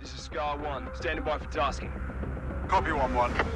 This is Sky 1, standing by for tasking. Copy 1-1.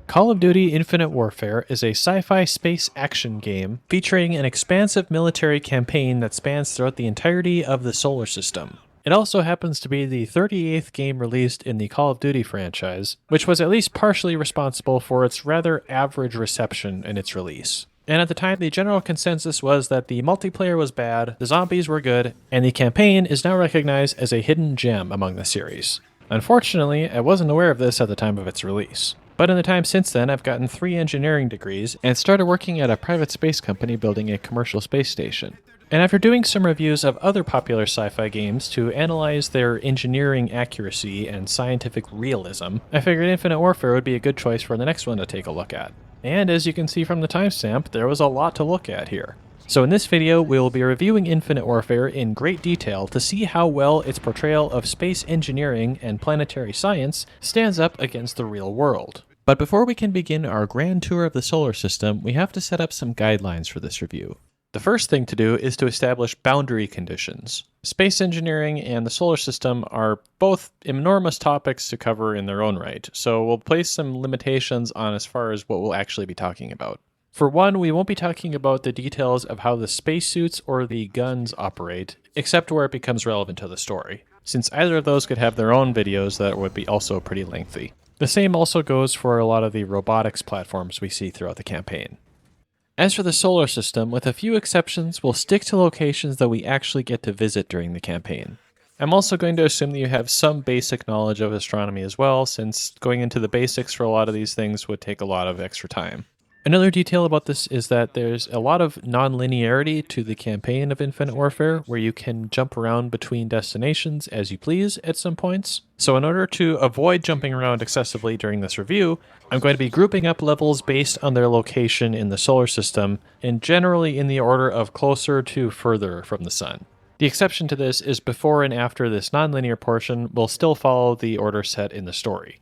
Call of Duty Infinite Warfare is a sci-fi space action game featuring an expansive military campaign that spans throughout the entirety of the solar system. It also happens to be the 38th game released in the Call of Duty franchise, which was at least partially responsible for its rather average reception in its release. And at the time, the general consensus was that the multiplayer was bad, the zombies were good, and the campaign is now recognized as a hidden gem among the series. Unfortunately, I wasn't aware of this at the time of its release. But in the time since then, I've gotten 3 engineering degrees and started working at a private space company building a commercial space station. And after doing some reviews of other popular sci-fi games to analyze their engineering accuracy and scientific realism, I figured Infinite Warfare would be a good choice for the next one to take a look at. And as you can see from the timestamp, there was a lot to look at here. So in this video, we will be reviewing Infinite Warfare in great detail to see how well its portrayal of space engineering and planetary science stands up against the real world. But before we can begin our grand tour of the solar system, we have to set up some guidelines for this review. The first thing to do is to establish boundary conditions. Space engineering and the solar system are both enormous topics to cover in their own right, so we'll place some limitations on as far as what we'll actually be talking about. For one, we won't be talking about the details of how the spacesuits or the guns operate, except where it becomes relevant to the story, since either of those could have their own videos that would be also pretty lengthy. The same also goes for a lot of the robotics platforms we see throughout the campaign. As for the solar system, with a few exceptions, we'll stick to locations that we actually get to visit during the campaign. I'm also going to assume that you have some basic knowledge of astronomy as well, since going into the basics for a lot of these things would take a lot of extra time. Another detail about this is that there's a lot of non-linearity to the campaign of Infinite Warfare, where you can jump around between destinations as you please at some points. So in order to avoid jumping around excessively during this review, I'm going to be grouping up levels based on their location in the solar system, and generally in the order of closer to further from the sun. The exception to this is before and after this non-linear portion will still follow the order set in the story.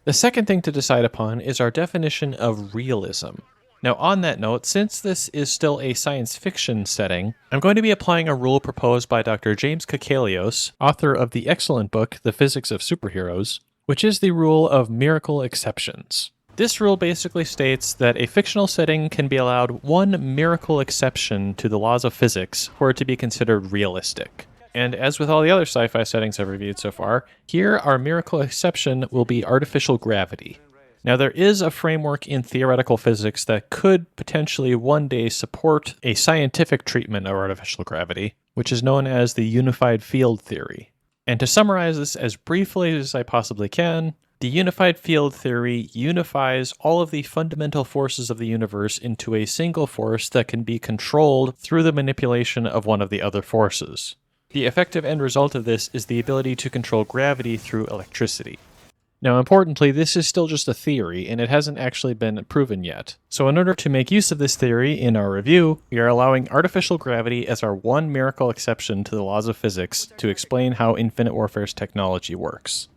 The second thing to decide upon is our definition of realism. Now on that note, since this is still a science fiction setting, I'm going to be applying a rule proposed by Dr. James Kakalios, author of the excellent book The Physics of Superheroes, which is the rule of miracle exceptions. This rule basically states that a fictional setting can be allowed one miracle exception to the laws of physics for it to be considered realistic. And as with all the other sci-fi settings I've reviewed so far, here our miracle exception will be artificial gravity. Now there is a framework in theoretical physics that could potentially one day support a scientific treatment of artificial gravity, which is known as the unified field theory. And to summarize this as briefly as I possibly can, the unified field theory unifies all of the fundamental forces of the universe into a single force that can be controlled through the manipulation of one of the other forces. The effective end result of this is the ability to control gravity through electricity. Now importantly, this is still just a theory, and it hasn't actually been proven yet. So in order to make use of this theory in our review, we are allowing artificial gravity as our one miracle exception to the laws of physics to explain how Infinite Warfare's technology works.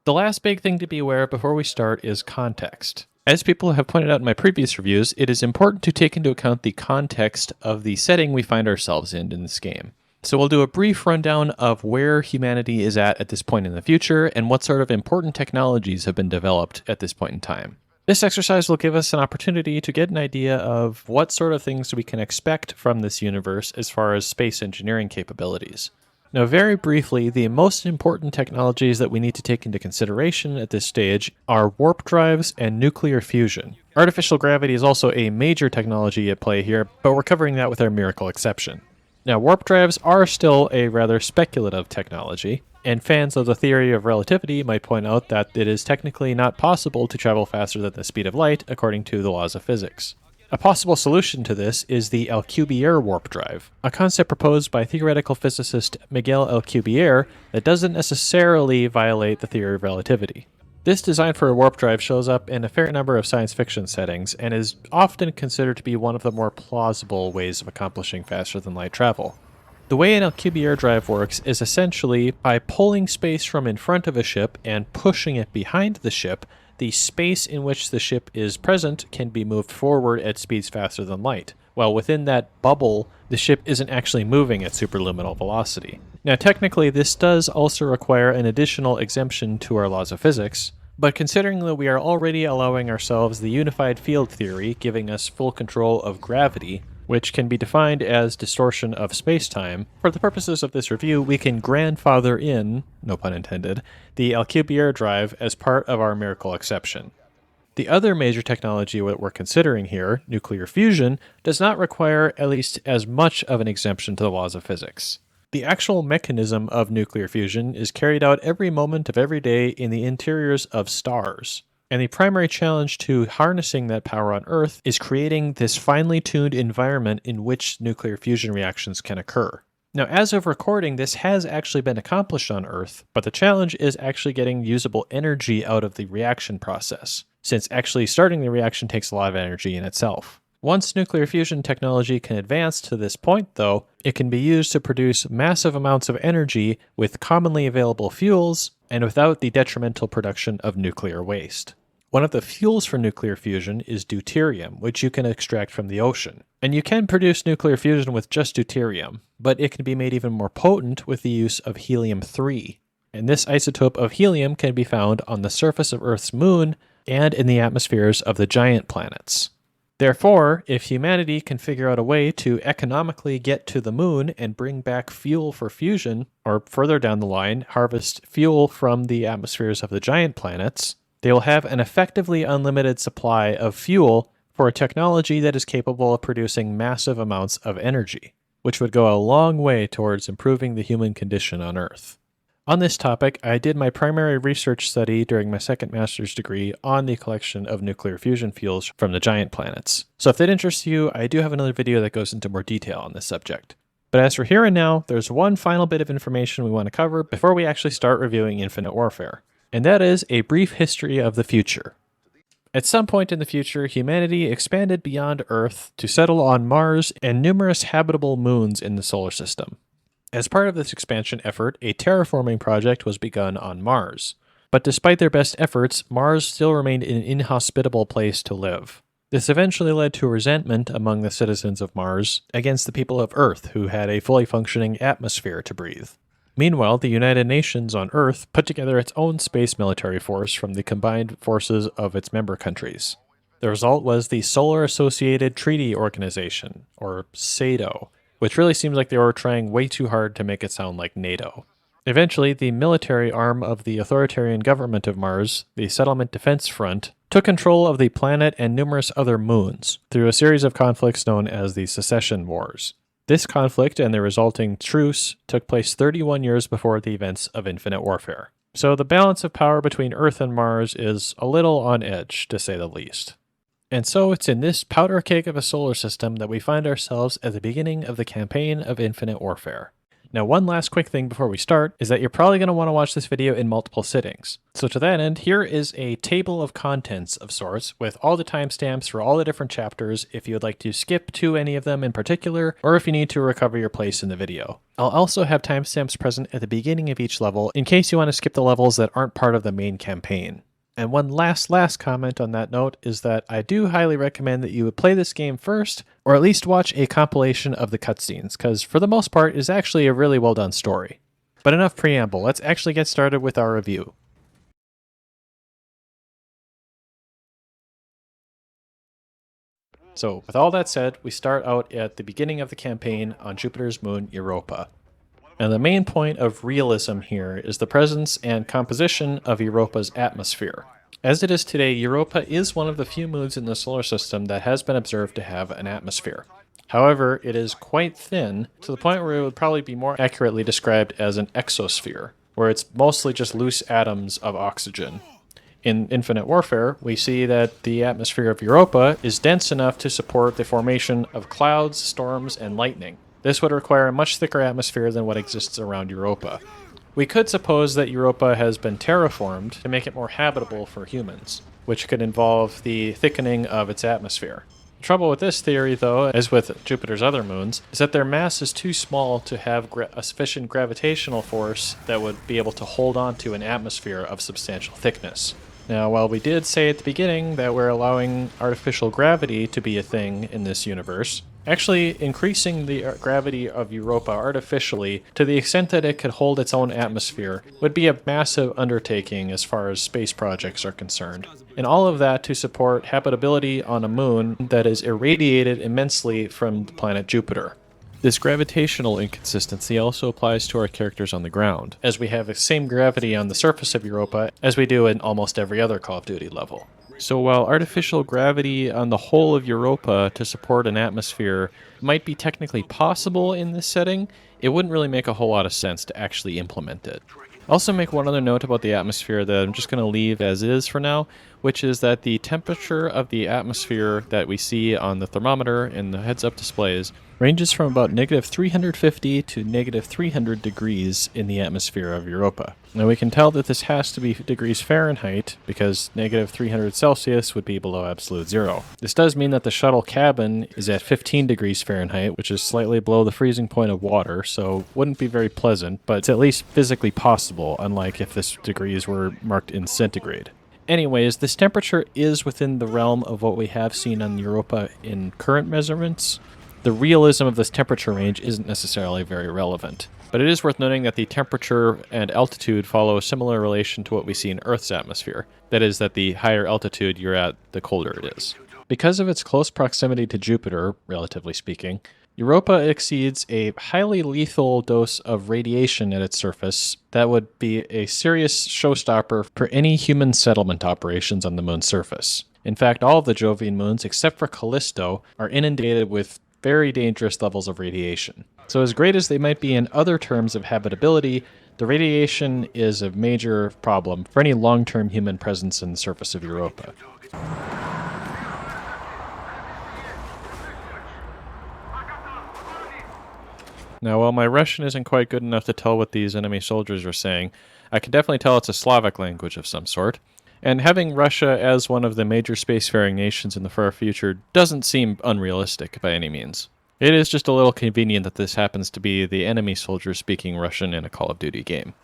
The last big thing to be aware of before we start is context. As people have pointed out in my previous reviews, it is important to take into account the context of the setting we find ourselves in this game. So we'll do a brief rundown of where humanity is at this point in the future and what sort of important technologies have been developed at this point in time. This exercise will give us an opportunity to get an idea of what sort of things we can expect from this universe as far as space engineering capabilities. Now very briefly, the most important technologies that we need to take into consideration at this stage are warp drives and nuclear fusion. Artificial gravity is also a major technology at play here, but we're covering that with our miracle exception. Now, warp drives are still a rather speculative technology, and fans of the theory of relativity might point out that it is technically not possible to travel faster than the speed of light according to the laws of physics. A possible solution to this is the Alcubierre warp drive, a concept proposed by theoretical physicist Miguel Alcubierre that doesn't necessarily violate the theory of relativity. This design for a warp drive shows up in a fair number of science fiction settings and is often considered to be one of the more plausible ways of accomplishing faster than light travel. The way an Alcubierre drive works is essentially by pulling space from in front of a ship and pushing it behind the ship, the space in which the ship is present can be moved forward at speeds faster than light, while within that bubble, the ship isn't actually moving at superluminal velocity. Now technically this does also require an additional exemption to our laws of physics, but considering that we are already allowing ourselves the unified field theory giving us full control of gravity, which can be defined as distortion of spacetime, for the purposes of this review we can grandfather in, no pun intended, the Alcubierre drive as part of our miracle exception. The other major technology that we're considering here, nuclear fusion, does not require at least as much of an exemption to the laws of physics. The actual mechanism of nuclear fusion is carried out every moment of every day in the interiors of stars. And the primary challenge to harnessing that power on Earth is creating this finely tuned environment in which nuclear fusion reactions can occur. Now, as of recording, this has actually been accomplished on Earth, but the challenge is actually getting usable energy out of the reaction process, since actually starting the reaction takes a lot of energy in itself. Once nuclear fusion technology can advance to this point, though, it can be used to produce massive amounts of energy with commonly available fuels and without the detrimental production of nuclear waste. One of the fuels for nuclear fusion is deuterium, which you can extract from the ocean. And you can produce nuclear fusion with just deuterium, but it can be made even more potent with the use of helium-3. And this isotope of helium can be found on the surface of Earth's moon and in the atmospheres of the giant planets. Therefore, if humanity can figure out a way to economically get to the moon and bring back fuel for fusion, or further down the line, harvest fuel from the atmospheres of the giant planets, they will have an effectively unlimited supply of fuel for a technology that is capable of producing massive amounts of energy, which would go a long way towards improving the human condition on Earth. On this topic, I did my primary research study during my second master's degree on the collection of nuclear fusion fuels from the giant planets. So if that interests you, I do have another video that goes into more detail on this subject. But as for here and now, there's one final bit of information we want to cover before we actually start reviewing Infinite Warfare. And that is a brief history of the future. At some point in the future, humanity expanded beyond Earth to settle on Mars and numerous habitable moons in the solar system. As part of this expansion effort, a terraforming project was begun on Mars. But despite their best efforts, Mars still remained an inhospitable place to live. This eventually led to resentment among the citizens of Mars against the people of Earth who had a fully functioning atmosphere to breathe. Meanwhile, the United Nations on Earth put together its own space military force from the combined forces of its member countries. The result was the Solar Associated Treaty Organization, or SATO, which really seems like they were trying way too hard to make it sound like NATO. Eventually, the military arm of the authoritarian government of Mars, the Settlement Defense Front, took control of the planet and numerous other moons through a series of conflicts known as the Secession Wars. This conflict and the resulting truce took place 31 years before the events of Infinite Warfare. So the balance of power between Earth and Mars is a little on edge, to say the least. And so it's in this powder keg of a solar system that we find ourselves at the beginning of the campaign of Infinite Warfare. Now, one last quick thing before we start is that you're probably going to want to watch this video in multiple sittings. So to that end, here is a table of contents of sorts with all the timestamps for all the different chapters if you would like to skip to any of them in particular, or if you need to recover your place in the video. I'll also have timestamps present at the beginning of each level in case you want to skip the levels that aren't part of the main campaign. And one last comment on that note is that I do highly recommend that you would play this game first, or at least watch a compilation of the cutscenes, because for the most part, it's actually a really well done story. But enough preamble, let's actually get started with our review. So, with all that said, we start out at the beginning of the campaign on Jupiter's moon, Europa. And the main point of realism here is the presence and composition of Europa's atmosphere. As it is today, Europa is one of the few moons in the solar system that has been observed to have an atmosphere. However, it is quite thin, to the point where it would probably be more accurately described as an exosphere, where it's mostly just loose atoms of oxygen. In Infinite Warfare, we see that the atmosphere of Europa is dense enough to support the formation of clouds, storms, and lightning. This would require a much thicker atmosphere than what exists around Europa. We could suppose that Europa has been terraformed to make it more habitable for humans, which could involve the thickening of its atmosphere. The trouble with this theory, though, as with Jupiter's other moons, is that their mass is too small to have a sufficient gravitational force that would be able to hold on to an atmosphere of substantial thickness. Now, while we did say at the beginning that we're allowing artificial gravity to be a thing in this universe, Actually, increasing the gravity of Europa artificially to the extent that it could hold its own atmosphere would be a massive undertaking as far as space projects are concerned. And all of that to support habitability on a moon that is irradiated immensely from the planet Jupiter. This gravitational inconsistency also applies to our characters on the ground, as we have the same gravity on the surface of Europa as we do in almost every other Call of Duty level. So while artificial gravity on the whole of Europa to support an atmosphere might be technically possible in this setting, it wouldn't really make a whole lot of sense to actually implement it. I'll also make one other note about the atmosphere that I'm just going to leave as is for now, which is that the temperature of the atmosphere that we see on the thermometer and the heads-up displays ranges from about negative 350 to negative 300 degrees in the atmosphere of Europa. Now we can tell that this has to be degrees Fahrenheit because negative 300 Celsius would be below absolute zero. This does mean that the shuttle cabin is at 15 degrees Fahrenheit, which is slightly below the freezing point of water, so wouldn't be very pleasant, but it's at least physically possible, unlike if this degrees were marked in centigrade. Anyways, this temperature is within the realm of what we have seen on Europa in current measurements. The realism of this temperature range isn't necessarily very relevant, but it is worth noting that the temperature and altitude follow a similar relation to what we see in Earth's atmosphere. That is, that the higher altitude you're at, the colder it is. Because of its close proximity to Jupiter, relatively speaking, Europa exceeds a highly lethal dose of radiation at its surface that would be a serious showstopper for any human settlement operations on the moon's surface. In fact, all of the Jovian moons, except for Callisto, are inundated with very dangerous levels of radiation. So as great as they might be in other terms of habitability, the radiation is a major problem for any long-term human presence in the surface of Europa. Now, while my Russian isn't quite good enough to tell what these enemy soldiers are saying, I can definitely tell it's a Slavic language of some sort. And having Russia as one of the major spacefaring nations in the far future doesn't seem unrealistic by any means. It is just a little convenient that this happens to be the enemy soldiers speaking Russian in a Call of Duty game.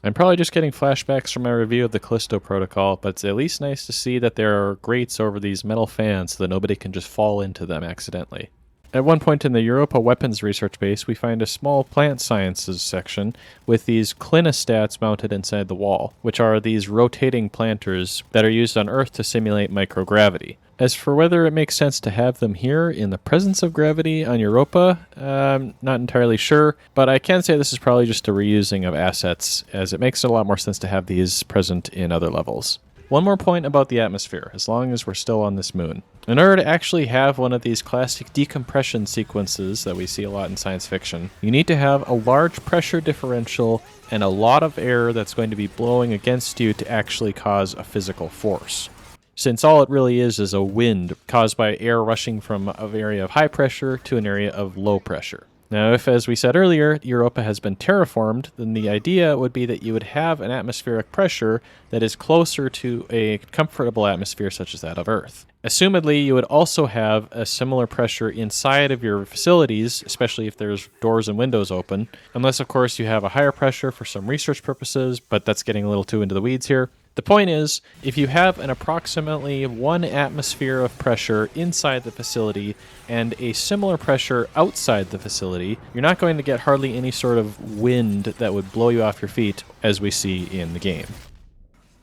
I'm probably just getting flashbacks from my review of the Callisto Protocol, but it's at least nice to see that there are grates over these metal fans so that nobody can just fall into them accidentally. At one point in the Europa Weapons Research Base, we find a small plant sciences section with these clinostats mounted inside the wall, which are these rotating planters that are used on Earth to simulate microgravity. As for whether it makes sense to have them here in the presence of gravity on Europa, I'm not entirely sure, but I can say this is probably just a reusing of assets, as it makes a lot more sense to have these present in other levels. One more point about the atmosphere, as long as we're still on this moon. In order to actually have one of these classic decompression sequences that we see a lot in science fiction, you need to have a large pressure differential and a lot of air that's going to be blowing against you to actually cause a physical force. Since all it really is a wind caused by air rushing from an area of high pressure to an area of low pressure. Now, if, as we said earlier, Europa has been terraformed, then the idea would be that you would have an atmospheric pressure that is closer to a comfortable atmosphere such as that of Earth. Assumedly, you would also have a similar pressure inside of your facilities, especially if there's doors and windows open, unless, of course, you have a higher pressure for some research purposes, but that's getting a little too into the weeds here. The point is, if you have an approximately 1 atmosphere of pressure inside the facility and a similar pressure outside the facility, you're not going to get hardly any sort of wind that would blow you off your feet, as we see in the game.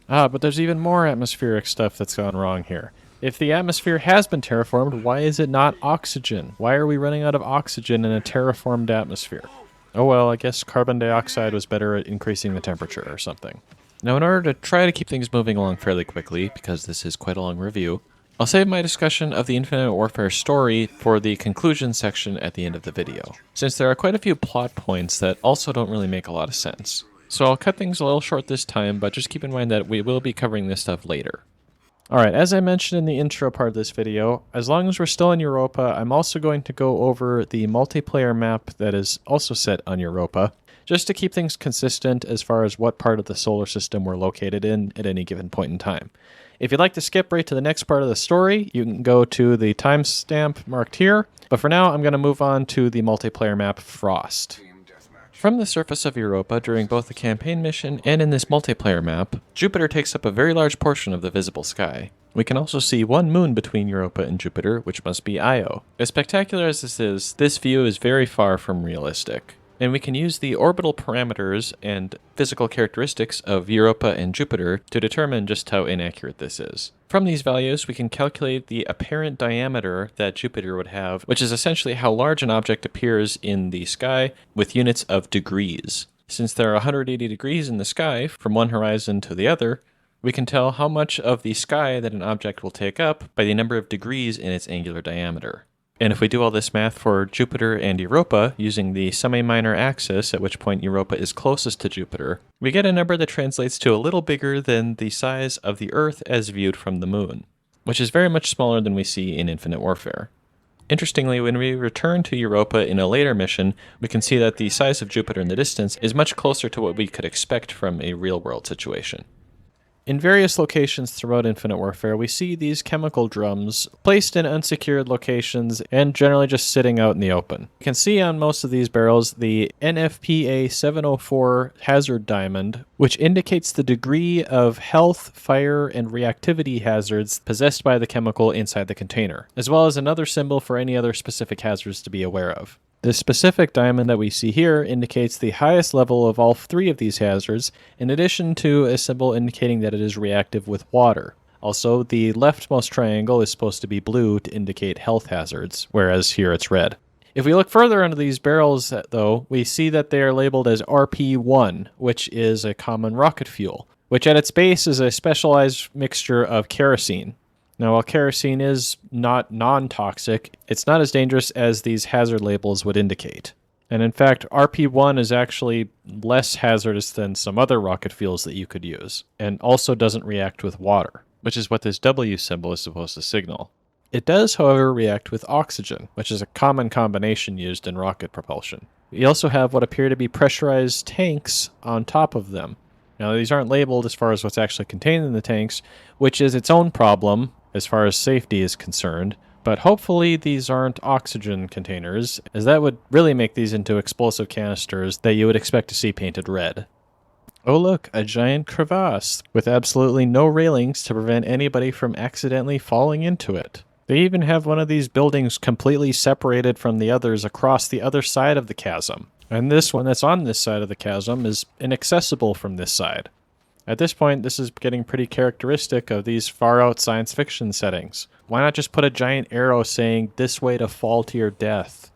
But there's even more atmospheric stuff that's gone wrong here. If the atmosphere has been terraformed, why is it not oxygen? Why are we running out of oxygen in a terraformed atmosphere? Oh well, I guess carbon dioxide was better at increasing the temperature or something. Now, in order to try to keep things moving along fairly quickly, because this is quite a long review, I'll save my discussion of the Infinite Warfare story for the conclusion section at the end of the video, since there are quite a few plot points that also don't really make a lot of sense. So I'll cut things a little short this time, but just keep in mind that we will be covering this stuff later. Alright, as I mentioned in the intro part of this video, as long as we're still in Europa, I'm also going to go over the multiplayer map that is also set on Europa, just to keep things consistent as far as what part of the solar system we're located in at any given point in time. If you'd like to skip right to the next part of the story, you can go to the timestamp marked here, but for now I'm going to move on to the multiplayer map Frost. From the surface of Europa during both the campaign mission and in this multiplayer map, Jupiter takes up a very large portion of the visible sky. We can also see one moon between Europa and Jupiter, which must be Io. As spectacular as this view is very far from realistic. And we can use the orbital parameters and physical characteristics of Europa and Jupiter to determine just how inaccurate this is. From these values, we can calculate the apparent diameter that Jupiter would have, which is essentially how large an object appears in the sky with units of degrees. Since there are 180 degrees in the sky from one horizon to the other, we can tell how much of the sky that an object will take up by the number of degrees in its angular diameter. And if we do all this math for Jupiter and Europa using the semi-minor axis, at which point Europa is closest to Jupiter, we get a number that translates to a little bigger than the size of the Earth as viewed from the Moon, which is very much smaller than we see in Infinite Warfare. Interestingly, when we return to Europa in a later mission, we can see that the size of Jupiter in the distance is much closer to what we could expect from a real-world situation. In various locations throughout Infinite Warfare, we see these chemical drums placed in unsecured locations and generally just sitting out in the open. You can see on most of these barrels the NFPA 704 hazard diamond, which indicates the degree of health, fire, and reactivity hazards possessed by the chemical inside the container, as well as another symbol for any other specific hazards to be aware of. The specific diamond that we see here indicates the highest level of all three of these hazards, in addition to a symbol indicating that it is reactive with water. Also, the leftmost triangle is supposed to be blue to indicate health hazards, whereas here it's red. If we look further into these barrels, though, we see that they are labeled as RP1, which is a common rocket fuel, which at its base is a specialized mixture of kerosene. Now, while kerosene is not non-toxic, it's not as dangerous as these hazard labels would indicate. And in fact, RP1 is actually less hazardous than some other rocket fuels that you could use, and also doesn't react with water, which is what this W symbol is supposed to signal. It does, however, react with oxygen, which is a common combination used in rocket propulsion. We also have what appear to be pressurized tanks on top of them. Now, these aren't labeled as far as what's actually contained in the tanks, which is its own problem as far as safety is concerned, but hopefully these aren't oxygen containers, as that would really make these into explosive canisters that you would expect to see painted red. Oh look, a giant crevasse with absolutely no railings to prevent anybody from accidentally falling into it. They even have one of these buildings completely separated from the others across the other side of the chasm. And this one that's on this side of the chasm is inaccessible from this side. At this point, this is getting pretty characteristic of these far-out science fiction settings. Why not just put a giant arrow saying, "This way to fall to your death"?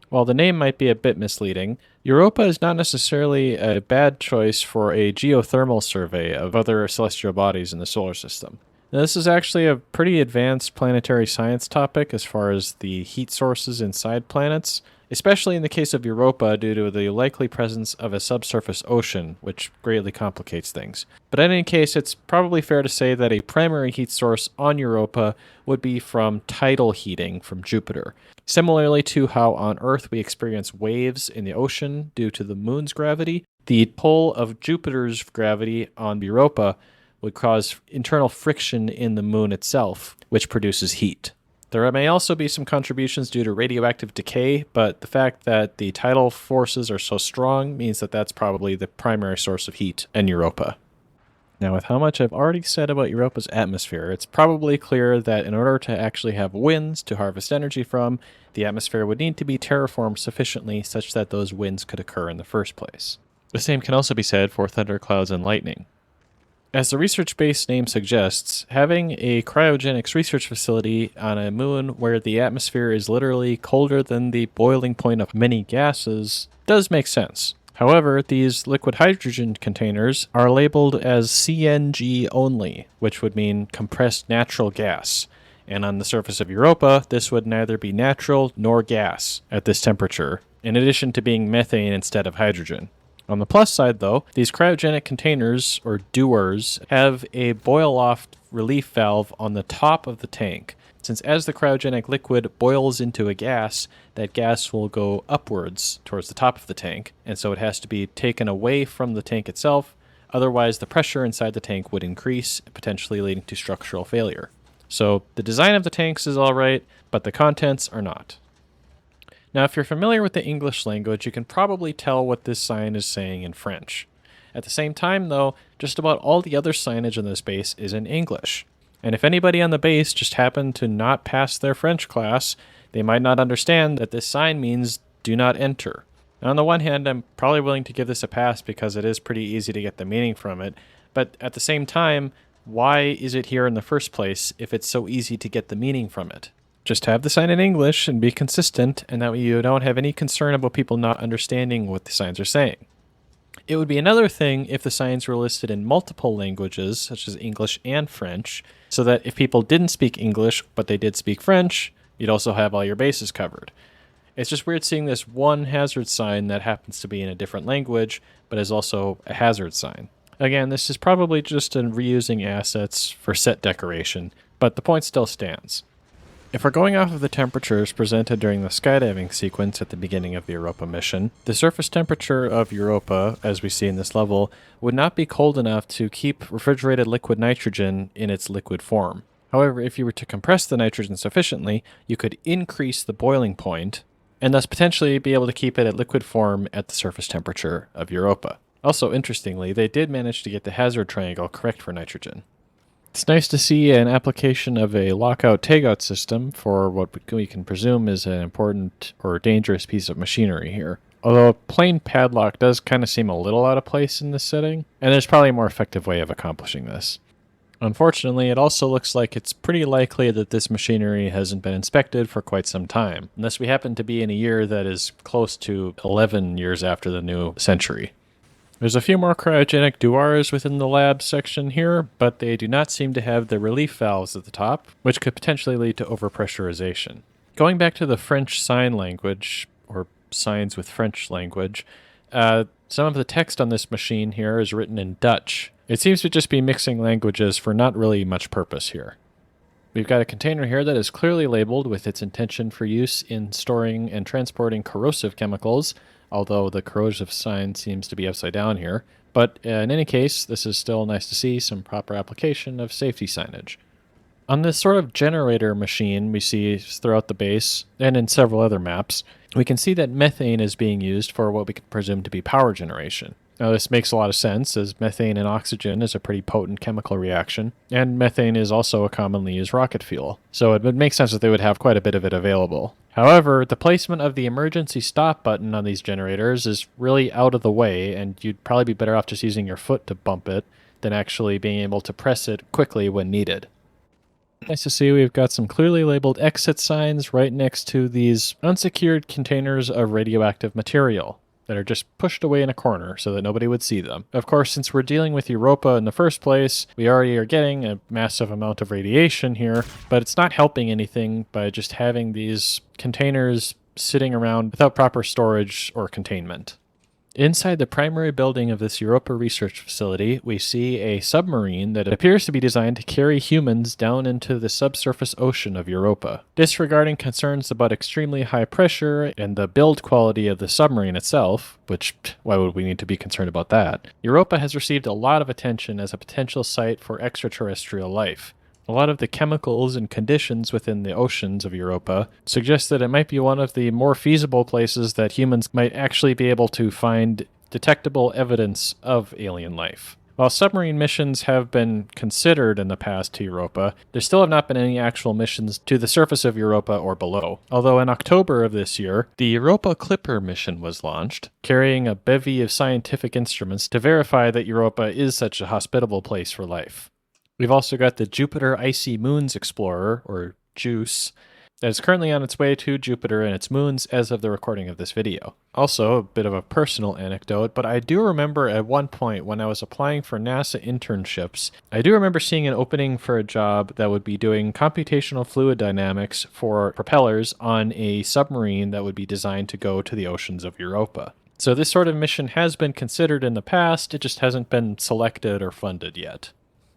While the name might be a bit misleading, Europa is not necessarily a bad choice for a geothermal survey of other celestial bodies in the solar system. Now, this is actually a pretty advanced planetary science topic as far as the heat sources inside planets, especially in the case of Europa due to the likely presence of a subsurface ocean, which greatly complicates things. But in any case, it's probably fair to say that a primary heat source on Europa would be from tidal heating from Jupiter. Similarly to how on Earth we experience waves in the ocean due to the moon's gravity, the pull of Jupiter's gravity on Europa would cause internal friction in the moon itself, which produces heat. There may also be some contributions due to radioactive decay, but the fact that the tidal forces are so strong means that that's probably the primary source of heat in Europa. Now, with how much I've already said about Europa's atmosphere, it's probably clear that in order to actually have winds to harvest energy from, the atmosphere would need to be terraformed sufficiently such that those winds could occur in the first place. The same can also be said for thunderclouds and lightning. As the research-based name suggests, having a cryogenics research facility on a moon where the atmosphere is literally colder than the boiling point of many gases does make sense. However, these liquid hydrogen containers are labeled as CNG only, which would mean compressed natural gas. And on the surface of Europa, this would neither be natural nor gas at this temperature, in addition to being methane instead of hydrogen. On the plus side, though, these cryogenic containers, or dewars, have a boil-off relief valve on the top of the tank, since as the cryogenic liquid boils into a gas, that gas will go upwards towards the top of the tank, and so it has to be taken away from the tank itself, otherwise the pressure inside the tank would increase, potentially leading to structural failure. So the design of the tanks is alright, but the contents are not. Now, if you're familiar with the English language, you can probably tell what this sign is saying in French. At the same time, though, just about all the other signage on this base is in English. And if anybody on the base just happened to not pass their French class, they might not understand that this sign means do not enter. Now, on the one hand, I'm probably willing to give this a pass because it is pretty easy to get the meaning from it, but at the same time, why is it here in the first place if it's so easy to get the meaning from it? Just have the sign in English and be consistent, and that way you don't have any concern about people not understanding what the signs are saying. It would be another thing if the signs were listed in multiple languages, such as English and French, so that if people didn't speak English but they did speak French, you'd also have all your bases covered. It's just weird seeing this one hazard sign that happens to be in a different language, but is also a hazard sign. Again, this is probably just in reusing assets for set decoration, but the point still stands. If we're going off of the temperatures presented during the skydiving sequence at the beginning of the Europa mission, the surface temperature of Europa, as we see in this level, would not be cold enough to keep refrigerated liquid nitrogen in its liquid form. However, if you were to compress the nitrogen sufficiently, you could increase the boiling point, and thus potentially be able to keep it at liquid form at the surface temperature of Europa. Also, interestingly, they did manage to get the hazard triangle correct for nitrogen. It's nice to see an application of a lockout-tagout system for what we can presume is an important or dangerous piece of machinery here. Although a plain padlock does kind of seem a little out of place in this setting, and there's probably a more effective way of accomplishing this. Unfortunately, it also looks like it's pretty likely that this machinery hasn't been inspected for quite some time, unless we happen to be in a year that is close to 11 years after the new century. There's a few more cryogenic douars within the lab section here, but they do not seem to have the relief valves at the top, which could potentially lead to overpressurization. Going back to the French sign language, or signs with French language, some of the text on this machine here is written in Dutch. It seems to just be mixing languages for not really much purpose here. We've got a container here that is clearly labeled with its intention for use in storing and transporting corrosive chemicals, although the corrosive sign seems to be upside down here. But in any case, this is still nice to see some proper application of safety signage. On this sort of generator machine we see throughout the base, and in several other maps, we can see that methane is being used for what we can presume to be power generation. Now this makes a lot of sense, as methane and oxygen is a pretty potent chemical reaction, and methane is also a commonly used rocket fuel, so it would make sense that they would have quite a bit of it available. However, the placement of the emergency stop button on these generators is really out of the way, and you'd probably be better off just using your foot to bump it than actually being able to press it quickly when needed. Nice to see we've got some clearly labeled exit signs right next to these unsecured containers of radioactive material that are just pushed away in a corner so that nobody would see them. Of course, since we're dealing with Europa in the first place, we already are getting a massive amount of radiation here, but it's not helping anything by just having these containers sitting around without proper storage or containment. Inside the primary building of this Europa research facility, we see a submarine that appears to be designed to carry humans down into the subsurface ocean of Europa. Disregarding concerns about extremely high pressure and the build quality of the submarine itself, which, why would we need to be concerned about that? Europa has received a lot of attention as a potential site for extraterrestrial life. A lot of the chemicals and conditions within the oceans of Europa suggest that it might be one of the more feasible places that humans might actually be able to find detectable evidence of alien life. While submarine missions have been considered in the past to Europa, there still have not been any actual missions to the surface of Europa or below. Although in October of this year, the Europa Clipper mission was launched, carrying a bevy of scientific instruments to verify that Europa is such a hospitable place for life. We've also got the Jupiter Icy Moons Explorer, or JUICE, that is currently on its way to Jupiter and its moons as of the recording of this video. Also, a bit of a personal anecdote, but I do remember at one point when I was applying for NASA internships, I do remember seeing an opening for a job that would be doing computational fluid dynamics for propellers on a submarine that would be designed to go to the oceans of Europa. So this sort of mission has been considered in the past, it just hasn't been selected or funded yet.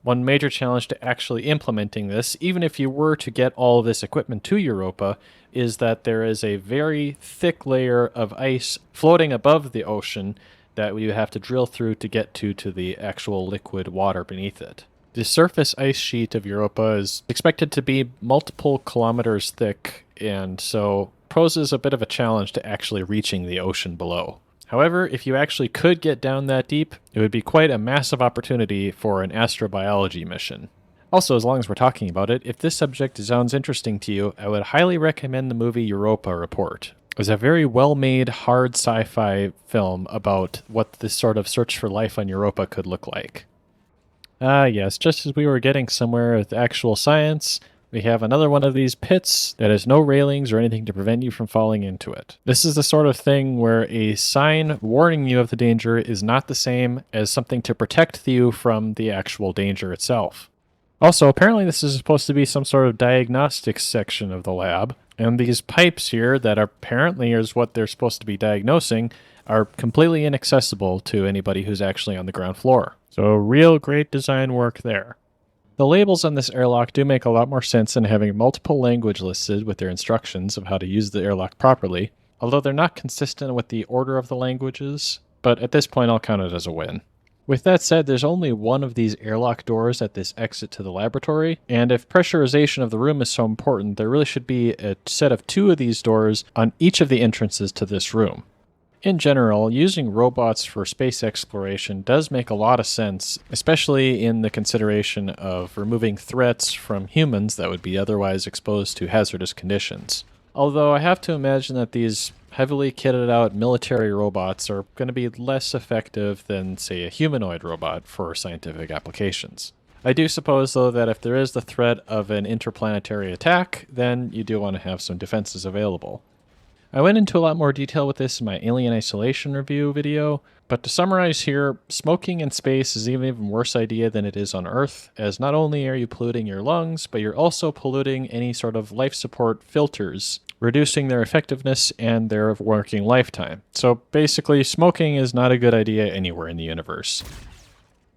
One major challenge to actually implementing this, even if you were to get all of this equipment to Europa, is that there is a very thick layer of ice floating above the ocean that you have to drill through to get to the actual liquid water beneath it. The surface ice sheet of Europa is expected to be multiple kilometers thick, and so poses a bit of a challenge to actually reaching the ocean below. However, if you actually could get down that deep, it would be quite a massive opportunity for an astrobiology mission. Also, as long as we're talking about it, if this subject sounds interesting to you, I would highly recommend the movie Europa Report. It was a very well-made, hard sci-fi film about what this sort of search for life on Europa could look like. Yes, just as we were getting somewhere with actual science, we have another one of these pits that has no railings or anything to prevent you from falling into it. This is the sort of thing where a sign warning you of the danger is not the same as something to protect you from the actual danger itself. Also, apparently this is supposed to be some sort of diagnostics section of the lab, and these pipes here that apparently is what they're supposed to be diagnosing are completely inaccessible to anybody who's actually on the ground floor. So real great design work there. The labels on this airlock do make a lot more sense than having multiple language listed with their instructions of how to use the airlock properly, although they're not consistent with the order of the languages, but at this point I'll count it as a win. With that said, there's only one of these airlock doors at this exit to the laboratory, and if pressurization of the room is so important, there really should be a set of 2 of these doors on each of the entrances to this room. In general, using robots for space exploration does make a lot of sense, especially in the consideration of removing threats from humans that would be otherwise exposed to hazardous conditions. Although I have to imagine that these heavily kitted out military robots are going to be less effective than, say, a humanoid robot for scientific applications. I do suppose, though, that if there is the threat of an interplanetary attack, then you do want to have some defenses available. I went into a lot more detail with this in my Alien Isolation review video, but to summarize here, smoking in space is an even worse idea than it is on Earth, as not only are you polluting your lungs, but you're also polluting any sort of life support filters, reducing their effectiveness and their working lifetime. So basically, smoking is not a good idea anywhere in the universe.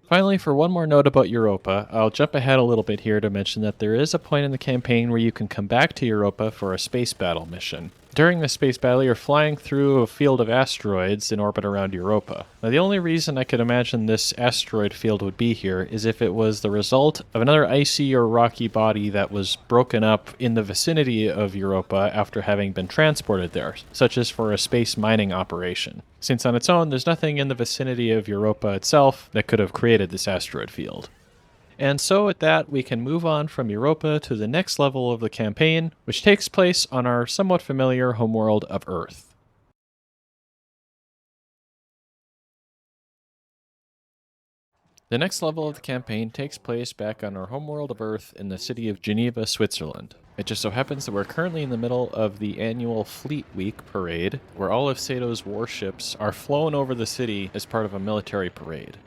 Finally, for one more note about Europa, I'll jump ahead a little bit here to mention that there is a point in the campaign where you can come back to Europa for a space battle mission. During the space battle, you're flying through a field of asteroids in orbit around Europa. Now, the only reason I could imagine this asteroid field would be here is if it was the result of another icy or rocky body that was broken up in the vicinity of Europa after having been transported there, such as for a space mining operation. Since on its own, there's nothing in the vicinity of Europa itself that could have created this asteroid field. And so with that, we can move on from Europa to the next level of the campaign, which takes place on our somewhat familiar homeworld of Earth. The next level of the campaign takes place back on our homeworld of Earth in the city of Geneva, Switzerland. It just so happens that we're currently in the middle of the annual Fleet Week parade, where all of Sato's warships are flown over the city as part of a military parade.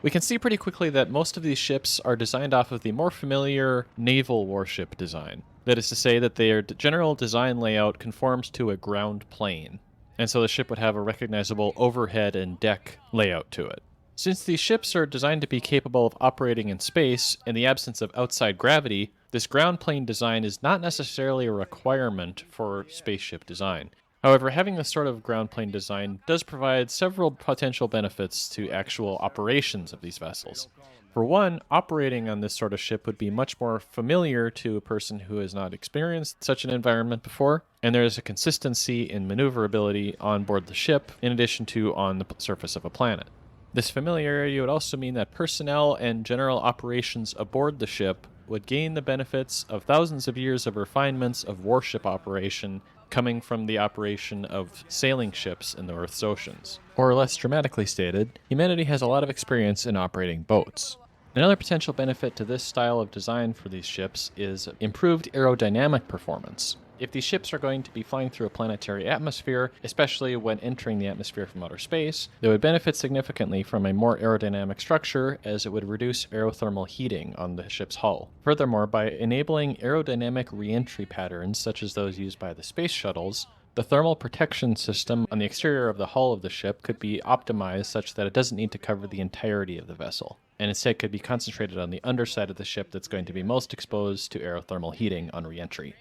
We can see pretty quickly that most of these ships are designed off of the more familiar naval warship design. That is to say that their general design layout conforms to a ground plane, and so the ship would have a recognizable overhead and deck layout to it. Since these ships are designed to be capable of operating in space in the absence of outside gravity, this ground plane design is not necessarily a requirement for spaceship design. However, having this sort of ground plane design does provide several potential benefits to actual operations of these vessels. For one, operating on this sort of ship would be much more familiar to a person who has not experienced such an environment before, and there is a consistency in maneuverability on board the ship, in addition to on the surface of a planet. This familiarity would also mean that personnel and general operations aboard the ship would gain the benefits of thousands of years of refinements of warship operation coming from the operation of sailing ships in the Earth's oceans. Or less dramatically stated, humanity has a lot of experience in operating boats. Another potential benefit to this style of design for these ships is improved aerodynamic performance. If these ships are going to be flying through a planetary atmosphere, especially when entering the atmosphere from outer space, they would benefit significantly from a more aerodynamic structure, as it would reduce aerothermal heating on the ship's hull. Furthermore, by enabling aerodynamic re-entry patterns such as those used by the space shuttles, the thermal protection system on the exterior of the hull of the ship could be optimized such that it doesn't need to cover the entirety of the vessel, and instead could be concentrated on the underside of the ship that's going to be most exposed to aerothermal heating on re-entry.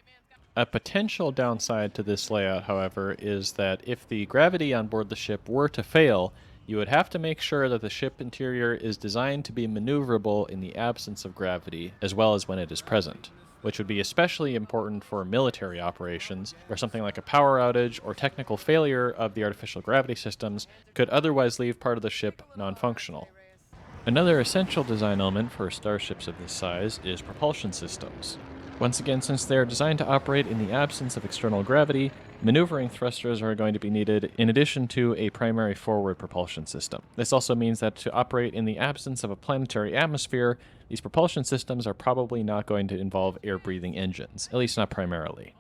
A potential downside to this layout, however, is that if the gravity on board the ship were to fail, you would have to make sure that the ship interior is designed to be maneuverable in the absence of gravity, as well as when it is present. which would be especially important for military operations, where something like a power outage or technical failure of the artificial gravity systems could otherwise leave part of the ship non-functional. Another essential design element for starships of this size is propulsion systems. Once again, since they are designed to operate in the absence of external gravity, maneuvering thrusters are going to be needed in addition to a primary forward propulsion system. This also means that to operate in the absence of a planetary atmosphere, these propulsion systems are probably not going to involve air-breathing engines, at least not primarily.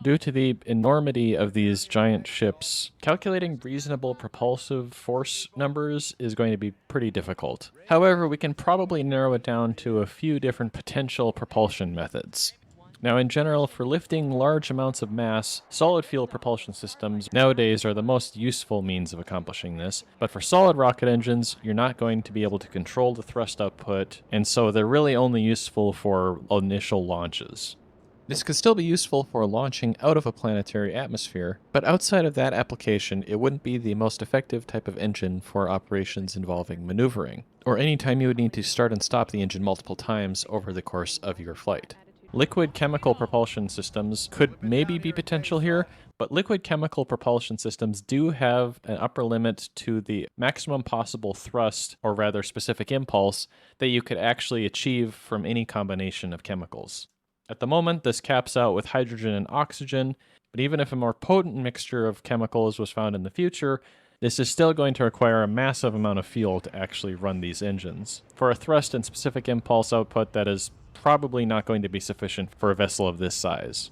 Due to the enormity of these giant ships, calculating reasonable propulsive force numbers is going to be pretty difficult. However, we can probably narrow it down to a few different potential propulsion methods. Now, in general, for lifting large amounts of mass, solid fuel propulsion systems nowadays are the most useful means of accomplishing this, but for solid rocket engines, you're not going to be able to control the thrust output, and so they're really only useful for initial launches. This could still be useful for launching out of a planetary atmosphere, but outside of that application, it wouldn't be the most effective type of engine for operations involving maneuvering, or any time you would need to start and stop the engine multiple times over the course of your flight. Liquid chemical propulsion systems could maybe be potential here, but liquid chemical propulsion systems do have an upper limit to the maximum possible thrust, or rather specific impulse, that you could actually achieve from any combination of chemicals. At the moment, this caps out with hydrogen and oxygen, but even if a more potent mixture of chemicals was found in the future, this is still going to require a massive amount of fuel to actually run these engines, for a thrust and specific impulse output that is probably not going to be sufficient for a vessel of this size.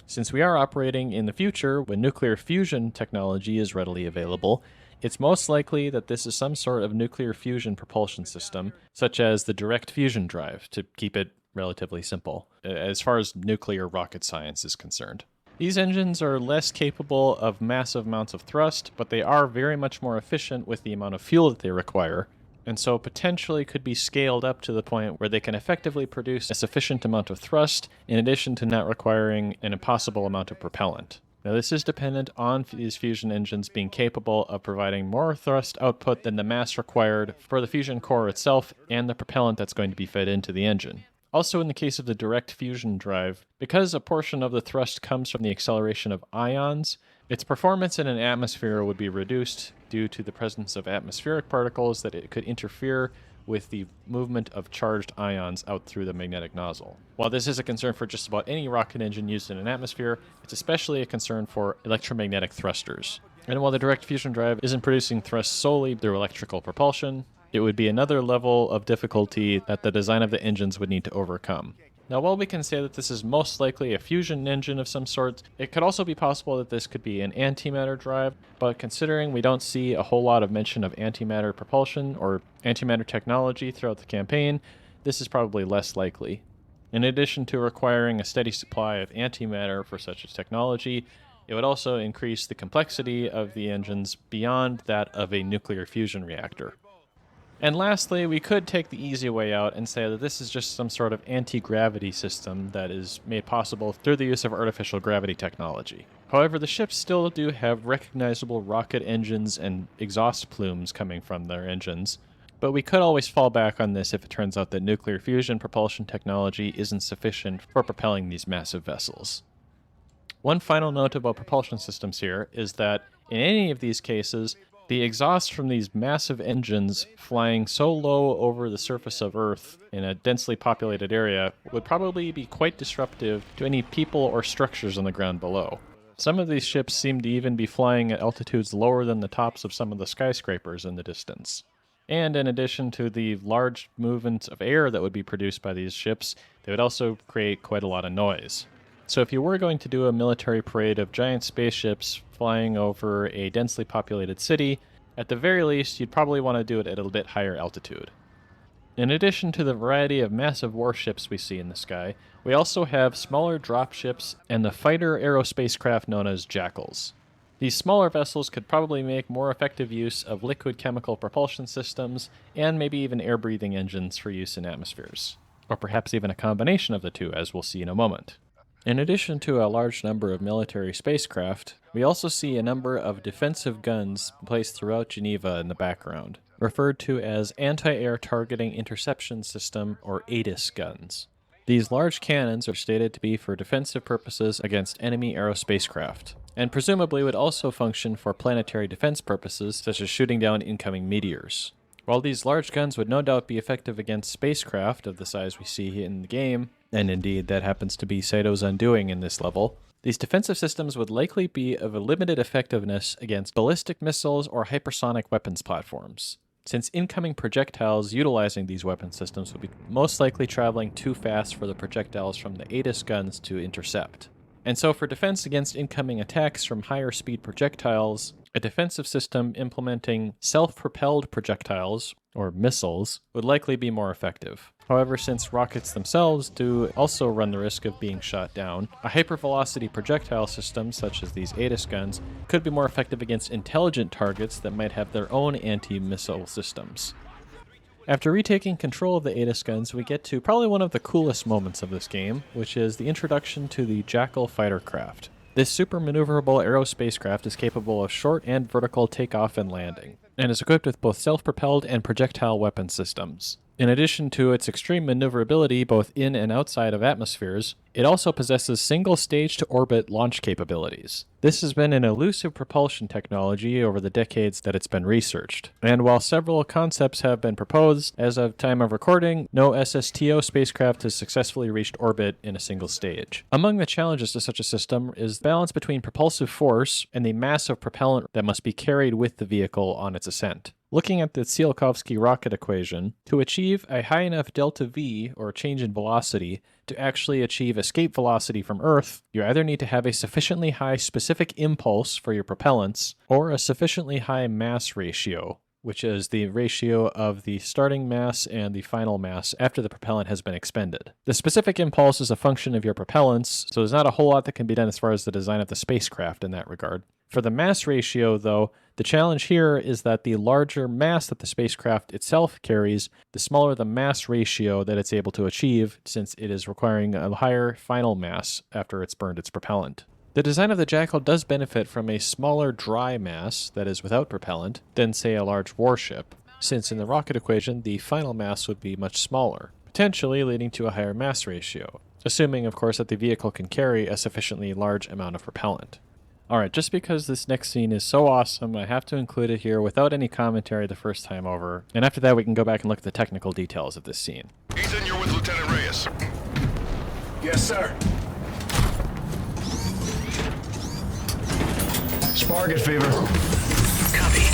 Since we are operating in the future when nuclear fusion technology is readily available, it's most likely that this is some sort of nuclear fusion propulsion system, such as the direct fusion drive, to keep it relatively simple, as far as nuclear rocket science is concerned. These engines are less capable of massive amounts of thrust, but they are very much more efficient with the amount of fuel that they require, and so potentially could be scaled up to the point where they can effectively produce a sufficient amount of thrust, in addition to not requiring an impossible amount of propellant. Now, this is dependent on these fusion engines being capable of providing more thrust output than the mass required for the fusion core itself and the propellant that's going to be fed into the engine. Also, in the case of the direct fusion drive, because a portion of the thrust comes from the acceleration of ions, its performance in an atmosphere would be reduced due to the presence of atmospheric particles that it could interfere with the movement of charged ions out through the magnetic nozzle. While this is a concern for just about any rocket engine used in an atmosphere, it's especially a concern for electromagnetic thrusters. And while the direct fusion drive isn't producing thrust solely through electrical propulsion, it would be another level of difficulty that the design of the engines would need to overcome. Now, while we can say that this is most likely a fusion engine of some sort, it could also be possible that this could be an antimatter drive, but considering we don't see a whole lot of mention of antimatter propulsion or antimatter technology throughout the campaign, this is probably less likely. In addition to requiring a steady supply of antimatter for such a technology, it would also increase the complexity of the engines beyond that of a nuclear fusion reactor. And lastly, we could take the easy way out and say that this is just some sort of anti-gravity system that is made possible through the use of artificial gravity technology. However, the ships still do have recognizable rocket engines and exhaust plumes coming from their engines, but we could always fall back on this if it turns out that nuclear fusion propulsion technology isn't sufficient for propelling these massive vessels. One final note about propulsion systems here is that in any of these cases, the exhaust from these massive engines flying so low over the surface of Earth in a densely populated area would probably be quite disruptive to any people or structures on the ground below. Some of these ships seem to even be flying at altitudes lower than the tops of some of the skyscrapers in the distance. And in addition to the large movement of air that would be produced by these ships, they would also create quite a lot of noise. So if you were going to do a military parade of giant spaceships flying over a densely populated city, at the very least, you'd probably want to do it at a bit higher altitude. In addition to the variety of massive warships we see in the sky, we also have smaller dropships and the fighter aerospace craft known as Jackals. These smaller vessels could probably make more effective use of liquid chemical propulsion systems and maybe even air-breathing engines for use in atmospheres, or perhaps even a combination of the two, as we'll see in a moment. In addition to a large number of military spacecraft, we also see a number of defensive guns placed throughout Geneva in the background, referred to as Anti-Air Targeting Interception System, or ATIS guns. These large cannons are stated to be for defensive purposes against enemy aerospacecraft, and presumably would also function for planetary defense purposes such as shooting down incoming meteors. While these large guns would no doubt be effective against spacecraft of the size we see in the game, and indeed that happens to be Saito's undoing in this level, these defensive systems would likely be of a limited effectiveness against ballistic missiles or hypersonic weapons platforms, since incoming projectiles utilizing these weapon systems would be most likely traveling too fast for the projectiles from the Eris guns to intercept. And so for defense against incoming attacks from higher speed projectiles, a defensive system implementing self-propelled projectiles, or missiles, would likely be more effective. However, since rockets themselves do also run the risk of being shot down, a hypervelocity projectile system, such as these Eris guns, could be more effective against intelligent targets that might have their own anti-missile systems. After retaking control of the Eris guns, we get to probably one of the coolest moments of this game, which is the introduction to the Jackal fighter craft. This super maneuverable aerospacecraft is capable of short and vertical takeoff and landing, and is equipped with both self-propelled and projectile weapon systems. In addition to its extreme maneuverability both in and outside of atmospheres, it also possesses single stage-to-orbit launch capabilities. This has been an elusive propulsion technology over the decades that it's been researched, and while several concepts have been proposed, as of time of recording, no SSTO spacecraft has successfully reached orbit in a single stage. Among the challenges to such a system is the balance between propulsive force and the mass of propellant that must be carried with the vehicle on its ascent. Looking at the Tsiolkovsky rocket equation, to achieve a high enough delta V, or change in velocity, to actually achieve escape velocity from Earth, you either need to have a sufficiently high specific impulse for your propellants, or a sufficiently high mass ratio, which is the ratio of the starting mass and the final mass after the propellant has been expended. The specific impulse is a function of your propellants, so there's not a whole lot that can be done as far as the design of the spacecraft in that regard. For the mass ratio, though, the challenge here is that the larger mass that the spacecraft itself carries, the smaller the mass ratio that it's able to achieve, since it is requiring a higher final mass after it's burned its propellant. The design of the Jackal does benefit from a smaller dry mass, that is without propellant, than say a large warship, since in the rocket equation the final mass would be much smaller, potentially leading to a higher mass ratio, assuming of course that the vehicle can carry a sufficiently large amount of propellant. Alright, just because this next scene is so awesome, I have to include it here without any commentary the first time over, and after that we can go back and look at the technical details of this scene. Ethan, you're with Lieutenant Reyes. Yes, sir. Spark it, Fever. Copy.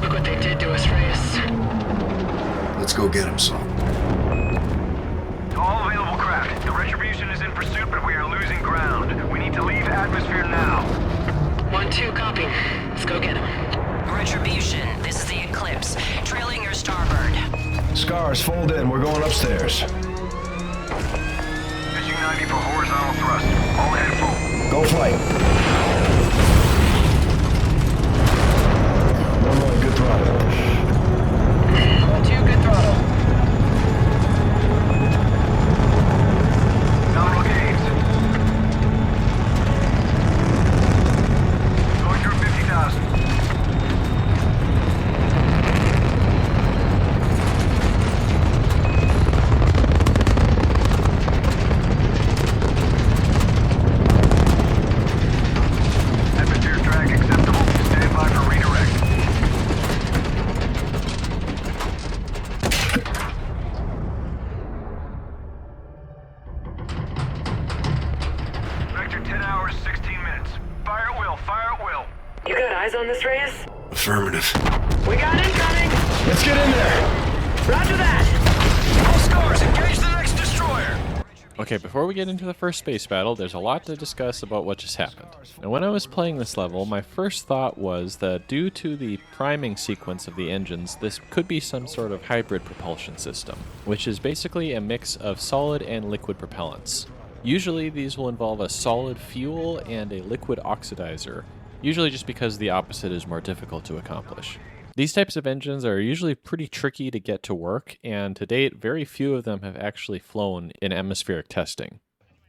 Look what they did to us, Reyes. Let's go get him, son. To all available craft, the Retribution is in pursuit, but we are losing ground. We need to leave atmosphere now. 1-2, copy. Let's go get him. Retribution, this is the Eclipse. Trailing your starboard. Scars, fold in. We're going upstairs. Pitching 90 for horizontal thrust. All ahead full. Go flight. One more, good throttle. 1-2, good throttle. Nominal gains. Going through 50,000. Atmosphere drag acceptable. Stand by for redirect. Vector 10 hours, 16 minutes. Fire at will, fire at will. You got eyes on this, Reyes? Affirmative. We got incoming! Let's get in there. Roger that! All scars, engage the next destroyer. Okay, before we get into the first space battle, there's a lot to discuss about what just happened. And when I was playing this level, my first thought was that due to the priming sequence of the engines, this could be some sort of hybrid propulsion system, which is basically a mix of solid and liquid propellants. Usually these will involve a solid fuel and a liquid oxidizer, usually just because the opposite is more difficult to accomplish. These types of engines are usually pretty tricky to get to work, and to date, very few of them have actually flown in atmospheric testing.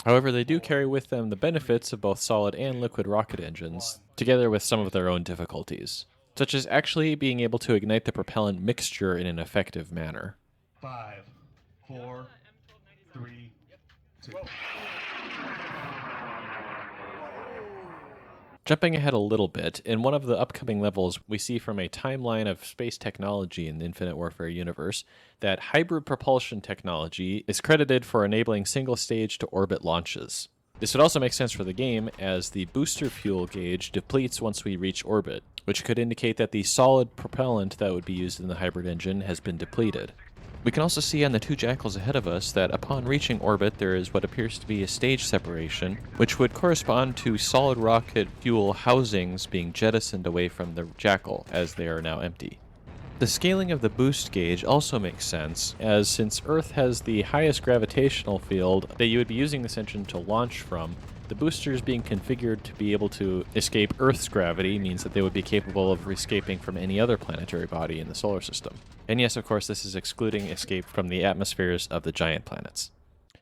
However, they do carry with them the benefits of both solid and liquid rocket engines, together with some of their own difficulties. such as actually being able to ignite the propellant mixture in an effective manner. 5, 4, 3, 2. Jumping ahead a little bit, in one of the upcoming levels, we see from a timeline of space technology in the Infinite Warfare universe that hybrid propulsion technology is credited for enabling single-stage to orbit launches. This would also make sense for the game, as the booster fuel gauge depletes once we reach orbit, which could indicate that the solid propellant that would be used in the hybrid engine has been depleted. We can also see on the two Jackals ahead of us that upon reaching orbit there is what appears to be a stage separation, which would correspond to solid rocket fuel housings being jettisoned away from the Jackal as they are now empty. The scaling of the boost gauge also makes sense, as since Earth has the highest gravitational field that you would be using this engine to launch from, the boosters being configured to be able to escape Earth's gravity means that they would be capable of escaping from any other planetary body in the solar system. And yes, of course, this is excluding escape from the atmospheres of the giant planets.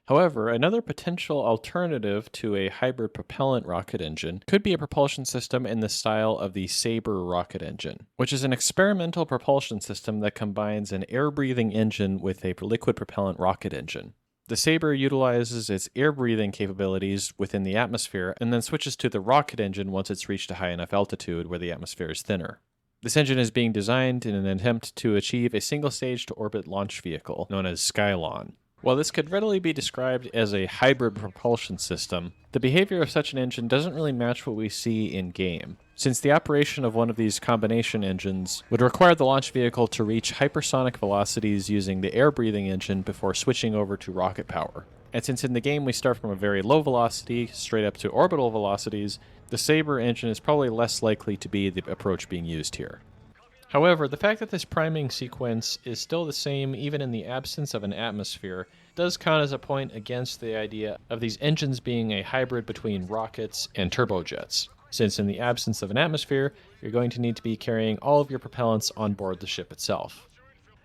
However, another potential alternative to a hybrid propellant rocket engine could be a propulsion system in the style of the Sabre rocket engine, which is an experimental propulsion system that combines an air-breathing engine with a liquid propellant rocket engine. The Sabre utilizes its air-breathing capabilities within the atmosphere and then switches to the rocket engine once it's reached a high enough altitude where the atmosphere is thinner. This engine is being designed in an attempt to achieve a single-stage to orbit launch vehicle known as Skylon. While this could readily be described as a hybrid propulsion system, the behavior of such an engine doesn't really match what we see in-game, since the operation of one of these combination engines would require the launch vehicle to reach hypersonic velocities using the air-breathing engine before switching over to rocket power. And since in the game we start from a very low velocity straight up to orbital velocities, the Sabre engine is probably less likely to be the approach being used here. However, the fact that this priming sequence is still the same even in the absence of an atmosphere does count as a point against the idea of these engines being a hybrid between rockets and turbojets, since in the absence of an atmosphere, you're going to need to be carrying all of your propellants on board the ship itself.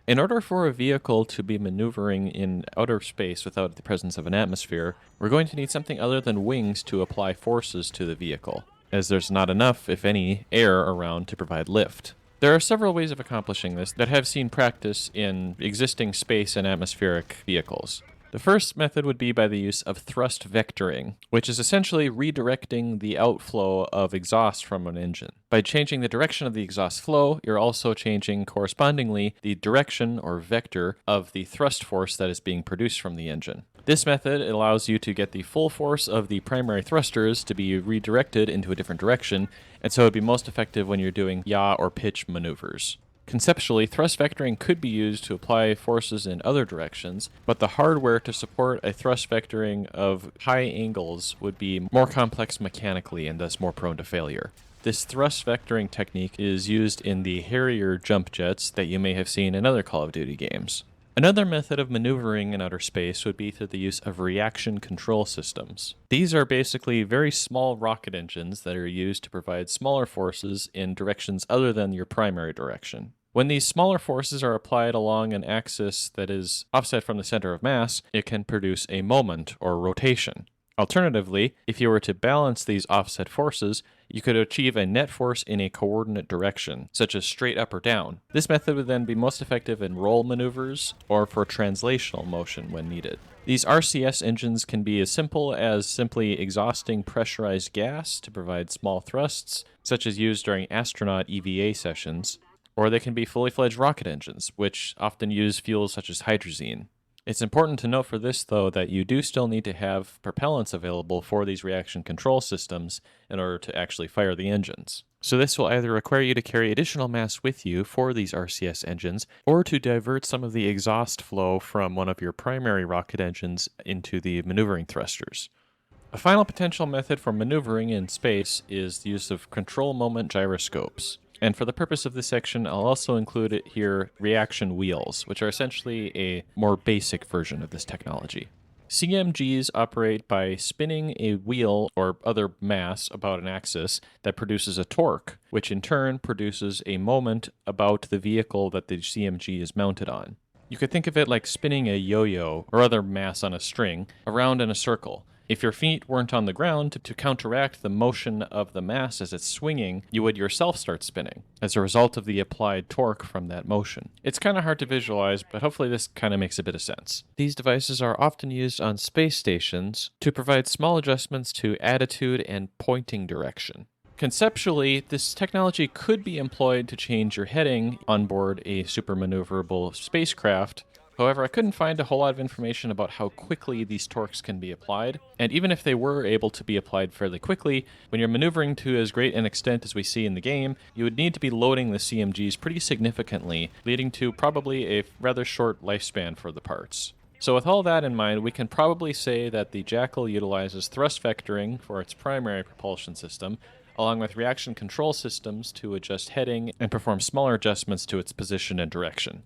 In order for a vehicle to be maneuvering in outer space without the presence of an atmosphere, we're going to need something other than wings to apply forces to the vehicle, as there's not enough, if any, air around to provide lift. There are several ways of accomplishing this that have seen practice in existing space and atmospheric vehicles. The first method would be by the use of thrust vectoring, which is essentially redirecting the outflow of exhaust from an engine. By changing the direction of the exhaust flow, you're also changing correspondingly the direction or vector of the thrust force that is being produced from the engine. This method allows you to get the full force of the primary thrusters to be redirected into a different direction, and so it would be most effective when you're doing yaw or pitch maneuvers. Conceptually, thrust vectoring could be used to apply forces in other directions, but the hardware to support a thrust vectoring of high angles would be more complex mechanically and thus more prone to failure. This thrust vectoring technique is used in the Harrier jump jets that you may have seen in other Call of Duty games. Another method of maneuvering in outer space would be through the use of reaction control systems. These are basically very small rocket engines that are used to provide smaller forces in directions other than your primary direction. When these smaller forces are applied along an axis that is offset from the center of mass, it can produce a moment or rotation. Alternatively, if you were to balance these offset forces, you could achieve a net force in a coordinate direction, such as straight up or down. This method would then be most effective in roll maneuvers or for translational motion when needed. These RCS engines can be as simple as simply exhausting pressurized gas to provide small thrusts, such as used during astronaut EVA sessions, or they can be fully fledged rocket engines, which often use fuels such as hydrazine. It's important to note for this, though, that you do still need to have propellants available for these reaction control systems in order to actually fire the engines. So this will either require you to carry additional mass with you for these RCS engines, or to divert some of the exhaust flow from one of your primary rocket engines into the maneuvering thrusters. A final potential method for maneuvering in space is the use of control moment gyroscopes. And for the purpose of this section, I'll also include it here reaction wheels, which are essentially a more basic version of this technology. CMGs operate by spinning a wheel or other mass about an axis that produces a torque, which in turn produces a moment about the vehicle that the CMG is mounted on. You could think of it like spinning a yo-yo or other mass on a string around in a circle, If your feet weren't on the ground, to counteract the motion of the mass as it's swinging, you would yourself start spinning as a result of the applied torque from that motion. It's kind of hard to visualize, but hopefully this kind of makes a bit of sense. These devices are often used on space stations to provide small adjustments to attitude and pointing direction. Conceptually, this technology could be employed to change your heading on board a super maneuverable spacecraft. However, I couldn't find a whole lot of information about how quickly these torques can be applied, and even if they were able to be applied fairly quickly, when you're maneuvering to as great an extent as we see in the game, you would need to be loading the CMGs pretty significantly, leading to probably a rather short lifespan for the parts. So with all that in mind, we can probably say that the Jackal utilizes thrust vectoring for its primary propulsion system, along with reaction control systems to adjust heading and perform smaller adjustments to its position and direction.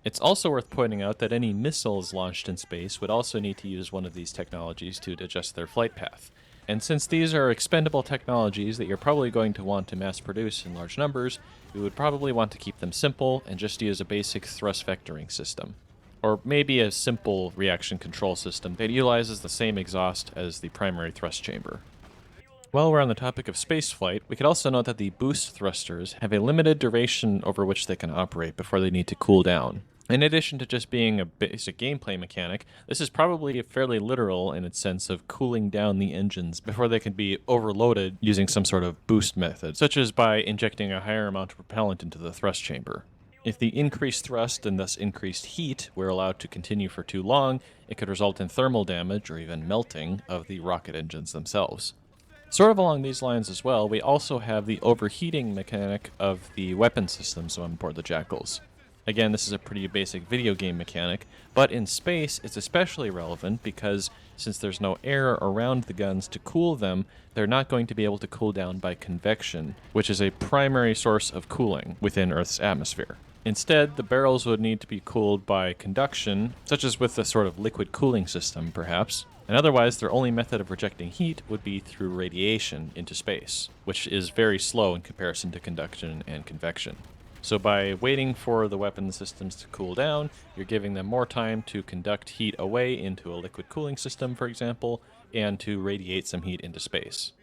It's also worth pointing out that any missiles launched in space would also need to use one of these technologies to adjust their flight path. And since these are expendable technologies that you're probably going to want to mass produce in large numbers, we would probably want to keep them simple and just use a basic thrust vectoring system. Or maybe a simple reaction control system that utilizes the same exhaust as the primary thrust chamber. While we're on the topic of spaceflight, we could also note that the boost thrusters have a limited duration over which they can operate before they need to cool down. In addition to just being a basic gameplay mechanic, this is probably fairly literal in its sense of cooling down the engines before they can be overloaded using some sort of boost method, such as by injecting a higher amount of propellant into the thrust chamber. If the increased thrust and thus increased heat were allowed to continue for too long, it could result in thermal damage or even melting of the rocket engines themselves. Sort of along these lines as well, we also have the overheating mechanic of the weapon systems on board the Jackals. Again, this is a pretty basic video game mechanic, but in space it's especially relevant because since there's no air around the guns to cool them, they're not going to be able to cool down by convection, which is a primary source of cooling within Earth's atmosphere. Instead, the barrels would need to be cooled by conduction, such as with a sort of liquid cooling system, perhaps, and otherwise their only method of rejecting heat would be through radiation into space, which is very slow in comparison to conduction and convection. So by waiting for the weapon systems to cool down, you're giving them more time to conduct heat away into a liquid cooling system, for example, and to radiate some heat into space.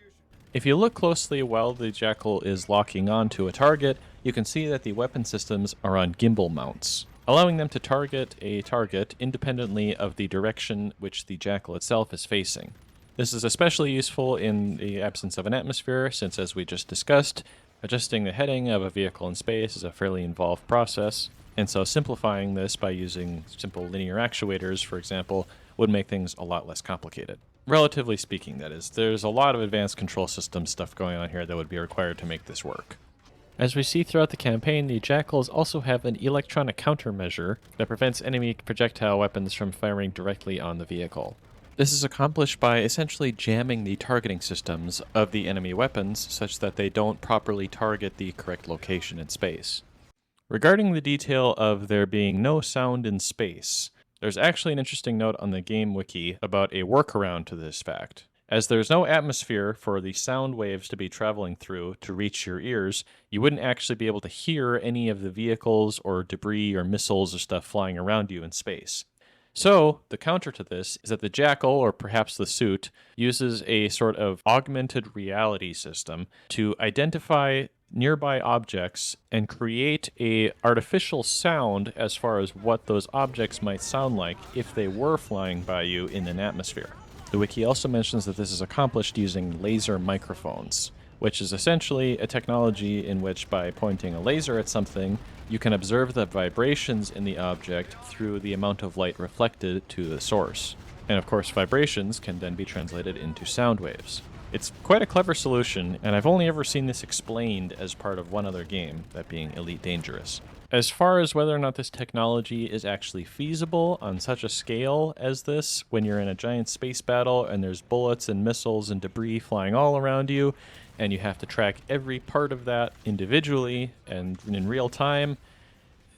If you look closely while the Jackal is locking onto a target, you can see that the weapon systems are on gimbal mounts, allowing them to target a target independently of the direction which the Jackal itself is facing. This is especially useful in the absence of an atmosphere, since as we just discussed, adjusting the heading of a vehicle in space is a fairly involved process, and so simplifying this by using simple linear actuators, for example, would make things a lot less complicated. Relatively speaking, that is. There's a lot of advanced control system stuff going on here that would be required to make this work. As we see throughout the campaign, the Jackals also have an electronic countermeasure that prevents enemy projectile weapons from firing directly on the vehicle. This is accomplished by essentially jamming the targeting systems of the enemy weapons such that they don't properly target the correct location in space. Regarding the detail of there being no sound in space, there's actually an interesting note on the game wiki about a workaround to this fact. As there's no atmosphere for the sound waves to be traveling through to reach your ears, you wouldn't actually be able to hear any of the vehicles or debris or missiles or stuff flying around you in space. So, the counter to this is that the Jackal, or perhaps the suit, uses a sort of augmented reality system to identify nearby objects and create a artificial sound as far as what those objects might sound like if they were flying by you in an atmosphere. The wiki also mentions that this is accomplished using laser microphones, which is essentially a technology in which by pointing a laser at something, you can observe the vibrations in the object through the amount of light reflected to the source. And of course, vibrations can then be translated into sound waves. It's quite a clever solution, and I've only ever seen this explained as part of one other game, that being Elite Dangerous. As far as whether or not this technology is actually feasible on such a scale as this, when you're in a giant space battle and there's bullets and missiles and debris flying all around you, and you have to track every part of that individually and in real time,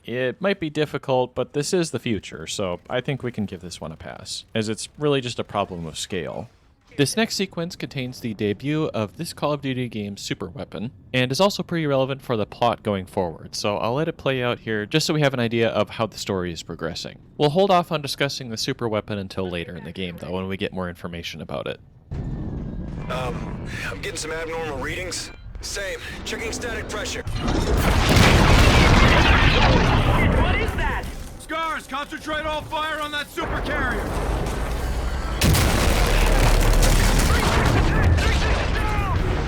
it might be difficult, but this is the future, so I think we can give this one a pass, as it's really just a problem of scale. This next sequence contains the debut of this Call of Duty game's superweapon, and is also pretty relevant for the plot going forward, so I'll let it play out here just so we have an idea of how the story is progressing. We'll hold off on discussing the superweapon until later in the game, though, when we get more information about it. I'm getting some abnormal readings. Same. Checking static pressure. What is that? Scars, concentrate all fire on that super carrier.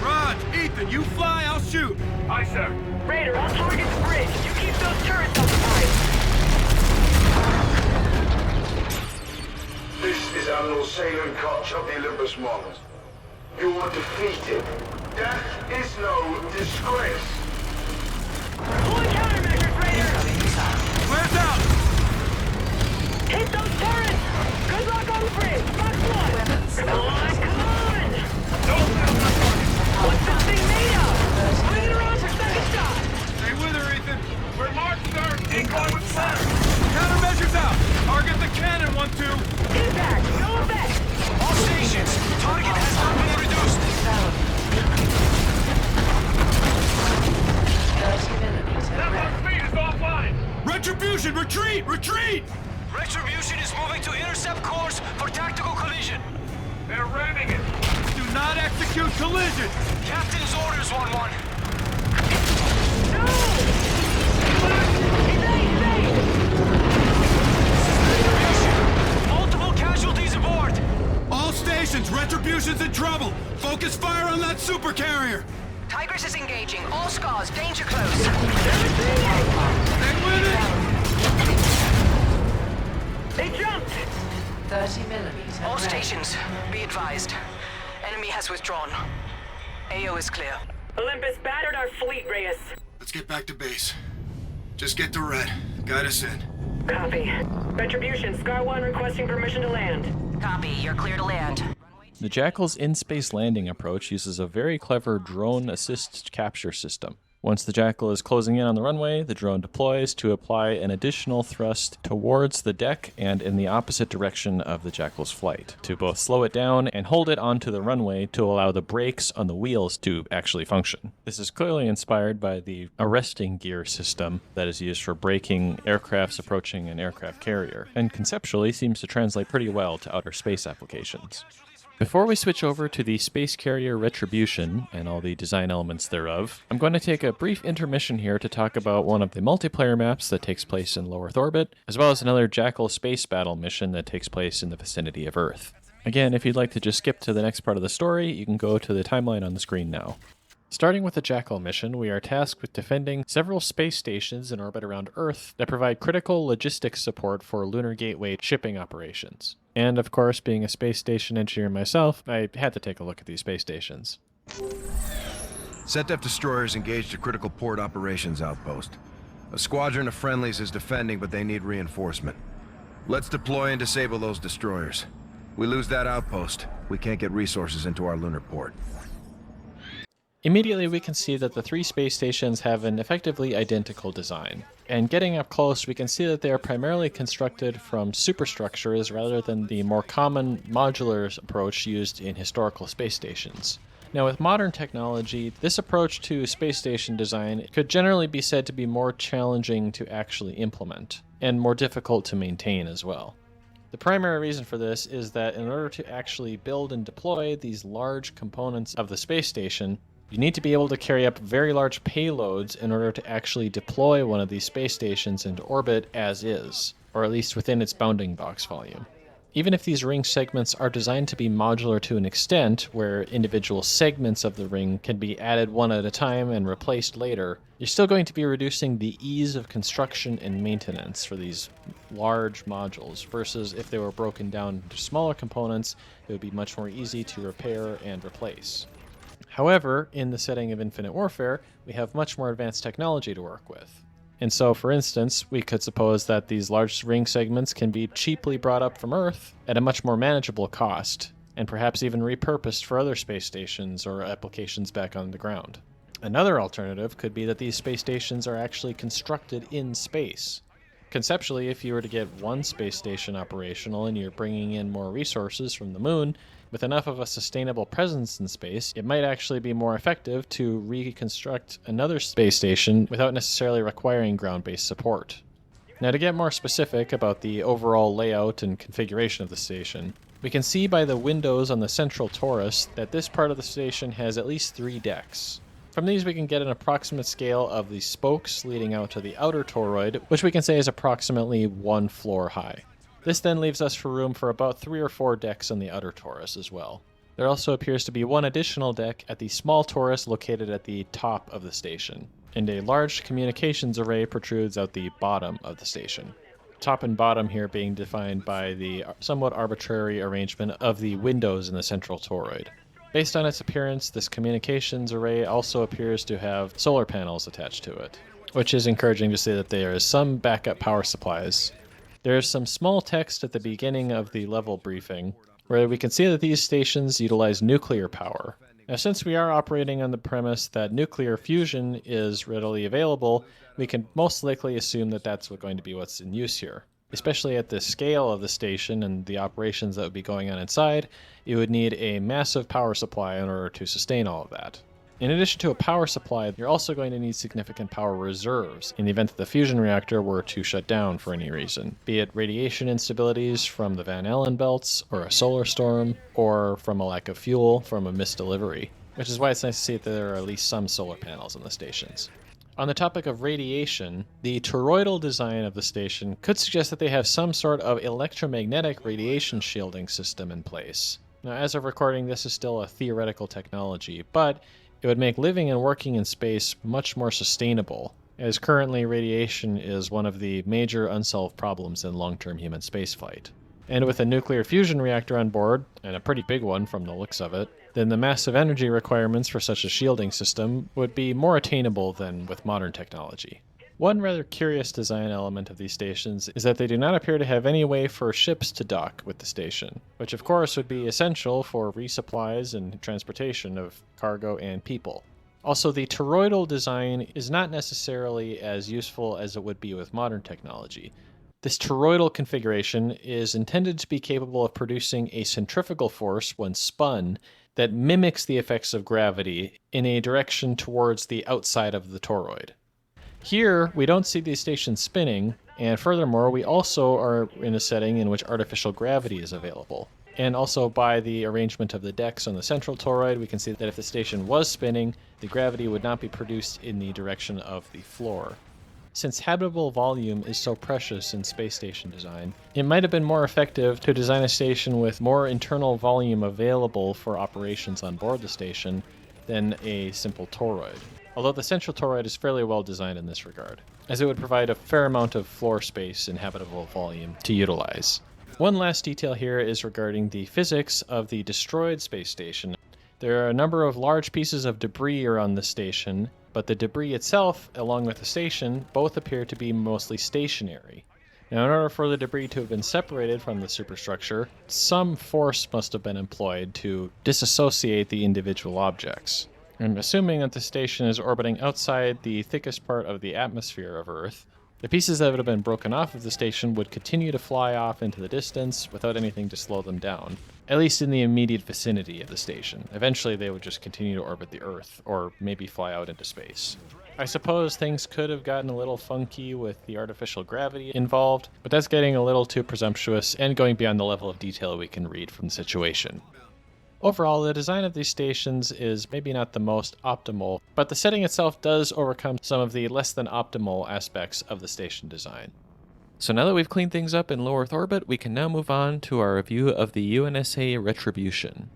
Raj, Ethan, you fly, I'll shoot. Aye, sir. Raider, I'll target the bridge. You keep those turrets occupied. This is Admiral Salem Koch of the Olympus Mons. You are defeated. Death is no disgrace. Pulling countermeasures, Raider! Flares out! Hit those turrets! Good luck on the bridge! Box one! Come on, come on! What's this thing made of? Bring it around for second shot! Stay with her, Ethan. We're marked, sir. Incline with fire. Countermeasures out. Target the cannon, 1-2. Impact! No effect! All stations. Target has not been reduced. 30 millimeter. That speed is offline. Retribution, retreat, retreat! Retribution is moving to intercept course for tactical collision. They're ramming it. Do not execute collision. Captain's orders, 1-1. No! Evade! Multiple casualties aboard. All stations, Retribution's in trouble. Focus fire on that super carrier. Tigress is engaging. All scars, danger close. Stay with it. They jumped! 30 millimeter. All stations, be advised. Enemy has withdrawn. AO is clear. Olympus battered our fleet, Reyes. Let's get back to base. Just get to Red. Guide us in. Copy. Retribution, Scar 1 requesting permission to land. Copy, you're clear to land. The Jackal's in-space landing approach uses a very clever drone assist capture system. Once the Jackal is closing in on the runway, the drone deploys to apply an additional thrust towards the deck and in the opposite direction of the Jackal's flight, to both slow it down and hold it onto the runway to allow the brakes on the wheels to actually function. This is clearly inspired by the arresting gear system that is used for braking aircrafts approaching an aircraft carrier, and conceptually seems to translate pretty well to outer space applications. Before we switch over to the space carrier Retribution and all the design elements thereof, I'm going to take a brief intermission here to talk about one of the multiplayer maps that takes place in low Earth orbit, as well as another Jackal space battle mission that takes place in the vicinity of Earth. Again, if you'd like to just skip to the next part of the story, you can go to the timeline on the screen now. Starting with the Jackal mission, we are tasked with defending several space stations in orbit around Earth that provide critical logistics support for Lunar Gateway shipping operations. And of course, being a space station engineer myself, I had to take a look at these space stations. SETDEF destroyers engaged a critical port operations outpost. A squadron of friendlies is defending, but they need reinforcement. Let's deploy and disable those destroyers. We lose that outpost, we can't get resources into our lunar port. Immediately we can see that the three space stations have an effectively identical design. And getting up close, we can see that they are primarily constructed from superstructures rather than the more common modular approach used in historical space stations. Now with modern technology, this approach to space station design could generally be said to be more challenging to actually implement, and more difficult to maintain as well. The primary reason for this is that in order to actually build and deploy these large components of the space station, you need to be able to carry up very large payloads in order to actually deploy one of these space stations into orbit as is, or at least within its bounding box volume. Even if these ring segments are designed to be modular to an extent, where individual segments of the ring can be added one at a time and replaced later, you're still going to be reducing the ease of construction and maintenance for these large modules, versus if they were broken down into smaller components, it would be much more easy to repair and replace. However, in the setting of Infinite Warfare, we have much more advanced technology to work with. And so, for instance, we could suppose that these large ring segments can be cheaply brought up from Earth at a much more manageable cost, and perhaps even repurposed for other space stations or applications back on the ground. Another alternative could be that these space stations are actually constructed in space. Conceptually, if you were to get one space station operational and you're bringing in more resources from the moon, with enough of a sustainable presence in space, it might actually be more effective to reconstruct another space station without necessarily requiring ground-based support. Now, to get more specific about the overall layout and configuration of the station, we can see by the windows on the central torus that this part of the station has at least 3 decks. From these we can get an approximate scale of the spokes leading out to the outer toroid, which we can say is approximately 1 floor high. This then leaves us for room for about 3 or 4 decks on the outer torus as well. There also appears to be 1 additional deck at the small torus located at the top of the station, and a large communications array protrudes out the bottom of the station. Top and bottom here being defined by the somewhat arbitrary arrangement of the windows in the central toroid. Based on its appearance, this communications array also appears to have solar panels attached to it, which is encouraging to see that there is some backup power supplies. There is some small text at the beginning of the level briefing, where we can see that these stations utilize nuclear power. Now, since we are operating on the premise that nuclear fusion is readily available, we can most likely assume that that's going to be what's in use here. Especially at the scale of the station and the operations that would be going on inside, you would need a massive power supply in order to sustain all of that. In addition to a power supply, you're also going to need significant power reserves in the event that the fusion reactor were to shut down for any reason, be it radiation instabilities from the Van Allen belts, or a solar storm, or from a lack of fuel from a missed delivery, which is why it's nice to see that there are at least some solar panels on the stations. On the topic of radiation, the toroidal design of the station could suggest that they have some sort of electromagnetic radiation shielding system in place. Now, as of recording, this is still a theoretical technology, but it would make living and working in space much more sustainable, as currently radiation is one of the major unsolved problems in long-term human spaceflight. And with a nuclear fusion reactor on board, and a pretty big one from the looks of it, then the massive energy requirements for such a shielding system would be more attainable than with modern technology. One rather curious design element of these stations is that they do not appear to have any way for ships to dock with the station, which of course would be essential for resupplies and transportation of cargo and people. Also, the toroidal design is not necessarily as useful as it would be with modern technology. This toroidal configuration is intended to be capable of producing a centrifugal force when spun that mimics the effects of gravity in a direction towards the outside of the toroid. Here, we don't see these stations spinning, and furthermore, we also are in a setting in which artificial gravity is available. And also by the arrangement of the decks on the central toroid, we can see that if the station was spinning, the gravity would not be produced in the direction of the floor. Since habitable volume is so precious in space station design, it might have been more effective to design a station with more internal volume available for operations on board the station than a simple toroid. Although the central toroid is fairly well designed in this regard, as it would provide a fair amount of floor space and habitable volume to utilize. One last detail here is regarding the physics of the destroyed space station. There are a number of large pieces of debris around the station, but the debris itself, along with the station, both appear to be mostly stationary. Now, in order for the debris to have been separated from the superstructure, some force must have been employed to disassociate the individual objects. And assuming that the station is orbiting outside the thickest part of the atmosphere of Earth, the pieces that would have been broken off of the station would continue to fly off into the distance without anything to slow them down, at least in the immediate vicinity of the station. Eventually they would just continue to orbit the Earth, or maybe fly out into space. I suppose things could have gotten a little funky with the artificial gravity involved, but that's getting a little too presumptuous and going beyond the level of detail we can read from the situation. Overall, the design of these stations is maybe not the most optimal, but the setting itself does overcome some of the less than optimal aspects of the station design. So now that we've cleaned things up in low Earth orbit, we can now move on to our review of the UNSA Retribution.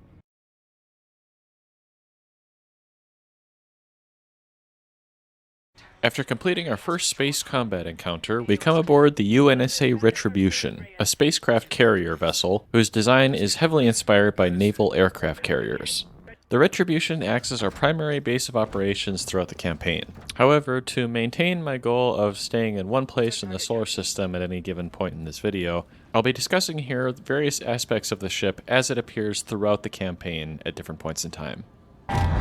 After completing our first space combat encounter, we come aboard the UNSA Retribution, a spacecraft carrier vessel whose design is heavily inspired by naval aircraft carriers. The Retribution acts as our primary base of operations throughout the campaign. However, to maintain my goal of staying in one place in the solar system at any given point in this video, I'll be discussing here various aspects of the ship as it appears throughout the campaign at different points in time.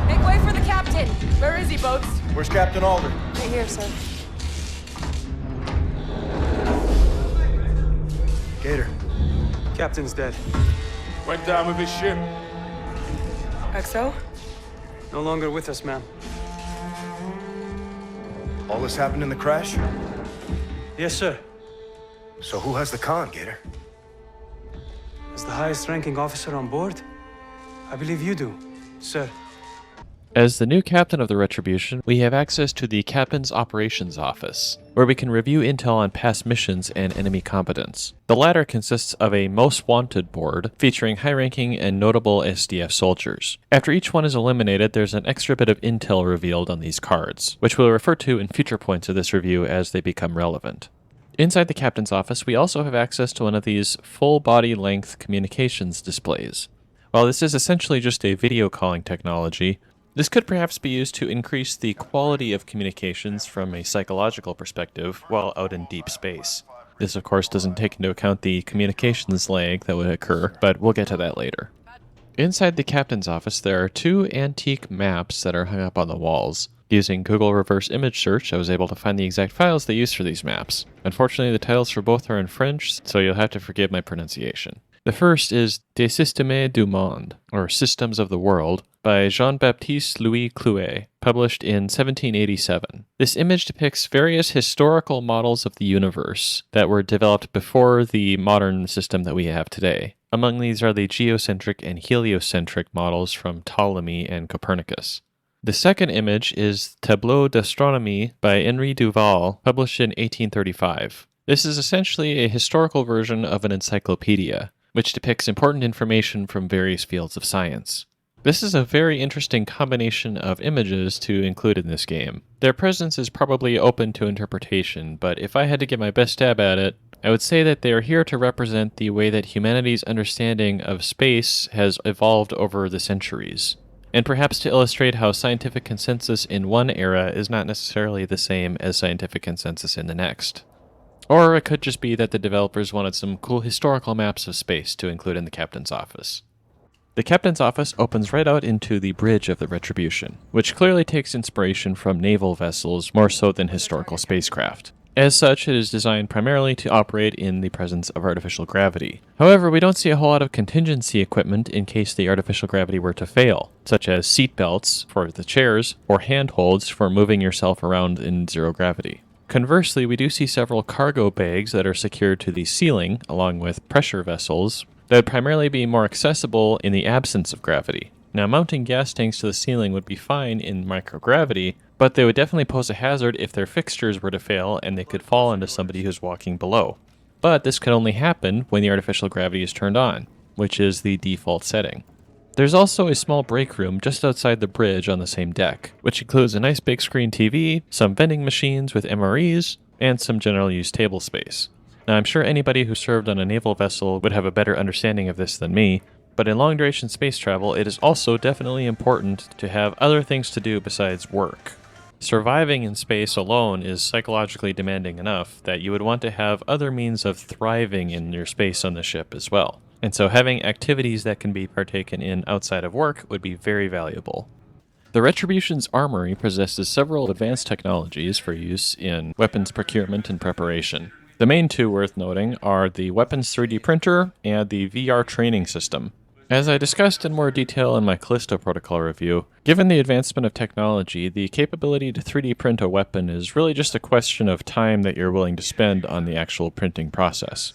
Make way for the captain! Where is he, Boats? Where's Captain Alder? Right here, sir. Gator. Captain's dead. Went down with his ship. XO? No longer with us, ma'am. All this happened in the crash? Yes, sir. So who has the con, Gator? As the highest ranking officer on board, I believe you do, sir. As the new captain of the Retribution, we have access to the Captain's Operations Office, where we can review intel on past missions and enemy competence. The latter consists of a Most Wanted board featuring high-ranking and notable SDF soldiers. After each one is eliminated, there's an extra bit of intel revealed on these cards, which we'll refer to in future points of this review as they become relevant. Inside the Captain's office, we also have access to one of these full-body-length communications displays. While this is essentially just a video calling technology, this could perhaps be used to increase the quality of communications from a psychological perspective while out in deep space. This, of course, doesn't take into account the communications lag that would occur, but we'll get to that later. Inside the captain's office, there are two antique maps that are hung up on the walls. Using Google reverse image search, I was able to find the exact files they used for these maps. Unfortunately, the titles for both are in French, so you'll have to forgive my pronunciation. The first is Des Systèmes du Monde, or Systems of the World, by Jean-Baptiste Louis Clouet, published in 1787. This image depicts various historical models of the universe that were developed before the modern system that we have today. Among these are the geocentric and heliocentric models from Ptolemy and Copernicus. The second image is Tableau d'Astronomie by Henri Duval, published in 1835. This is essentially a historical version of an encyclopedia, which depicts important information from various fields of science. This is a very interesting combination of images to include in this game. Their presence is probably open to interpretation, but if I had to give my best stab at it, I would say that they are here to represent the way that humanity's understanding of space has evolved over the centuries, and perhaps to illustrate how scientific consensus in one era is not necessarily the same as scientific consensus in the next. Or it could just be that the developers wanted some cool historical maps of space to include in the captain's office. The captain's office opens right out into the bridge of the Retribution, which clearly takes inspiration from naval vessels more so than historical spacecraft. As such, it is designed primarily to operate in the presence of artificial gravity. However, we don't see a whole lot of contingency equipment in case the artificial gravity were to fail, such as seat belts for the chairs or handholds for moving yourself around in zero gravity. Conversely, we do see several cargo bags that are secured to the ceiling, along with pressure vessels, that would primarily be more accessible in the absence of gravity. Now, mounting gas tanks to the ceiling would be fine in microgravity, but they would definitely pose a hazard if their fixtures were to fail and they could fall into somebody who's walking below. But this could only happen when the artificial gravity is turned on, which is the default setting. There's also a small break room just outside the bridge on the same deck, which includes a nice big screen TV, some vending machines with MREs, and some general use table space. Now, I'm sure anybody who served on a naval vessel would have a better understanding of this than me, but in long-duration space travel, it is also definitely important to have other things to do besides work. Surviving in space alone is psychologically demanding enough that you would want to have other means of thriving in your space on the ship as well. And so having activities that can be partaken in outside of work would be very valuable. The Retribution's armory possesses several advanced technologies for use in weapons procurement and preparation. The main two worth noting are the weapons 3D printer and the VR training system. As I discussed in more detail in my Callisto Protocol review, given the advancement of technology, the capability to 3D print a weapon is really just a question of time that you're willing to spend on the actual printing process.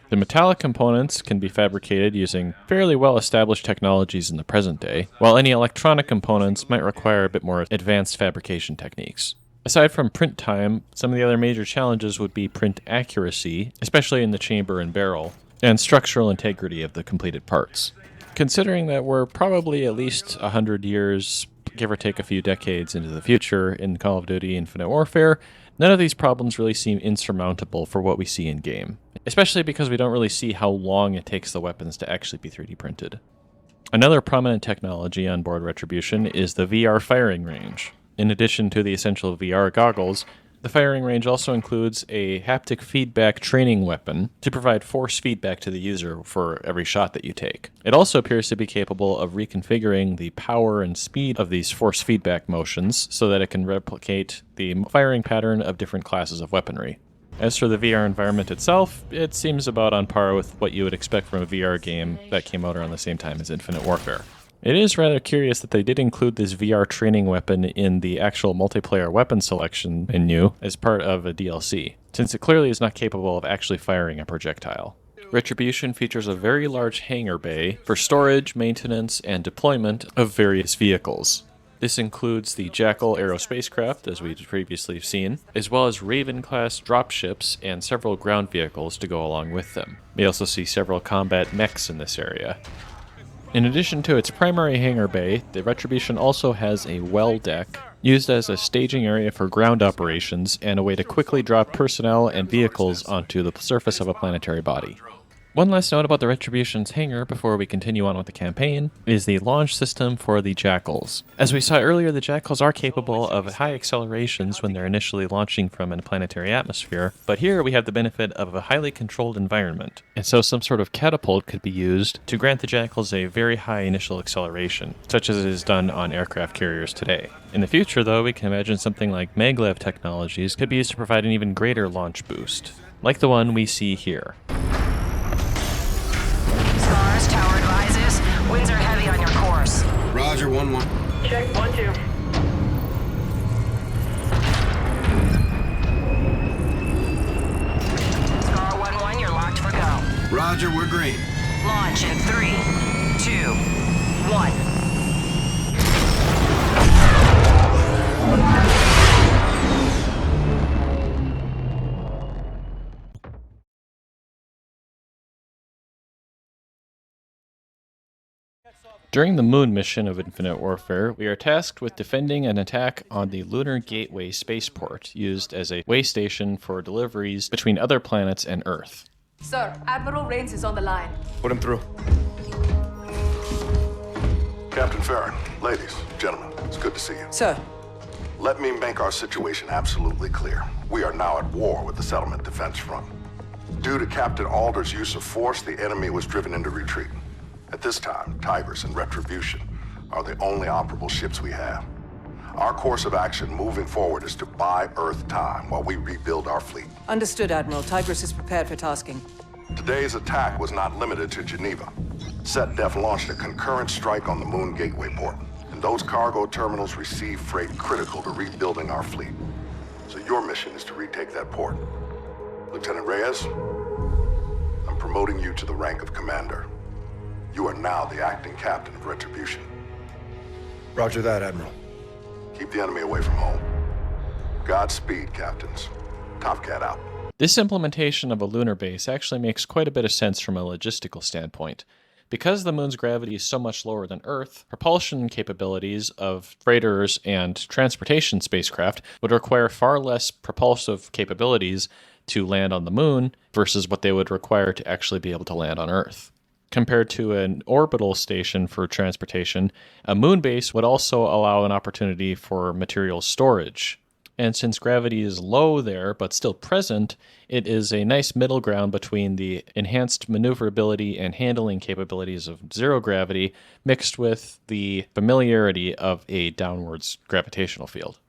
The metallic components can be fabricated using fairly well-established technologies in the present day, while any electronic components might require a bit more advanced fabrication techniques. Aside from print time, some of the other major challenges would be print accuracy, especially in the chamber and barrel, and structural integrity of the completed parts. Considering that we're probably at least 100 years, give or take a few decades into the future in Call of Duty Infinite Warfare, none of these problems really seem insurmountable for what we see in-game, especially because we don't really see how long it takes the weapons to actually be 3D printed. Another prominent technology on board Retribution is the VR firing range. In addition to the essential VR goggles, the firing range also includes a haptic feedback training weapon to provide force feedback to the user for every shot that you take. It also appears to be capable of reconfiguring the power and speed of these force feedback motions so that it can replicate the firing pattern of different classes of weaponry. As for the VR environment itself, it seems about on par with what you would expect from a VR game that came out around the same time as Infinite Warfare. It is rather curious that they did include this VR training weapon in the actual multiplayer weapon selection menu as part of a DLC, since it clearly is not capable of actually firing a projectile. Retribution features a very large hangar bay for storage, maintenance, and deployment of various vehicles. This includes the Jackal aerospacecraft, as we've previously seen, as well as Raven-class dropships and several ground vehicles to go along with them. We also see several combat mechs in this area. In addition to its primary hangar bay, the Retribution also has a well deck, used as a staging area for ground operations and a way to quickly drop personnel and vehicles onto the surface of a planetary body. One last note about the Retribution's hangar before we continue on with the campaign is the launch system for the Jackals. As we saw earlier, the Jackals are capable of high accelerations when they're initially launching from a planetary atmosphere, but here we have the benefit of a highly controlled environment, and so some sort of catapult could be used to grant the Jackals a very high initial acceleration, such as it is done on aircraft carriers today. In the future, though, we can imagine something like maglev technologies could be used to provide an even greater launch boost, like the one we see here. Stars, tower advises. Winds are heavy on your course. Roger, 1-1. Check 1-2. Star 1-1, you're locked for go. Roger, we're green. Launch in 3, 2, 1. During the Moon mission of Infinite Warfare, we are tasked with defending an attack on the Lunar Gateway spaceport, used as a way station for deliveries between other planets and Earth. Sir, Admiral Rains is on the line. Put him through. Captain Farron, ladies, gentlemen, it's good to see you. Sir. Let me make our situation absolutely clear. We are now at war with the Settlement Defense Front. Due to Captain Alder's use of force, the enemy was driven into retreat. At this time, Tigris and Retribution are the only operable ships we have. Our course of action moving forward is to buy Earth time while we rebuild our fleet. Understood, Admiral. Tigris is prepared for tasking. Today's attack was not limited to Geneva. SetDef launched a concurrent strike on the Moon Gateway port, and those cargo terminals receive freight critical to rebuilding our fleet. So your mission is to retake that port. Lieutenant Reyes, I'm promoting you to the rank of commander. You are now the acting captain of Retribution. Roger that, Admiral. Keep the enemy away from home. Godspeed, captains. Top Cat out. This implementation of a lunar base actually makes quite a bit of sense from a logistical standpoint. Because the moon's gravity is so much lower than Earth, propulsion capabilities of freighters and transportation spacecraft would require far less propulsive capabilities to land on the moon versus what they would require to actually be able to land on Earth. Compared to an orbital station for transportation, a moon base would also allow an opportunity for material storage. And since gravity is low there, but still present, it is a nice middle ground between the enhanced maneuverability and handling capabilities of zero gravity, mixed with the familiarity of a downwards gravitational field.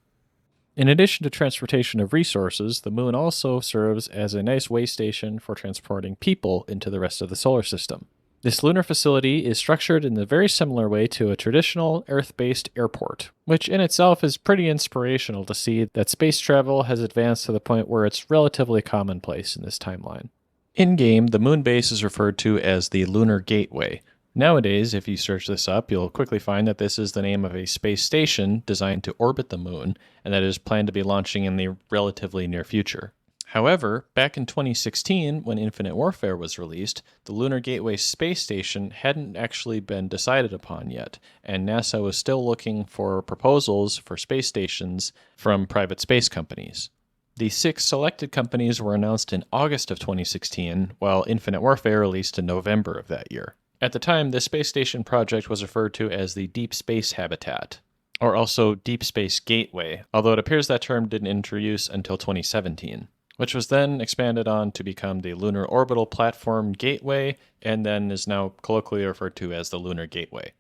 In addition to transportation of resources, the moon also serves as a nice way station for transporting people into the rest of the solar system. This lunar facility is structured in a very similar way to a traditional Earth-based airport, which in itself is pretty inspirational to see that space travel has advanced to the point where it's relatively commonplace in this timeline. In-game, the moon base is referred to as the Lunar Gateway. Nowadays, if you search this up, you'll quickly find that this is the name of a space station designed to orbit the moon, and that is planned to be launching in the relatively near future. However, back in 2016, when Infinite Warfare was released, the Lunar Gateway space station hadn't actually been decided upon yet, and NASA was still looking for proposals for space stations from private space companies. The 6 selected companies were announced in August of 2016, while Infinite Warfare released in November of that year. At the time, this space station project was referred to as the Deep Space Habitat, or also Deep Space Gateway, although it appears that term didn't enter use until 2017. Which was then expanded on to become the Lunar Orbital Platform Gateway, and then is now colloquially referred to as the Lunar Gateway.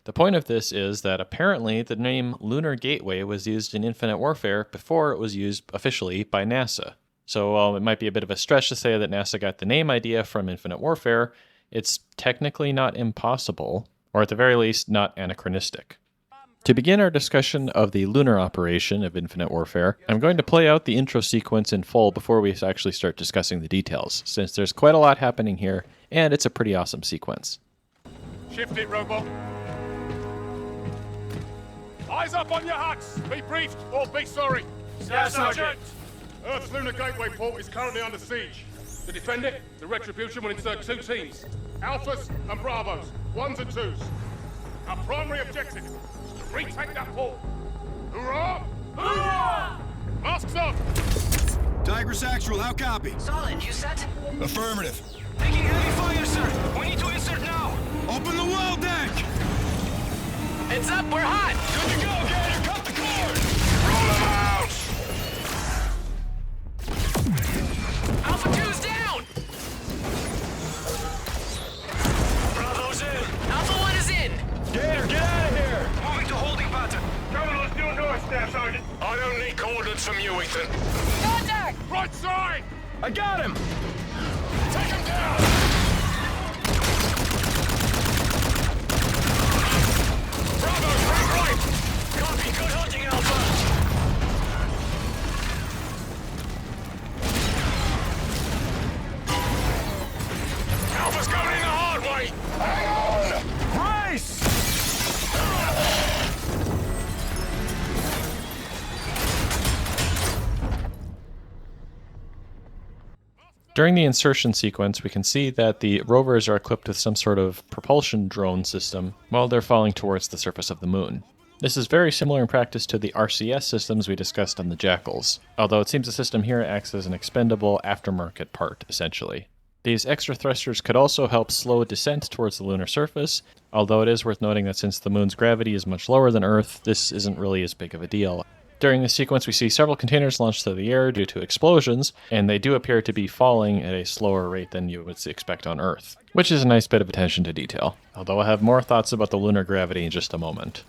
The point of this is that apparently the name Lunar Gateway was used in Infinite Warfare before it was used officially by NASA. So while it might be a bit of a stretch to say that NASA got the name idea from Infinite Warfare, it's technically not impossible, or at the very least, not anachronistic. To begin our discussion of the lunar operation of Infinite Warfare, I'm going to play out the intro sequence in full before we actually start discussing the details, since there's quite a lot happening here, and it's a pretty awesome sequence. Shift it, robot. Eyes up on your huts. Be briefed or be sorry. Staff Sergeant. Earth's lunar gateway port is currently under siege. To defend it, the Retribution will insert 2 teams. Alphas and Bravos, 1s and 2s. Our primary objective is to retake that port. Hoorah! Hoorah! Masks off! Tigris Actual, how copy? Solid, you set? Affirmative. Taking heavy fire, sir. We need to insert now. Open the well deck! Heads up, we're hot! Good to go, Gator. Cut the cord. Roll them out. Alpha 2's down! Bravo's in. Alpha 1 is in! Gator, get out of here. Moving to holding pattern. Terminal's due north, Staff Sergeant. I don't need coordinates from you, Ethan. Contact! Right side! I got him. Take him down. Bravo's right! Copy. Good hunting, Alpha. Alpha's coming in the hard way! Hang on. Brace. During the insertion sequence, we can see that the rovers are equipped with some sort of propulsion drone system while they're falling towards the surface of the moon. This is very similar in practice to the RCS systems we discussed on the Jackals, although it seems the system here acts as an expendable aftermarket part, essentially. These extra thrusters could also help slow descent towards the lunar surface, although it is worth noting that since the moon's gravity is much lower than Earth, this isn't really as big of a deal. During this sequence, we see several containers launched through the air due to explosions, and they do appear to be falling at a slower rate than you would expect on Earth, which is a nice bit of attention to detail, although I'll have more thoughts about the lunar gravity in just a moment.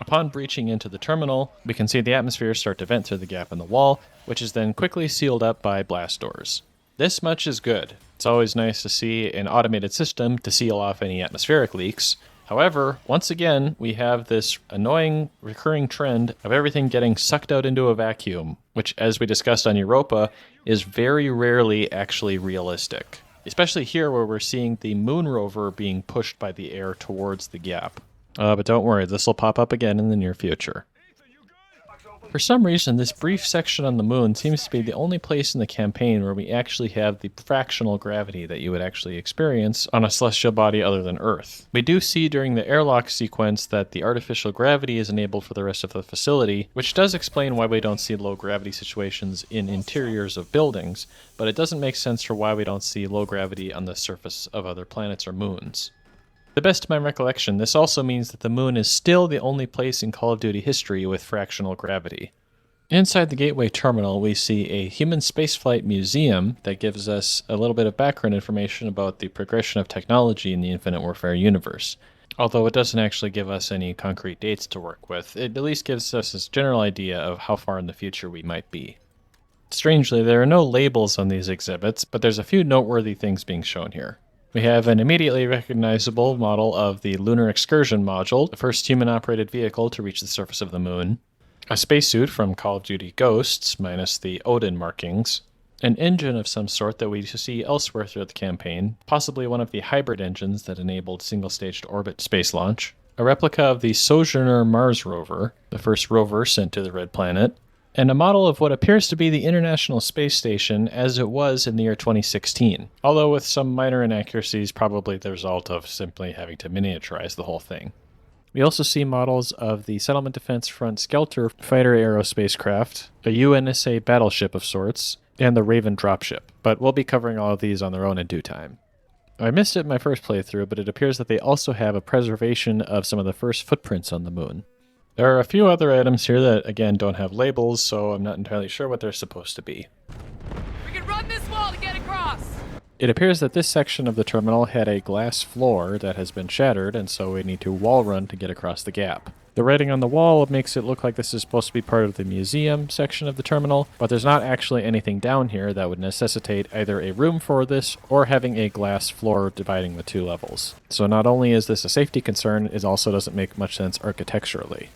Upon breaching into the terminal, we can see the atmosphere start to vent through the gap in the wall, which is then quickly sealed up by blast doors. This much is good. It's always nice to see an automated system to seal off any atmospheric leaks. However, once again, we have this annoying recurring trend of everything getting sucked out into a vacuum, which, as we discussed on Europa, is very rarely actually realistic. Especially here where we're seeing the moon rover being pushed by the air towards the gap. But don't worry, this will pop up again in the near future. For some reason, this brief section on the moon seems to be the only place in the campaign where we actually have the fractional gravity that you would actually experience on a celestial body other than Earth. We do see during the airlock sequence that the artificial gravity is enabled for the rest of the facility, which does explain why we don't see low gravity situations in interiors of buildings, but it doesn't make sense for why we don't see low gravity on the surface of other planets or moons. To the best of my recollection, this also means that the moon is still the only place in Call of Duty history with fractional gravity. Inside the Gateway Terminal, we see a human spaceflight museum that gives us a little bit of background information about the progression of technology in the Infinite Warfare universe. Although it doesn't actually give us any concrete dates to work with, it at least gives us this general idea of how far in the future we might be. Strangely, there are no labels on these exhibits, but there's a few noteworthy things being shown here. We have an immediately recognizable model of the Lunar Excursion Module, the first human-operated vehicle to reach the surface of the moon, a spacesuit from Call of Duty Ghosts, minus the Odin markings, an engine of some sort that we see elsewhere throughout the campaign, possibly one of the hybrid engines that enabled single-staged orbit space launch, a replica of the Sojourner Mars rover, the first rover sent to the Red Planet, and a model of what appears to be the International Space Station as it was in the year 2016, although with some minor inaccuracies, probably the result of simply having to miniaturize the whole thing. We also see models of the Settlement Defense Front Skelter fighter aerospacecraft, a UNSA battleship of sorts, and the Raven dropship, but we'll be covering all of these on their own in due time. I missed it in my first playthrough, but it appears that they also have a preservation of some of the first footprints on the moon. There are a few other items here that, again, don't have labels, so I'm not entirely sure what they're supposed to be. We can run this wall to get across! It appears that this section of the terminal had a glass floor that has been shattered, and so we need to wall run to get across the gap. The writing on the wall makes it look like this is supposed to be part of the museum section of the terminal, but there's not actually anything down here that would necessitate either a room for this or having a glass floor dividing the two levels. So not only is this a safety concern, it also doesn't make much sense architecturally.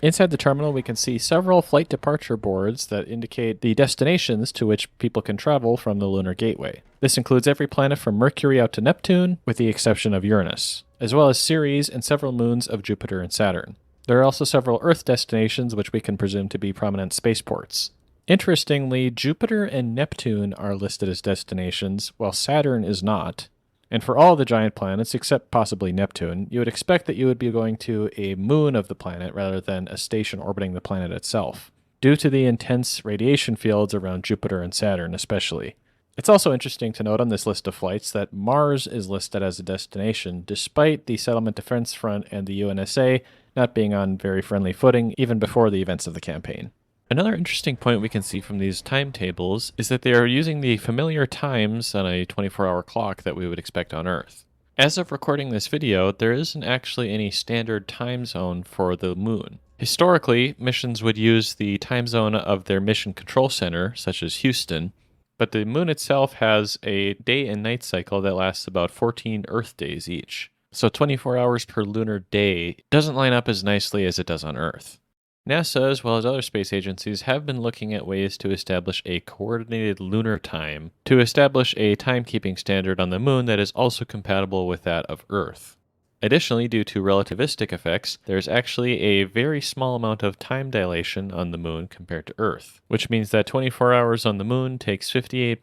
Inside the terminal, we can see several flight departure boards that indicate the destinations to which people can travel from the Lunar Gateway. This includes every planet from Mercury out to Neptune, with the exception of Uranus, as well as Ceres and several moons of Jupiter and Saturn. There are also several Earth destinations which we can presume to be prominent spaceports. Interestingly, Jupiter and Neptune are listed as destinations, while Saturn is not. And for all the giant planets, except possibly Neptune, you would expect that you would be going to a moon of the planet rather than a station orbiting the planet itself, due to the intense radiation fields around Jupiter and Saturn especially. It's also interesting to note on this list of flights that Mars is listed as a destination, despite the Settlement Defense Front and the UNSA not being on very friendly footing even before the events of the campaign. Another interesting point we can see from these timetables is that they are using the familiar times on a 24-hour clock that we would expect on Earth. As of recording this video, there isn't actually any standard time zone for the moon. Historically, missions would use the time zone of their mission control center, such as Houston, but the moon itself has a day and night cycle that lasts about 14 Earth days each. So 24 hours per lunar day doesn't line up as nicely as it does on Earth. NASA, as well as other space agencies, have been looking at ways to establish a coordinated lunar time to establish a timekeeping standard on the moon that is also compatible with that of Earth. Additionally, due to relativistic effects, there's actually a very small amount of time dilation on the moon compared to Earth, which means that 24 hours on the moon takes 58.7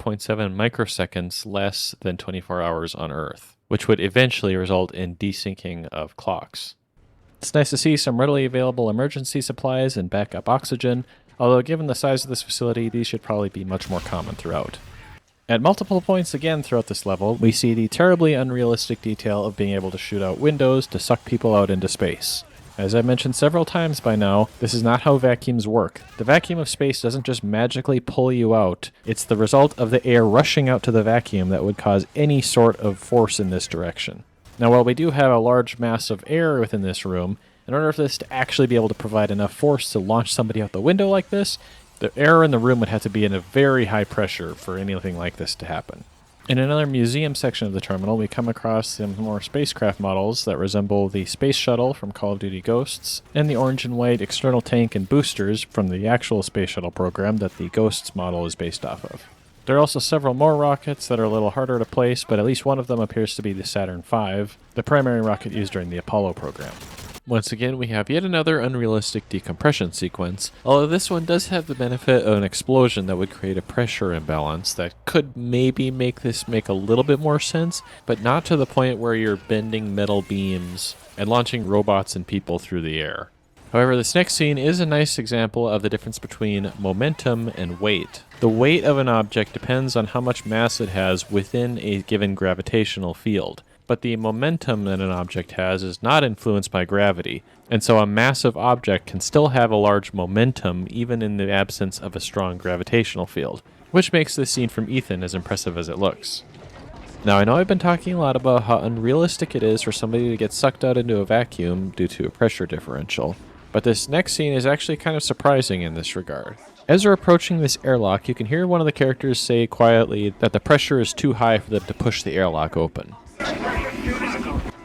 microseconds less than 24 hours on Earth, which would eventually result in desyncing of clocks. It's nice to see some readily available emergency supplies and backup oxygen, although given the size of this facility, these should probably be much more common throughout. At multiple points again throughout this level, we see the terribly unrealistic detail of being able to shoot out windows to suck people out into space. As I mentioned several times by now, this is not how vacuums work. The vacuum of space doesn't just magically pull you out, it's the result of the air rushing out to the vacuum that would cause any sort of force in this direction. Now, while we do have a large mass of air within this room, in order for this to actually be able to provide enough force to launch somebody out the window like this, the air in the room would have to be in a very high pressure for anything like this to happen. In another museum section of the terminal, we come across some more spacecraft models that resemble the Space Shuttle from Call of Duty Ghosts, and the orange and white external tank and boosters from the actual Space Shuttle program that the Ghosts model is based off of. There are also several more rockets that are a little harder to place, but at least one of them appears to be the Saturn V, the primary rocket used during the Apollo program. Once again, we have yet another unrealistic decompression sequence, although this one does have the benefit of an explosion that would create a pressure imbalance that could maybe make this make a little bit more sense, but not to the point where you're bending metal beams and launching robots and people through the air. However, this next scene is a nice example of the difference between momentum and weight. The weight of an object depends on how much mass it has within a given gravitational field, but the momentum that an object has is not influenced by gravity, and so a massive object can still have a large momentum even in the absence of a strong gravitational field, which makes this scene from Ethan as impressive as it looks. Now, I know I've been talking a lot about how unrealistic it is for somebody to get sucked out into a vacuum due to a pressure differential, but this next scene is actually kind of surprising in this regard. As they're approaching this airlock, you can hear one of the characters say quietly that the pressure is too high for them to push the airlock open.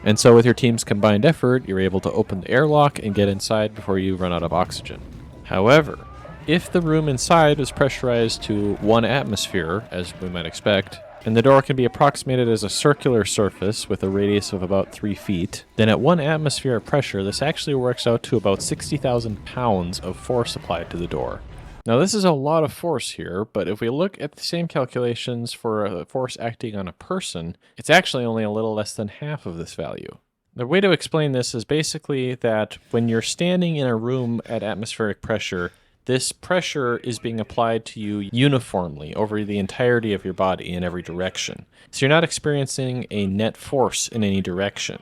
And so with your team's combined effort, you're able to open the airlock and get inside before you run out of oxygen. However, if the room inside was pressurized to 1 atmosphere, as we might expect, and the door can be approximated as a circular surface with a radius of about 3 feet, then at 1 atmosphere of pressure, this actually works out to about 60,000 pounds of force applied to the door. Now, this is a lot of force here, but if we look at the same calculations for a force acting on a person, it's actually only a little less than half of this value. The way to explain this is basically that when you're standing in a room at atmospheric pressure, this pressure is being applied to you uniformly over the entirety of your body in every direction. So you're not experiencing a net force in any direction.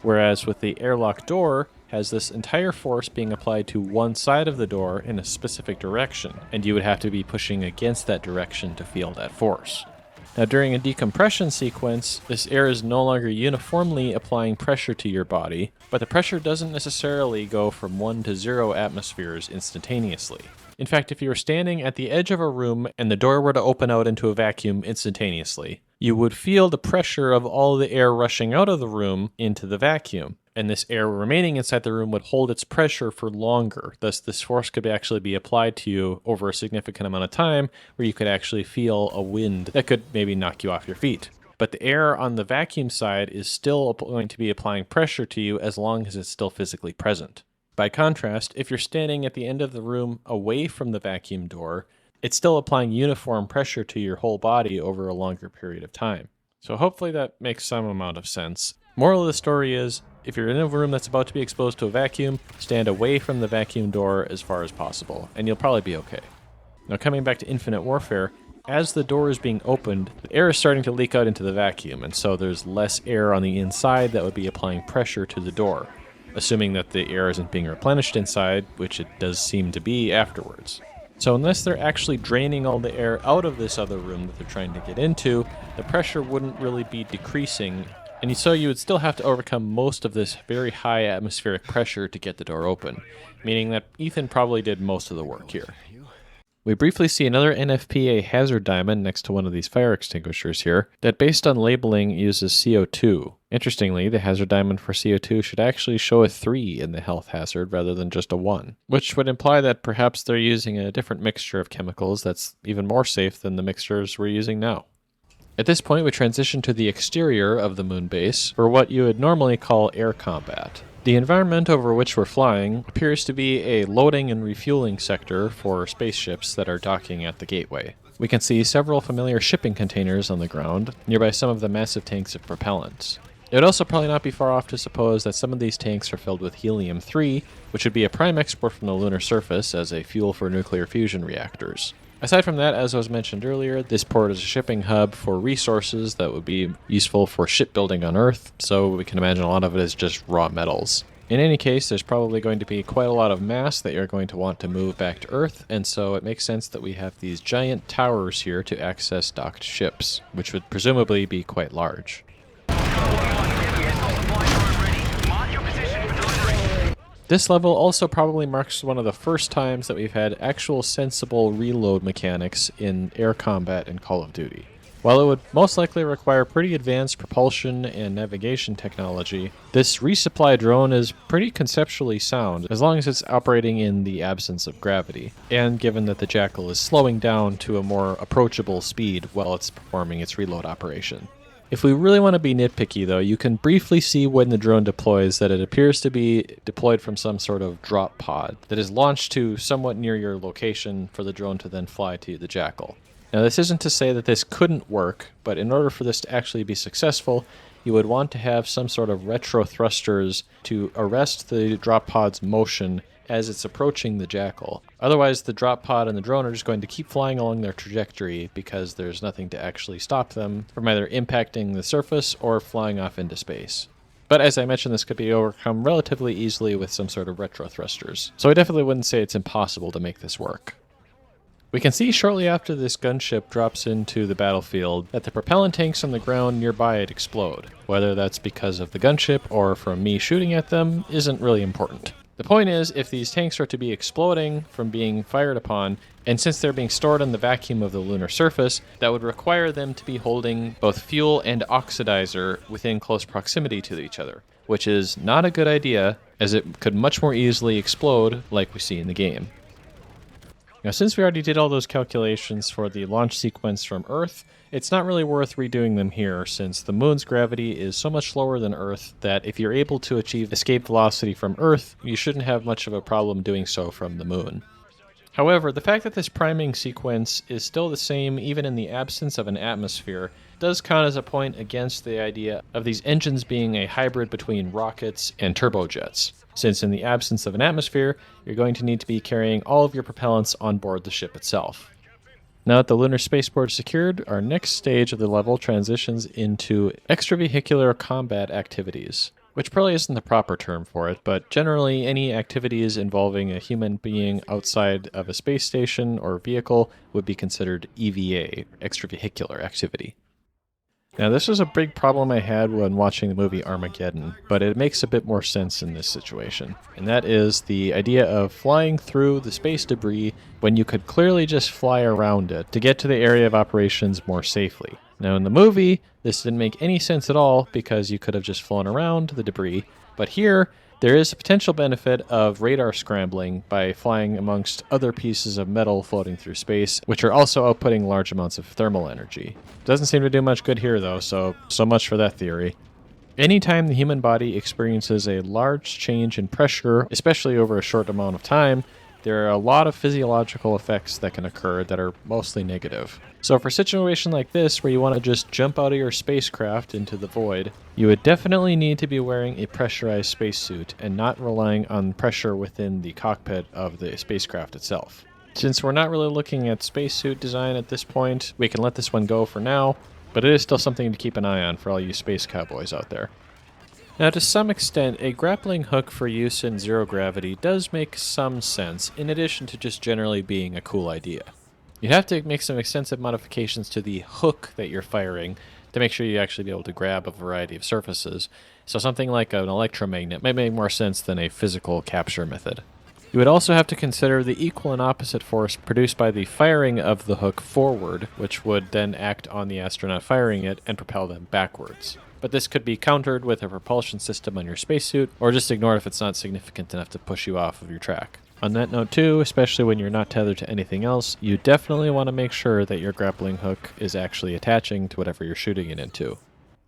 Whereas with the airlock door, has this entire force being applied to one side of the door in a specific direction, and you would have to be pushing against that direction to feel that force. Now, during a decompression sequence, this air is no longer uniformly applying pressure to your body, but the pressure doesn't necessarily go from 1 to 0 atmospheres instantaneously. In fact, if you were standing at the edge of a room and the door were to open out into a vacuum instantaneously, you would feel the pressure of all the air rushing out of the room into the vacuum. And this air remaining inside the room would hold its pressure for longer. Thus, this force could actually be applied to you over a significant amount of time, where you could actually feel a wind that could maybe knock you off your feet. But the air on the vacuum side is still going to be applying pressure to you as long as it's still physically present. By contrast, if you're standing at the end of the room away from the vacuum door, it's still applying uniform pressure to your whole body over a longer period of time. So hopefully that makes some amount of sense. Moral of the story is, if you're in a room that's about to be exposed to a vacuum, stand away from the vacuum door as far as possible, and you'll probably be okay. Now, coming back to Infinite Warfare, as the door is being opened, the air is starting to leak out into the vacuum, and so there's less air on the inside that would be applying pressure to the door, assuming that the air isn't being replenished inside, which it does seem to be afterwards. So unless they're actually draining all the air out of this other room that they're trying to get into, the pressure wouldn't really be decreasing, and so you would still have to overcome most of this very high atmospheric pressure to get the door open, meaning that Ethan probably did most of the work here. We briefly see another NFPA hazard diamond next to one of these fire extinguishers here that, based on labeling, uses CO2. Interestingly, the hazard diamond for CO2 should actually show a 3 in the health hazard rather than just a 1, which would imply that perhaps they're using a different mixture of chemicals that's even more safe than the mixtures we're using now. At this point, we transition to the exterior of the moon base, or what you would normally call air combat. The environment over which we're flying appears to be a loading and refueling sector for spaceships that are docking at the gateway. We can see several familiar shipping containers on the ground, nearby some of the massive tanks of propellants. It would also probably not be far off to suppose that some of these tanks are filled with helium-3, which would be a prime export from the lunar surface as a fuel for nuclear fusion reactors. Aside from that, as was mentioned earlier, this port is a shipping hub for resources that would be useful for shipbuilding on Earth, so we can imagine a lot of it is just raw metals. In any case, there's probably going to be quite a lot of mass that you're going to want to move back to Earth, and so it makes sense that we have these giant towers here to access docked ships, which would presumably be quite large. This level also probably marks one of the first times that we've had actual sensible reload mechanics in air combat in Call of Duty. While it would most likely require pretty advanced propulsion and navigation technology, this resupply drone is pretty conceptually sound as long as it's operating in the absence of gravity, and given that the Jackal is slowing down to a more approachable speed while it's performing its reload operation. If we really want to be nitpicky, though, you can briefly see when the drone deploys that it appears to be deployed from some sort of drop pod that is launched to somewhat near your location for the drone to then fly to the Jackal. Now, this isn't to say that this couldn't work, but in order for this to actually be successful, you would want to have some sort of retro thrusters to arrest the drop pod's motion as it's approaching the Jackal. Otherwise, the drop pod and the drone are just going to keep flying along their trajectory because there's nothing to actually stop them from either impacting the surface or flying off into space. But as I mentioned, this could be overcome relatively easily with some sort of retro thrusters. So I definitely wouldn't say it's impossible to make this work. We can see shortly after this gunship drops into the battlefield that the propellant tanks on the ground nearby it explode. Whether that's because of the gunship or from me shooting at them isn't really important. The point is, if these tanks are to be exploding from being fired upon, and since they're being stored in the vacuum of the lunar surface, that would require them to be holding both fuel and oxidizer within close proximity to each other, which is not a good idea, as it could much more easily explode like we see in the game. Now, since we already did all those calculations for the launch sequence from Earth, it's not really worth redoing them here, since the moon's gravity is so much lower than Earth that if you're able to achieve escape velocity from Earth, you shouldn't have much of a problem doing so from the moon. However, the fact that this priming sequence is still the same even in the absence of an atmosphere does count as a point against the idea of these engines being a hybrid between rockets and turbojets, since in the absence of an atmosphere, you're going to need to be carrying all of your propellants on board the ship itself. Now that the lunar spaceport is secured, our next stage of the level transitions into extravehicular combat activities, which probably isn't the proper term for it, but generally any activities involving a human being outside of a space station or vehicle would be considered EVA, extravehicular activity. Now, this was a big problem I had when watching the movie Armageddon, but it makes a bit more sense in this situation. And that is the idea of flying through the space debris when you could clearly just fly around it to get to the area of operations more safely. Now, in the movie, this didn't make any sense at all because you could have just flown around the debris, but here, there is a potential benefit of radar scrambling by flying amongst other pieces of metal floating through space, which are also outputting large amounts of thermal energy. Doesn't seem to do much good here though, so much for that theory. Anytime the human body experiences a large change in pressure, especially over a short amount of time, there are a lot of physiological effects that can occur that are mostly negative. So for a situation like this, where you want to just jump out of your spacecraft into the void, you would definitely need to be wearing a pressurized spacesuit and not relying on pressure within the cockpit of the spacecraft itself. Since we're not really looking at spacesuit design at this point, we can let this one go for now, but it is still something to keep an eye on for all you space cowboys out there. Now, to some extent, a grappling hook for use in zero gravity does make some sense, in addition to just generally being a cool idea. You'd have to make some extensive modifications to the hook that you're firing to make sure you actually be able to grab a variety of surfaces, so something like an electromagnet might make more sense than a physical capture method. You would also have to consider the equal and opposite force produced by the firing of the hook forward, which would then act on the astronaut firing it and propel them backwards. But this could be countered with a propulsion system on your spacesuit, or just ignored if it's not significant enough to push you off of your track. On that note too, especially when you're not tethered to anything else, you definitely want to make sure that your grappling hook is actually attaching to whatever you're shooting it into.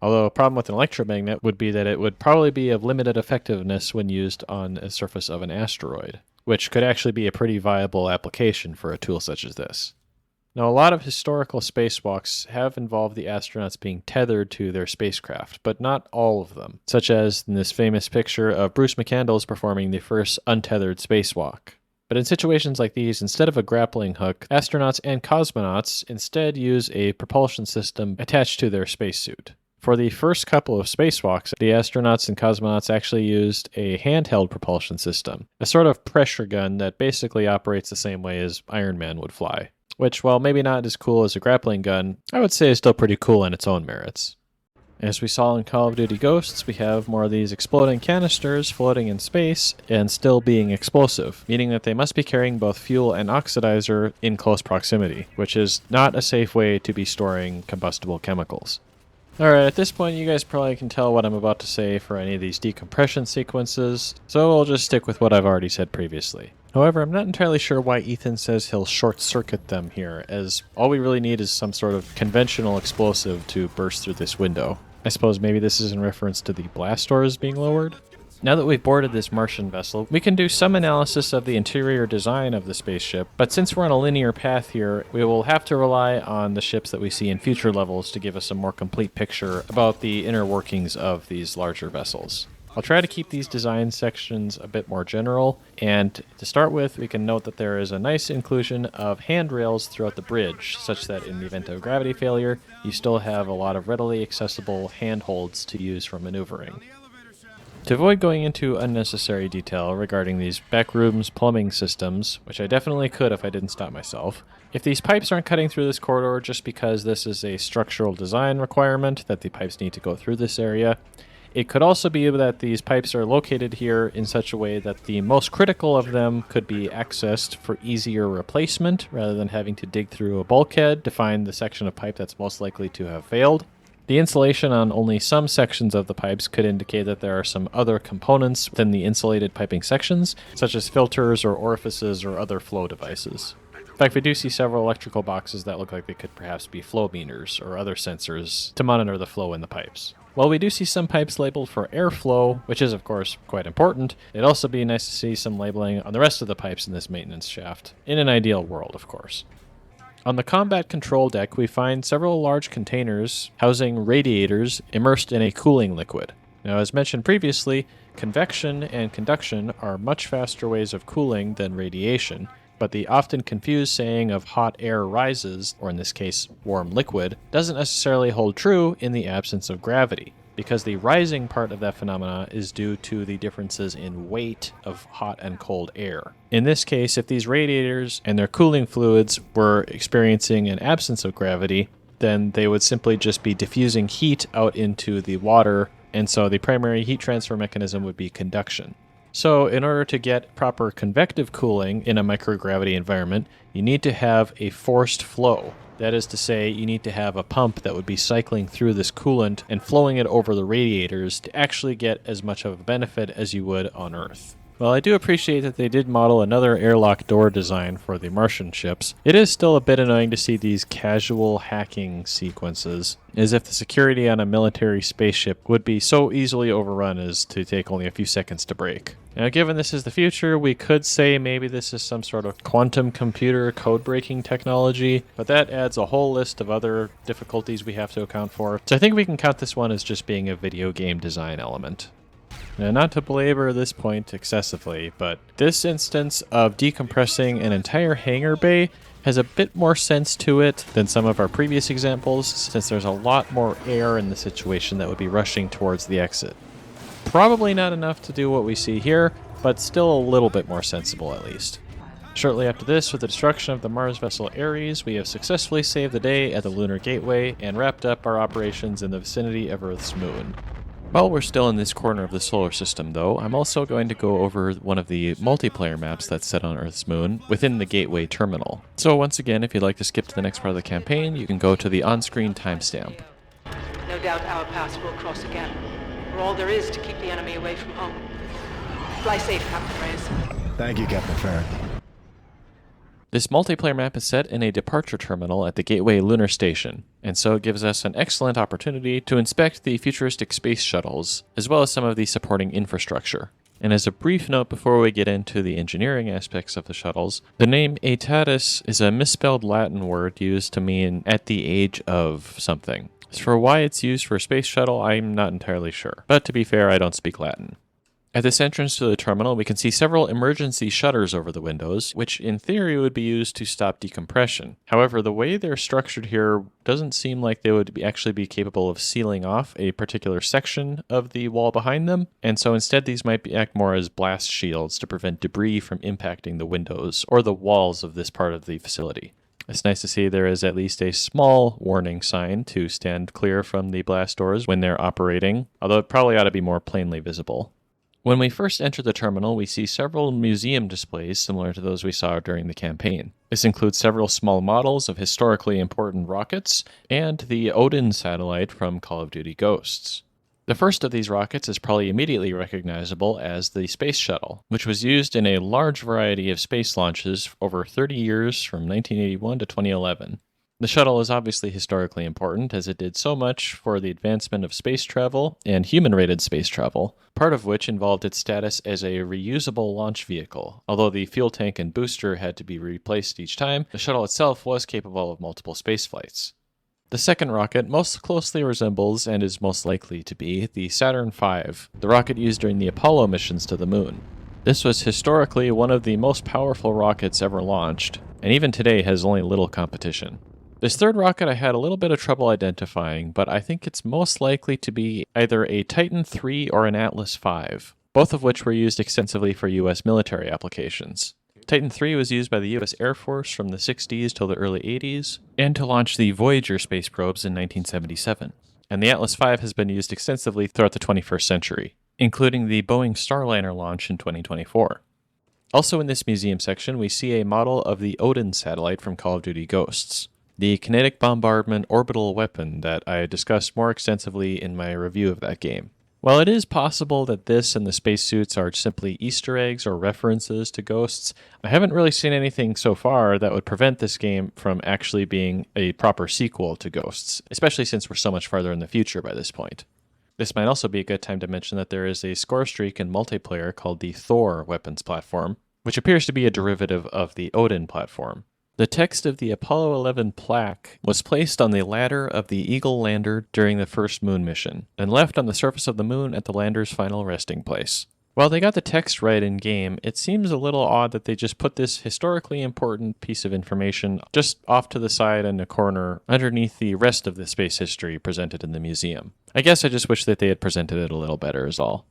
Although a problem with an electromagnet would be that it would probably be of limited effectiveness when used on a surface of an asteroid, which could actually be a pretty viable application for a tool such as this. Now, a lot of historical spacewalks have involved the astronauts being tethered to their spacecraft, but not all of them, such as in this famous picture of Bruce McCandless performing the first untethered spacewalk. But in situations like these, instead of a grappling hook, astronauts and cosmonauts instead use a propulsion system attached to their spacesuit. For the first couple of spacewalks, the astronauts and cosmonauts actually used a handheld propulsion system, a sort of pressure gun that basically operates the same way as Iron Man would fly. Which, while maybe not as cool as a grappling gun, I would say is still pretty cool in its own merits. As we saw in Call of Duty Ghosts, we have more of these exploding canisters floating in space and still being explosive, meaning that they must be carrying both fuel and oxidizer in close proximity, which is not a safe way to be storing combustible chemicals. Alright, at this point you guys probably can tell what I'm about to say for any of these decompression sequences, so I'll just stick with what I've already said previously. However, I'm not entirely sure why Ethan says he'll short-circuit them here, as all we really need is some sort of conventional explosive to burst through this window. I suppose maybe this is in reference to the blast doors being lowered? Now that we've boarded this Martian vessel, we can do some analysis of the interior design of the spaceship, but since we're on a linear path here, we will have to rely on the ships that we see in future levels to give us a more complete picture about the inner workings of these larger vessels. I'll try to keep these design sections a bit more general, and to start with, we can note that there is a nice inclusion of handrails throughout the bridge, such that in the event of gravity failure, you still have a lot of readily accessible handholds to use for maneuvering. To avoid going into unnecessary detail regarding these backrooms plumbing systems, which I definitely could if I didn't stop myself, if these pipes aren't cutting through this corridor just because this is a structural design requirement that the pipes need to go through this area, it could also be that these pipes are located here in such a way that the most critical of them could be accessed for easier replacement rather than having to dig through a bulkhead to find the section of pipe that's most likely to have failed. The insulation on only some sections of the pipes could indicate that there are some other components within the insulated piping sections, such as filters or orifices or other flow devices. In fact, we do see several electrical boxes that look like they could perhaps be flow meters or other sensors to monitor the flow in the pipes. While we do see some pipes labeled for airflow, which is of course quite important, it'd also be nice to see some labeling on the rest of the pipes in this maintenance shaft, in an ideal world of course. On the combat control deck, we find several large containers housing radiators immersed in a cooling liquid. Now, as mentioned previously, convection and conduction are much faster ways of cooling than radiation, but the often confused saying of hot air rises, or in this case, warm liquid, doesn't necessarily hold true in the absence of gravity, because the rising part of that phenomena is due to the differences in weight of hot and cold air. In this case, if these radiators and their cooling fluids were experiencing an absence of gravity, then they would simply just be diffusing heat out into the water, and so the primary heat transfer mechanism would be conduction. So in order to get proper convective cooling in a microgravity environment, you need to have a forced flow. That is to say, you need to have a pump that would be cycling through this coolant and flowing it over the radiators to actually get as much of a benefit as you would on Earth. While I do appreciate that they did model another airlock door design for the Martian ships, it is still a bit annoying to see these casual hacking sequences, as if the security on a military spaceship would be so easily overrun as to take only a few seconds to break. Now, given this is the future, we could say maybe this is some sort of quantum computer code-breaking technology, but that adds a whole list of other difficulties we have to account for. So I think we can count this one as just being a video game design element. Now, not to belabor this point excessively, but this instance of decompressing an entire hangar bay has a bit more sense to it than some of our previous examples, since there's a lot more air in the situation that would be rushing towards the exit. Probably not enough to do what we see here, but still a little bit more sensible at least. Shortly after this, with the destruction of the Mars vessel Eris, we have successfully saved the day at the Lunar Gateway and wrapped up our operations in the vicinity of Earth's moon. While we're still in this corner of the solar system, though, I'm also going to go over one of the multiplayer maps that's set on Earth's moon within the Gateway terminal. So once again, if you'd like to skip to the next part of the campaign, you can go to the on-screen timestamp. No doubt our paths will cross again. We're all there is to keep the enemy away from home. Fly safe, Captain Reyes. Thank you, Captain Farron. This multiplayer map is set in a departure terminal at the Gateway Lunar Station, and so it gives us an excellent opportunity to inspect the futuristic space shuttles, as well as some of the supporting infrastructure. And as a brief note before we get into the engineering aspects of the shuttles, the name Aetatis is a misspelled Latin word used to mean at the age of something. As for why it's used for a space shuttle, I'm not entirely sure, but to be fair, I don't speak Latin. At this entrance to the terminal, we can see several emergency shutters over the windows, which in theory would be used to stop decompression. However, the way they're structured here doesn't seem like they would actually be capable of sealing off a particular section of the wall behind them, and so instead these might act more as blast shields to prevent debris from impacting the windows or the walls of this part of the facility. It's nice to see there is at least a small warning sign to stand clear from the blast doors when they're operating, although it probably ought to be more plainly visible. When we first enter the terminal, we see several museum displays similar to those we saw during the campaign. This includes several small models of historically important rockets and the Odin satellite from Call of Duty Ghosts. The first of these rockets is probably immediately recognizable as the Space Shuttle, which was used in a large variety of space launches over 30 years from 1981 to 2011. The shuttle is obviously historically important, as it did so much for the advancement of space travel and human-rated space travel, part of which involved its status as a reusable launch vehicle. Although the fuel tank and booster had to be replaced each time, the shuttle itself was capable of multiple spaceflights. The second rocket most closely resembles, and is most likely to be, the Saturn V, the rocket used during the Apollo missions to the moon. This was historically one of the most powerful rockets ever launched, and even today has only little competition. This third rocket I had a little bit of trouble identifying, but I think it's most likely to be either a Titan III or an Atlas V, both of which were used extensively for US military applications. Titan III was used by the US Air Force from the 60s till the early 80s, and to launch the Voyager space probes in 1977. And the Atlas V has been used extensively throughout the 21st century, including the Boeing Starliner launch in 2024. Also in this museum section, we see a model of the Odin satellite from Call of Duty Ghosts, the kinetic bombardment orbital weapon that I discussed more extensively in my review of that game. While it is possible that this and the spacesuits are simply Easter eggs or references to Ghosts, I haven't really seen anything so far that would prevent this game from actually being a proper sequel to Ghosts, especially since we're so much farther in the future by this point. This might also be a good time to mention that there is a score streak in multiplayer called the Thor weapons platform, which appears to be a derivative of the Odin platform. The text of the Apollo 11 plaque was placed on the ladder of the Eagle lander during the first moon mission, and left on the surface of the moon at the lander's final resting place. While they got the text right in-game, it seems a little odd that they just put this historically important piece of information just off to the side in a corner underneath the rest of the space history presented in the museum. I guess I just wish that they had presented it a little better is all.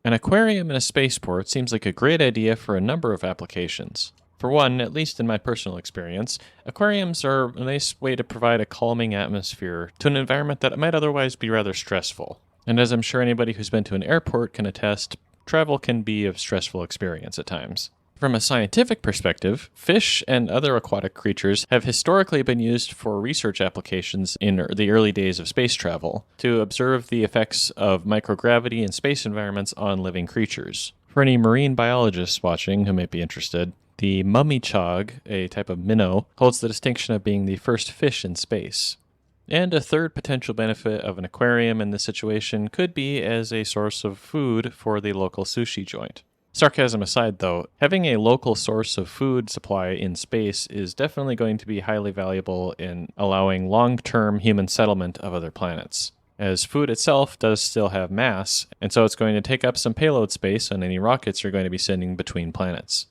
An aquarium in a spaceport seems like a great idea for a number of applications. For one, at least in my personal experience, aquariums are a nice way to provide a calming atmosphere to an environment that might otherwise be rather stressful. And as I'm sure anybody who's been to an airport can attest, travel can be a stressful experience at times. From a scientific perspective, fish and other aquatic creatures have historically been used for research applications in the early days of space travel to observe the effects of microgravity and space environments on living creatures. For any marine biologists watching who may be interested, the mummichog, a type of minnow, holds the distinction of being the first fish in space. And a third potential benefit of an aquarium in this situation could be as a source of food for the local sushi joint. Sarcasm aside, though, having a local source of food supply in space is definitely going to be highly valuable in allowing long-term human settlement of other planets, as food itself does still have mass, and so it's going to take up some payload space on any rockets you're going to be sending between planets.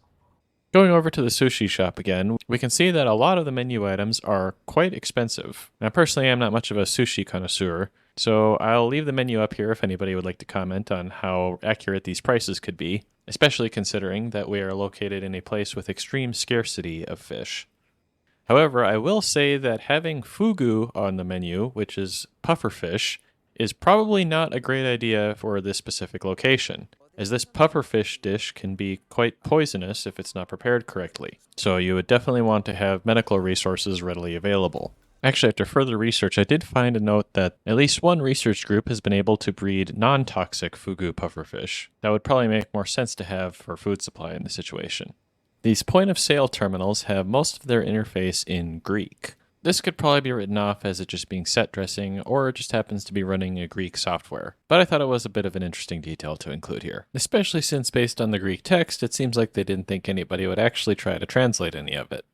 Going over to the sushi shop again, we can see that a lot of the menu items are quite expensive. Now, personally, I'm not much of a sushi connoisseur, so I'll leave the menu up here if anybody would like to comment on how accurate these prices could be, especially considering that we are located in a place with extreme scarcity of fish. However, I will say that having fugu on the menu, which is pufferfish, is probably not a great idea for this specific location, as this pufferfish dish can be quite poisonous if it's not prepared correctly, so you would definitely want to have medical resources readily available. Actually, after further research, I did find a note that at least one research group has been able to breed non-toxic fugu pufferfish. That would probably make more sense to have for food supply in this situation. These point-of-sale terminals have most of their interface in Greek. This could probably be written off as it just being set dressing, or it just happens to be running a Greek software. But I thought it was a bit of an interesting detail to include here, especially since based on the Greek text, it seems like they didn't think anybody would actually try to translate any of it.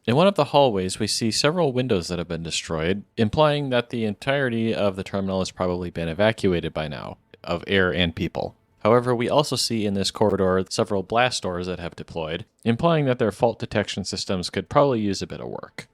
In one of the hallways, we see several windows that have been destroyed, implying that the entirety of the terminal has probably been evacuated by now, of air and people. However, we also see in this corridor several blast doors that have deployed, implying that their fault detection systems could probably use a bit of work.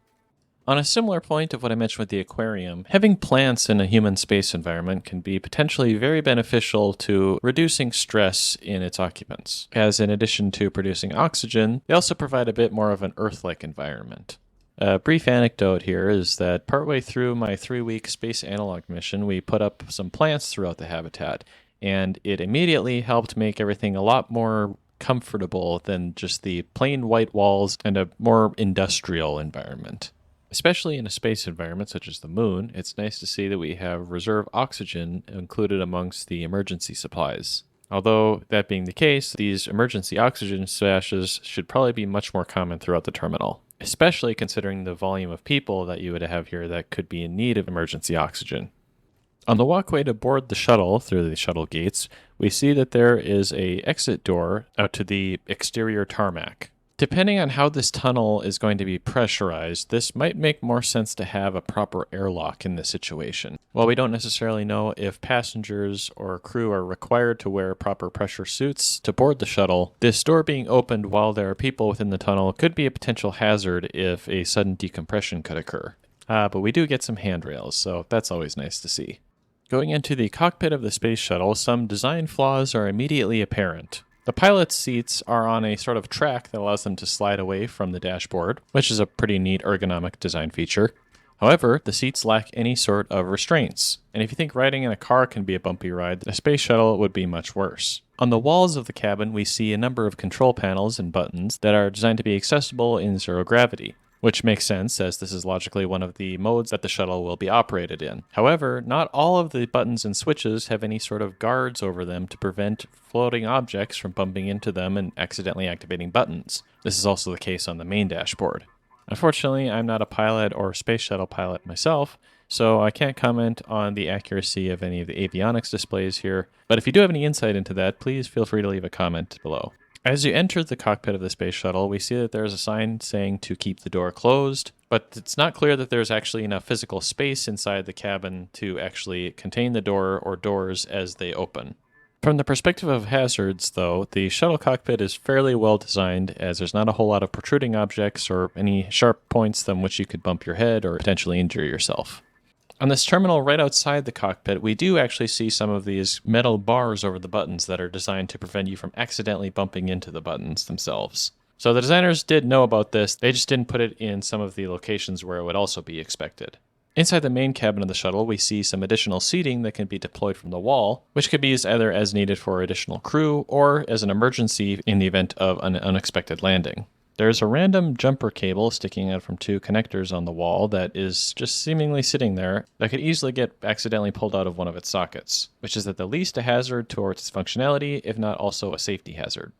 On a similar point of what I mentioned with the aquarium, having plants in a human space environment can be potentially very beneficial to reducing stress in its occupants, as in addition to producing oxygen, they also provide a bit more of an Earth-like environment. A brief anecdote here is that partway through my 3-week space analog mission, we put up some plants throughout the habitat, and it immediately helped make everything a lot more comfortable than just the plain white walls and a more industrial environment. Especially in a space environment such as the moon, it's nice to see that we have reserve oxygen included amongst the emergency supplies. Although, that being the case, these emergency oxygen stashes should probably be much more common throughout the terminal, especially considering the volume of people that you would have here that could be in need of emergency oxygen. On the walkway to board the shuttle through the shuttle gates, we see that there is an exit door out to the exterior tarmac. Depending on how this tunnel is going to be pressurized, this might make more sense to have a proper airlock in this situation. While we don't necessarily know if passengers or crew are required to wear proper pressure suits to board the shuttle, this door being opened while there are people within the tunnel could be a potential hazard if a sudden decompression could occur. But we do get some handrails, so that's always nice to see. Going into the cockpit of the space shuttle, some design flaws are immediately apparent. The pilot's seats are on a sort of track that allows them to slide away from the dashboard, which is a pretty neat ergonomic design feature. However, the seats lack any sort of restraints, and if you think riding in a car can be a bumpy ride, the space shuttle would be much worse. On the walls of the cabin, we see a number of control panels and buttons that are designed to be accessible in zero gravity, which makes sense as this is logically one of the modes that the shuttle will be operated in. However, not all of the buttons and switches have any sort of guards over them to prevent floating objects from bumping into them and accidentally activating buttons. This is also the case on the main dashboard. Unfortunately, I'm not a pilot or space shuttle pilot myself, so I can't comment on the accuracy of any of the avionics displays here, but if you do have any insight into that, please feel free to leave a comment below. As you enter the cockpit of the space shuttle, we see that there is a sign saying to keep the door closed, but it's not clear that there's actually enough physical space inside the cabin to actually contain the door or doors as they open. From the perspective of hazards, though, the shuttle cockpit is fairly well designed as there's not a whole lot of protruding objects or any sharp points on which you could bump your head or potentially injure yourself. On this terminal right outside the cockpit, we do actually see some of these metal bars over the buttons that are designed to prevent you from accidentally bumping into the buttons themselves. So the designers did know about this, they just didn't put it in some of the locations where it would also be expected. Inside the main cabin of the shuttle, we see some additional seating that can be deployed from the wall, which could be used either as needed for additional crew or as an emergency in the event of an unexpected landing. There's a random jumper cable sticking out from 2 connectors on the wall that is just seemingly sitting there that could easily get accidentally pulled out of one of its sockets, which is at the least a hazard towards its functionality, if not also a safety hazard.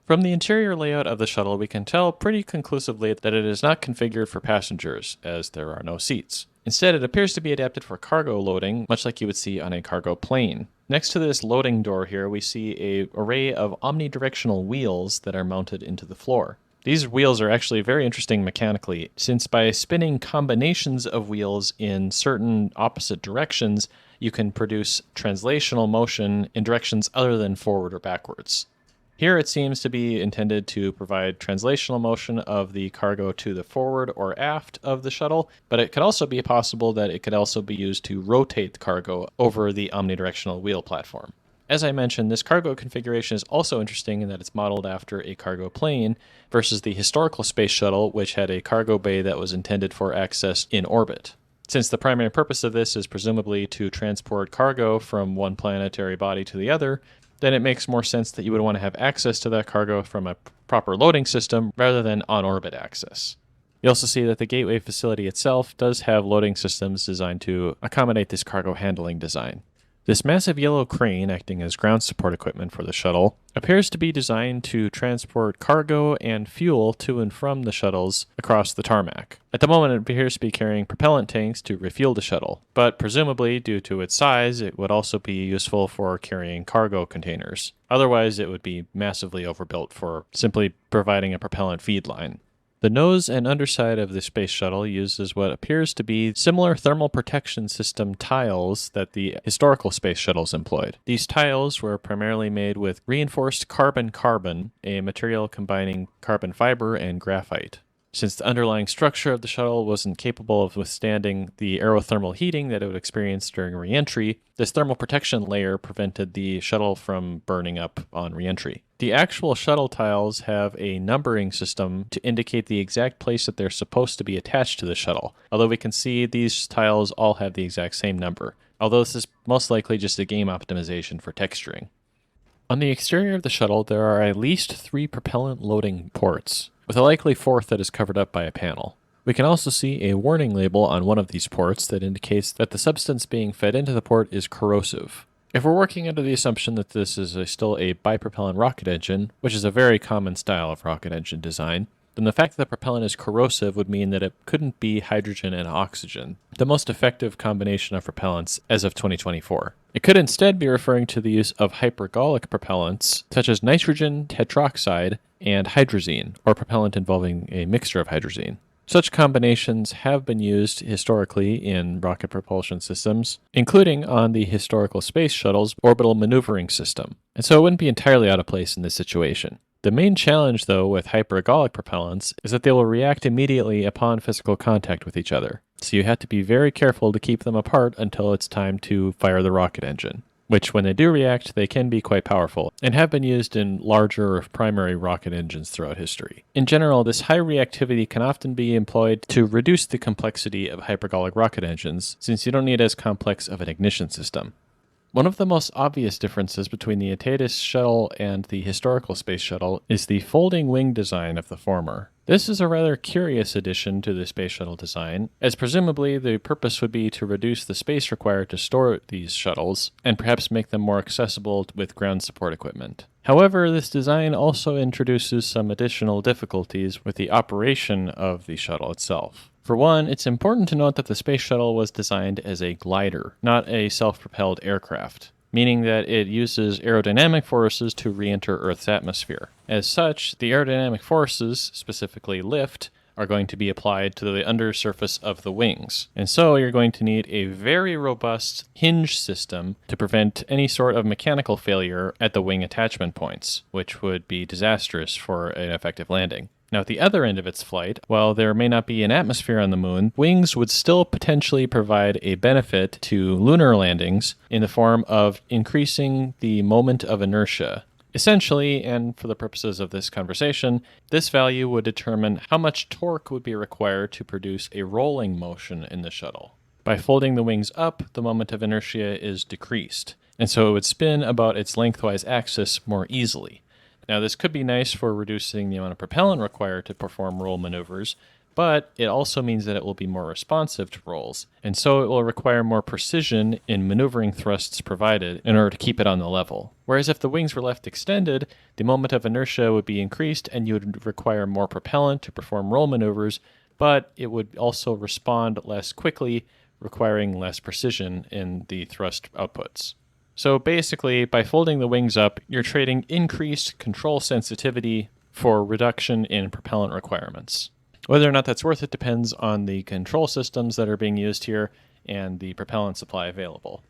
From the interior layout of the shuttle, we can tell pretty conclusively that it is not configured for passengers, as there are no seats. Instead, it appears to be adapted for cargo loading, much like you would see on a cargo plane. Next to this loading door here, we see an array of omnidirectional wheels that are mounted into the floor. These wheels are actually very interesting mechanically, since by spinning combinations of wheels in certain opposite directions, you can produce translational motion in directions other than forward or backwards. Here it seems to be intended to provide translational motion of the cargo to the forward or aft of the shuttle, but it could also be possible that it could also be used to rotate the cargo over the omnidirectional wheel platform. As I mentioned, this cargo configuration is also interesting in that it's modeled after a cargo plane versus the historical space shuttle, which had a cargo bay that was intended for access in orbit. Since the primary purpose of this is presumably to transport cargo from one planetary body to the other, then it makes more sense that you would want to have access to that cargo from a proper loading system rather than on-orbit access. You also see that the gateway facility itself does have loading systems designed to accommodate this cargo handling design. This massive yellow crane, acting as ground support equipment for the shuttle, appears to be designed to transport cargo and fuel to and from the shuttles across the tarmac. At the moment, it appears to be carrying propellant tanks to refuel the shuttle, but presumably, due to its size, it would also be useful for carrying cargo containers. Otherwise, it would be massively overbuilt for simply providing a propellant feed line. The nose and underside of the space shuttle uses what appears to be similar thermal protection system tiles that the historical space shuttles employed. These tiles were primarily made with reinforced carbon-carbon, a material combining carbon fiber and graphite. Since the underlying structure of the shuttle wasn't capable of withstanding the aerothermal heating that it would experience during re-entry, this thermal protection layer prevented the shuttle from burning up on re-entry. The actual shuttle tiles have a numbering system to indicate the exact place that they're supposed to be attached to the shuttle, although we can see these tiles all have the exact same number, although this is most likely just a game optimization for texturing. On the exterior of the shuttle, there are at least 3 propellant loading ports, with a likely 4th that is covered up by a panel. We can also see a warning label on one of these ports that indicates that the substance being fed into the port is corrosive. If we're working under the assumption that this is still a bipropellant rocket engine, which is a very common style of rocket engine design, then the fact that the propellant is corrosive would mean that it couldn't be hydrogen and oxygen, the most effective combination of propellants as of 2024. It could instead be referring to the use of hypergolic propellants, such as nitrogen tetroxide and hydrazine, or propellant involving a mixture of hydrazine. Such combinations have been used historically in rocket propulsion systems, including on the historical space shuttle's orbital maneuvering system, and so it wouldn't be entirely out of place in this situation. The main challenge, though, with hypergolic propellants is that they will react immediately upon physical contact with each other, so you have to be very careful to keep them apart until it's time to fire the rocket engine, which when they do react, they can be quite powerful, and have been used in larger primary rocket engines throughout history. In general, this high reactivity can often be employed to reduce the complexity of hypergolic rocket engines, since you don't need as complex of an ignition system. One of the most obvious differences between the Atatis shuttle and the historical space shuttle is the folding wing design of the former. This is a rather curious addition to the space shuttle design, as presumably the purpose would be to reduce the space required to store these shuttles, and perhaps make them more accessible with ground support equipment. However, this design also introduces some additional difficulties with the operation of the shuttle itself. For one, it's important to note that the space shuttle was designed as a glider, not a self-propelled aircraft, meaning that it uses aerodynamic forces to re-enter Earth's atmosphere. As such, the aerodynamic forces, specifically lift, are going to be applied to the undersurface of the wings. And so you're going to need a very robust hinge system to prevent any sort of mechanical failure at the wing attachment points, which would be disastrous for an effective landing. Now, at the other end of its flight, while there may not be an atmosphere on the moon, wings would still potentially provide a benefit to lunar landings in the form of increasing the moment of inertia. Essentially, and for the purposes of this conversation, this value would determine how much torque would be required to produce a rolling motion in the shuttle. By folding the wings up, the moment of inertia is decreased, and so it would spin about its lengthwise axis more easily. Now, this could be nice for reducing the amount of propellant required to perform roll maneuvers, but it also means that it will be more responsive to rolls, and so it will require more precision in maneuvering thrusts provided in order to keep it on the level. Whereas if the wings were left extended, the moment of inertia would be increased and you would require more propellant to perform roll maneuvers, but it would also respond less quickly, requiring less precision in the thrust outputs. So basically, by folding the wings up, you're trading increased control sensitivity for reduction in propellant requirements. Whether or not that's worth it depends on the control systems that are being used here and the propellant supply available.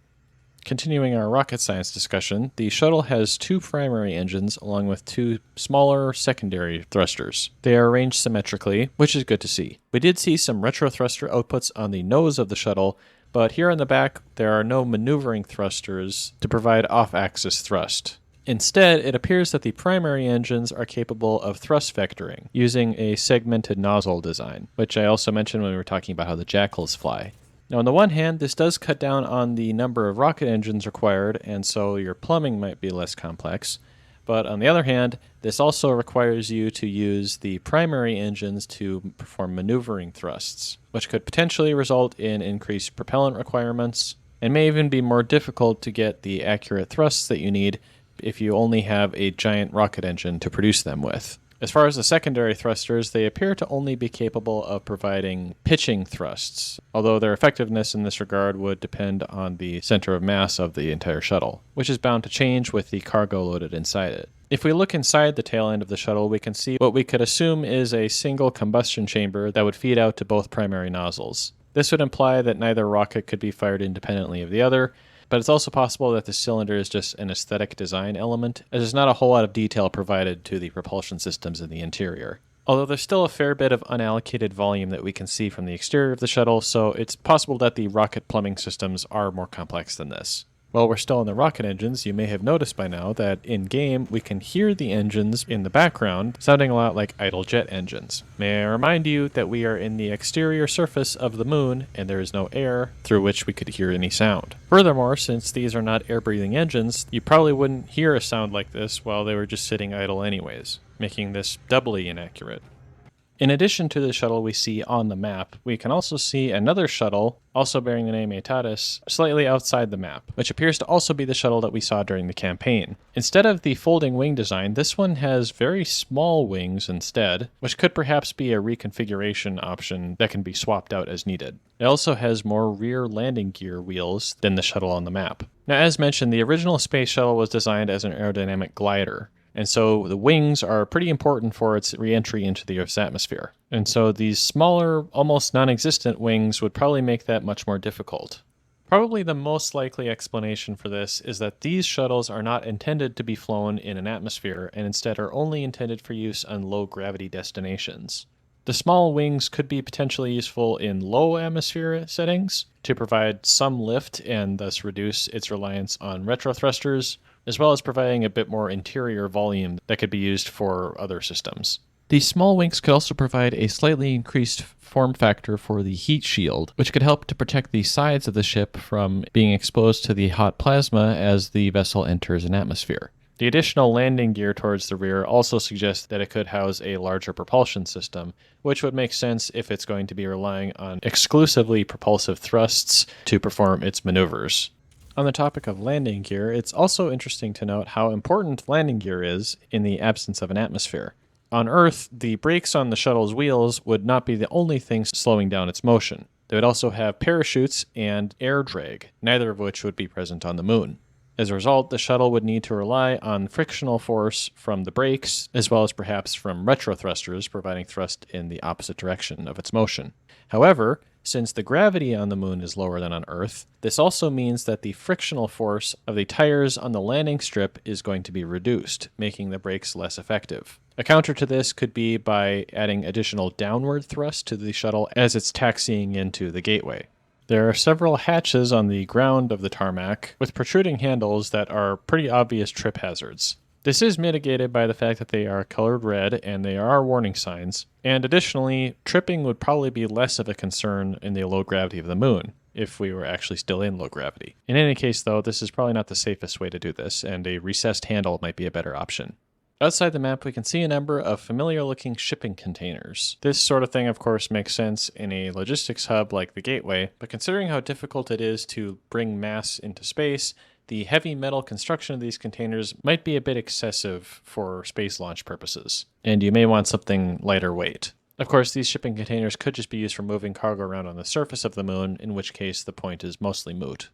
Continuing our rocket science discussion, the shuttle has 2 primary engines along with 2 smaller secondary thrusters. They are arranged symmetrically, which is good to see. We did see some retro thruster outputs on the nose of the shuttle, but here on the back there are no maneuvering thrusters to provide off-axis thrust. Instead, it appears that the primary engines are capable of thrust vectoring, using a segmented nozzle design, which I also mentioned when we were talking about how the Jackals fly. Now, on the one hand, this does cut down on the number of rocket engines required, and so your plumbing might be less complex. But on the other hand, this also requires you to use the primary engines to perform maneuvering thrusts, which could potentially result in increased propellant requirements, and may even be more difficult to get the accurate thrusts that you need if you only have a giant rocket engine to produce them with. As far as the secondary thrusters, they appear to only be capable of providing pitching thrusts, although their effectiveness in this regard would depend on the center of mass of the entire shuttle, which is bound to change with the cargo loaded inside it. If we look inside the tail end of the shuttle, we can see what we could assume is a single combustion chamber that would feed out to both primary nozzles. This would imply that neither rocket could be fired independently of the other, but it's also possible that the cylinder is just an aesthetic design element, as there's not a whole lot of detail provided to the propulsion systems in the interior. Although there's still a fair bit of unallocated volume that we can see from the exterior of the shuttle, so it's possible that the rocket plumbing systems are more complex than this. While we're still on the rocket engines, you may have noticed by now that in-game we can hear the engines in the background sounding a lot like idle jet engines. May I remind you that we are in the exterior surface of the moon and there is no air through which we could hear any sound. Furthermore, since these are not air-breathing engines, you probably wouldn't hear a sound like this while they were just sitting idle anyways, making this doubly inaccurate. In addition to the shuttle we see on the map, we can also see another shuttle, also bearing the name Aetatis, slightly outside the map, which appears to also be the shuttle that we saw during the campaign. Instead of the folding wing design, this one has very small wings instead, which could perhaps be a reconfiguration option that can be swapped out as needed. It also has more rear landing gear wheels than the shuttle on the map. Now, as mentioned, the original space shuttle was designed as an aerodynamic glider, and so the wings are pretty important for its re-entry into the Earth's atmosphere. And so these smaller, almost non-existent wings would probably make that much more difficult. Probably the most likely explanation for this is that these shuttles are not intended to be flown in an atmosphere and instead are only intended for use on low-gravity destinations. The small wings could be potentially useful in low atmosphere settings to provide some lift and thus reduce its reliance on retrothrusters, as well as providing a bit more interior volume that could be used for other systems. These small wings could also provide a slightly increased form factor for the heat shield, which could help to protect the sides of the ship from being exposed to the hot plasma as the vessel enters an atmosphere. The additional landing gear towards the rear also suggests that it could house a larger propulsion system, which would make sense if it's going to be relying on exclusively propulsive thrusts to perform its maneuvers. On the topic of landing gear, it's also interesting to note how important landing gear is in the absence of an atmosphere. On Earth, the brakes on the shuttle's wheels would not be the only things slowing down its motion. They would also have parachutes and air drag, neither of which would be present on the moon. As a result, the shuttle would need to rely on frictional force from the brakes, as well as perhaps from retrothrusters providing thrust in the opposite direction of its motion. However, since the gravity on the moon is lower than on Earth, this also means that the frictional force of the tires on the landing strip is going to be reduced, making the brakes less effective. A counter to this could be by adding additional downward thrust to the shuttle as it's taxiing into the gateway. There are several hatches on the ground of the tarmac with protruding handles that are pretty obvious trip hazards. This is mitigated by the fact that they are colored red and they are warning signs, and additionally, tripping would probably be less of a concern in the low gravity of the moon, if we were actually still in low gravity. In any case though, this is probably not the safest way to do this, and a recessed handle might be a better option. Outside the map, we can see a number of familiar-looking shipping containers. This sort of thing, of course, makes sense in a logistics hub like the Gateway, but considering how difficult it is to bring mass into space, the heavy metal construction of these containers might be a bit excessive for space launch purposes, and you may want something lighter weight. Of course, these shipping containers could just be used for moving cargo around on the surface of the moon, in which case the point is mostly moot.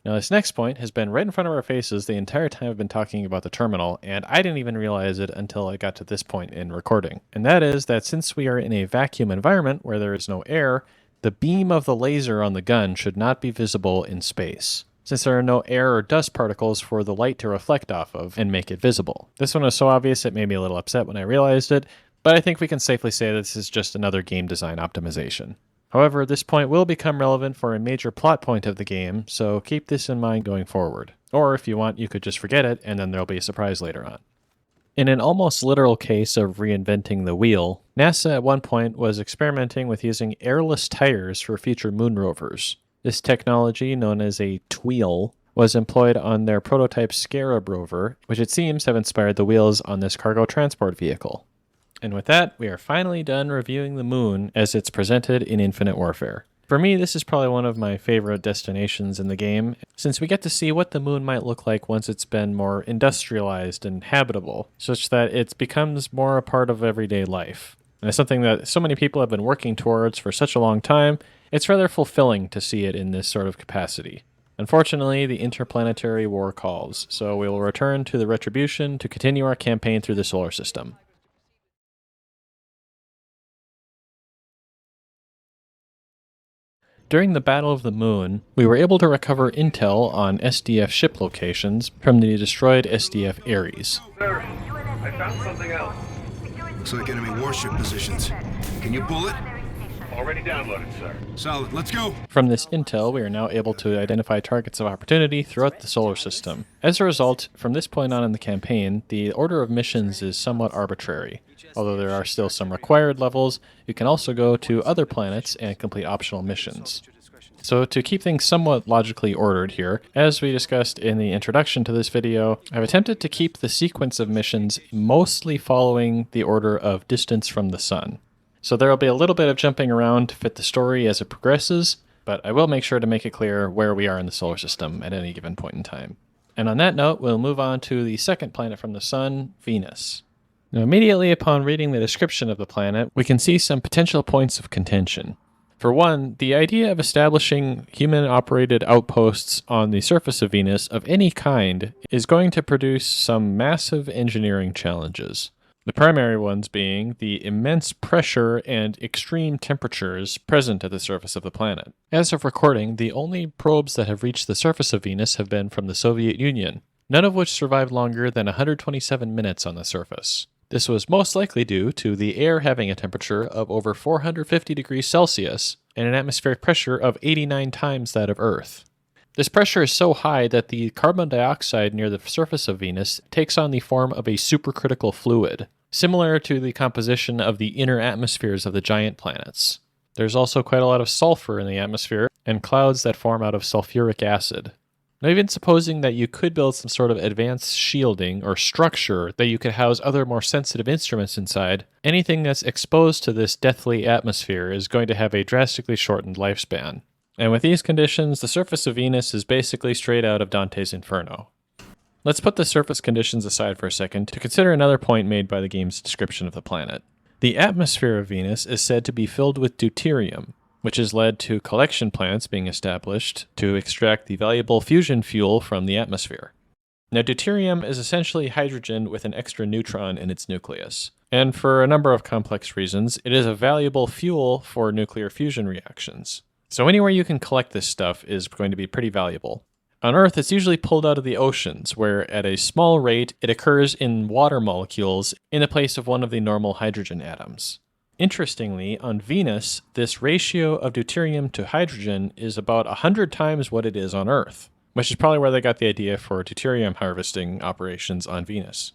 Now this next point has been right in front of our faces the entire time I've been talking about the terminal, and I didn't even realize it until I got to this point in recording. And that is that since we are in a vacuum environment where there is no air, the beam of the laser on the gun should not be visible in space, since there are no air or dust particles for the light to reflect off of and make it visible. This one was so obvious it made me a little upset when I realized it, but I think we can safely say this is just another game design optimization. However, this point will become relevant for a major plot point of the game, so keep this in mind going forward. Or if you want, you could just forget it, and then there'll be a surprise later on. In an almost literal case of reinventing the wheel, NASA at one point was experimenting with using airless tires for future moon rovers. This technology, known as a tweel, was employed on their prototype Scarab rover, which it seems have inspired the wheels on this cargo transport vehicle. And with that, we are finally done reviewing the moon as it's presented in Infinite Warfare. For me, this is probably one of my favorite destinations in the game, since we get to see what the moon might look like once it's been more industrialized and habitable, such that it becomes more a part of everyday life. And it's something that so many people have been working towards for such a long time, it's rather fulfilling to see it in this sort of capacity. Unfortunately, the interplanetary war calls, so we will return to the Retribution to continue our campaign through the solar system. During the Battle of the Moon, we were able to recover intel on SDF ship locations from the destroyed SDF Eris. Sir, I found something else. Looks like enemy warship positions. Can you pull it? Already downloaded, sir. Solid, let's go! From this intel, we are now able to identify targets of opportunity throughout the solar system. As a result, from this point on in the campaign, the order of missions is somewhat arbitrary. Although there are still some required levels, you can also go to other planets and complete optional missions. So to keep things somewhat logically ordered here, as we discussed in the introduction to this video, I've attempted to keep the sequence of missions mostly following the order of distance from the sun. So there will be a little bit of jumping around to fit the story as it progresses, but I will make sure to make it clear where we are in the solar system at any given point in time. And on that note, we'll move on to the second planet from the sun, Venus. Now, immediately upon reading the description of the planet, we can see some potential points of contention. For one, the idea of establishing human-operated outposts on the surface of Venus of any kind is going to produce some massive engineering challenges. The primary ones being the immense pressure and extreme temperatures present at the surface of the planet. As of recording, the only probes that have reached the surface of Venus have been from the Soviet Union, none of which survived longer than 127 minutes on the surface. This was most likely due to the air having a temperature of over 450 degrees Celsius and an atmospheric pressure of 89 times that of Earth. This pressure is so high that the carbon dioxide near the surface of Venus takes on the form of a supercritical fluid, similar to the composition of the inner atmospheres of the giant planets. There's also quite a lot of sulfur in the atmosphere and clouds that form out of sulfuric acid. Now, even supposing that you could build some sort of advanced shielding or structure that you could house other more sensitive instruments inside, anything that's exposed to this deathly atmosphere is going to have a drastically shortened lifespan. And with these conditions, the surface of Venus is basically straight out of Dante's Inferno. Let's put the surface conditions aside for a second to consider another point made by the game's description of the planet. The atmosphere of Venus is said to be filled with deuterium, which has led to collection plants being established to extract the valuable fusion fuel from the atmosphere. Now, deuterium is essentially hydrogen with an extra neutron in its nucleus, and for a number of complex reasons, it is a valuable fuel for nuclear fusion reactions. So anywhere you can collect this stuff is going to be pretty valuable. On Earth, it's usually pulled out of the oceans, where at a small rate, it occurs in water molecules in the place of one of the normal hydrogen atoms. Interestingly, on Venus, this ratio of deuterium to hydrogen is about 100 times what it is on Earth. which is probably where they got the idea for deuterium harvesting operations on Venus.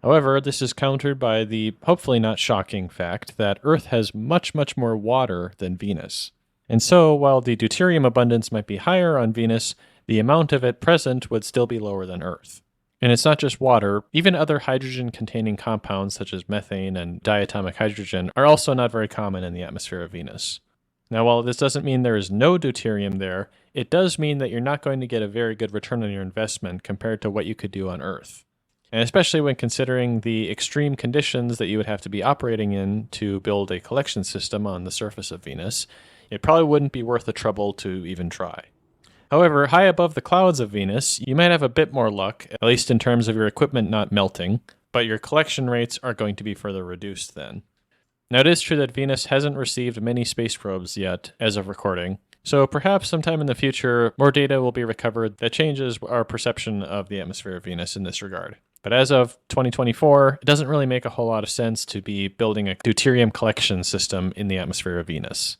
However, this is countered by the hopefully not shocking fact that Earth has much, much more water than Venus. And so, while the deuterium abundance might be higher on Venus, the amount of it present would still be lower than Earth. And it's not just water, even other hydrogen-containing compounds such as methane and diatomic hydrogen are also not very common in the atmosphere of Venus. Now, while this doesn't mean there is no deuterium there, it does mean that you're not going to get a very good return on your investment compared to what you could do on Earth. And especially when considering the extreme conditions that you would have to be operating in to build a collection system on the surface of Venus, it probably wouldn't be worth the trouble to even try. However, high above the clouds of Venus, you might have a bit more luck, at least in terms of your equipment not melting, but your collection rates are going to be further reduced then. Now, it is true that Venus hasn't received many space probes yet, as of recording, so perhaps sometime in the future, more data will be recovered that changes our perception of the atmosphere of Venus in this regard. But as of 2024, it doesn't really make a whole lot of sense to be building a deuterium collection system in the atmosphere of Venus.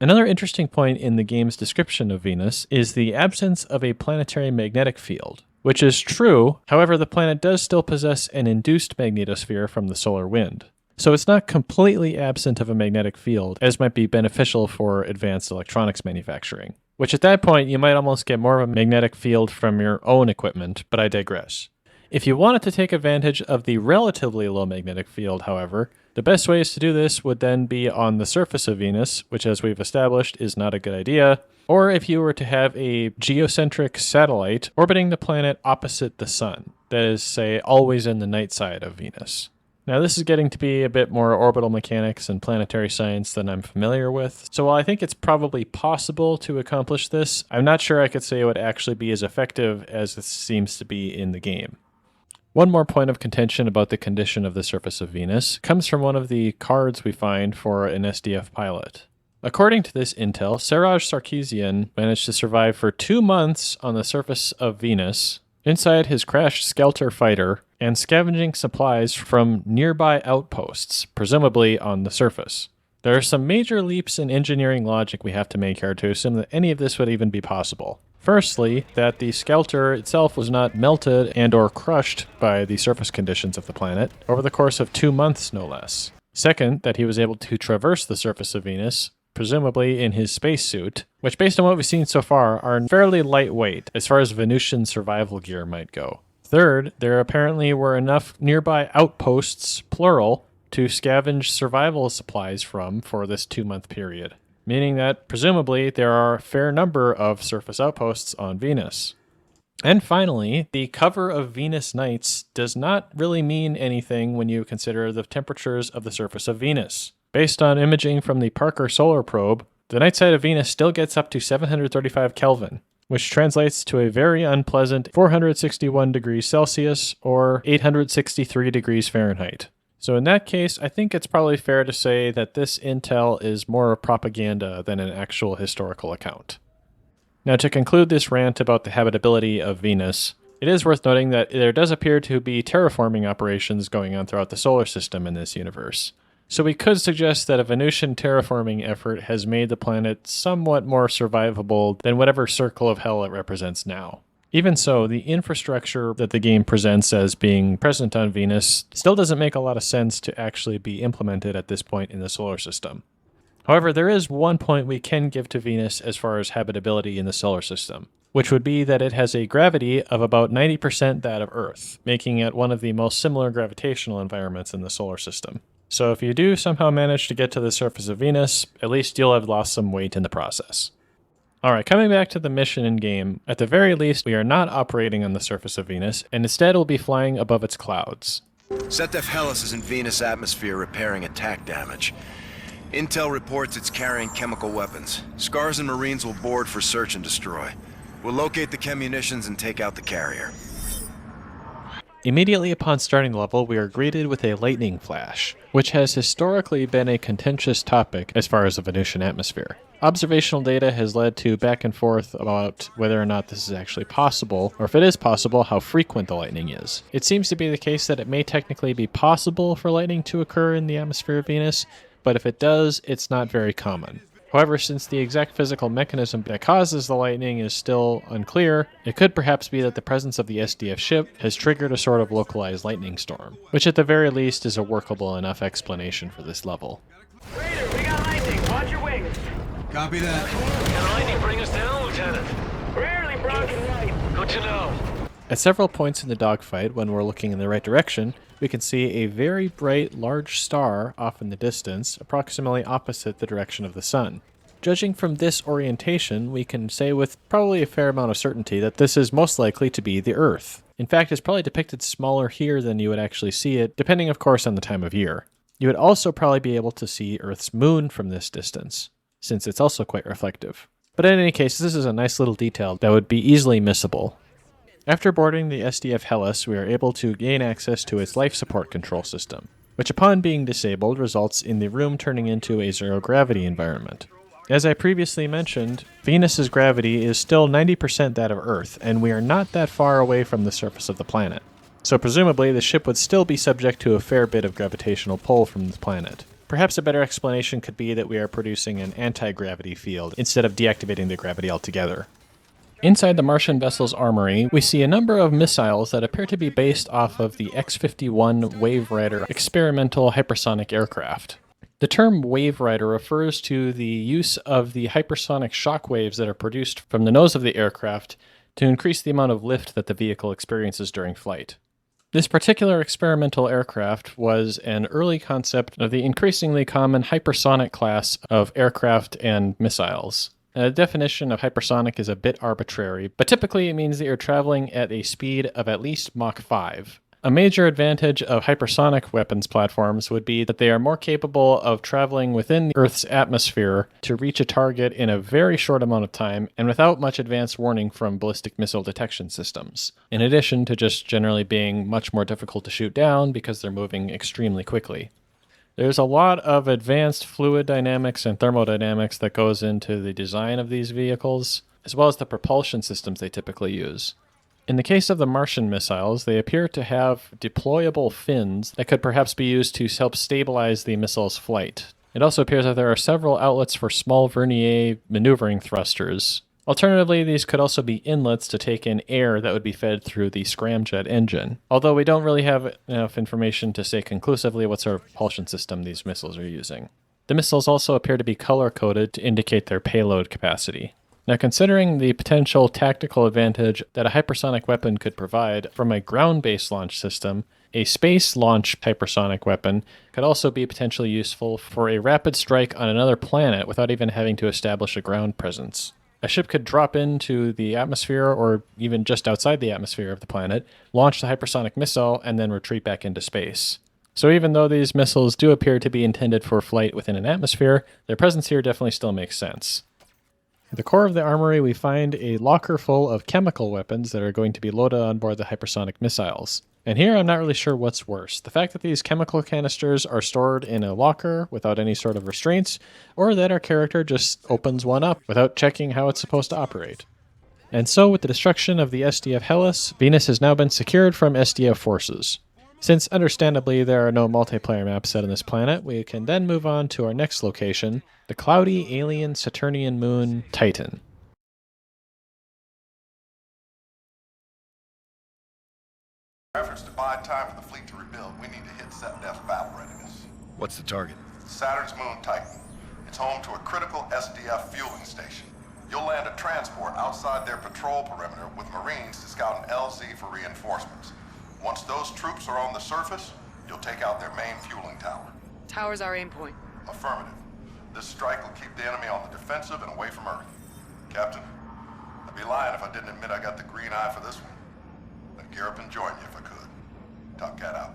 Another interesting point in the game's description of Venus is the absence of a planetary magnetic field, which is true. However, the planet does still possess an induced magnetosphere from the solar wind. So it's not completely absent of a magnetic field, as might be beneficial for advanced electronics manufacturing, which at that point you might almost get more of a magnetic field from your own equipment, but I digress. If you wanted to take advantage of the relatively low magnetic field, however, the best ways to do this would then be on the surface of Venus, which as we've established is not a good idea, or if you were to have a geocentric satellite orbiting the planet opposite the sun, that is, say, always in the night side of Venus. Now, this is getting to be a bit more orbital mechanics and planetary science than I'm familiar with, so while I think it's probably possible to accomplish this, I'm not sure I could say it would actually be as effective as it seems to be in the game. One more point of contention about the condition of the surface of Venus comes from one of the cards we find for an SDF pilot. According to this intel, Seraj Sarkeesian managed to survive for 2 months on the surface of Venus, inside his crashed Skelter fighter, and scavenging supplies from nearby outposts, presumably on the surface. There are some major leaps in engineering logic we have to make here to assume that any of this would even be possible. Firstly, that the Skelter itself was not melted and or crushed by the surface conditions of the planet, over the course of 2 months no less. Second, that he was able to traverse the surface of Venus, presumably in his spacesuit, which based on what we've seen so far are fairly lightweight as far as Venusian survival gear might go. Third, there apparently were enough nearby outposts, plural, to scavenge survival supplies from for this 2-month period, meaning that presumably there are a fair number of surface outposts on Venus. And finally, the cover of Venus nights does not really mean anything when you consider the temperatures of the surface of Venus. Based on imaging from the Parker Solar Probe, the night side of Venus still gets up to 735 Kelvin, which translates to a very unpleasant 461 degrees Celsius or 863 degrees Fahrenheit. So in that case, I think it's probably fair to say that this intel is more propaganda than an actual historical account. Now, to conclude this rant about the habitability of Venus, it is worth noting that there does appear to be terraforming operations going on throughout the solar system in this universe. So we could suggest that a Venusian terraforming effort has made the planet somewhat more survivable than whatever circle of hell it represents now. Even so, the infrastructure that the game presents as being present on Venus still doesn't make a lot of sense to actually be implemented at this point in the solar system. However, there is one point we can give to Venus as far as habitability in the solar system, which would be that it has a gravity of about 90% that of Earth, making it one of the most similar gravitational environments in the solar system. So if you do somehow manage to get to the surface of Venus, at least you'll have lost some weight in the process. Alright, coming back to the mission in-game, at the very least we are not operating on the surface of Venus, and instead we'll be flying above its clouds. Setef Hellas is in Venus atmosphere repairing attack damage. Intel reports it's carrying chemical weapons. Scars and Marines will board for search and destroy. We'll locate the chemunitions and take out the carrier. Immediately upon starting the level, we are greeted with a lightning flash, which has historically been a contentious topic as far as the Venusian atmosphere. Observational data has led to back and forth about whether or not this is actually possible, or if it is possible, how frequent the lightning is. It seems to be the case that it may technically be possible for lightning to occur in the atmosphere of Venus, but if it does, it's not very common. However, since the exact physical mechanism that causes the lightning is still unclear, it could perhaps be that the presence of the SDF ship has triggered a sort of localized lightning storm, which at the very least is a workable enough explanation for this level. Raider, we got lightning. Watch your wings. Copy that. Can lightning bring us down, Lieutenant? Rarely black and white. Good to know. At several points in the dogfight, when we're looking in the right direction, we can see a very bright, large star off in the distance, approximately opposite the direction of the sun. Judging from this orientation, we can say with probably a fair amount of certainty that this is most likely to be the Earth. In fact, it's probably depicted smaller here than you would actually see it, depending of course on the time of year. You would also probably be able to see Earth's moon from this distance, since it's also quite reflective. But in any case, this is a nice little detail that would be easily missable. After boarding the SDF Hellas, we are able to gain access to its life support control system, which upon being disabled results in the room turning into a zero-gravity environment. As I previously mentioned, Venus's gravity is still 90% that of Earth, and we are not that far away from the surface of the planet. So presumably, the ship would still be subject to a fair bit of gravitational pull from the planet. Perhaps a better explanation could be that we are producing an anti-gravity field instead of deactivating the gravity altogether. Inside the Martian vessel's armory, we see a number of missiles that appear to be based off of the X-51 Wave Rider experimental hypersonic aircraft. The term Wave Rider refers to the use of the hypersonic shock waves that are produced from the nose of the aircraft to increase the amount of lift that the vehicle experiences during flight. This particular experimental aircraft was an early concept of the increasingly common hypersonic class of aircraft and missiles. Now, the definition of hypersonic is a bit arbitrary, but typically it means that you're traveling at a speed of at least Mach 5. A major advantage of hypersonic weapons platforms would be that they are more capable of traveling within Earth's atmosphere to reach a target in a very short amount of time and without much advance warning from ballistic missile detection systems, in addition to just generally being much more difficult to shoot down because they're moving extremely quickly. There's a lot of advanced fluid dynamics and thermodynamics that goes into the design of these vehicles, as well as the propulsion systems they typically use. In the case of the Martian missiles, they appear to have deployable fins that could perhaps be used to help stabilize the missile's flight. It also appears that there are several outlets for small vernier maneuvering thrusters. Alternatively, these could also be inlets to take in air that would be fed through the scramjet engine, although we don't really have enough information to say conclusively what sort of propulsion system these missiles are using. The missiles also appear to be color-coded to indicate their payload capacity. Now, considering the potential tactical advantage that a hypersonic weapon could provide from a ground-based launch system, a space-launch hypersonic weapon could also be potentially useful for a rapid strike on another planet without even having to establish a ground presence. A ship could drop into the atmosphere or even just outside the atmosphere of the planet, launch the hypersonic missile, and then retreat back into space. So even though these missiles do appear to be intended for flight within an atmosphere, their presence here definitely still makes sense. At the core of the armory, we find a locker full of chemical weapons that are going to be loaded on board the hypersonic missiles. And here I'm not really sure what's worse, the fact that these chemical canisters are stored in a locker without any sort of restraints, or that our character just opens one up without checking how it's supposed to operate. And so with the destruction of the SDF Hellas, Venus has now been secured from SDF forces. Since understandably there are no multiplayer maps set on this planet, we can then move on to our next location, the cloudy alien Saturnian moon Titan. Efforts to buy time for the fleet to rebuild, we need to hit set-def battle readiness. What's the target? Saturn's moon Titan. It's home to a critical SDF fueling station. You'll land a transport outside their patrol perimeter with Marines to scout an LZ for reinforcements. Once those troops are on the surface, you'll take out their main fueling tower. Tower's our aim point. Affirmative. This strike will keep the enemy on the defensive and away from Earth. Captain, I'd be lying if I didn't admit I got the green eye for this one. I'd gear up and join you if I could. Top Cat out.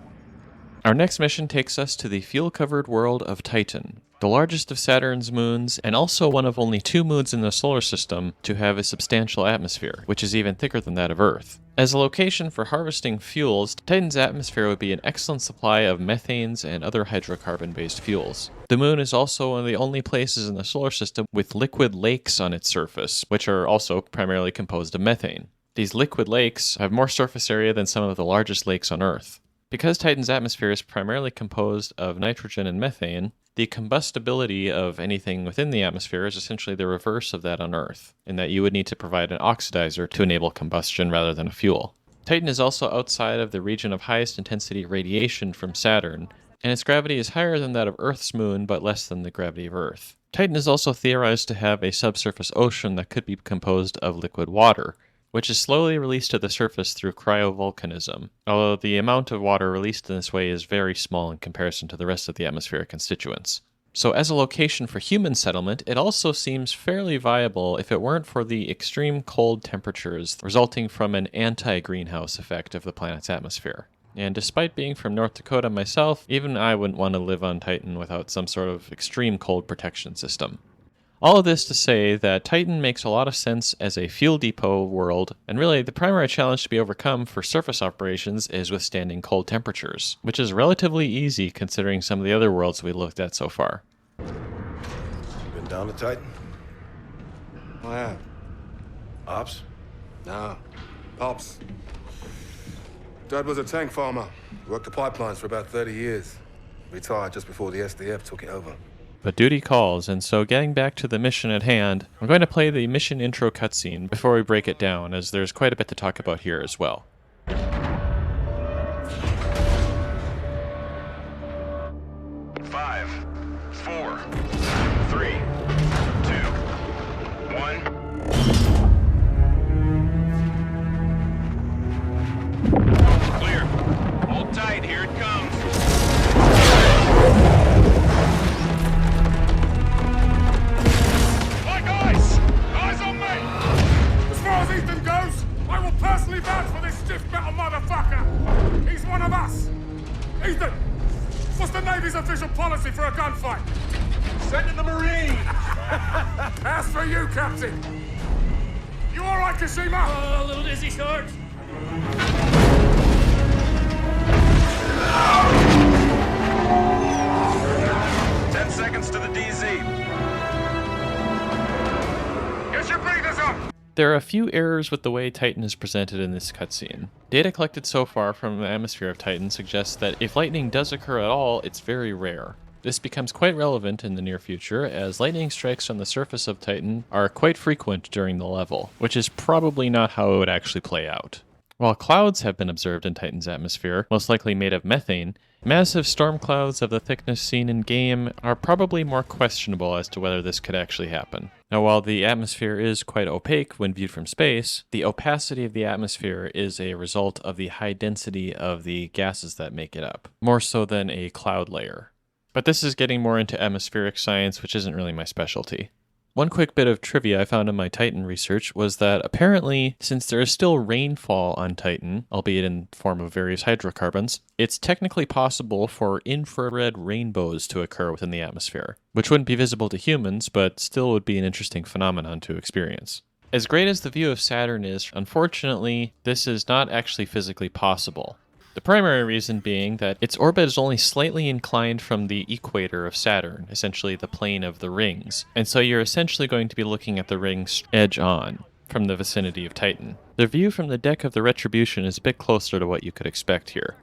Our next mission takes us to the fuel-covered world of Titan, the largest of Saturn's moons, and also one of only 2 moons in the solar system to have a substantial atmosphere, which is even thicker than that of Earth. As a location for harvesting fuels, Titan's atmosphere would be an excellent supply of methanes and other hydrocarbon-based fuels. The moon is also one of the only places in the solar system with liquid lakes on its surface, which are also primarily composed of methane. These liquid lakes have more surface area than some of the largest lakes on Earth. Because Titan's atmosphere is primarily composed of nitrogen and methane, the combustibility of anything within the atmosphere is essentially the reverse of that on Earth, in that you would need to provide an oxidizer to enable combustion rather than a fuel. Titan is also outside of the region of highest intensity radiation from Saturn, and its gravity is higher than that of Earth's moon, but less than the gravity of Earth. Titan is also theorized to have a subsurface ocean that could be composed of liquid water, which is slowly released to the surface through cryovolcanism, although the amount of water released in this way is very small in comparison to the rest of the atmospheric constituents. So as a location for human settlement, it also seems fairly viable if it weren't for the extreme cold temperatures resulting from an anti-greenhouse effect of the planet's atmosphere. And despite being from North Dakota myself, even I wouldn't want to live on Titan without some sort of extreme cold protection system. All of this to say that Titan makes a lot of sense as a fuel depot world, and really the primary challenge to be overcome for surface operations is withstanding cold temperatures, which is relatively easy considering some of the other worlds we looked at so far. Been down to Titan? I have. Ops? No. Pops. Dad was a tank farmer. Worked the pipelines for about 30 years. Retired just before the SDF took it over. But duty calls, and so getting back to the mission at hand, I'm going to play the mission intro cutscene before we break it down, as there's quite a bit to talk about here as well. 5, 4, 3, 2, 1. Clear. Hold tight, here it comes. Eyes on me! As far as Ethan goes, I will personally vouch for this stiff metal motherfucker! He's one of us! Ethan, what's the Navy's official policy for a gunfight? Send in the Marine! As for you, Captain! You alright, Kashima? Oh, a little dizzy, Scorch. 10 seconds to the DZ. Get your breathers up! There are a few errors with the way Titan is presented in this cutscene. Data collected so far from the atmosphere of Titan suggests that if lightning does occur at all, it's very rare. This becomes quite relevant in the near future, as lightning strikes on the surface of Titan are quite frequent during the level, which is probably not how it would actually play out. While clouds have been observed in Titan's atmosphere, most likely made of methane, massive storm clouds of the thickness seen in-game are probably more questionable as to whether this could actually happen. Now, while the atmosphere is quite opaque when viewed from space, the opacity of the atmosphere is a result of the high density of the gases that make it up, more so than a cloud layer. But this is getting more into atmospheric science, which isn't really my specialty. One quick bit of trivia I found in my Titan research was that apparently, since there is still rainfall on Titan, albeit in the form of various hydrocarbons, it's technically possible for infrared rainbows to occur within the atmosphere, which wouldn't be visible to humans, but still would be an interesting phenomenon to experience. As great as the view of Saturn is, unfortunately, this is not actually physically possible. The primary reason being that its orbit is only slightly inclined from the equator of Saturn, essentially the plane of the rings, and so you're essentially going to be looking at the rings edge on, from the vicinity of Titan. The view from the deck of the Retribution is a bit closer to what you could expect here.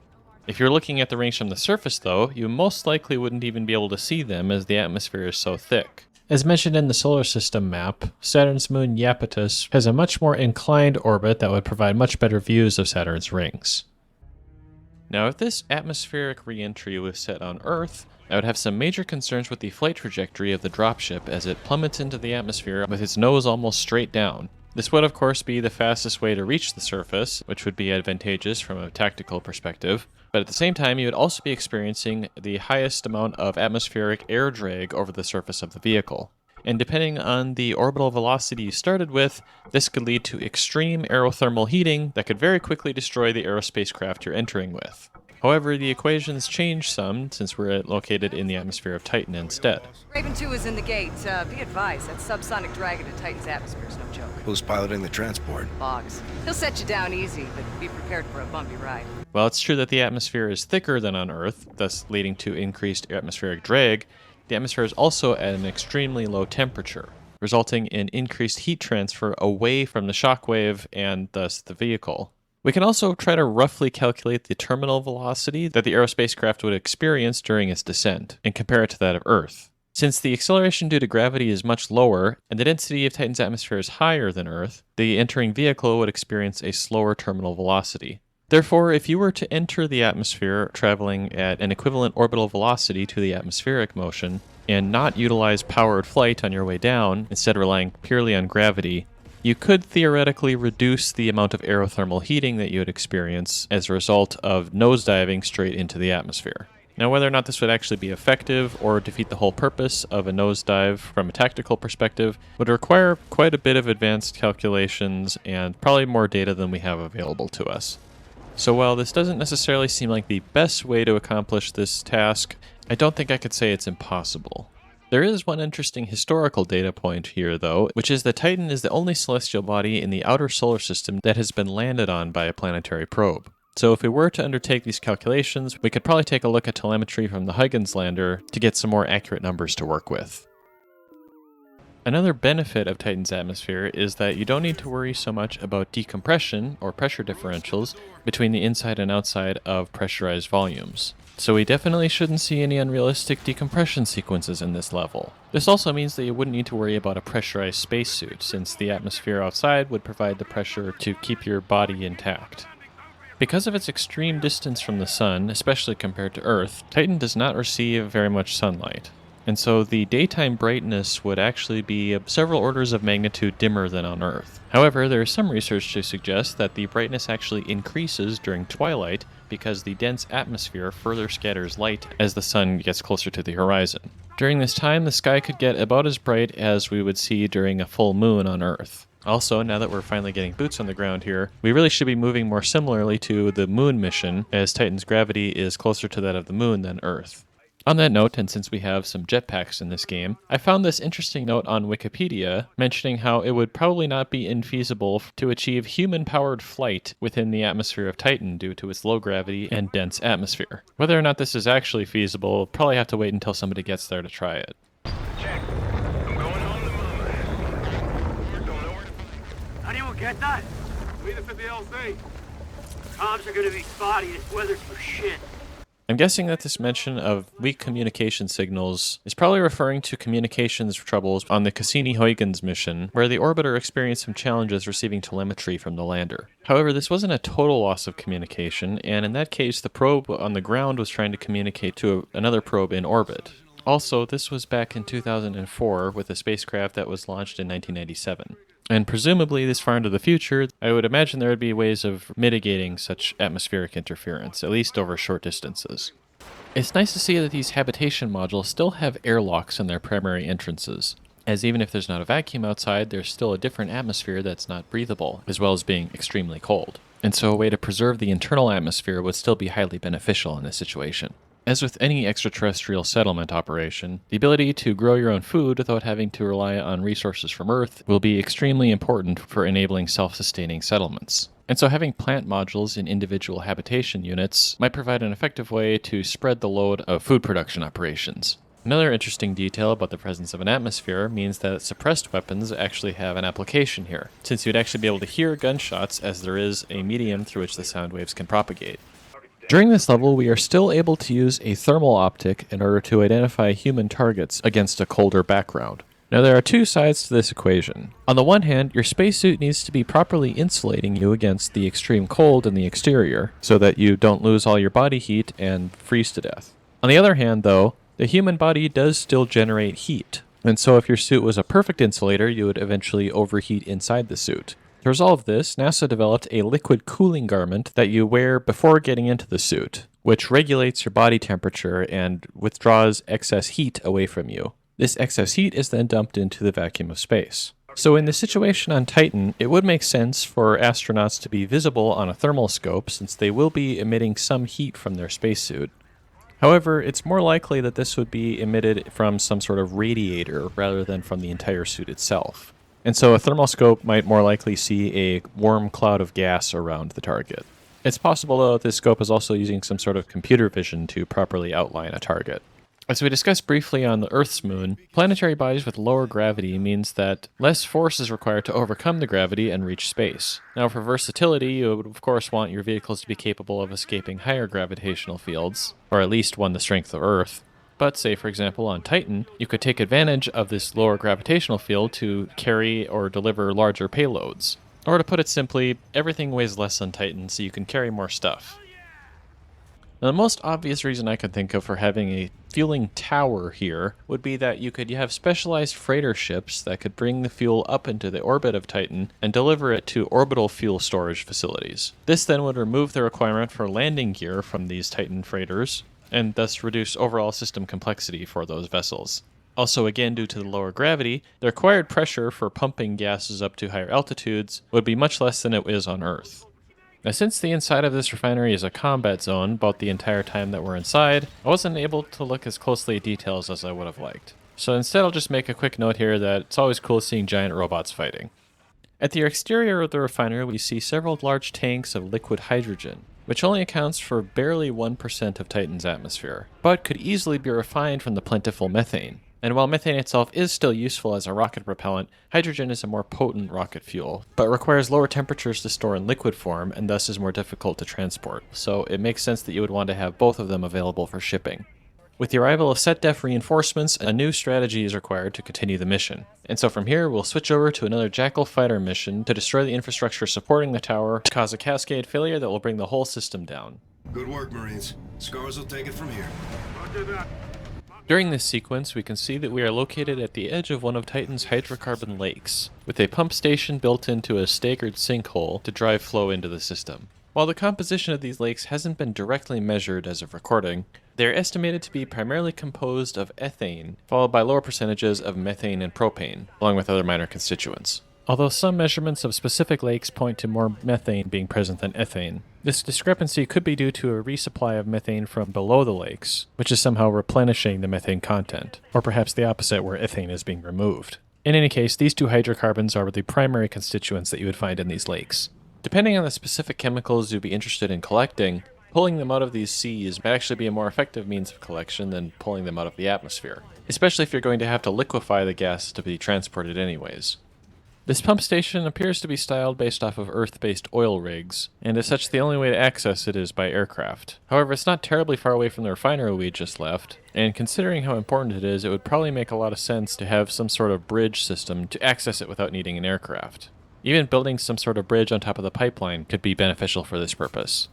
If you're looking at the rings from the surface though, you most likely wouldn't even be able to see them as the atmosphere is so thick. As mentioned in the solar system map, Saturn's moon Iapetus has a much more inclined orbit that would provide much better views of Saturn's rings. Now, if this atmospheric re-entry was set on Earth, I would have some major concerns with the flight trajectory of the dropship as it plummets into the atmosphere with its nose almost straight down. This would of course be the fastest way to reach the surface, which would be advantageous from a tactical perspective, but at the same time you would also be experiencing the highest amount of atmospheric air drag over the surface of the vehicle. And depending on the orbital velocity you started with, this could lead to extreme aerothermal heating that could very quickly destroy the aerospace craft you're entering with. However, the equations change some since we're located in the atmosphere of Titan instead. Raven 2 is in the gate. Be advised, that subsonic drag into Titan's atmosphere is no joke. Who's piloting the transport? Boggs. He'll set you down easy, but be prepared for a bumpy ride. While it's true that the atmosphere is thicker than on Earth, thus leading to increased atmospheric drag, the atmosphere is also at an extremely low temperature, resulting in increased heat transfer away from the shockwave and thus the vehicle. We can also try to roughly calculate the terminal velocity that the aerospacecraft would experience during its descent, and compare it to that of Earth. Since the acceleration due to gravity is much lower, and the density of Titan's atmosphere is higher than Earth, the entering vehicle would experience a slower terminal velocity. Therefore, if you were to enter the atmosphere traveling at an equivalent orbital velocity to the atmospheric motion, and not utilize powered flight on your way down, instead relying purely on gravity, you could theoretically reduce the amount of aerothermal heating that you would experience as a result of nosediving straight into the atmosphere. Now, whether or not this would actually be effective or defeat the whole purpose of a nosedive from a tactical perspective would require quite a bit of advanced calculations and probably more data than we have available to us. So while this doesn't necessarily seem like the best way to accomplish this task, I don't think I could say it's impossible. There is one interesting historical data point here, though, which is that Titan is the only celestial body in the outer solar system that has been landed on by a planetary probe. So if we were to undertake these calculations, we could probably take a look at telemetry from the Huygens lander to get some more accurate numbers to work with. Another benefit of Titan's atmosphere is that you don't need to worry so much about decompression or pressure differentials between the inside and outside of pressurized volumes. So we definitely shouldn't see any unrealistic decompression sequences in this level. This also means that you wouldn't need to worry about a pressurized spacesuit, since the atmosphere outside would provide the pressure to keep your body intact. Because of its extreme distance from the sun, especially compared to Earth, Titan does not receive very much sunlight. And so the daytime brightness would actually be several orders of magnitude dimmer than on Earth. However, there is some research to suggest that the brightness actually increases during twilight because the dense atmosphere further scatters light as the sun gets closer to the horizon. During this time, the sky could get about as bright as we would see during a full moon on Earth. Also, now that we're finally getting boots on the ground here, we really should be moving more similarly to the moon mission, as Titan's gravity is closer to that of the moon than Earth. On that note, and since we have some jetpacks in this game, I found this interesting note on Wikipedia mentioning how it would probably not be infeasible to achieve human-powered flight within the atmosphere of Titan due to its low gravity and dense atmosphere. Whether or not this is actually feasible, we'll probably have to wait until somebody gets there to try it. Check. I'm going home to Mama. Don't know where to find. Anyone get that? Meet us at the LZ. Comms are gonna be spotty. This weather's for shit. I'm guessing that this mention of weak communication signals is probably referring to communications troubles on the Cassini-Huygens mission, where the orbiter experienced some challenges receiving telemetry from the lander. However, this wasn't a total loss of communication, and in that case, the probe on the ground was trying to communicate to another probe in orbit. Also, this was back in 2004 with a spacecraft that was launched in 1997. And presumably this far into the future, I would imagine there would be ways of mitigating such atmospheric interference, at least over short distances. It's nice to see that these habitation modules still have airlocks in their primary entrances, as even if there's not a vacuum outside, there's still a different atmosphere that's not breathable, as well as being extremely cold. And so a way to preserve the internal atmosphere would still be highly beneficial in this situation. As with any extraterrestrial settlement operation, the ability to grow your own food without having to rely on resources from Earth will be extremely important for enabling self-sustaining settlements. And so having plant modules in individual habitation units might provide an effective way to spread the load of food production operations. Another interesting detail about the presence of an atmosphere means that suppressed weapons actually have an application here, since you'd actually be able to hear gunshots as there is a medium through which the sound waves can propagate. During this level, we are still able to use a thermal optic in order to identify human targets against a colder background. Now, there are two sides to this equation. On the one hand, your spacesuit needs to be properly insulating you against the extreme cold in the exterior, so that you don't lose all your body heat and freeze to death. On the other hand, though, the human body does still generate heat, and so if your suit was a perfect insulator, you would eventually overheat inside the suit. To resolve this, NASA developed a liquid cooling garment that you wear before getting into the suit, which regulates your body temperature and withdraws excess heat away from you. This excess heat is then dumped into the vacuum of space. So in the situation on Titan, it would make sense for astronauts to be visible on a thermal scope since they will be emitting some heat from their spacesuit. However, it's more likely that this would be emitted from some sort of radiator rather than from the entire suit itself. And so a thermal scope might more likely see a warm cloud of gas around the target. It's possible, though, that this scope is also using some sort of computer vision to properly outline a target. As we discussed briefly on the Earth's moon, planetary bodies with lower gravity means that less force is required to overcome the gravity and reach space. Now for versatility, you would of course want your vehicles to be capable of escaping higher gravitational fields, or at least one the strength of Earth. But say for example on Titan, you could take advantage of this lower gravitational field to carry or deliver larger payloads. Or to put it simply, everything weighs less on Titan so you can carry more stuff. Now, the most obvious reason I could think of for having a fueling tower here would be that you have specialized freighter ships that could bring the fuel up into the orbit of Titan and deliver it to orbital fuel storage facilities. This then would remove the requirement for landing gear from these Titan freighters, and thus reduce overall system complexity for those vessels. Also, again, due to the lower gravity, the required pressure for pumping gases up to higher altitudes would be much less than it is on Earth. Now, since the inside of this refinery is a combat zone about the entire time that we're inside, I wasn't able to look as closely at details as I would have liked. So instead I'll just make a quick note here that it's always cool seeing giant robots fighting. At the exterior of the refinery we see several large tanks of liquid hydrogen, which only accounts for barely 1% of Titan's atmosphere, but could easily be refined from the plentiful methane. And while methane itself is still useful as a rocket propellant, hydrogen is a more potent rocket fuel, but requires lower temperatures to store in liquid form and thus is more difficult to transport. So it makes sense that you would want to have both of them available for shipping. With the arrival of SetDef reinforcements, a new strategy is required to continue the mission. And so from here, we'll switch over to another Jackal fighter mission to destroy the infrastructure supporting the tower to cause a cascade failure that will bring the whole system down. Good work, Marines. Scars will take it from here. Roger that. During this sequence, we can see that we are located at the edge of one of Titan's hydrocarbon lakes, with a pump station built into a staggered sinkhole to drive flow into the system. While the composition of these lakes hasn't been directly measured as of recording, they are estimated to be primarily composed of ethane, followed by lower percentages of methane and propane, along with other minor constituents. Although some measurements of specific lakes point to more methane being present than ethane, this discrepancy could be due to a resupply of methane from below the lakes, which is somehow replenishing the methane content, or perhaps the opposite where ethane is being removed. In any case, these two hydrocarbons are the primary constituents that you would find in these lakes. Depending on the specific chemicals you'd be interested in collecting, pulling them out of these seas might actually be a more effective means of collection than pulling them out of the atmosphere, especially if you're going to have to liquefy the gas to be transported anyways. This pump station appears to be styled based off of Earth-based oil rigs, and as such the only way to access it is by aircraft. However, it's not terribly far away from the refinery we just left, and considering how important it is, it would probably make a lot of sense to have some sort of bridge system to access it without needing an aircraft. Even building some sort of bridge on top of the pipeline could be beneficial for this purpose.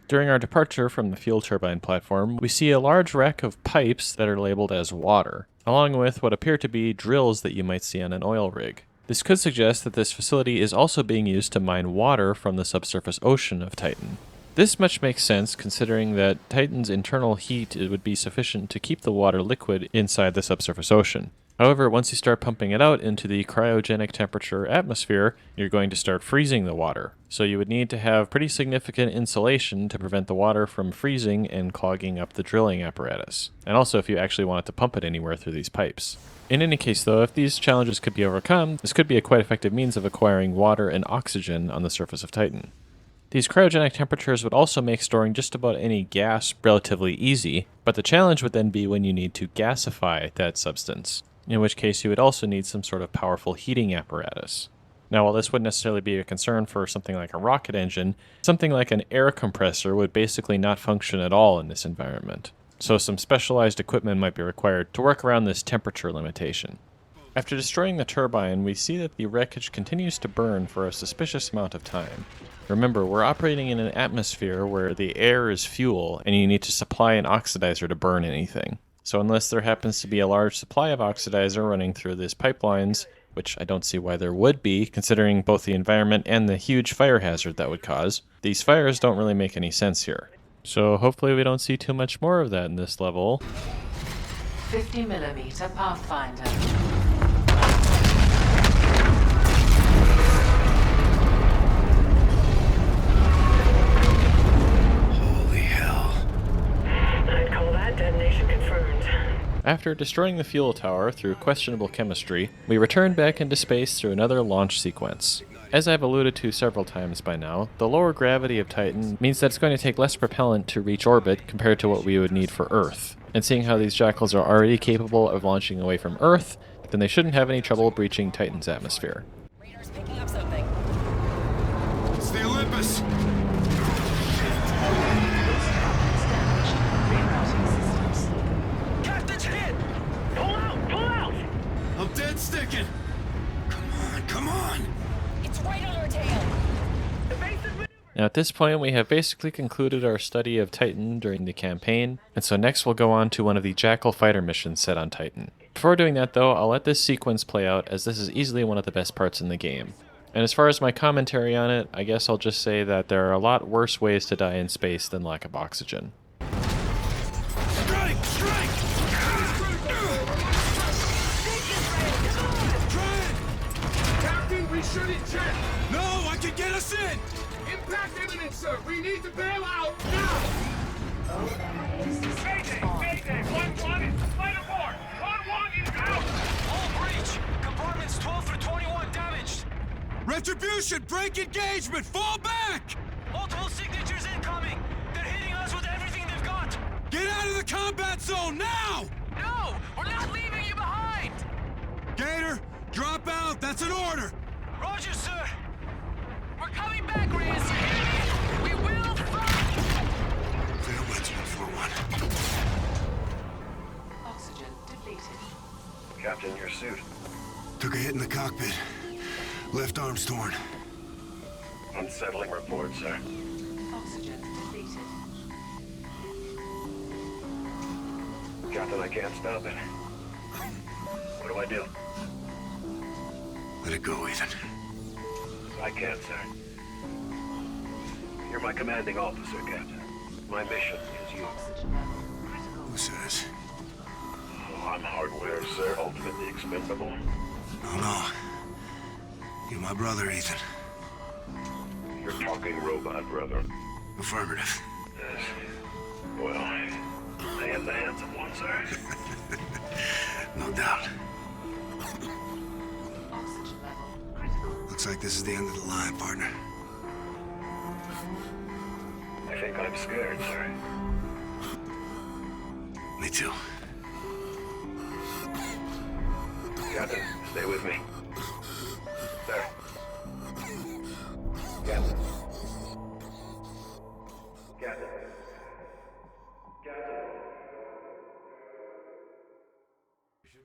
During our departure from the fuel turbine platform, we see a large rack of pipes that are labeled as water, along with what appear to be drills that you might see on an oil rig. This could suggest that this facility is also being used to mine water from the subsurface ocean of Titan. This much makes sense considering that Titan's internal heat would be sufficient to keep the water liquid inside the subsurface ocean. However, once you start pumping it out into the cryogenic temperature atmosphere, you're going to start freezing the water. So you would need to have pretty significant insulation to prevent the water from freezing and clogging up the drilling apparatus. And also if you actually wanted to pump it anywhere through these pipes. In any case though, if these challenges could be overcome, this could be a quite effective means of acquiring water and oxygen on the surface of Titan. These cryogenic temperatures would also make storing just about any gas relatively easy, but the challenge would then be when you need to gasify that substance, in which case you would also need some sort of powerful heating apparatus. Now, while this wouldn't necessarily be a concern for something like a rocket engine, something like an air compressor would basically not function at all in this environment. So some specialized equipment might be required to work around this temperature limitation. After destroying the turbine, we see that the wreckage continues to burn for a suspicious amount of time. Remember, we're operating in an atmosphere where the air is fuel, and you need to supply an oxidizer to burn anything. So unless there happens to be a large supply of oxidizer running through these pipelines, which I don't see why there would be, considering both the environment and the huge fire hazard that would cause, these fires don't really make any sense here. So hopefully we don't see too much more of that in this level. 50mm Pathfinder. After destroying the fuel tower through questionable chemistry, we return back into space through another launch sequence. As I've alluded to several times by now, the lower gravity of Titan means that it's going to take less propellant to reach orbit compared to what we would need for Earth, And seeing how these Jackals are already capable of launching away from Earth, then they shouldn't have any trouble breaching Titan's atmosphere. Radar's picking up something. It's the Olympus! Captain's hit! Pull out! Pull out! I'm dead sticking! Come on! It's right on our tail. Now at this point we have basically concluded our study of Titan during the campaign, and so next we'll go on to one of the Jackal fighter missions set on Titan. Before doing that though, I'll let this sequence play out, as this is easily one of the best parts in the game. And as far as my commentary on it, I guess I'll just say that there are a lot worse ways to die in space than lack of oxygen. Strike! Strike! Captain, we shouldn't jet! No, I can get us in! Impact imminent, sir! We need to bail out now! Mayday! Mayday! 1-1 is flight abort! 1-1 is out! All breach! Compartments 12 through 21 damaged! Retribution! Break engagement! Fall back! Multiple signatures incoming! They're hitting us with everything they've got! Get out of the combat zone now! No! We're not leaving you behind! Gator, drop out! That's an order! Roger, sir! We're coming back, Reyes! You hear me? We will fight! Clear winds 141. Oxygen depleted. Captain, your suit. Took a hit in the cockpit. Left arm's torn. Unsettling report, sir. Oxygen depleted. Captain, I can't stop it. What do I do? Let it go, Ethan. I can't, sir. You're my commanding officer, Captain. My mission is you. Oxygen level critical. Who says? Oh, I'm hardware, sir. Ultimately expendable. No. You're my brother, Ethan. You're talking robot, brother. Affirmative. Yes. Well, I am the handsome one, sir. No doubt. Oxygen level critical. Looks like this is the end of the line, partner. I think I'm scared, sir. Me too. Captain, stay with me. Sir. Captain. Captain. Captain.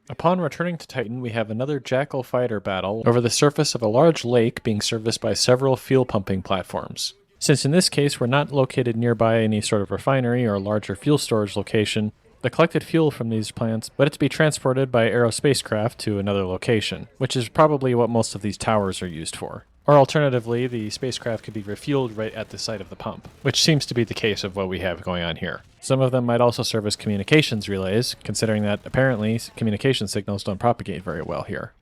Upon returning to Titan, we have another Jackal fighter battle over the surface of a large lake being serviced by several fuel pumping platforms. Since in this case we're not located nearby any sort of refinery or larger fuel storage location, the collected fuel from these plants led it to be transported by aerospacecraft to another location, which is probably what most of these towers are used for. Or alternatively, the spacecraft could be refueled right at the site of the pump, which seems to be the case of what we have going on here. Some of them might also serve as communications relays, considering that apparently communication signals don't propagate very well here.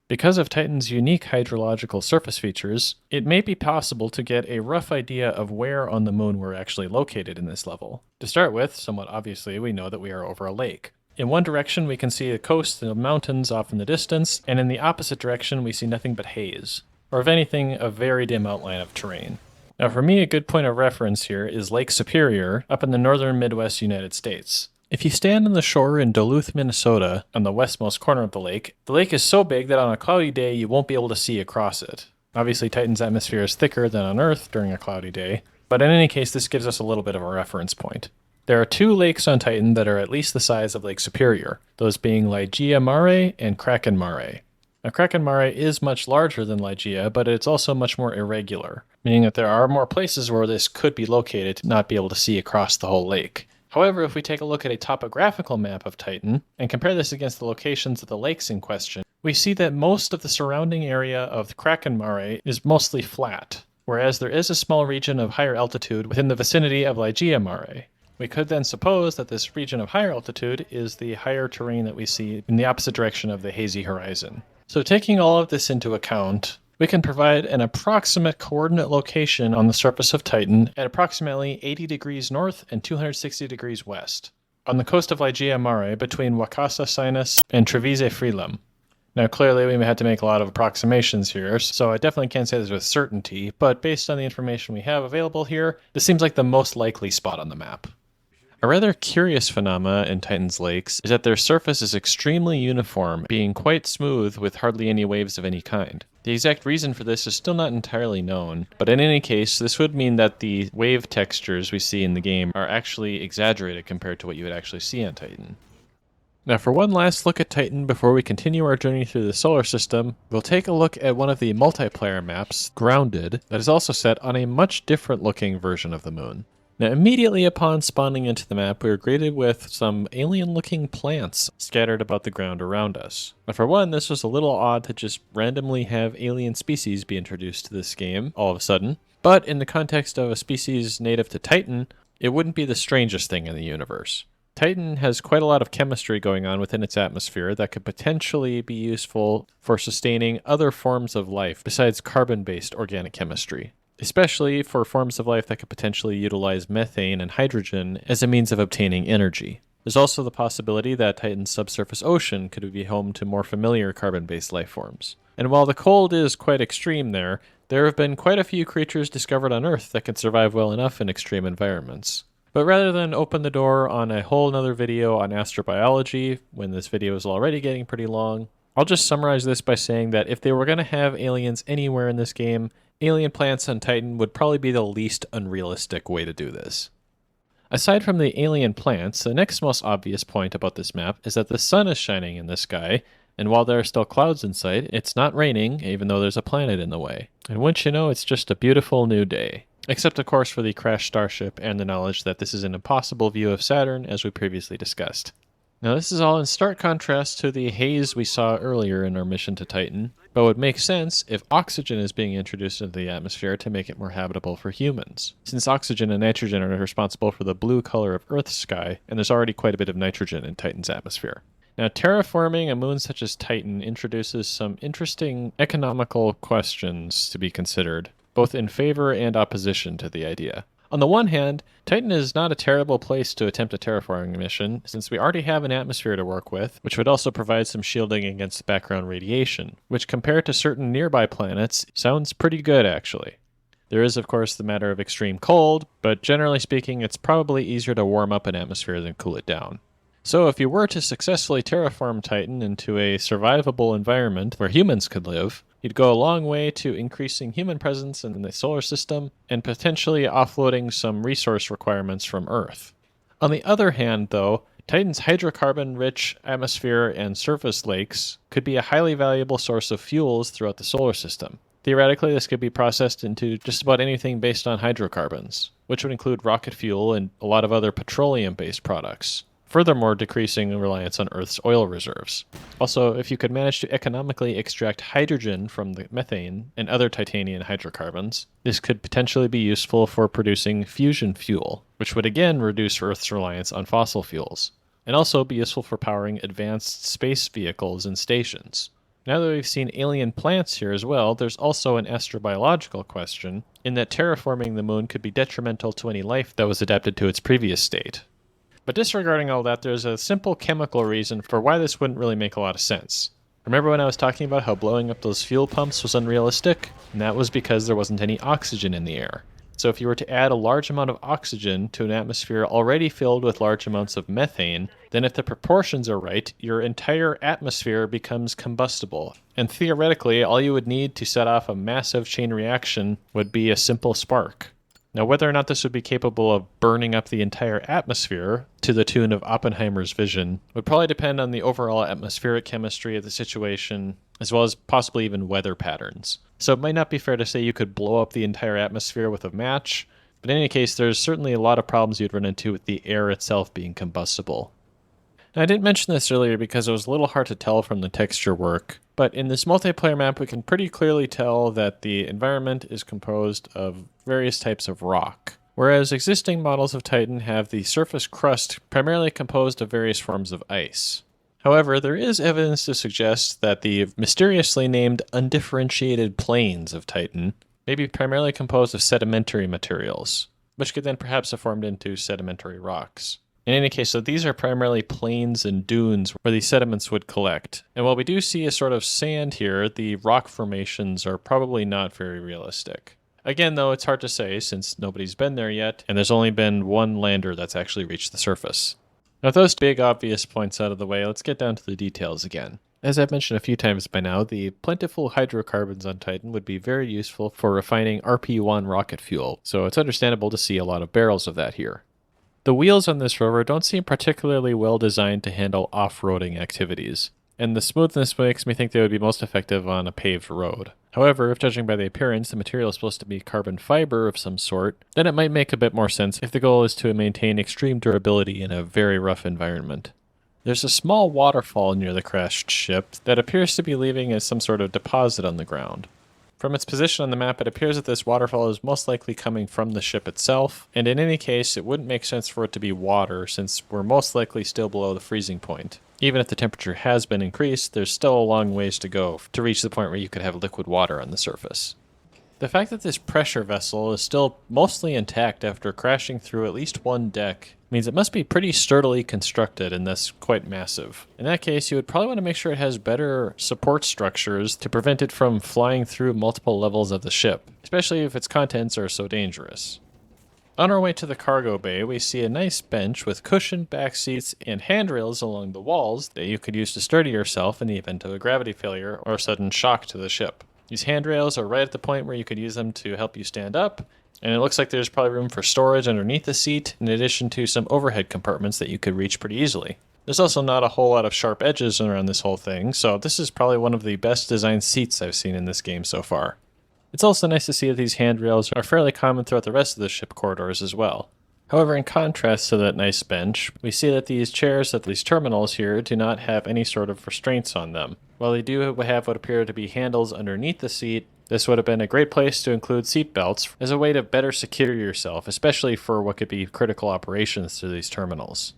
Because of Titan's unique hydrological surface features, it may be possible to get a rough idea of where on the moon we're actually located in this level. To start with, somewhat obviously, we know that we are over a lake. In one direction we can see the coast and the mountains off in the distance, and in the opposite direction we see nothing but haze, or if anything, a very dim outline of terrain. Now for me, a good point of reference here is Lake Superior, up in the northern Midwest United States. If you stand on the shore in Duluth, Minnesota, on the westmost corner of the lake is so big that on a cloudy day you won't be able to see across it. Obviously Titan's atmosphere is thicker than on Earth during a cloudy day, but in any case this gives us a little bit of a reference point. There are two lakes on Titan that are at least the size of Lake Superior, those being Ligeia Mare and Kraken Mare. Now Kraken Mare is much larger than Ligeia, but it's also much more irregular, meaning that there are more places where this could be located to not be able to see across the whole lake. However, if we take a look at a topographical map of Titan and compare this against the locations of the lakes in question, we see that most of the surrounding area of Kraken Mare is mostly flat, whereas there is a small region of higher altitude within the vicinity of Ligeia Mare. We could then suppose that this region of higher altitude is the higher terrain that we see in the opposite direction of the hazy horizon. So taking all of this into account, we can provide an approximate coordinate location on the surface of Titan at approximately 80 degrees north and 260 degrees west, on the coast of Ligeia Mare between Wakasa Sinus and Treviso Freelam. Now clearly we may have to make a lot of approximations here, so I definitely can't say this with certainty, but based on the information we have available here, this seems like the most likely spot on the map. A rather curious phenomena in Titan's lakes is that their surface is extremely uniform, being quite smooth with hardly any waves of any kind. The exact reason for this is still not entirely known, but in any case, this would mean that the wave textures we see in the game are actually exaggerated compared to what you would actually see on Titan. Now for one last look at Titan before we continue our journey through the solar system, we'll take a look at one of the multiplayer maps, Grounded, that is also set on a much different looking version of the moon. Now immediately upon spawning into the map, we were greeted with some alien-looking plants scattered about the ground around us. Now for one, this was a little odd to just randomly have alien species be introduced to this game all of a sudden, but in the context of a species native to Titan, it wouldn't be the strangest thing in the universe. Titan has quite a lot of chemistry going on within its atmosphere that could potentially be useful for sustaining other forms of life besides carbon-based organic chemistry, especially for forms of life that could potentially utilize methane and hydrogen as a means of obtaining energy. There's also the possibility that Titan's subsurface ocean could be home to more familiar carbon-based life forms. And while the cold is quite extreme there have been quite a few creatures discovered on Earth that can survive well enough in extreme environments. But rather than open the door on a whole nother video on astrobiology, when this video is already getting pretty long, I'll just summarize this by saying that if they were going to have aliens anywhere in this game, alien plants on Titan would probably be the least unrealistic way to do this. Aside from the alien plants, the next most obvious point about this map is that the sun is shining in the sky, and while there are still clouds in sight, it's not raining, even though there's a planet in the way. And wouldn't you know, it's just a beautiful new day. Except of course for the crashed starship and the knowledge that this is an impossible view of Saturn, as we previously discussed. Now this is all in stark contrast to the haze we saw earlier in our mission to Titan, but would make sense if oxygen is being introduced into the atmosphere to make it more habitable for humans, since oxygen and nitrogen are responsible for the blue color of Earth's sky, and there's already quite a bit of nitrogen in Titan's atmosphere. Now terraforming a moon such as Titan introduces some interesting economical questions to be considered, both in favor and opposition to the idea. On the one hand, Titan is not a terrible place to attempt a terraforming mission, since we already have an atmosphere to work with, which would also provide some shielding against background radiation, which compared to certain nearby planets, sounds pretty good actually. There is of course the matter of extreme cold, but generally speaking it's probably easier to warm up an atmosphere than cool it down. So if you were to successfully terraform Titan into a survivable environment where humans could live, you'd go a long way to increasing human presence in the solar system and potentially offloading some resource requirements from Earth. On the other hand, though, Titan's hydrocarbon-rich atmosphere and surface lakes could be a highly valuable source of fuels throughout the solar system. Theoretically, this could be processed into just about anything based on hydrocarbons, which would include rocket fuel and a lot of other petroleum-based products, furthermore decreasing reliance on Earth's oil reserves. Also, if you could manage to economically extract hydrogen from the methane and other titanium hydrocarbons, this could potentially be useful for producing fusion fuel, which would again reduce Earth's reliance on fossil fuels, and also be useful for powering advanced space vehicles and stations. Now that we've seen alien plants here as well, there's also an astrobiological question, in that terraforming the moon could be detrimental to any life that was adapted to its previous state. But disregarding all that, there's a simple chemical reason for why this wouldn't really make a lot of sense. Remember when I was talking about how blowing up those fuel pumps was unrealistic? And that was because there wasn't any oxygen in the air. So if you were to add a large amount of oxygen to an atmosphere already filled with large amounts of methane, then if the proportions are right, your entire atmosphere becomes combustible. And theoretically, all you would need to set off a massive chain reaction would be a simple spark. Now, whether or not this would be capable of burning up the entire atmosphere to the tune of Oppenheimer's vision would probably depend on the overall atmospheric chemistry of the situation, as well as possibly even weather patterns. So it might not be fair to say you could blow up the entire atmosphere with a match, but in any case, there's certainly a lot of problems you'd run into with the air itself being combustible. Now, I didn't mention this earlier because it was a little hard to tell from the texture work, but in this multiplayer map we can pretty clearly tell that the environment is composed of various types of rock, whereas existing models of Titan have the surface crust primarily composed of various forms of ice. However, there is evidence to suggest that the mysteriously named undifferentiated plains of Titan may be primarily composed of sedimentary materials, which could then perhaps have formed into sedimentary rocks. In any case, so these are primarily plains and dunes where these sediments would collect. And while we do see a sort of sand here, the rock formations are probably not very realistic. Again, though, it's hard to say since nobody's been there yet, and there's only been one lander that's actually reached the surface. Now, with those big obvious points out of the way, let's get down to the details again. As I've mentioned a few times by now, the plentiful hydrocarbons on Titan would be very useful for refining RP-1 rocket fuel, so it's understandable to see a lot of barrels of that here. The wheels on this rover don't seem particularly well designed to handle off-roading activities, and the smoothness makes me think they would be most effective on a paved road. However, if judging by the appearance, the material is supposed to be carbon fiber of some sort, then it might make a bit more sense if the goal is to maintain extreme durability in a very rough environment. There's a small waterfall near the crashed ship that appears to be leaving as some sort of deposit on the ground. From its position on the map, it appears that this waterfall is most likely coming from the ship itself, and in any case, it wouldn't make sense for it to be water since we're most likely still below the freezing point. Even if the temperature has been increased, there's still a long ways to go to reach the point where you could have liquid water on the surface. The fact that this pressure vessel is still mostly intact after crashing through at least one deck means it must be pretty sturdily constructed and thus quite massive. In that case, you would probably want to make sure it has better support structures to prevent it from flying through multiple levels of the ship, especially if its contents are so dangerous. On our way to the cargo bay, we see a nice bench with cushioned back seats and handrails along the walls that you could use to steady yourself in the event of a gravity failure or sudden shock to the ship. These handrails are right at the point where you could use them to help you stand up, and it looks like there's probably room for storage underneath the seat, in addition to some overhead compartments that you could reach pretty easily. There's also not a whole lot of sharp edges around this whole thing, so this is probably one of the best designed seats I've seen in this game so far. It's also nice to see that these handrails are fairly common throughout the rest of the ship corridors as well. However, in contrast to that nice bench, we see that these chairs at these terminals here do not have any sort of restraints on them. While they do have what appear to be handles underneath the seat, this would have been a great place to include seat belts as a way to better secure yourself, especially for what could be critical operations to these terminals.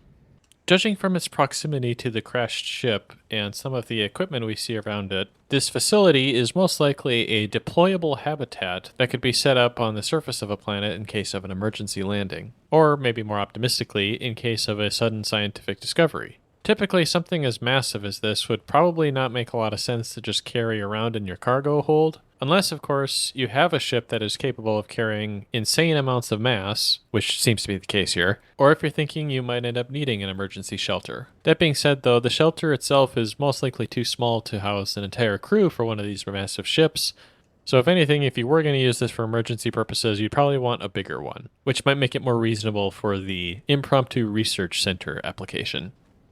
Judging from its proximity to the crashed ship and some of the equipment we see around it, this facility is most likely a deployable habitat that could be set up on the surface of a planet in case of an emergency landing, or maybe more optimistically, in case of a sudden scientific discovery. Typically, something as massive as this would probably not make a lot of sense to just carry around in your cargo hold, unless, of course, you have a ship that is capable of carrying insane amounts of mass, which seems to be the case here, or if you're thinking you might end up needing an emergency shelter. That being said, though, the shelter itself is most likely too small to house an entire crew for one of these massive ships, so if anything, if you were going to use this for emergency purposes, you'd probably want a bigger one, which might make it more reasonable for the impromptu research center application.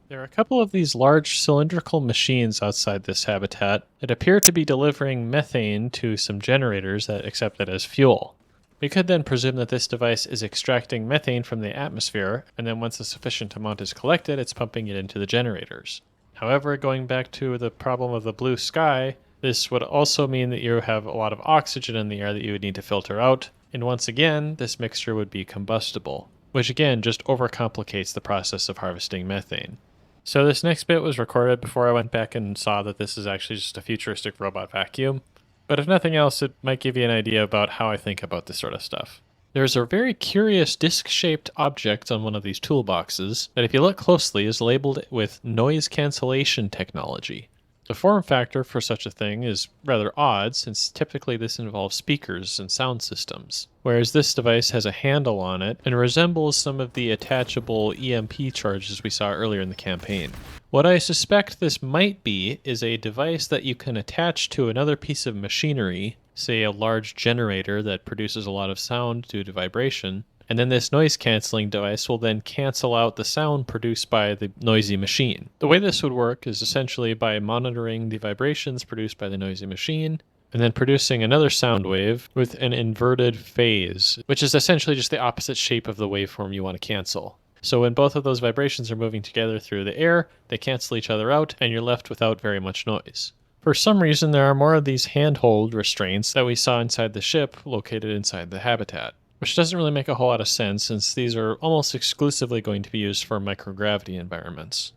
There are a couple of these large cylindrical machines outside this habitat that appear to be delivering methane to some generators that accept it as fuel. We could then presume that this device is extracting methane from the atmosphere, and then once a sufficient amount is collected, it's pumping it into the generators. However, going back to the problem of the blue sky, this would also mean that you have a lot of oxygen in the air that you would need to filter out, and once again, this mixture would be combustible, which again just overcomplicates the process of harvesting methane. So this next bit was recorded before I went back and saw that this is actually just a futuristic robot vacuum. But if nothing else, it might give you an idea about how I think about this sort of stuff. There's a very curious disc-shaped object on one of these toolboxes that if you look closely is labeled with noise cancellation technology. The form factor for such a thing is rather odd since typically this involves speakers and sound systems, whereas this device has a handle on it and resembles some of the attachable EMP charges we saw earlier in the campaign. What I suspect this might be is a device that you can attach to another piece of machinery, say a large generator that produces a lot of sound due to vibration, and then this noise canceling device will then cancel out the sound produced by the noisy machine. The way this would work is essentially by monitoring the vibrations produced by the noisy machine, and then producing another sound wave with an inverted phase, which is essentially just the opposite shape of the waveform you want to cancel. So when both of those vibrations are moving together through the air, they cancel each other out, and you're left without very much noise. For some reason, there are more of these handhold restraints that we saw inside the ship located inside the habitat, which doesn't really make a whole lot of sense since these are almost exclusively going to be used for microgravity environments.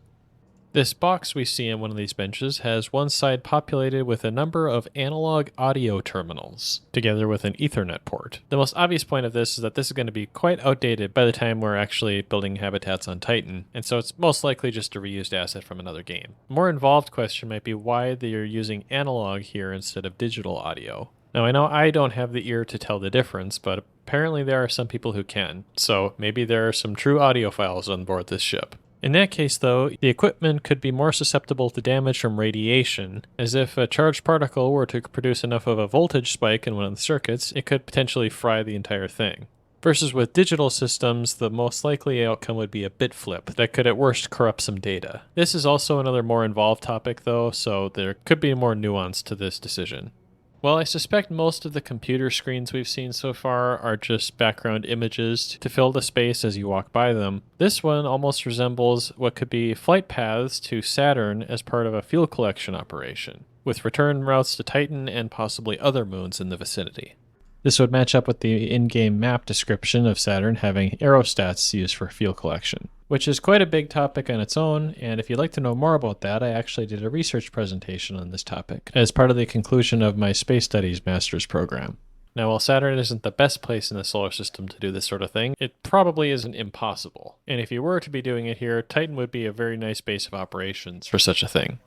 This box we see in one of these benches has one side populated with a number of analog audio terminals, together with an Ethernet port. The most obvious point of this is that this is going to be quite outdated by the time we're actually building habitats on Titan, and so it's most likely just a reused asset from another game. A more involved question might be why they are using analog here instead of digital audio. Now, I know I don't have the ear to tell the difference, but apparently there are some people who can, so maybe there are some true audiophiles on board this ship. In that case, though, the equipment could be more susceptible to damage from radiation, as if a charged particle were to produce enough of a voltage spike in one of the circuits, it could potentially fry the entire thing. Versus with digital systems, the most likely outcome would be a bit flip that could at worst corrupt some data. This is also another more involved topic, though, so there could be more nuance to this decision. Well, I suspect most of the computer screens we've seen so far are just background images to fill the space as you walk by them. This one almost resembles what could be flight paths to Saturn as part of a fuel collection operation, with return routes to Titan and possibly other moons in the vicinity. This would match up with the in-game map description of Saturn having aerostats used for fuel collection, which is quite a big topic on its own, and if you'd like to know more about that, I actually did a research presentation on this topic as part of the conclusion of my Space Studies Master's program. Now, while Saturn isn't the best place in the solar system to do this sort of thing, it probably isn't impossible. And if you were to be doing it here, Titan would be a very nice base of operations for such a thing.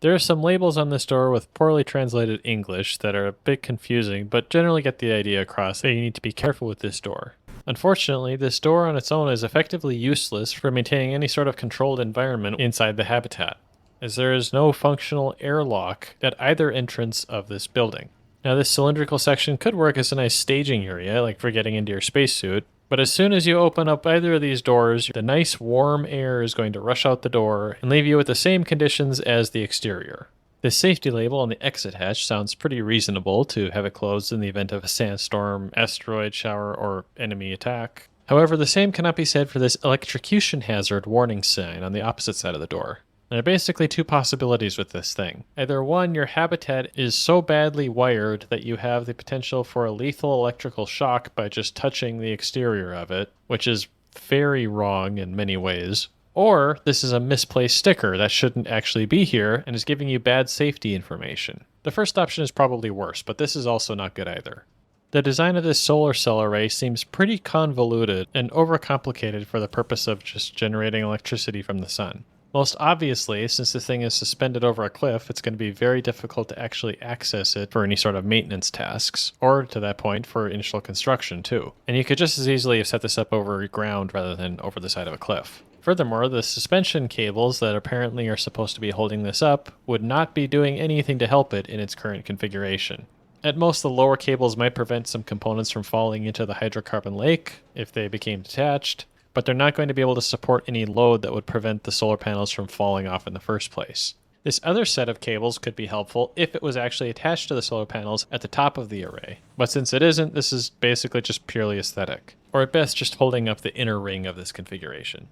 There are some labels on this door with poorly translated English that are a bit confusing, but generally get the idea across that you need to be careful with this door. Unfortunately, this door on its own is effectively useless for maintaining any sort of controlled environment inside the habitat, as there is no functional airlock at either entrance of this building. Now, this cylindrical section could work as a nice staging area, like for getting into your spacesuit, but as soon as you open up either of these doors, the nice warm air is going to rush out the door and leave you with the same conditions as the exterior. This safety label on the exit hatch sounds pretty reasonable to have it closed in the event of a sandstorm, asteroid shower, or enemy attack. However, the same cannot be said for this electrocution hazard warning sign on the opposite side of the door. There are basically two possibilities with this thing. Either one, your habitat is so badly wired that you have the potential for a lethal electrical shock by just touching the exterior of it, which is very wrong in many ways. Or this is a misplaced sticker that shouldn't actually be here and is giving you bad safety information. The first option is probably worse, but this is also not good either. The design of this solar cell array seems pretty convoluted and overcomplicated for the purpose of just generating electricity from the sun. Most obviously, since the thing is suspended over a cliff, it's going to be very difficult to actually access it for any sort of maintenance tasks, or to that point, for initial construction too. And you could just as easily have set this up over ground rather than over the side of a cliff. Furthermore, the suspension cables that apparently are supposed to be holding this up would not be doing anything to help it in its current configuration. At most, the lower cables might prevent some components from falling into the hydrocarbon lake if they became detached, but they're not going to be able to support any load that would prevent the solar panels from falling off in the first place. This other set of cables could be helpful if it was actually attached to the solar panels at the top of the array, but since it isn't, this is basically just purely aesthetic, or at best just holding up the inner ring of this configuration.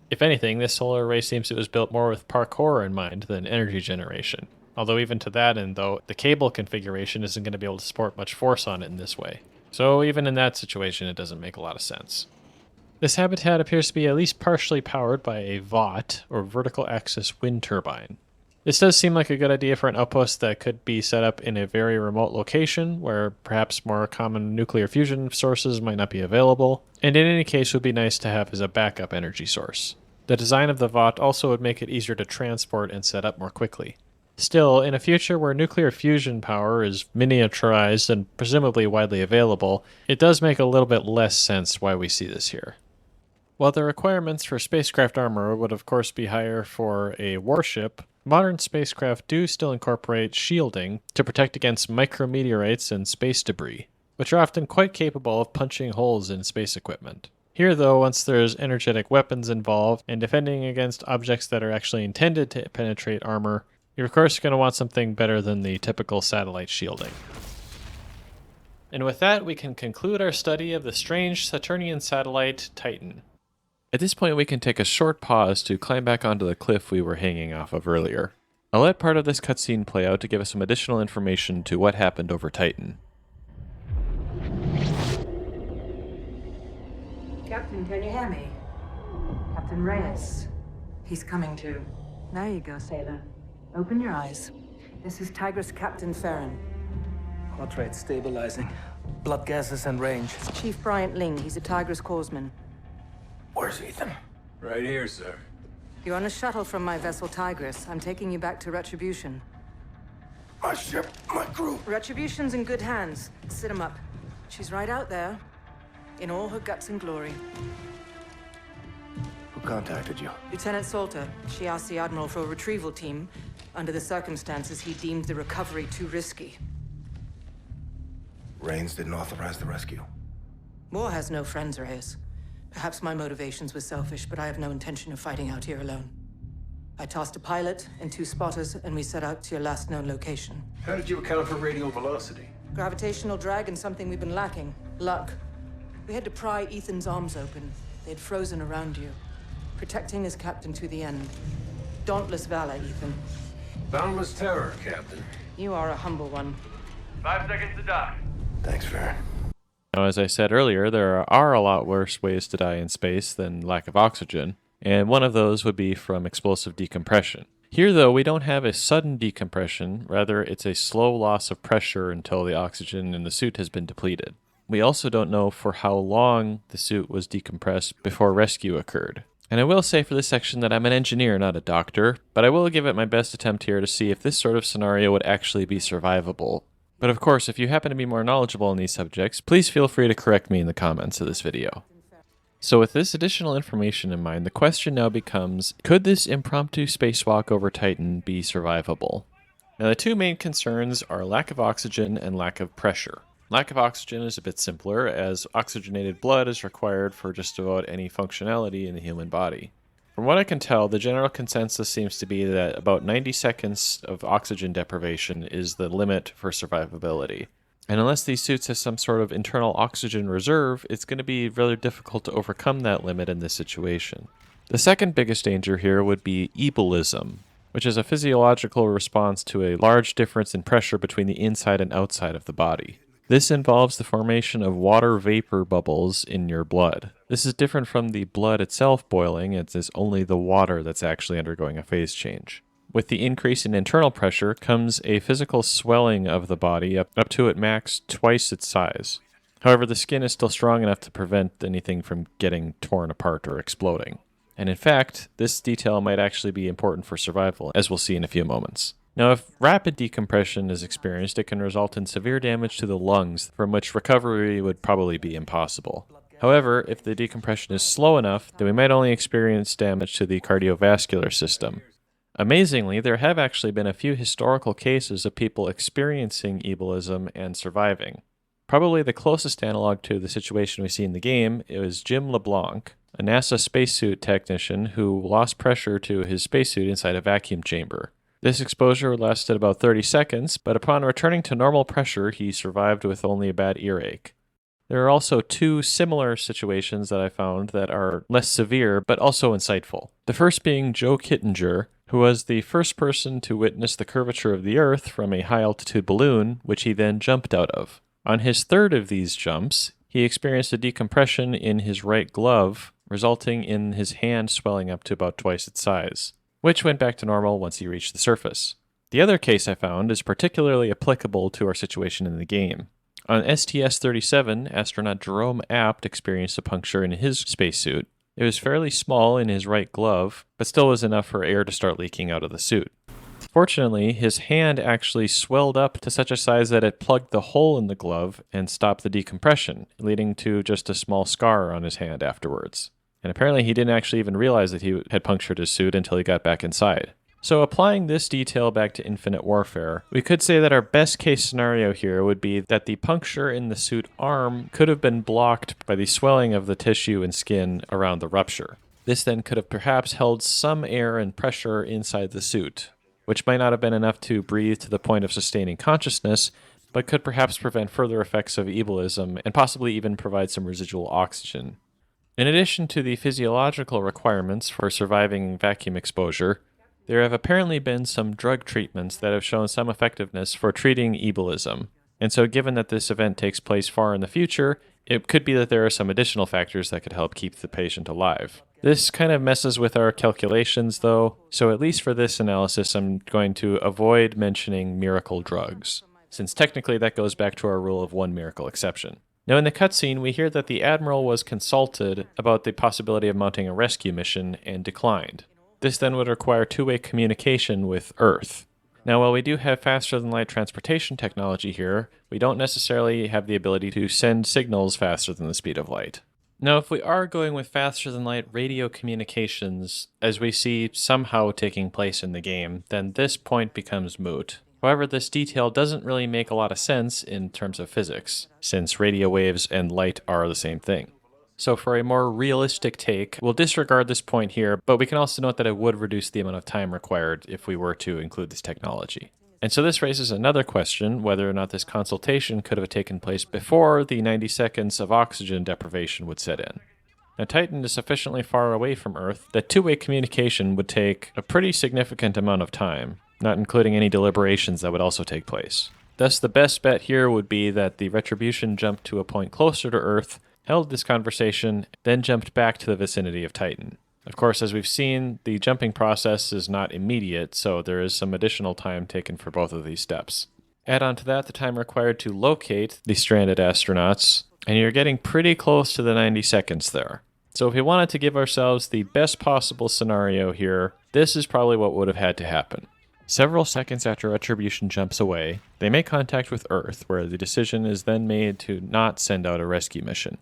If anything, this solar array seems it was built more with parkour in mind than energy generation, although even to that end, though, the cable configuration isn't going to be able to support much force on it in this way. So even in that situation, it doesn't make a lot of sense. This habitat appears to be at least partially powered by a VOT, or vertical axis wind turbine. This does seem like a good idea for an outpost that could be set up in a very remote location where perhaps more common nuclear fusion sources might not be available, and in any case would be nice to have as a backup energy source. The design of the VOT also would make it easier to transport and set up more quickly. Still, in a future where nuclear fusion power is miniaturized and presumably widely available, it does make a little bit less sense why we see this here. While the requirements for spacecraft armor would of course be higher for a warship, modern spacecraft do still incorporate shielding to protect against micrometeorites and space debris, which are often quite capable of punching holes in space equipment. Here though, once there's energetic weapons involved and defending against objects that are actually intended to penetrate armor, you're of course going to want something better than the typical satellite shielding. And with that, we can conclude our study of the strange Saturnian satellite Titan. At this point, we can take a short pause to climb back onto the cliff we were hanging off of earlier. I'll let part of this cutscene play out to give us some additional information to what happened over Titan. Captain, can you hear me? Captain Reyes. He's coming to. There you go, sailor. Open your eyes. This is Tigris Captain Farron. Heart rate stabilizing. Blood gases and range. It's Chief Bryant Ling. He's a Tigris corpsman. Where's Ethan? Right here, sir. You're on a shuttle from my vessel Tigris. I'm taking you back to Retribution. My ship, my crew. Retribution's in good hands. Sit 'em up. She's right out there, in all her guts and glory. Who contacted you? Lieutenant Salter. She asked the Admiral for a retrieval team. Under the circumstances, he deemed the recovery too risky. Rains didn't authorize the rescue. War has no friends, Reyes. Perhaps my motivations were selfish, but I have no intention of fighting out here alone. I tossed a pilot and 2 spotters, and we set out to your last known location. How did you account for radial velocity? Gravitational drag and something we've been lacking. Luck. We had to pry Ethan's arms open. They'd frozen around you. Protecting his captain to the end. Dauntless valor, Ethan. Boundless terror, Captain. You are a humble one. 5 seconds to dock. Thanks, Farron. Now, as I said earlier, there are a lot worse ways to die in space than lack of oxygen, and one of those would be from explosive decompression. Here, though, we don't have a sudden decompression, rather it's a slow loss of pressure until the oxygen in the suit has been depleted. We also don't know for how long the suit was decompressed before rescue occurred. And I will say for this section that I'm an engineer, not a doctor, but I will give it my best attempt here to see if this sort of scenario would actually be survivable. But of course, if you happen to be more knowledgeable in these subjects, please feel free to correct me in the comments of this video. So with this additional information in mind, the question now becomes, could this impromptu spacewalk over Titan be survivable? Now the 2 main concerns are lack of oxygen and lack of pressure. Lack of oxygen is a bit simpler, as oxygenated blood is required for just about any functionality in the human body. From what I can tell, the general consensus seems to be that about 90 seconds of oxygen deprivation is the limit for survivability. And unless these suits have some sort of internal oxygen reserve, it's going to be really difficult to overcome that limit in this situation. The second biggest danger here would be ebulism, which is a physiological response to a large difference in pressure between the inside and outside of the body. This involves the formation of water vapor bubbles in your blood. This is different from the blood itself boiling, it is only the water that's actually undergoing a phase change. With the increase in internal pressure comes a physical swelling of the body up to at max twice its size. However, the skin is still strong enough to prevent anything from getting torn apart or exploding. And in fact, this detail might actually be important for survival, as we'll see in a few moments. Now, if rapid decompression is experienced, it can result in severe damage to the lungs, from which recovery would probably be impossible. However, if the decompression is slow enough, then we might only experience damage to the cardiovascular system. Amazingly, there have actually been a few historical cases of people experiencing ebulism and surviving. Probably the closest analog to the situation we see in the game is Jim LeBlanc, a NASA spacesuit technician who lost pressure to his spacesuit inside a vacuum chamber. This exposure lasted about 30 seconds, but upon returning to normal pressure, he survived with only a bad earache. There are also 2 similar situations that I found that are less severe, but also insightful. The first being Joe Kittinger, who was the first person to witness the curvature of the Earth from a high-altitude balloon, which he then jumped out of. On his 3rd of these jumps, he experienced a decompression in his right glove, resulting in his hand swelling up to about twice its size, which went back to normal once he reached the surface. The other case I found is particularly applicable to our situation in the game. On STS-37, astronaut Jerome Apt experienced a puncture in his spacesuit. It was fairly small in his right glove, but still was enough for air to start leaking out of the suit. Fortunately, his hand actually swelled up to such a size that it plugged the hole in the glove and stopped the decompression, leading to just a small scar on his hand afterwards. And apparently he didn't actually even realize that he had punctured his suit until he got back inside. So applying this detail back to Infinite Warfare, we could say that our best case scenario here would be that the puncture in the suit arm could have been blocked by the swelling of the tissue and skin around the rupture. This then could have perhaps held some air and pressure inside the suit, which might not have been enough to breathe to the point of sustaining consciousness, but could perhaps prevent further effects of ebulism and possibly even provide some residual oxygen. In addition to the physiological requirements for surviving vacuum exposure, there have apparently been some drug treatments that have shown some effectiveness for treating ebulism. And so given that this event takes place far in the future, it could be that there are some additional factors that could help keep the patient alive. This kind of messes with our calculations though, so at least for this analysis I'm going to avoid mentioning miracle drugs, since technically that goes back to our rule of 1 miracle exception. Now in the cutscene we hear that the Admiral was consulted about the possibility of mounting a rescue mission and declined. This then would require 2-way communication with Earth. Now, while we do have faster-than-light transportation technology here, we don't necessarily have the ability to send signals faster than the speed of light. Now, if we are going with faster-than-light radio communications, as we see somehow taking place in the game, then this point becomes moot. However, this detail doesn't really make a lot of sense in terms of physics, since radio waves and light are the same thing. So for a more realistic take, we'll disregard this point here, but we can also note that it would reduce the amount of time required if we were to include this technology. And so this raises another question, whether or not this consultation could have taken place before the 90 seconds of oxygen deprivation would set in. Now, Titan is sufficiently far away from Earth that two-way communication would take a pretty significant amount of time, not including any deliberations that would also take place. Thus, the best bet here would be that the Retribution jumped to a point closer to Earth, held this conversation, then jumped back to the vicinity of Titan. Of course, as we've seen, the jumping process is not immediate, so there is some additional time taken for both of these steps. Add on to that the time required to locate the stranded astronauts, and you're getting pretty close to the 90 seconds there. So if we wanted to give ourselves the best possible scenario here, this is probably what would have had to happen. Several seconds after Retribution jumps away, they make contact with Earth, where the decision is then made to not send out a rescue mission.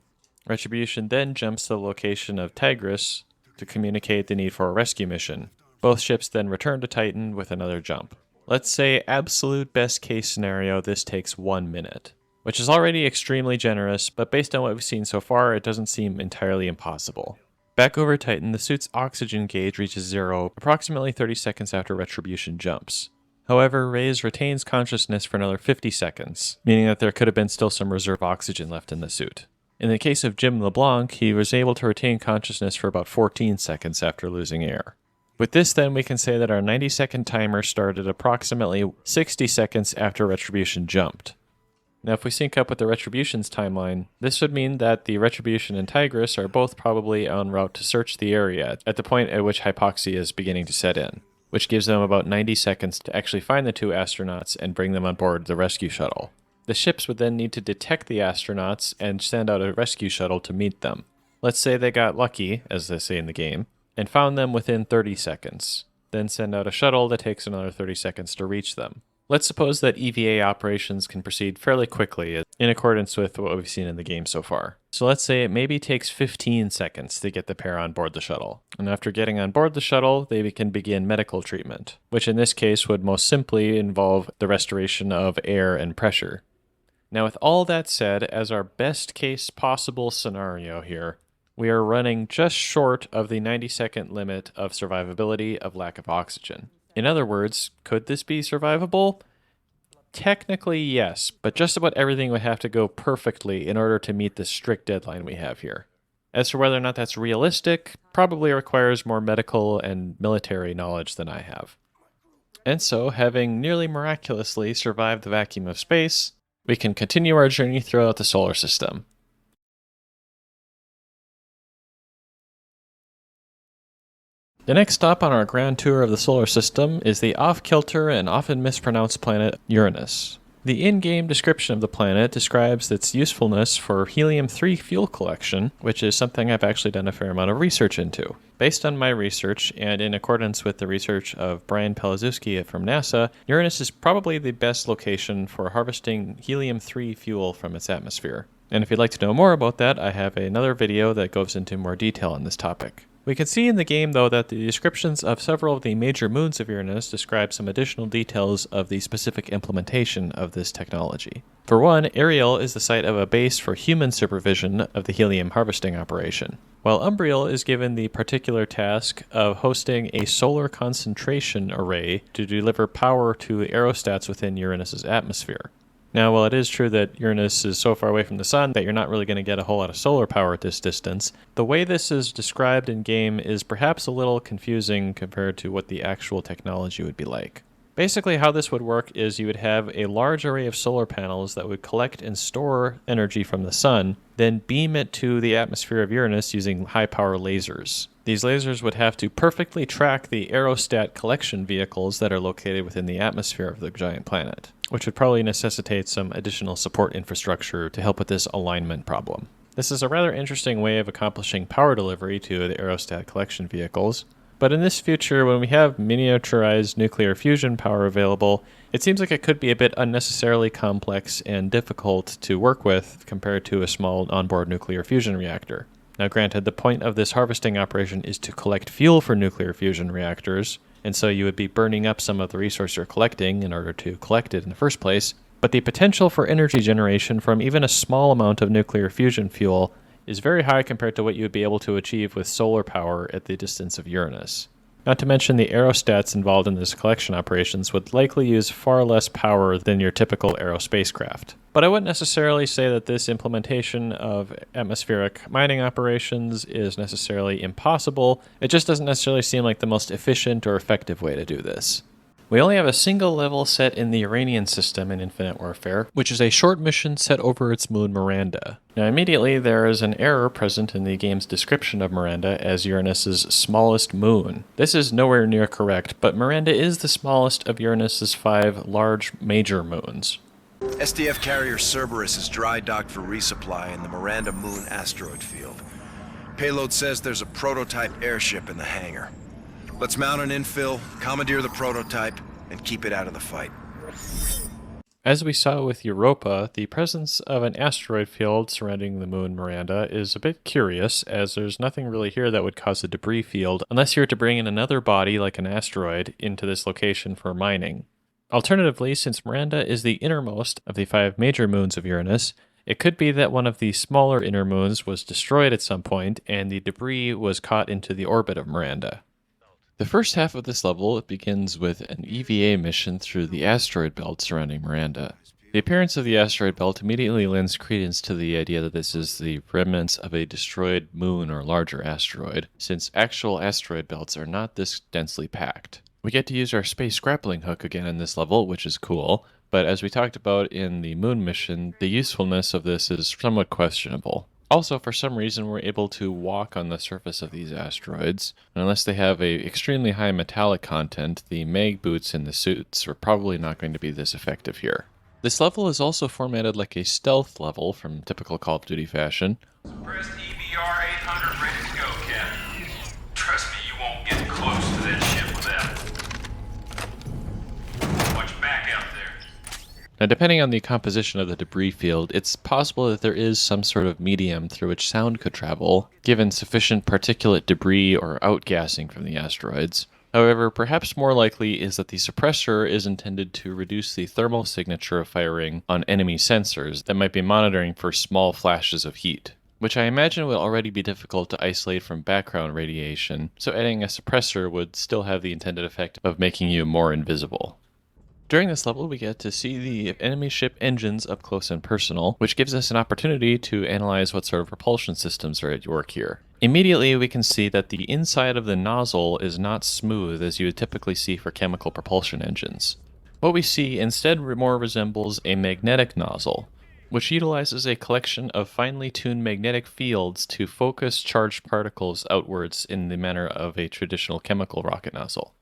Retribution then jumps to the location of Tigris to communicate the need for a rescue mission. Both ships then return to Titan with another jump. Let's say absolute best case scenario, this takes 1 minute, which is already extremely generous, but based on what we've seen so far, it doesn't seem entirely impossible. Back over Titan, the suit's oxygen gauge reaches 0 approximately 30 seconds after Retribution jumps. However, Reyes retains consciousness for another 50 seconds, meaning that there could have been still some reserve oxygen left in the suit. In the case of Jim LeBlanc, he was able to retain consciousness for about 14 seconds after losing air. With this then, we can say that our 90-second timer started approximately 60 seconds after Retribution jumped. Now if we sync up with the Retribution's timeline, this would mean that the Retribution and Tigris are both probably en route to search the area at the point at which hypoxia is beginning to set in, which gives them about 90 seconds to actually find the two astronauts and bring them on board the rescue shuttle. The ships would then need to detect the astronauts and send out a rescue shuttle to meet them. Let's say they got lucky, as they say in the game, and found them within 30 seconds. Then send out a shuttle that takes another 30 seconds to reach them. Let's suppose that EVA operations can proceed fairly quickly in accordance with what we've seen in the game so far. So let's say it maybe takes 15 seconds to get the pair on board the shuttle. And after getting on board the shuttle, they can begin medical treatment, which in this case would most simply involve the restoration of air and pressure. Now with all that said, as our best case possible scenario here, we are running just short of the 90-second limit of survivability of lack of oxygen. In other words, could this be survivable? Technically yes, but just about everything would have to go perfectly in order to meet the strict deadline we have here. As for whether or not that's realistic, probably requires more medical and military knowledge than I have. And so, having nearly miraculously survived the vacuum of space, we can continue our journey throughout the solar system. The next stop on our grand tour of the solar system is the off-kilter and often mispronounced planet Uranus. The in-game description of the planet describes its usefulness for helium-3 fuel collection, which is something I've actually done a fair amount of research into. Based on my research, and in accordance with the research of Brian Pelazewski from NASA, Uranus is probably the best location for harvesting helium-3 fuel from its atmosphere. And if you'd like to know more about that, I have another video that goes into more detail on this topic. We can see in the game, though, that the descriptions of several of the major moons of Uranus describe some additional details of the specific implementation of this technology. For one, Ariel is the site of a base for human supervision of the helium harvesting operation, while Umbriel is given the particular task of hosting a solar concentration array to deliver power to aerostats within Uranus's atmosphere. Now, while it is true that Uranus is so far away from the sun that you're not really going to get a whole lot of solar power at this distance, the way this is described in-game is perhaps a little confusing compared to what the actual technology would be like. Basically, how this would work is you would have a large array of solar panels that would collect and store energy from the sun, then beam it to the atmosphere of Uranus using high-power lasers. These lasers would have to perfectly track the aerostat collection vehicles that are located within the atmosphere of the giant planet, which would probably necessitate some additional support infrastructure to help with this alignment problem. This is a rather interesting way of accomplishing power delivery to the aerostat collection vehicles, But in this future, when we have miniaturized nuclear fusion power available, it seems like it could be a bit unnecessarily complex and difficult to work with compared to a small onboard nuclear fusion reactor. Now granted, the point of this harvesting operation is to collect fuel for nuclear fusion reactors, and so you would be burning up some of the resource you're collecting in order to collect it in the first place, but the potential for energy generation from even a small amount of nuclear fusion fuel is very high compared to what you would be able to achieve with solar power at the distance of Uranus. Not to mention the aerostats involved in this collection operations would likely use far less power than your typical aerospacecraft. But I wouldn't necessarily say that this implementation of atmospheric mining operations is necessarily impossible. It just doesn't necessarily seem like the most efficient or effective way to do this. We only have a single level set in the Uranian system in Infinite Warfare, which is a short mission set over its moon Miranda. Now immediately there is an error present in the game's description of Miranda as Uranus's smallest moon. This is nowhere near correct, but Miranda is the smallest of Uranus's 5 large major moons. SDF carrier Cerberus is dry docked for resupply in the Miranda Moon asteroid field. Payload says there's a prototype airship in the hangar. Let's mount an infill, commandeer the prototype, and keep it out of the fight. As we saw with Europa, the presence of an asteroid field surrounding the moon Miranda is a bit curious, as there's nothing really here that would cause a debris field, unless you were to bring in another body like an asteroid into this location for mining. Alternatively, since Miranda is the innermost of the 5 major moons of Uranus, it could be that one of the smaller inner moons was destroyed at some point, and the debris was caught into the orbit of Miranda. The first half of this level begins with an EVA mission through the asteroid belt surrounding Miranda. The appearance of the asteroid belt immediately lends credence to the idea that this is the remnants of a destroyed moon or larger asteroid, since actual asteroid belts are not this densely packed. We get to use our space grappling hook again in this level, which is cool, but as we talked about in the moon mission, the usefulness of this is somewhat questionable. Also, for some reason, we're able to walk on the surface of these asteroids. And unless they have a extremely high metallic content, the mag boots in the suits are probably not going to be this effective here. This level is also formatted like a stealth level from typical Call of Duty fashion. Press EBR 800 ready to go, Captain. Trust me, you won't get close to that ship with that. Watch back out there. Now, depending on the composition of the debris field, it's possible that there is some sort of medium through which sound could travel, given sufficient particulate debris or outgassing from the asteroids. However, perhaps more likely is that the suppressor is intended to reduce the thermal signature of firing on enemy sensors that might be monitoring for small flashes of heat, which I imagine would already be difficult to isolate from background radiation, so adding a suppressor would still have the intended effect of making you more invisible. During this level, we get to see the enemy ship engines up close and personal, which gives us an opportunity to analyze what sort of propulsion systems are at work here. Immediately, we can see that the inside of the nozzle is not smooth as you would typically see for chemical propulsion engines. What we see instead more resembles a magnetic nozzle, which utilizes a collection of finely tuned magnetic fields to focus charged particles outwards in the manner of a traditional chemical rocket nozzle.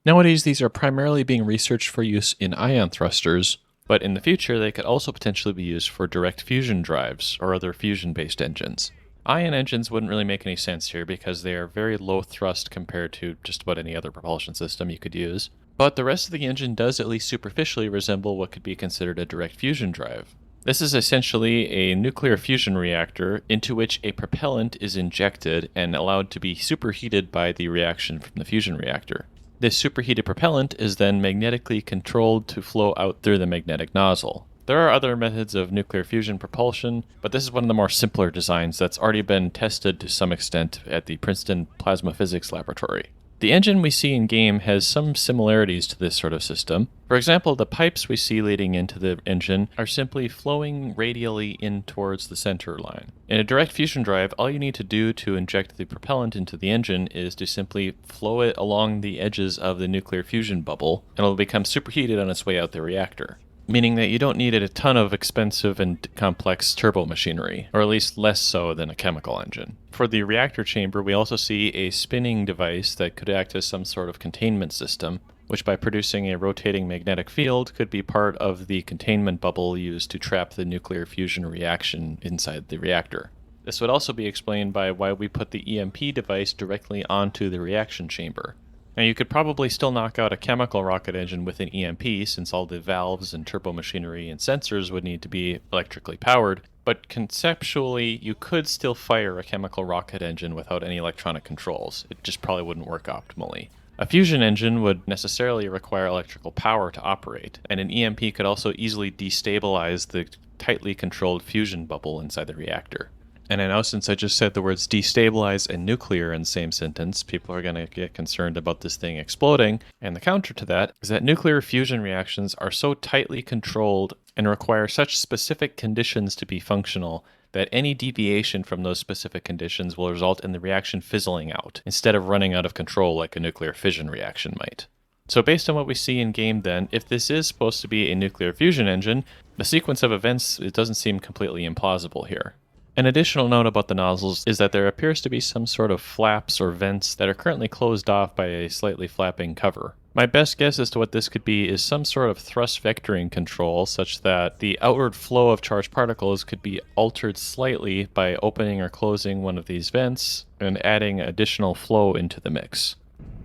Nowadays, these are primarily being researched for use in ion thrusters, but in the future they could also potentially be used for direct fusion drives or other fusion-based engines. Ion engines wouldn't really make any sense here because they are very low thrust compared to just about any other propulsion system you could use, but the rest of the engine does at least superficially resemble what could be considered a direct fusion drive. This is essentially a nuclear fusion reactor into which a propellant is injected and allowed to be superheated by the reaction from the fusion reactor. This superheated propellant is then magnetically controlled to flow out through the magnetic nozzle. There are other methods of nuclear fusion propulsion, but this is one of the more simpler designs that's already been tested to some extent at the Princeton Plasma Physics Laboratory. The engine we see in-game has some similarities to this sort of system. For example, the pipes we see leading into the engine are simply flowing radially in towards the center line. In a direct fusion drive, all you need to do to inject the propellant into the engine is to simply flow it along the edges of the nuclear fusion bubble, and it'll become superheated on its way out the reactor. Meaning that you don't need a ton of expensive and complex turbo machinery, or at least less so than a chemical engine. For the reactor chamber, we also see a spinning device that could act as some sort of containment system, which by producing a rotating magnetic field could be part of the containment bubble used to trap the nuclear fusion reaction inside the reactor. This would also be explained by why we put the EMP device directly onto the reaction chamber. Now you could probably still knock out a chemical rocket engine with an EMP, since all the valves and turbomachinery and sensors would need to be electrically powered, but conceptually you could still fire a chemical rocket engine without any electronic controls. It just probably wouldn't work optimally. A fusion engine would necessarily require electrical power to operate, and an EMP could also easily destabilize the tightly controlled fusion bubble inside the reactor. And I know since I just said the words destabilize and nuclear in the same sentence, people are going to get concerned about this thing exploding, and the counter to that is that nuclear fusion reactions are so tightly controlled and require such specific conditions to be functional that any deviation from those specific conditions will result in the reaction fizzling out, instead of running out of control like a nuclear fission reaction might. So based on what we see in game then, if this is supposed to be a nuclear fusion engine, the sequence of events, it doesn't seem completely implausible here. An additional note about the nozzles is that there appears to be some sort of flaps or vents that are currently closed off by a slightly flapping cover. My best guess as to what this could be is some sort of thrust vectoring control, such that the outward flow of charged particles could be altered slightly by opening or closing one of these vents and adding additional flow into the mix.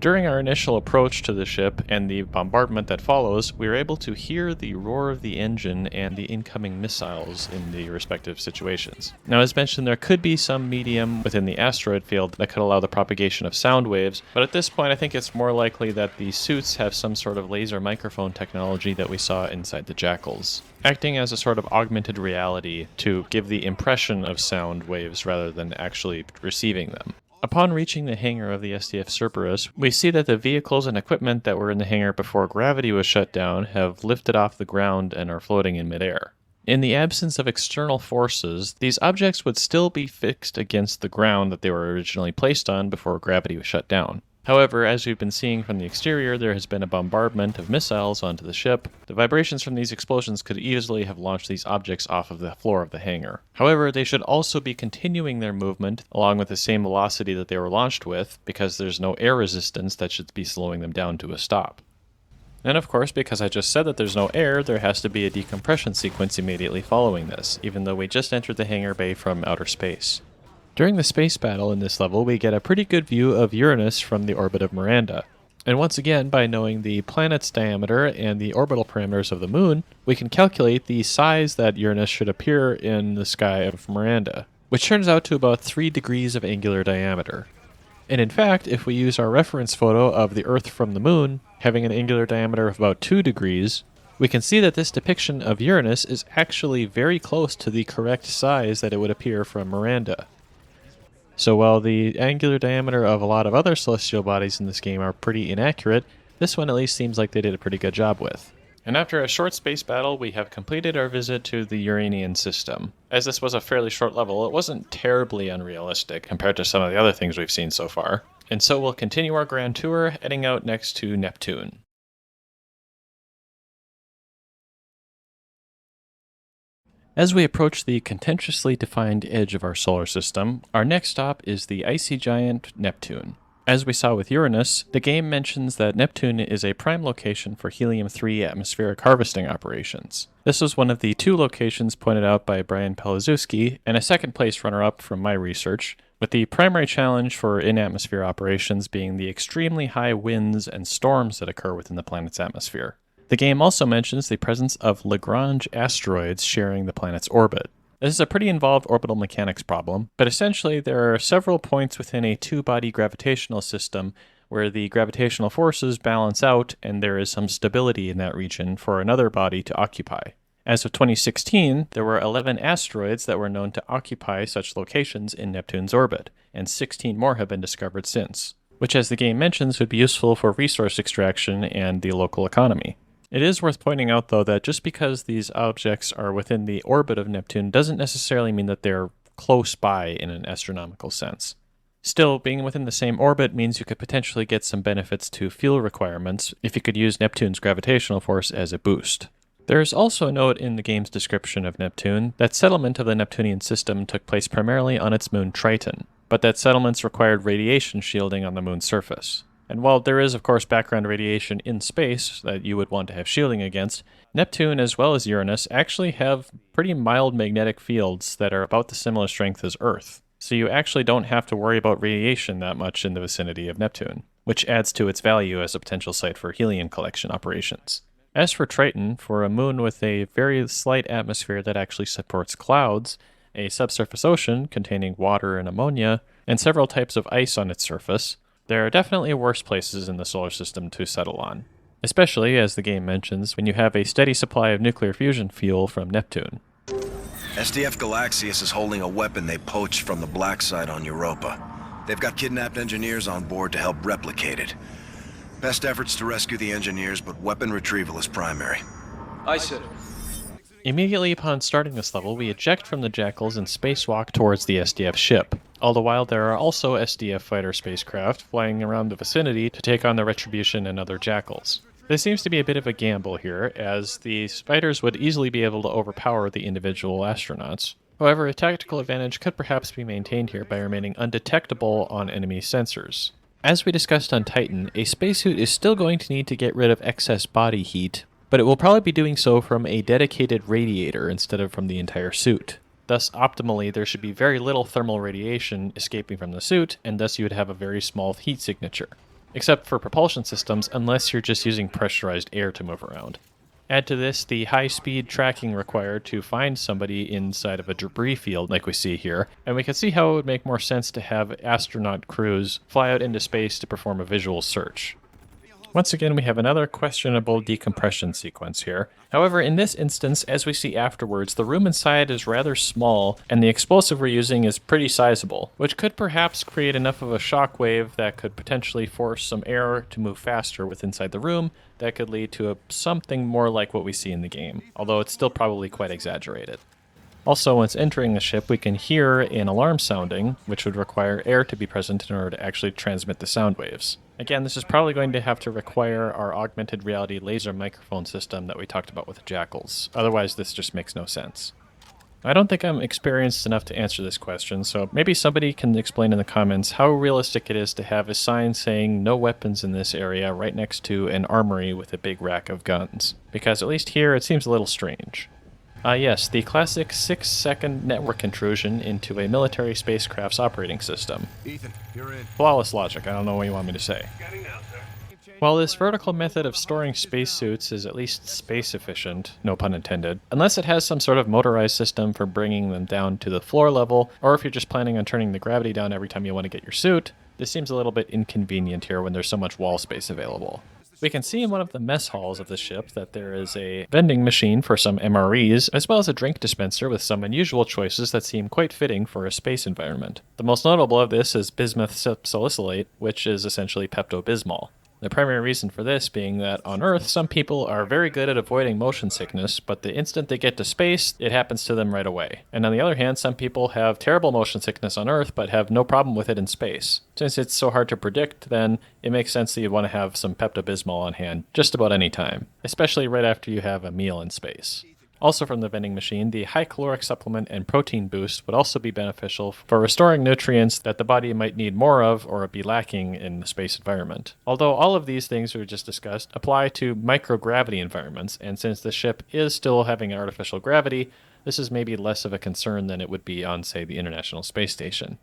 During our initial approach to the ship and the bombardment that follows, we were able to hear the roar of the engine and the incoming missiles in the respective situations. Now, as mentioned, there could be some medium within the asteroid field that could allow the propagation of sound waves, but at this point I think it's more likely that the suits have some sort of laser microphone technology that we saw inside the Jackals, acting as a sort of augmented reality to give the impression of sound waves rather than actually receiving them. Upon reaching the hangar of the SDF Cerberus, we see that the vehicles and equipment that were in the hangar before gravity was shut down have lifted off the ground and are floating in midair. In the absence of external forces, these objects would still be fixed against the ground that they were originally placed on before gravity was shut down. However, as we've been seeing from the exterior, there has been a bombardment of missiles onto the ship. The vibrations from these explosions could easily have launched these objects off of the floor of the hangar. However, they should also be continuing their movement along with the same velocity that they were launched with, because there's no air resistance that should be slowing them down to a stop. And of course, because I just said that there's no air, there has to be a decompression sequence immediately following this, even though we just entered the hangar bay from outer space. During the space battle in this level, we get a pretty good view of Uranus from the orbit of Miranda. And once again, by knowing the planet's diameter and the orbital parameters of the moon, we can calculate the size that Uranus should appear in the sky of Miranda, which turns out to about 3 degrees of angular diameter. And in fact, if we use our reference photo of the Earth from the moon, having an angular diameter of about 2 degrees, we can see that this depiction of Uranus is actually very close to the correct size that it would appear from Miranda. So while the angular diameter of a lot of other celestial bodies in this game are pretty inaccurate, this one at least seems like they did a pretty good job with. And after a short space battle, we have completed our visit to the Uranian system. As this was a fairly short level, it wasn't terribly unrealistic compared to some of the other things we've seen so far. And so we'll continue our grand tour, heading out next to Neptune. As we approach the contentiously defined edge of our solar system, our next stop is the icy giant Neptune. As we saw with Uranus, the game mentions that Neptune is a prime location for helium-3 atmospheric harvesting operations. This was one of the 2 locations pointed out by Brian Pelazewski, and a second-place runner-up from my research, with the primary challenge for in-atmosphere operations being the extremely high winds and storms that occur within the planet's atmosphere. The game also mentions the presence of Lagrange asteroids sharing the planet's orbit. This is a pretty involved orbital mechanics problem, but essentially there are several points within a 2-body gravitational system where the gravitational forces balance out and there is some stability in that region for another body to occupy. As of 2016, there were 11 asteroids that were known to occupy such locations in Neptune's orbit, and 16 more have been discovered since, which, as the game mentions, would be useful for resource extraction and the local economy. It is worth pointing out, though, that just because these objects are within the orbit of Neptune doesn't necessarily mean that they're close by in an astronomical sense. Still, being within the same orbit means you could potentially get some benefits to fuel requirements if you could use Neptune's gravitational force as a boost. There is also a note in the game's description of Neptune that settlement of the Neptunian system took place primarily on its moon Triton, but that settlements required radiation shielding on the moon's surface. And while there is, of course, background radiation in space that you would want to have shielding against, Neptune as well as Uranus actually have pretty mild magnetic fields that are about the similar strength as Earth. So you actually don't have to worry about radiation that much in the vicinity of Neptune, which adds to its value as a potential site for helium collection operations. As for Triton, for a moon with a very slight atmosphere that actually supports clouds, a subsurface ocean containing water and ammonia, and several types of ice on its surface, there are definitely worse places in the solar system to settle on. Especially, as the game mentions, when you have a steady supply of nuclear fusion fuel from Neptune. SDF Galaxius is holding a weapon they poached from the black site on Europa. They've got kidnapped engineers on board to help replicate it. Best efforts to rescue the engineers, but weapon retrieval is primary. Aye, sir. Immediately upon starting this level, we eject from the Jackals and spacewalk towards the SDF ship. All the while, there are also SDF fighter spacecraft flying around the vicinity to take on the Retribution and other Jackals. This seems to be a bit of a gamble here, as the fighters would easily be able to overpower the individual astronauts. However, a tactical advantage could perhaps be maintained here by remaining undetectable on enemy sensors. As we discussed on Titan, a spacesuit is still going to need to get rid of excess body heat, but it will probably be doing so from a dedicated radiator instead of from the entire suit. Thus, optimally, there should be very little thermal radiation escaping from the suit, and thus you would have a very small heat signature. Except for propulsion systems, unless you're just using pressurized air to move around. Add to this the high-speed tracking required to find somebody inside of a debris field like we see here, and we can see how it would make more sense to have astronaut crews fly out into space to perform a visual search. Once again, we have another questionable decompression sequence here. However, in this instance, as we see afterwards, the room inside is rather small, and the explosive we're using is pretty sizable, which could perhaps create enough of a shockwave that could potentially force some air to move faster with inside the room that could lead to something more like what we see in the game, although it's still probably quite exaggerated. Also, once entering the ship, we can hear an alarm sounding, which would require air to be present in order to actually transmit the sound waves. Again, this is probably going to have to require our augmented reality laser microphone system that we talked about with the Jackals. Otherwise, this just makes no sense. I don't think I'm experienced enough to answer this question, so maybe somebody can explain in the comments how realistic it is to have a sign saying no weapons in this area right next to an armory with a big rack of guns. Because at least here, it seems a little strange. Yes, the classic 6-second network intrusion into a military spacecraft's operating system. Ethan, you're in. Flawless logic, I don't know what you want me to say. While this vertical method of storing spacesuits is at least space efficient, no pun intended, unless it has some sort of motorized system for bringing them down to the floor level, or if you're just planning on turning the gravity down every time you want to get your suit, this seems a little bit inconvenient here when there's so much wall space available. We can see in one of the mess halls of the ship that there is a vending machine for some MREs, as well as a drink dispenser with some unusual choices that seem quite fitting for a space environment. The most notable of this is bismuth salicylate, which is essentially Pepto-Bismol. The primary reason for this being that on Earth, some people are very good at avoiding motion sickness, but the instant they get to space, it happens to them right away. And on the other hand, some people have terrible motion sickness on Earth, but have no problem with it in space. Since it's so hard to predict, then it makes sense that you'd want to have some Pepto-Bismol on hand just about any time, especially right after you have a meal in space. Also from the vending machine, the high caloric supplement and protein boost would also be beneficial for restoring nutrients that the body might need more of or be lacking in the space environment. Although all of these things we just discussed apply to microgravity environments, and since the ship is still having artificial gravity, this is maybe less of a concern than it would be on, say, the International Space Station.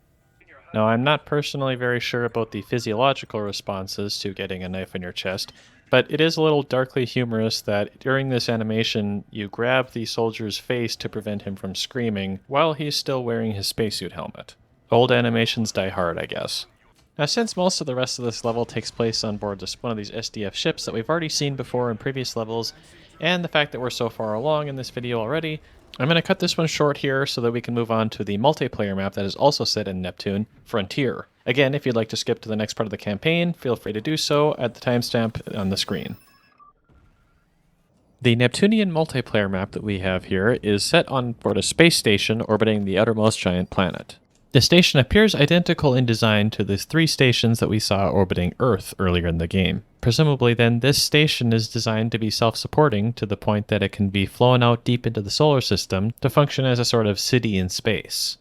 Now, I'm not personally very sure about the physiological responses to getting a knife in your chest, but it is a little darkly humorous that during this animation, you grab the soldier's face to prevent him from screaming while he's still wearing his spacesuit helmet. Old animations die hard, I guess. Now, since most of the rest of this level takes place on board one of these SDF ships that we've already seen before in previous levels, and the fact that we're so far along in this video already, I'm going to cut this one short here so that we can move on to the multiplayer map that is also set in Neptune, Frontier. Again, if you'd like to skip to the next part of the campaign, feel free to do so at the timestamp on the screen. The Neptunian multiplayer map that we have here is set on board a space station orbiting the outermost giant planet. The station appears identical in design to the 3 stations that we saw orbiting Earth earlier in the game. Presumably then, this station is designed to be self-supporting to the point that it can be flown out deep into the solar system to function as a sort of city in space.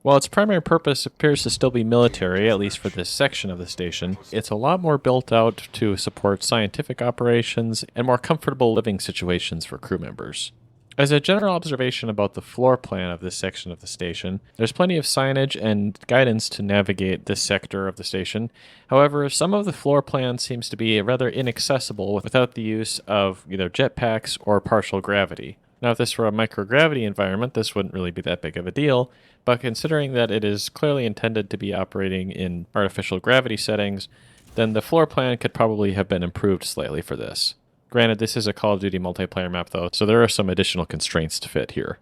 While its primary purpose appears to still be military, at least for this section of the station, it's a lot more built out to support scientific operations and more comfortable living situations for crew members. As a general observation about the floor plan of this section of the station, there's plenty of signage and guidance to navigate this sector of the station. However, some of the floor plan seems to be rather inaccessible without the use of either jetpacks or partial gravity. Now, if this were a microgravity environment, this wouldn't really be that big of a deal, but considering that it is clearly intended to be operating in artificial gravity settings, then the floor plan could probably have been improved slightly for this. Granted, this is a Call of Duty multiplayer map though, so there are some additional constraints to fit here.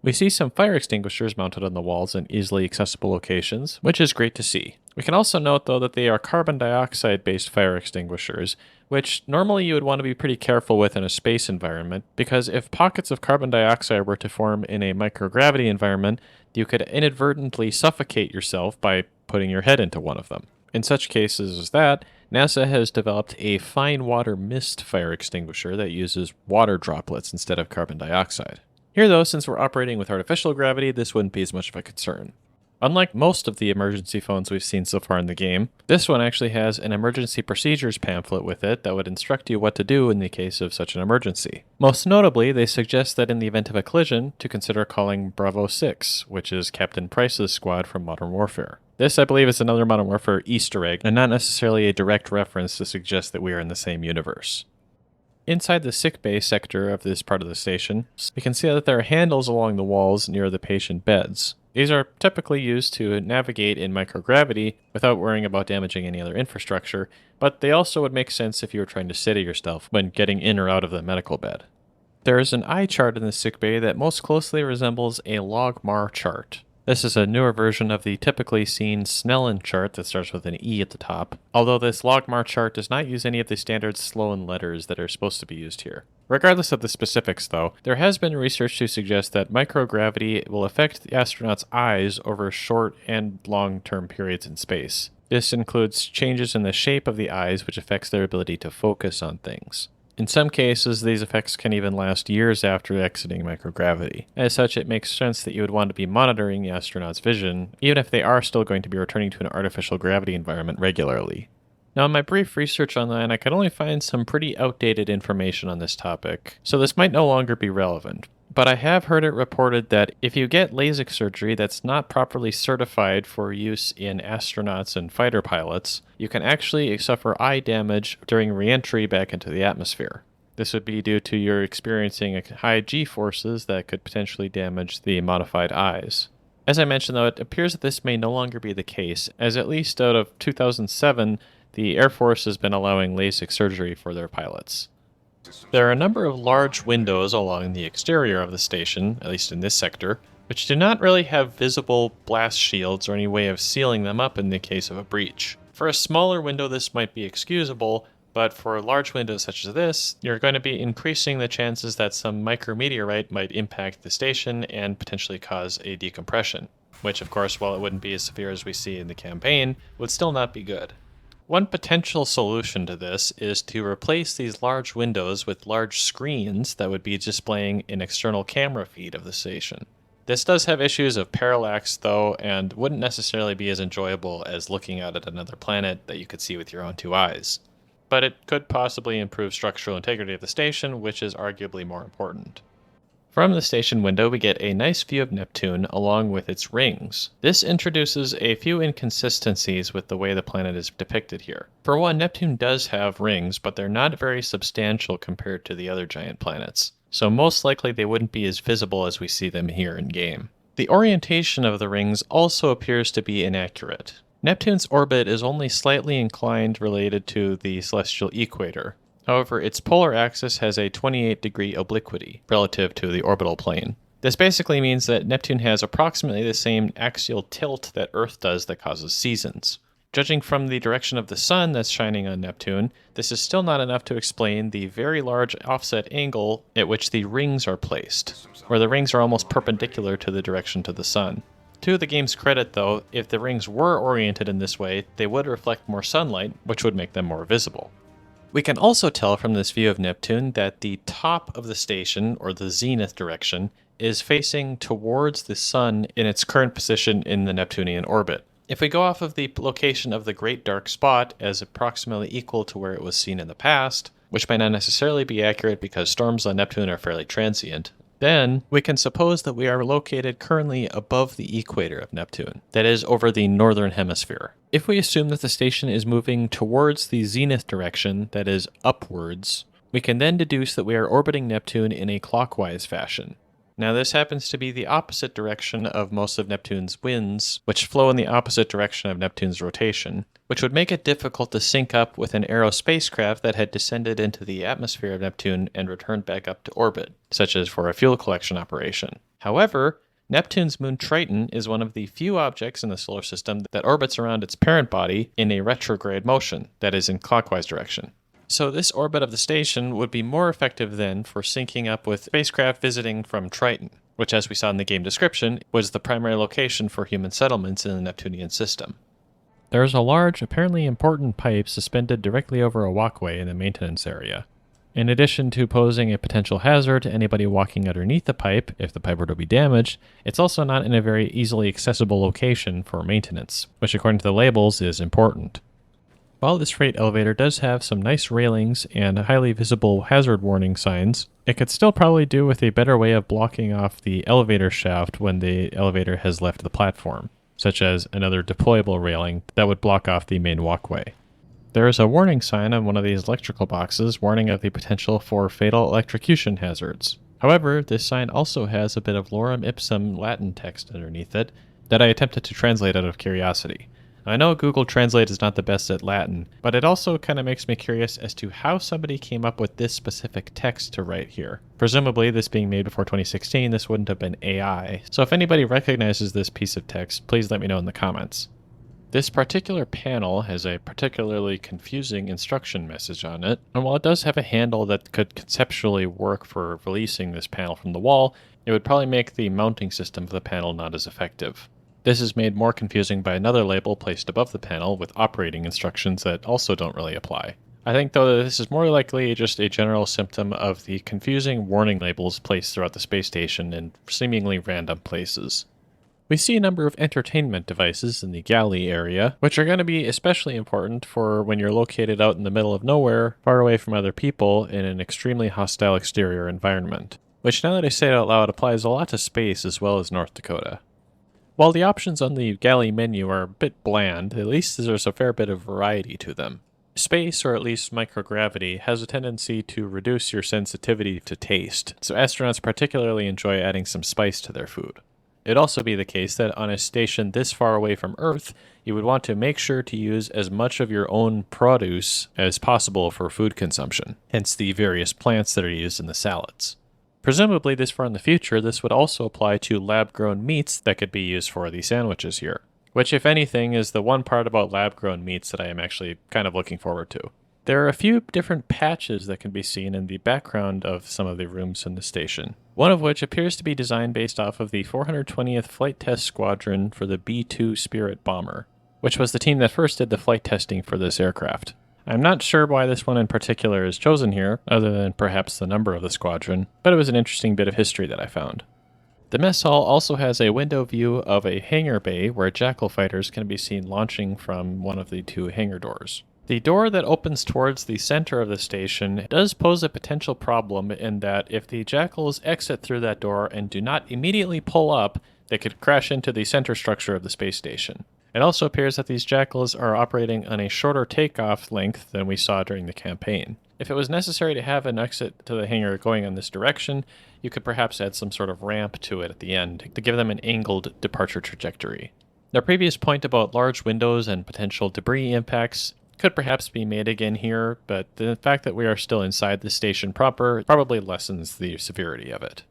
We see some fire extinguishers mounted on the walls in easily accessible locations, which is great to see. We can also note though that they are carbon dioxide based fire extinguishers, which normally you would want to be pretty careful with in a space environment, because if pockets of carbon dioxide were to form in a microgravity environment, you could inadvertently suffocate yourself by putting your head into one of them. In such cases as that, NASA has developed a fine water mist fire extinguisher that uses water droplets instead of carbon dioxide. Here though, since we're operating with artificial gravity, this wouldn't be as much of a concern. Unlike most of the emergency phones we've seen so far in the game, this one actually has an emergency procedures pamphlet with it that would instruct you what to do in the case of such an emergency. Most notably, they suggest that in the event of a collision, to consider calling Bravo 6, which is Captain Price's squad from Modern Warfare. This, I believe, is another Modern Warfare Easter egg, and not necessarily a direct reference to suggest that we are in the same universe. Inside the sickbay sector of this part of the station, we can see that there are handles along the walls near the patient beds. These are typically used to navigate in microgravity without worrying about damaging any other infrastructure, but they also would make sense if you were trying to steady yourself when getting in or out of the medical bed. There is an eye chart in the sickbay that most closely resembles a logmar chart. This is a newer version of the typically seen Snellen chart that starts with an E at the top, although this logmar chart does not use any of the standard Sloan letters that are supposed to be used here. Regardless of the specifics though, there has been research to suggest that microgravity will affect the astronauts' eyes over short and long-term periods in space. This includes changes in the shape of the eyes, which affects their ability to focus on things. In some cases, these effects can even last years after exiting microgravity. As such, it makes sense that you would want to be monitoring the astronauts' vision, even if they are still going to be returning to an artificial gravity environment regularly. Now, in my brief research online, I could only find some pretty outdated information on this topic, so this might no longer be relevant. But I have heard it reported that if you get LASIK surgery that's not properly certified for use in astronauts and fighter pilots, you can actually suffer eye damage during re-entry back into the atmosphere. This would be due to your experiencing high G-forces that could potentially damage the modified eyes. As I mentioned though, it appears that this may no longer be the case, as at least out of 2007, the Air Force has been allowing LASIK surgery for their pilots. There are a number of large windows along the exterior of the station, at least in this sector, which do not really have visible blast shields or any way of sealing them up in the case of a breach. For a smaller window this might be excusable, but for large windows such as this, you're going to be increasing the chances that some micrometeorite might impact the station and potentially cause a decompression, which of course, while it wouldn't be as severe as we see in the campaign, would still not be good. One potential solution to this is to replace these large windows with large screens that would be displaying an external camera feed of the station. This does have issues of parallax though, and wouldn't necessarily be as enjoyable as looking out at another planet that you could see with your own two eyes. But it could possibly improve structural integrity of the station, which is arguably more important. From the station window, we get a nice view of Neptune along with its rings. This introduces a few inconsistencies with the way the planet is depicted here. For one, Neptune does have rings, but they're not very substantial compared to the other giant planets, so most likely they wouldn't be as visible as we see them here in-game. The orientation of the rings also appears to be inaccurate. Neptune's orbit is only slightly inclined related to the celestial equator. However, its polar axis has a 28-degree obliquity relative to the orbital plane. This basically means that Neptune has approximately the same axial tilt that Earth does that causes seasons. Judging from the direction of the sun that's shining on Neptune, this is still not enough to explain the very large offset angle at which the rings are placed, where the rings are almost perpendicular to the direction to the sun. To the game's credit though, if the rings were oriented in this way, they would reflect more sunlight, which would make them more visible. We can also tell from this view of Neptune that the top of the station, or the zenith direction, is facing towards the sun in its current position in the Neptunian orbit. If we go off of the location of the Great Dark Spot as approximately equal to where it was seen in the past, which might not necessarily be accurate because storms on Neptune are fairly transient, then we can suppose that we are located currently above the equator of Neptune, that is, over the northern hemisphere. If we assume that the station is moving towards the zenith direction, that is, upwards, we can then deduce that we are orbiting Neptune in a clockwise fashion. Now, this happens to be the opposite direction of most of Neptune's winds, which flow in the opposite direction of Neptune's rotation, which would make it difficult to sync up with an Aero spacecraft that had descended into the atmosphere of Neptune and returned back up to orbit, such as for a fuel collection operation. However, Neptune's moon Triton is one of the few objects in the solar system that orbits around its parent body in a retrograde motion, that is, in clockwise direction. So this orbit of the station would be more effective then for syncing up with spacecraft visiting from Triton, which, as we saw in the game description, was the primary location for human settlements in the Neptunian system. There is a large, apparently important pipe suspended directly over a walkway in the maintenance area. In addition to posing a potential hazard to anybody walking underneath the pipe, if the pipe were to be damaged, it's also not in a very easily accessible location for maintenance, which according to the labels is important. While this freight elevator does have some nice railings and highly visible hazard warning signs, it could still probably do with a better way of blocking off the elevator shaft when the elevator has left the platform, such as another deployable railing that would block off the main walkway. There is a warning sign on one of these electrical boxes warning of the potential for fatal electrocution hazards. However, this sign also has a bit of lorem ipsum Latin text underneath it that I attempted to translate out of curiosity. I know Google Translate is not the best at Latin, but it also kind of makes me curious as to how somebody came up with this specific text to write here. Presumably, this being made before 2016, this wouldn't have been AI. So if anybody recognizes this piece of text, please let me know in the comments. This particular panel has a particularly confusing instruction message on it, and while it does have a handle that could conceptually work for releasing this panel from the wall, it would probably make the mounting system for the panel not as effective. This is made more confusing by another label placed above the panel with operating instructions that also don't really apply. I think, though, that this is more likely just a general symptom of the confusing warning labels placed throughout the space station in seemingly random places. We see a number of entertainment devices in the galley area, which are going to be especially important for when you're located out in the middle of nowhere, far away from other people, in an extremely hostile exterior environment. Which, now that I say it out loud, applies a lot to space as well as North Dakota. While the options on the galley menu are a bit bland, at least there's a fair bit of variety to them. Space, or at least microgravity, has a tendency to reduce your sensitivity to taste, so astronauts particularly enjoy adding some spice to their food. It'd also be the case that on a station this far away from Earth, you would want to make sure to use as much of your own produce as possible for food consumption, hence the various plants that are used in the salads. Presumably, this far in the future, this would also apply to lab-grown meats that could be used for the sandwiches here. Which, if anything, is the one part about lab-grown meats that I am actually kind of looking forward to. There are a few different patches that can be seen in the background of some of the rooms in the station. One of which appears to be designed based off of the 420th Flight Test Squadron for the B-2 Spirit bomber, which was the team that first did the flight testing for this aircraft. I'm not sure why this one in particular is chosen here, other than perhaps the number of the squadron, but it was an interesting bit of history that I found. The mess hall also has a window view of a hangar bay where Jackal fighters can be seen launching from one of the two hangar doors. The door that opens towards the center of the station does pose a potential problem in that if the Jackals exit through that door and do not immediately pull up, they could crash into the center structure of the space station. It also appears that these Jackals are operating on a shorter takeoff length than we saw during the campaign. If it was necessary to have an exit to the hangar going in this direction, you could perhaps add some sort of ramp to it at the end to give them an angled departure trajectory. The previous point about large windows and potential debris impacts could perhaps be made again here, but the fact that we are still inside the station proper probably lessens the severity of it.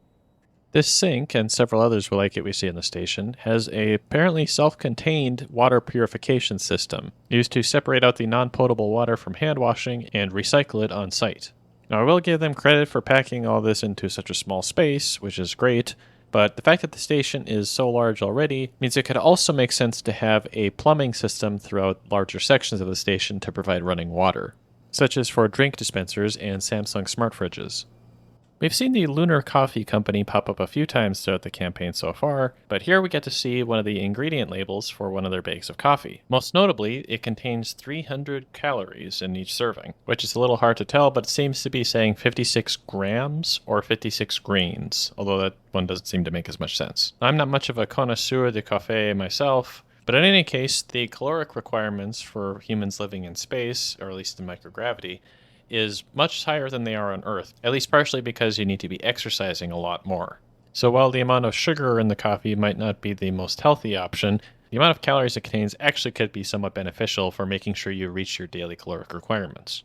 This sink, and several others like it we see in the station, has a apparently self-contained water purification system used to separate out the non-potable water from hand washing and recycle it on site. Now, I will give them credit for packing all this into such a small space, which is great, but the fact that the station is so large already means it could also make sense to have a plumbing system throughout larger sections of the station to provide running water, such as for drink dispensers and Samsung smart fridges. We've seen the Lunar Coffee Company pop up a few times throughout the campaign so far, but here we get to see one of the ingredient labels for one of their bags of coffee. Most notably, it contains 300 calories in each serving, which is a little hard to tell, but it seems to be saying 56 grams or 56 grains, although that one doesn't seem to make as much sense. I'm not much of a connoisseur de café myself, but in any case, the caloric requirements for humans living in space, or at least in microgravity, is much higher than they are on Earth, at least partially because you need to be exercising a lot more. So while the amount of sugar in the coffee might not be the most healthy option, the amount of calories it contains actually could be somewhat beneficial for making sure you reach your daily caloric requirements.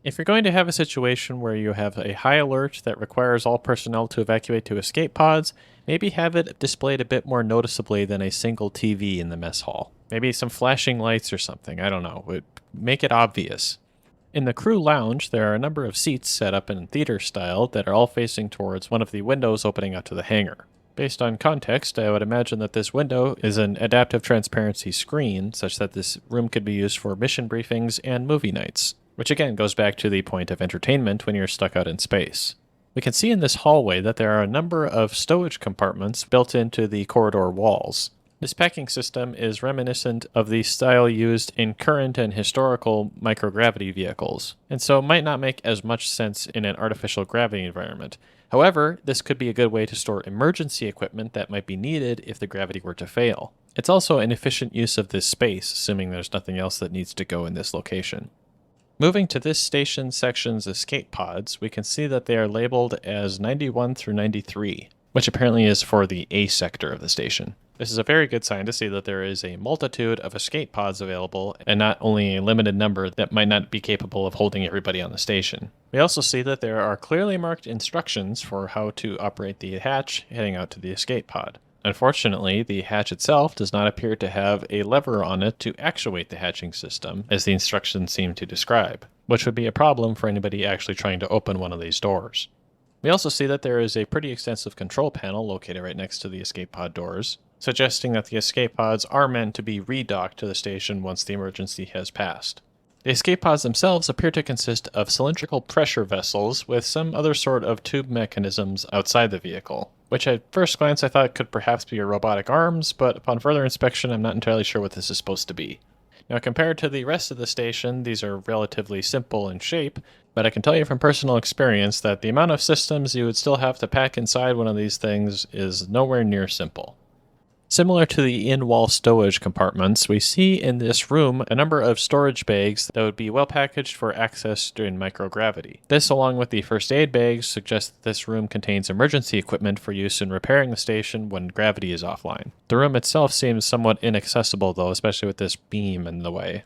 If you're going to have a situation where you have a high alert that requires all personnel to evacuate to escape pods, maybe have it displayed a bit more noticeably than a single TV in the mess hall. Maybe some flashing lights or something, I don't know. Make it obvious. In the crew lounge, there are a number of seats set up in theater style that are all facing towards one of the windows opening out to the hangar. Based on context, I would imagine that this window is an adaptive transparency screen, such that this room could be used for mission briefings and movie nights, which again goes back to the point of entertainment when you're stuck out in space. We can see in this hallway that there are a number of stowage compartments built into the corridor walls. This packing system is reminiscent of the style used in current and historical microgravity vehicles, and so might not make as much sense in an artificial gravity environment. However, this could be a good way to store emergency equipment that might be needed if the gravity were to fail. It's also an efficient use of this space, assuming there's nothing else that needs to go in this location. Moving to this station section's escape pods, we can see that they are labeled as 91 through 93, which apparently is for the A sector of the station. This is a very good sign to see that there is a multitude of escape pods available, and not only a limited number that might not be capable of holding everybody on the station. We also see that there are clearly marked instructions for how to operate the hatch heading out to the escape pod. Unfortunately, the hatch itself does not appear to have a lever on it to actuate the hatching system, as the instructions seem to describe, which would be a problem for anybody actually trying to open one of these doors. We also see that there is a pretty extensive control panel located right next to the escape pod doors, suggesting that the escape pods are meant to be redocked to the station once the emergency has passed. The escape pods themselves appear to consist of cylindrical pressure vessels with some other sort of tube mechanisms outside the vehicle, which at first glance I thought could perhaps be robotic arms, but upon further inspection I'm not entirely sure what this is supposed to be. Now, compared to the rest of the station, these are relatively simple in shape, but I can tell you from personal experience that the amount of systems you would still have to pack inside one of these things is nowhere near simple. Similar to the in-wall stowage compartments, we see in this room a number of storage bags that would be well packaged for access during microgravity. This, along with the first aid bags, suggests that this room contains emergency equipment for use in repairing the station when gravity is offline. The room itself seems somewhat inaccessible though, especially with this beam in the way.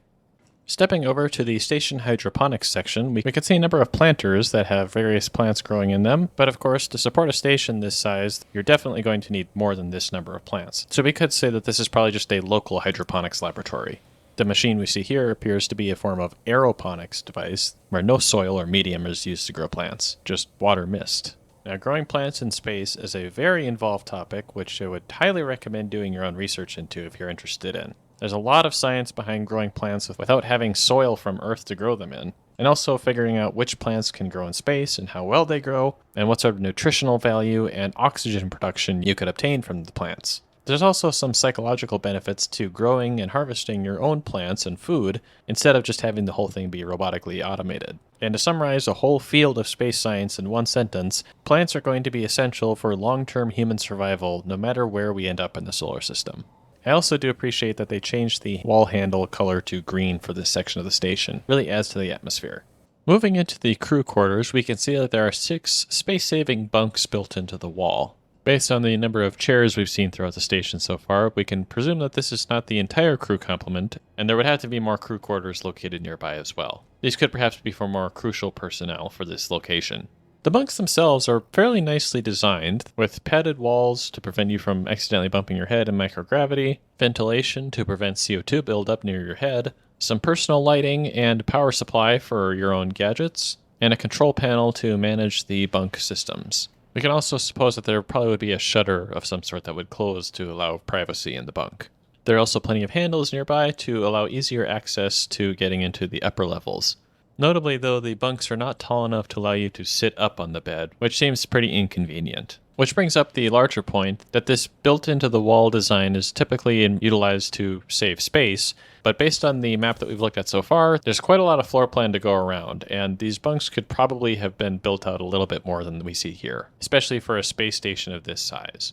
Stepping over to the station hydroponics section, we can see a number of planters that have various plants growing in them, but of course, to support a station this size, you're definitely going to need more than this number of plants. So we could say that this is probably just a local hydroponics laboratory. The machine we see here appears to be a form of aeroponics device, where no soil or medium is used to grow plants, just water mist. Now, growing plants in space is a very involved topic, which I would highly recommend doing your own research into if you're interested in. There's a lot of science behind growing plants without having soil from Earth to grow them in, and also figuring out which plants can grow in space and how well they grow, and what sort of nutritional value and oxygen production you could obtain from the plants. There's also some psychological benefits to growing and harvesting your own plants and food, instead of just having the whole thing be robotically automated. And to summarize a whole field of space science in one sentence, plants are going to be essential for long-term human survival no matter where we end up in the solar system. I also do appreciate that they changed the wall handle color to green for this section of the station. Really adds to the atmosphere. Moving into the crew quarters, we can see that there are 6 space-saving bunks built into the wall. Based on the number of chairs we've seen throughout the station so far, we can presume that this is not the entire crew complement, and there would have to be more crew quarters located nearby as well. These could perhaps be for more crucial personnel for this location. The bunks themselves are fairly nicely designed, with padded walls to prevent you from accidentally bumping your head in microgravity, ventilation to prevent CO2 buildup near your head, some personal lighting and power supply for your own gadgets, and a control panel to manage the bunk systems. We can also suppose that there probably would be a shutter of some sort that would close to allow privacy in the bunk. There are also plenty of handles nearby to allow easier access to getting into the upper levels. Notably though, the bunks are not tall enough to allow you to sit up on the bed, which seems pretty inconvenient. Which brings up the larger point that this built into the wall design is typically utilized to save space, but based on the map that we've looked at so far, there's quite a lot of floor plan to go around, and these bunks could probably have been built out a little bit more than we see here, especially for a space station of this size.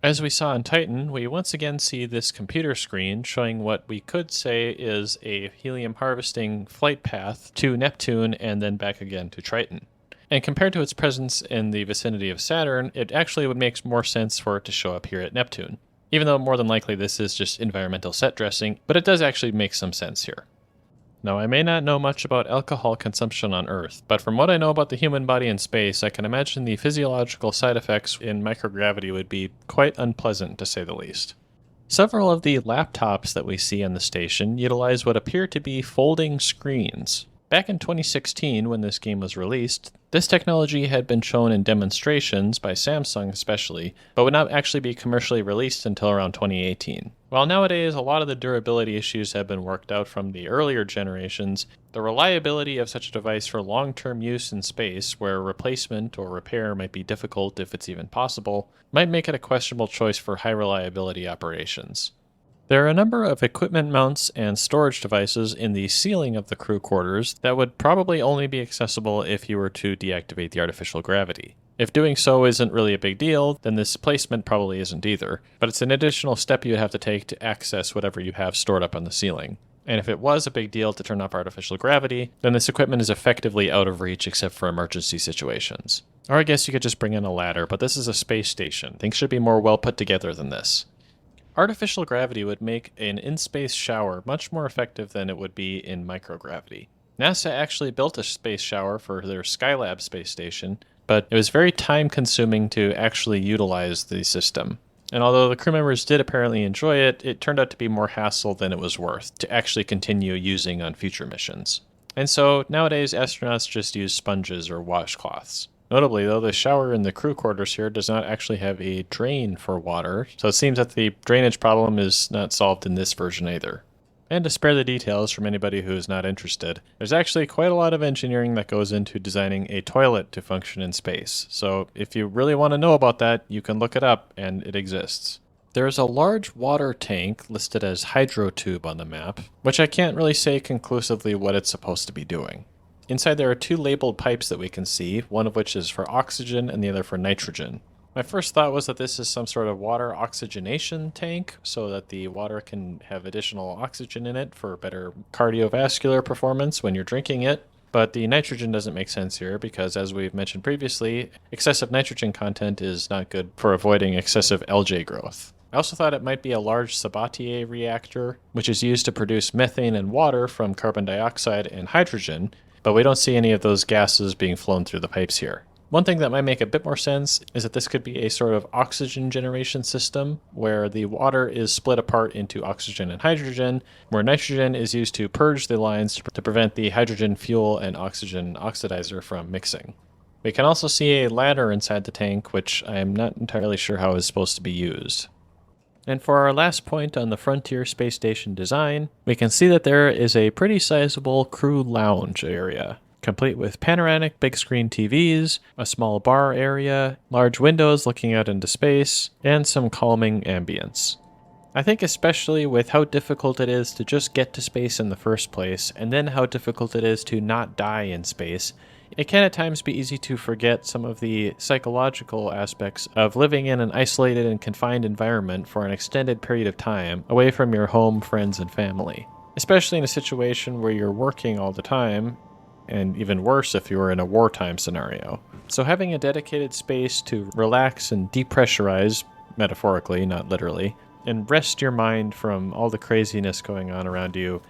As we saw in Titan, we once again see this computer screen showing what we could say is a helium harvesting flight path to Neptune and then back again to Triton. And compared to its presence in the vicinity of Saturn, it actually would make more sense for it to show up here at Neptune. Even though more than likely this is just environmental set dressing, but it does actually make some sense here. Now, I may not know much about alcohol consumption on Earth, but from what I know about the human body in space, I can imagine the physiological side effects in microgravity would be quite unpleasant, to say the least. Several of the laptops that we see on the station utilize what appear to be folding screens. Back in 2016, when this game was released, this technology had been shown in demonstrations, by Samsung especially, but would not actually be commercially released until around 2018. While nowadays a lot of the durability issues have been worked out from the earlier generations, the reliability of such a device for long-term use in space, where replacement or repair might be difficult if it's even possible, might make it a questionable choice for high reliability operations. There are a number of equipment mounts and storage devices in the ceiling of the crew quarters that would probably only be accessible if you were to deactivate the artificial gravity. If doing so isn't really a big deal, then this placement probably isn't either, but it's an additional step you'd have to take to access whatever you have stored up on the ceiling. And if it was a big deal to turn off artificial gravity, then this equipment is effectively out of reach except for emergency situations. Or I guess you could just bring in a ladder, but this is a space station. Things should be more well put together than this. Artificial gravity would make an in-space shower much more effective than it would be in microgravity. NASA actually built a space shower for their Skylab space station, but it was very time-consuming to actually utilize the system. And although the crew members did apparently enjoy it, it turned out to be more hassle than it was worth to actually continue using on future missions. And so nowadays astronauts just use sponges or washcloths. Notably, though, the shower in the crew quarters here does not actually have a drain for water, so it seems that the drainage problem is not solved in this version either. And to spare the details from anybody who is not interested, there's actually quite a lot of engineering that goes into designing a toilet to function in space, so if you really want to know about that, you can look it up, and it exists. There's a large water tank listed as hydrotube on the map, which I can't really say conclusively what it's supposed to be doing. Inside there are two labeled pipes that we can see, one of which is for oxygen and the other for nitrogen. My first thought was that this is some sort of water oxygenation tank, so that the water can have additional oxygen in it for better cardiovascular performance when you're drinking it. But the nitrogen doesn't make sense here because, as we've mentioned previously, excessive nitrogen content is not good for avoiding excessive algae growth. I also thought it might be a large Sabatier reactor, which is used to produce methane and water from carbon dioxide and hydrogen, but we don't see any of those gases being flown through the pipes here. One thing that might make a bit more sense is that this could be a sort of oxygen generation system where the water is split apart into oxygen and hydrogen, where nitrogen is used to purge the lines to prevent the hydrogen fuel and oxygen oxidizer from mixing. We can also see a ladder inside the tank, which I am not entirely sure how is supposed to be used. And for our last point on the Frontier space station design, we can see that there is a pretty sizable crew lounge area, complete with panoramic big screen TVs, a small bar area, large windows looking out into space, and some calming ambience. I think especially with how difficult it is to just get to space in the first place, and then how difficult it is to not die in space, it can at times be easy to forget some of the psychological aspects of living in an isolated and confined environment for an extended period of time, away from your home, friends, and family. Especially in a situation where you're working all the time, and even worse if you were in a wartime scenario. So having a dedicated space to relax and depressurize, metaphorically, not literally, and rest your mind from all the craziness going on around you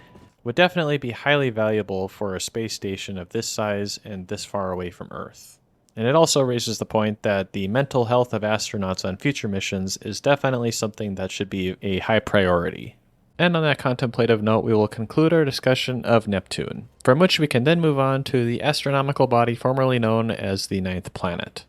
would definitely be highly valuable for a space station of this size and this far away from Earth. And it also raises the point that the mental health of astronauts on future missions is definitely something that should be a high priority. And on that contemplative note, we will conclude our discussion of Neptune, from which we can then move on to the astronomical body formerly known as the ninth planet.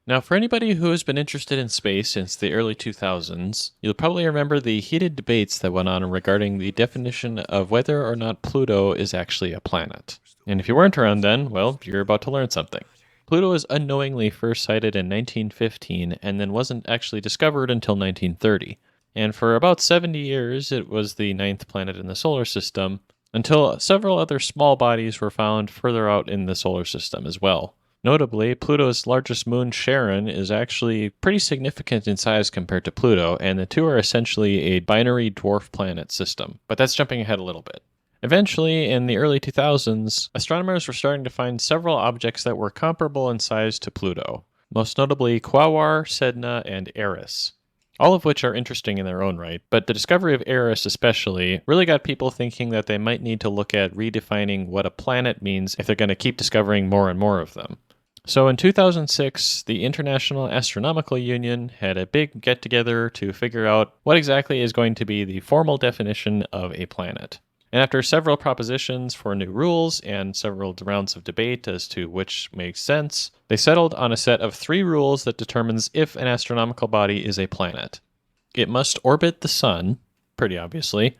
Now, for anybody who has been interested in space since the early 2000s, you'll probably remember the heated debates that went on regarding the definition of whether or not Pluto is actually a planet. And if you weren't around then, well, you're about to learn something. Pluto was unknowingly first sighted in 1915 and then wasn't actually discovered until 1930. And for about 70 years, it was the 9th planet in the solar system, until several other small bodies were found further out in the solar system as well. Notably, Pluto's largest moon, Charon, is actually pretty significant in size compared to Pluto, and the two are essentially a binary dwarf planet system. But that's jumping ahead a little bit. Eventually, in the early 2000s, astronomers were starting to find several objects that were comparable in size to Pluto, most notably Quaoar, Sedna, and Eris. All of which are interesting in their own right, but the discovery of Eris especially really got people thinking that they might need to look at redefining what a planet means if they're going to keep discovering more and more of them. So in 2006, the International Astronomical Union had a big get-together to figure out what exactly is going to be the formal definition of a planet. And after several propositions for new rules and several rounds of debate as to which makes sense, they settled on a set of 3 rules that determines if an astronomical body is a planet. It must orbit the sun, pretty obviously.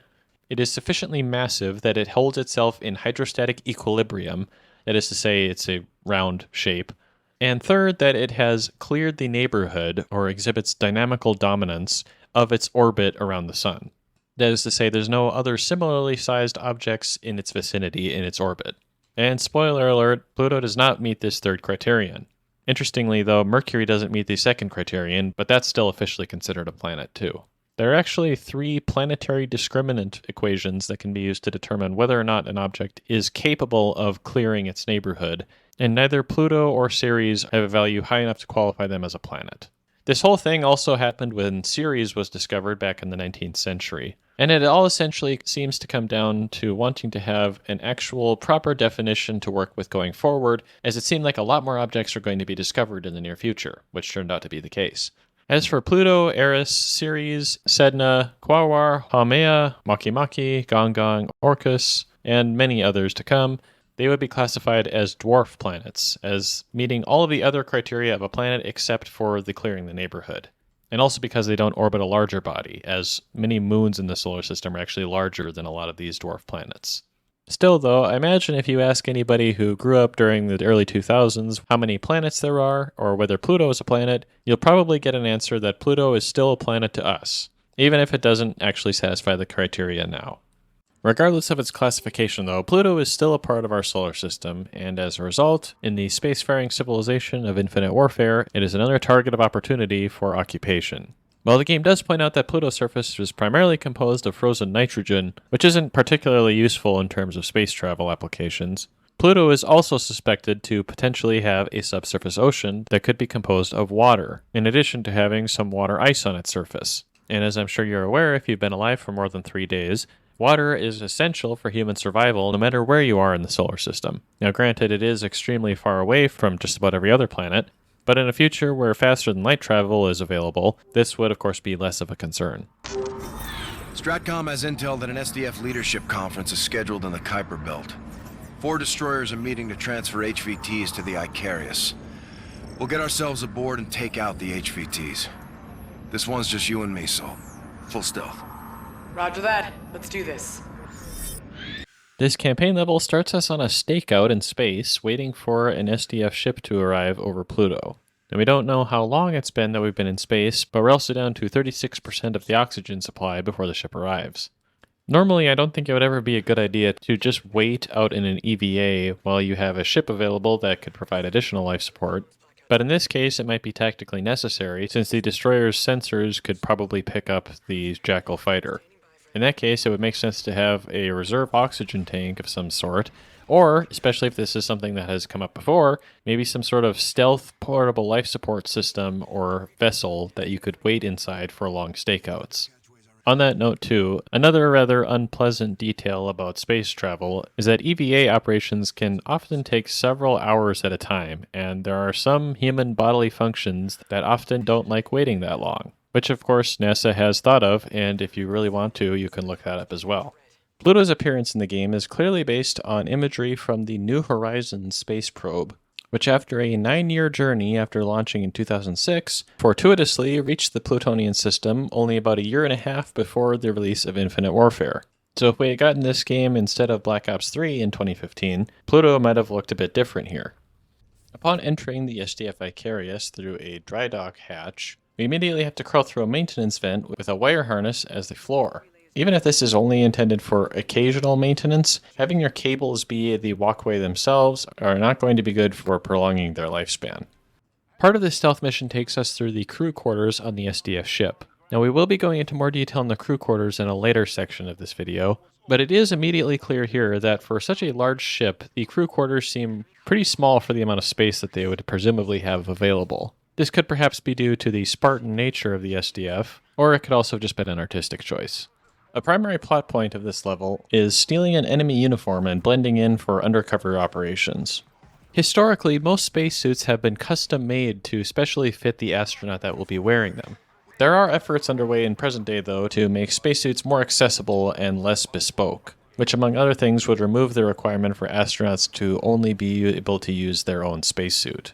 It is sufficiently massive that it holds itself in hydrostatic equilibrium, that is to say, it's a round shape. And third, that it has cleared the neighborhood, or exhibits dynamical dominance, of its orbit around the sun. That is to say, there's no other similarly sized objects in its vicinity in its orbit. And spoiler alert, Pluto does not meet this third criterion. Interestingly, though, Mercury doesn't meet the second criterion, but that's still officially considered a planet too. There are actually 3 planetary discriminant equations that can be used to determine whether or not an object is capable of clearing its neighborhood, and neither Pluto or Ceres have a value high enough to qualify them as a planet. This whole thing also happened when Ceres was discovered back in the 19th century. And it all essentially seems to come down to wanting to have an actual proper definition to work with going forward, as it seemed like a lot more objects are going to be discovered in the near future, which turned out to be the case. As for Pluto, Eris, Ceres, Sedna, Quaoar, Haumea, Makemake, Gonggong, Orcus, and many others to come, they would be classified as dwarf planets, as meeting all of the other criteria of a planet except for the clearing the neighborhood. And also because they don't orbit a larger body, as many moons in the solar system are actually larger than a lot of these dwarf planets. Still, though, I imagine if you ask anybody who grew up during the early 2000s how many planets there are, or whether Pluto is a planet, you'll probably get an answer that Pluto is still a planet to us, even if it doesn't actually satisfy the criteria now. Regardless of its classification, though, Pluto is still a part of our solar system, and as a result, in the spacefaring civilization of infinite warfare, it is another target of opportunity for occupation. While the game does point out that Pluto's surface is primarily composed of frozen nitrogen, which isn't particularly useful in terms of space travel applications, Pluto is also suspected to potentially have a subsurface ocean that could be composed of water, in addition to having some water ice on its surface. And as I'm sure you're aware if you've been alive for more than 3 days, water is essential for human survival no matter where you are in the solar system. Now granted, it is extremely far away from just about every other planet, but in a future where faster than light travel is available, this would of course be less of a concern. Stratcom has intel that an SDF leadership conference is scheduled in the Kuiper Belt. 4 destroyers are meeting to transfer HVTs to the Icarus. We'll get ourselves aboard and take out the HVTs. This one's just you and me, so full stealth. Roger that. Let's do this. This campaign level starts us on a stakeout in space, waiting for an SDF ship to arrive over Pluto. And we don't know how long it's been that we've been in space, but we're also down to 36% of the oxygen supply before the ship arrives. Normally, I don't think it would ever be a good idea to just wait out in an EVA while you have a ship available that could provide additional life support. But in this case, it might be tactically necessary, since the destroyer's sensors could probably pick up the Jackal fighter. In that case, it would make sense to have a reserve oxygen tank of some sort, or, especially if this is something that has come up before, maybe some sort of stealth portable life support system or vessel that you could wait inside for long stakeouts. On that note too, another rather unpleasant detail about space travel is that EVA operations can often take several hours at a time, and there are some human bodily functions that often don't like waiting that long, which of course NASA has thought of, and if you really want to, you can look that up as well. Pluto's appearance in the game is clearly based on imagery from the New Horizons space probe. which after a 9-year journey after launching in 2006, fortuitously reached the Plutonian system only about a year and a half before the release of Infinite Warfare. So if we had gotten this game instead of Black Ops 3 in 2015, Pluto might have looked a bit different here. Upon entering the SDF Vicarious through a dry dock hatch, we immediately have to crawl through a maintenance vent with a wire harness as the floor. Even if this is only intended for occasional maintenance, having your cables be the walkway themselves are not going to be good for prolonging their lifespan. Part of this stealth mission takes us through the crew quarters on the SDF ship. Now we will be going into more detail on the crew quarters in a later section of this video, but it is immediately clear here that for such a large ship, the crew quarters seem pretty small for the amount of space that they would presumably have available. This could perhaps be due to the Spartan nature of the SDF, or it could also have just been an artistic choice. A primary plot point of this level is stealing an enemy uniform and blending in for undercover operations. Historically, most spacesuits have been custom made to specially fit the astronaut that will be wearing them. There are efforts underway in present day, though, to make spacesuits more accessible and less bespoke, which among other things would remove the requirement for astronauts to only be able to use their own spacesuit.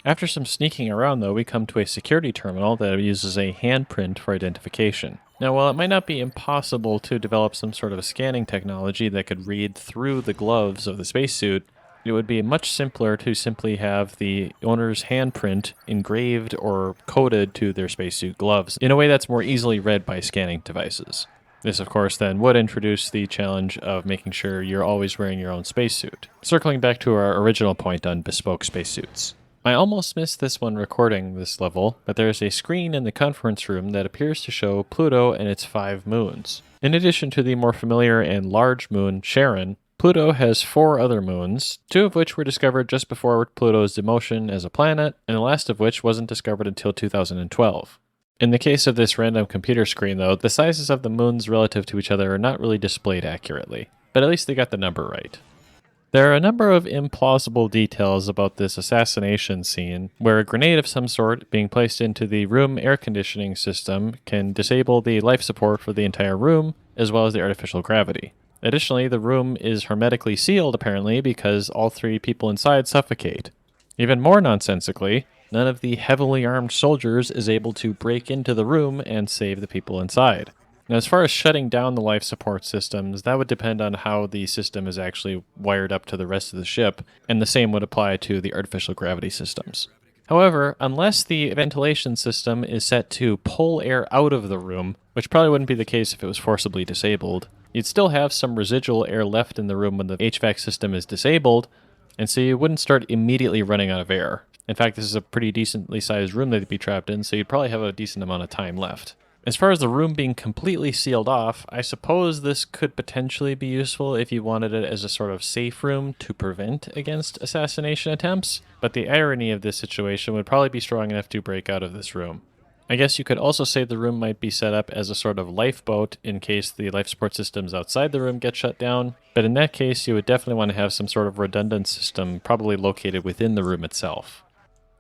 After some sneaking around, though, we come to a security terminal that uses a handprint for identification. Now, while it might not be impossible to develop some sort of a scanning technology that could read through the gloves of the spacesuit, it would be much simpler to simply have the owner's handprint engraved or coded to their spacesuit gloves in a way that's more easily read by scanning devices. This, of course, then would introduce the challenge of making sure you're always wearing your own spacesuit, circling back to our original point on bespoke spacesuits. I almost missed this when recording this level, but there's a screen in the conference room that appears to show Pluto and its 5 moons. In addition to the more familiar and large moon Charon, Pluto has 4 other moons, 2 of which were discovered just before Pluto's demotion as a planet, and the last of which wasn't discovered until 2012. In the case of this random computer screen, though, the sizes of the moons relative to each other are not really displayed accurately, but at least they got the number right. There are a number of implausible details about this assassination scene, where a grenade of some sort being placed into the room air conditioning system can disable the life support for the entire room, as well as the artificial gravity. Additionally, the room is hermetically sealed, apparently, because all 3 people inside suffocate. Even more nonsensically, none of the heavily armed soldiers is able to break into the room and save the people inside. Now, as far as shutting down the life support systems, that would depend on how the system is actually wired up to the rest of the ship, and the same would apply to the artificial gravity systems. However, unless the ventilation system is set to pull air out of the room, which probably wouldn't be the case if it was forcibly disabled, you'd still have some residual air left in the room when the HVAC system is disabled, and so you wouldn't start immediately running out of air. In fact, this is a pretty decently sized room that you'd be trapped in, so you'd probably have a decent amount of time left. As far as the room being completely sealed off, I suppose this could potentially be useful if you wanted it as a sort of safe room to prevent against assassination attempts, but the irony of this situation would probably be strong enough to break out of this room. I guess you could also say the room might be set up as a sort of lifeboat in case the life support systems outside the room get shut down, but in that case you would definitely want to have some sort of redundant system probably located within the room itself.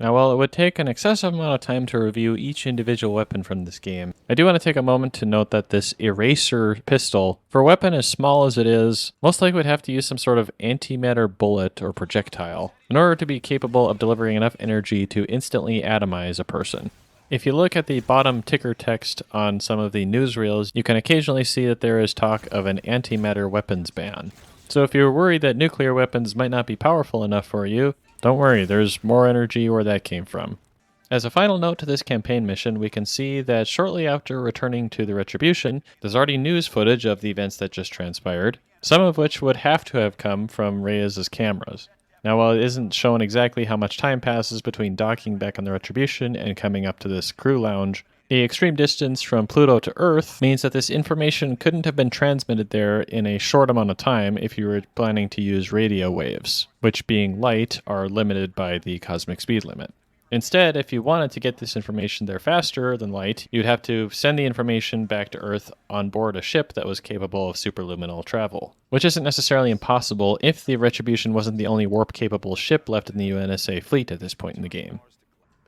Now, while it would take an excessive amount of time to review each individual weapon from this game, I do want to take a moment to note that this Eraser pistol, for a weapon as small as it is, most likely would have to use some sort of antimatter bullet or projectile in order to be capable of delivering enough energy to instantly atomize a person. If you look at the bottom ticker text on some of the newsreels, you can occasionally see that there is talk of an antimatter weapons ban. So if you're worried that nuclear weapons might not be powerful enough for you, don't worry, there's more energy where that came from. As a final note to this campaign mission, we can see that shortly after returning to the Retribution, there's already news footage of the events that just transpired, some of which would have to have come from Reyes' cameras. Now, while it isn't shown exactly how much time passes between docking back on the Retribution and coming up to this crew lounge, the extreme distance from Pluto to Earth means that this information couldn't have been transmitted there in a short amount of time if you were planning to use radio waves, which being light are limited by the cosmic speed limit. Instead, if you wanted to get this information there faster than light, you'd have to send the information back to Earth on board a ship that was capable of superluminal travel, which isn't necessarily impossible if the Retribution wasn't the only warp-capable ship left in the UNSA fleet at this point in the game.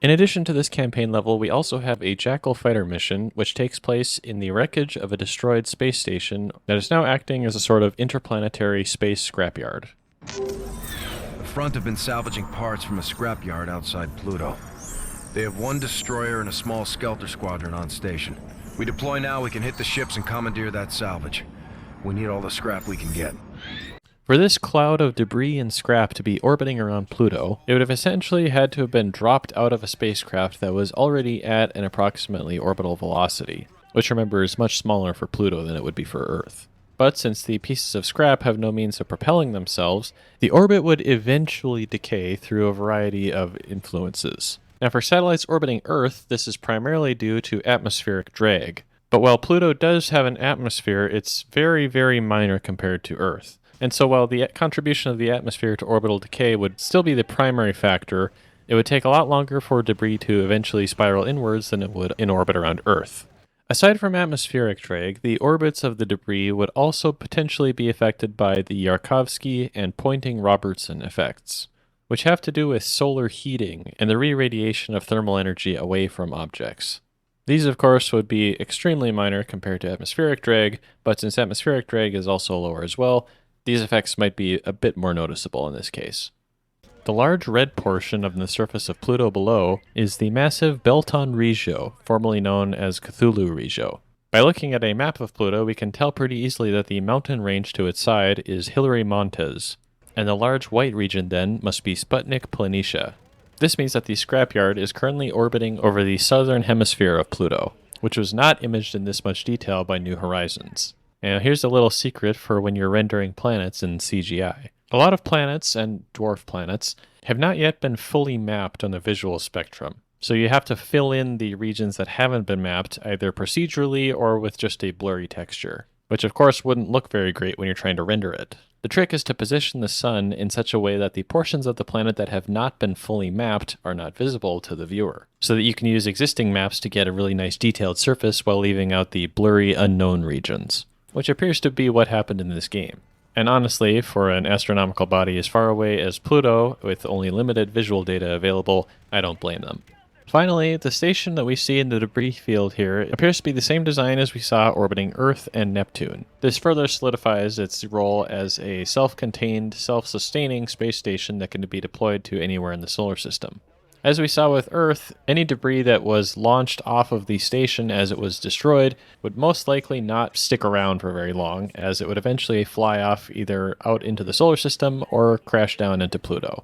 In addition to this campaign level, we also have a Jackal fighter mission, which takes place in the wreckage of a destroyed space station that is now acting as a sort of interplanetary space scrapyard. The front have been salvaging parts from a scrapyard outside Pluto. They have one destroyer and a small Skelter squadron on station. We deploy now, we can hit the ships and commandeer that salvage. We need all the scrap we can get. For this cloud of debris and scrap to be orbiting around Pluto, it would have essentially had to have been dropped out of a spacecraft that was already at an approximately orbital velocity, which remember is much smaller for Pluto than it would be for Earth. But since the pieces of scrap have no means of propelling themselves, the orbit would eventually decay through a variety of influences. Now for satellites orbiting Earth, this is primarily due to atmospheric drag. But while Pluto does have an atmosphere, it's very, very minor compared to Earth. And so while the contribution of the atmosphere to orbital decay would still be the primary factor, it would take a lot longer for debris to eventually spiral inwards than it would in orbit around Earth. Aside from atmospheric drag, the orbits of the debris would also potentially be affected by the Yarkovsky and Poynting-Robertson effects, which have to do with solar heating and the re-radiation of thermal energy away from objects. These, of course, would be extremely minor compared to atmospheric drag, but since atmospheric drag is also lower as well, these effects might be a bit more noticeable in this case. The large red portion of the surface of Pluto below is the massive Belton Regio, formerly known as Cthulhu Regio. By looking at a map of Pluto, we can tell pretty easily that the mountain range to its side is Hilary Montes, and the large white region then must be Sputnik Planitia. This means that the scrapyard is currently orbiting over the southern hemisphere of Pluto, which was not imaged in this much detail by New Horizons. Now here's a little secret for when you're rendering planets in CGI. A lot of planets, and dwarf planets, have not yet been fully mapped on the visual spectrum. So you have to fill in the regions that haven't been mapped, either procedurally or with just a blurry texture, which of course wouldn't look very great when you're trying to render it. The trick is to position the sun in such a way that the portions of the planet that have not been fully mapped are not visible to the viewer, so that you can use existing maps to get a really nice detailed surface while leaving out the blurry unknown regions, which appears to be what happened in this game. And honestly, for an astronomical body as far away as Pluto, with only limited visual data available, I don't blame them. Finally, the station that we see in the debris field here appears to be the same design as we saw orbiting Earth and Neptune. This further solidifies its role as a self-contained, self-sustaining space station that can be deployed to anywhere in the solar system. As we saw with Earth, any debris that was launched off of the station as it was destroyed would most likely not stick around for very long, as it would eventually fly off either out into the solar system or crash down into Pluto.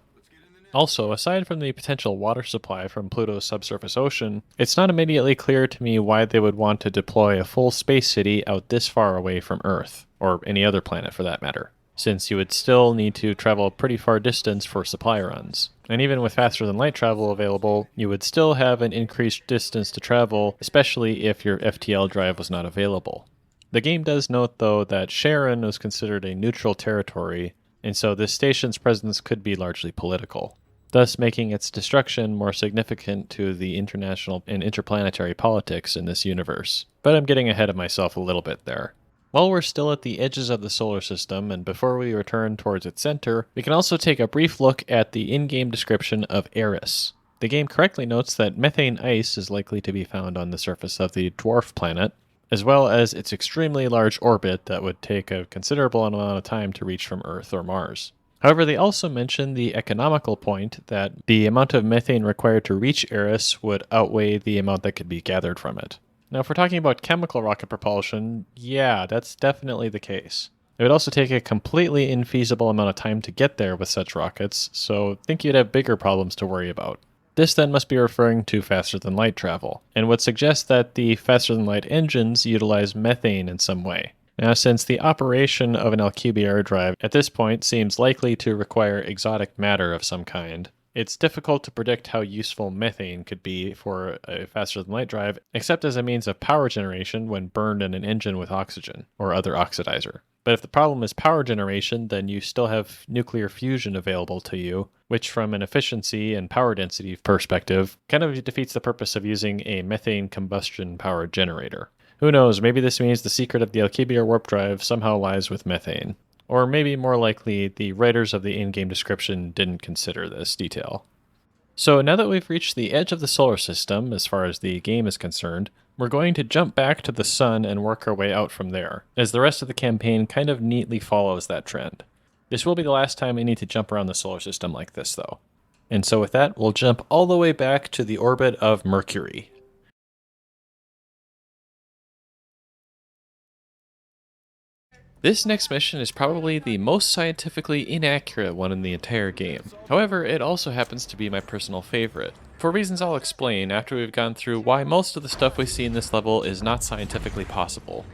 Also, aside from the potential water supply from Pluto's subsurface ocean, it's not immediately clear to me why they would want to deploy a full space city out this far away from Earth, or any other planet for that matter, since you would still need to travel a pretty far distance for supply runs. And even with faster-than-light travel available, you would still have an increased distance to travel, especially if your FTL drive was not available. The game does note, though, that Charon was considered a neutral territory, and so this station's presence could be largely political, thus making its destruction more significant to the international and interplanetary politics in this universe. But I'm getting ahead of myself a little bit there. While we're still at the edges of the solar system, and before we return towards its center, we can also take a brief look at the in-game description of Eris. The game correctly notes that methane ice is likely to be found on the surface of the dwarf planet, as well as its extremely large orbit that would take a considerable amount of time to reach from Earth or Mars. However, they also mention the economical point that the amount of methane required to reach Eris would outweigh the amount that could be gathered from it. Now, if we're talking about chemical rocket propulsion, yeah, that's definitely the case. It would also take a completely infeasible amount of time to get there with such rockets, so I think you'd have bigger problems to worry about. This then must be referring to faster-than-light travel, and would suggest that the faster-than-light engines utilize methane in some way. Now, since the operation of an Alcubierre drive at this point seems likely to require exotic matter of some kind, it's difficult to predict how useful methane could be for a faster-than-light drive, except as a means of power generation when burned in an engine with oxygen, or other oxidizer. But if the problem is power generation, then you still have nuclear fusion available to you, which from an efficiency and power density perspective kind of defeats the purpose of using a methane combustion powered generator. Who knows, maybe this means the secret of the Alcubierre warp drive somehow lies with methane. Or maybe more likely, the writers of the in-game description didn't consider this detail. So now that we've reached the edge of the solar system, as far as the game is concerned, we're going to jump back to the sun and work our way out from there, as the rest of the campaign kind of neatly follows that trend. This will be the last time we need to jump around the solar system like this, though. And so with that, we'll jump all the way back to the orbit of Mercury. This next mission is probably the most scientifically inaccurate one in the entire game. However, it also happens to be my personal favorite, for reasons I'll explain after we've gone through why most of the stuff we see in this level is not scientifically possible.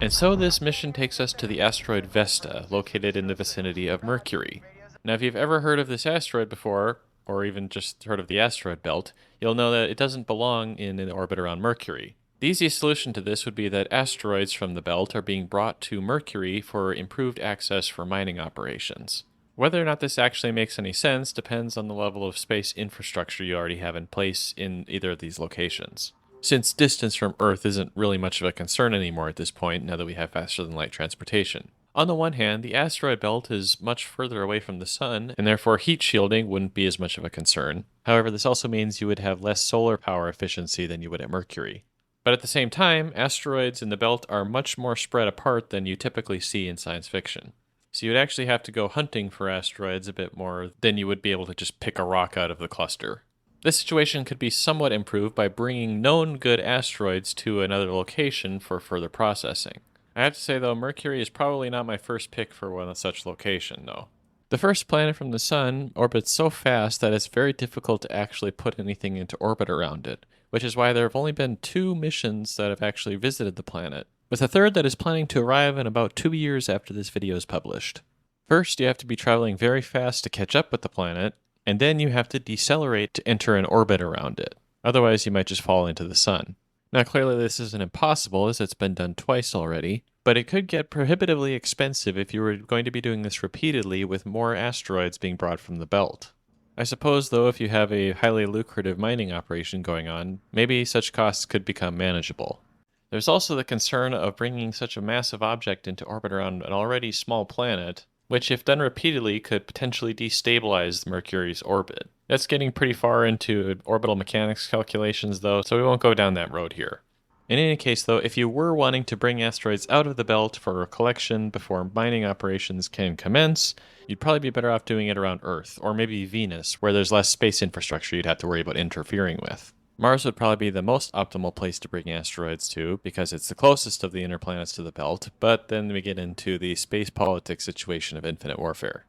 And so this mission takes us to the asteroid Vesta, located in the vicinity of Mercury. Now if you've ever heard of this asteroid before, or even just heard of the asteroid belt, you'll know that it doesn't belong in an orbit around Mercury. The easiest solution to this would be that asteroids from the belt are being brought to Mercury for improved access for mining operations. Whether or not this actually makes any sense depends on the level of space infrastructure you already have in place in either of these locations, since distance from Earth isn't really much of a concern anymore at this point now that we have faster-than-light transportation. On the one hand, the asteroid belt is much further away from the sun, and therefore heat shielding wouldn't be as much of a concern. However, this also means you would have less solar power efficiency than you would at Mercury. But at the same time, asteroids in the belt are much more spread apart than you typically see in science fiction. So you'd actually have to go hunting for asteroids a bit more than you would be able to just pick a rock out of the cluster. This situation could be somewhat improved by bringing known good asteroids to another location for further processing. I have to say though, Mercury is probably not my first pick for one such location though. The first planet from the Sun orbits so fast that it's very difficult to actually put anything into orbit around it, which is why there have only been 2 missions that have actually visited the planet, with a third that is planning to arrive in about 2 years after this video is published. First, you have to be traveling very fast to catch up with the planet, and then you have to decelerate to enter an orbit around it. Otherwise, you might just fall into the Sun. Now, clearly this isn't impossible, as it's been done twice already, but it could get prohibitively expensive if you were going to be doing this repeatedly with more asteroids being brought from the belt. I suppose, though, if you have a highly lucrative mining operation going on, maybe such costs could become manageable. There's also the concern of bringing such a massive object into orbit around an already small planet, which if done repeatedly could potentially destabilize Mercury's orbit. That's getting pretty far into orbital mechanics calculations though, so we won't go down that road here. In any case though, if you were wanting to bring asteroids out of the belt for a collection before mining operations can commence, you'd probably be better off doing it around Earth, or maybe Venus, where there's less space infrastructure you'd have to worry about interfering with. Mars would probably be the most optimal place to bring asteroids to, because it's the closest of the inner planets to the belt, but then we get into the space politics situation of Infinite Warfare.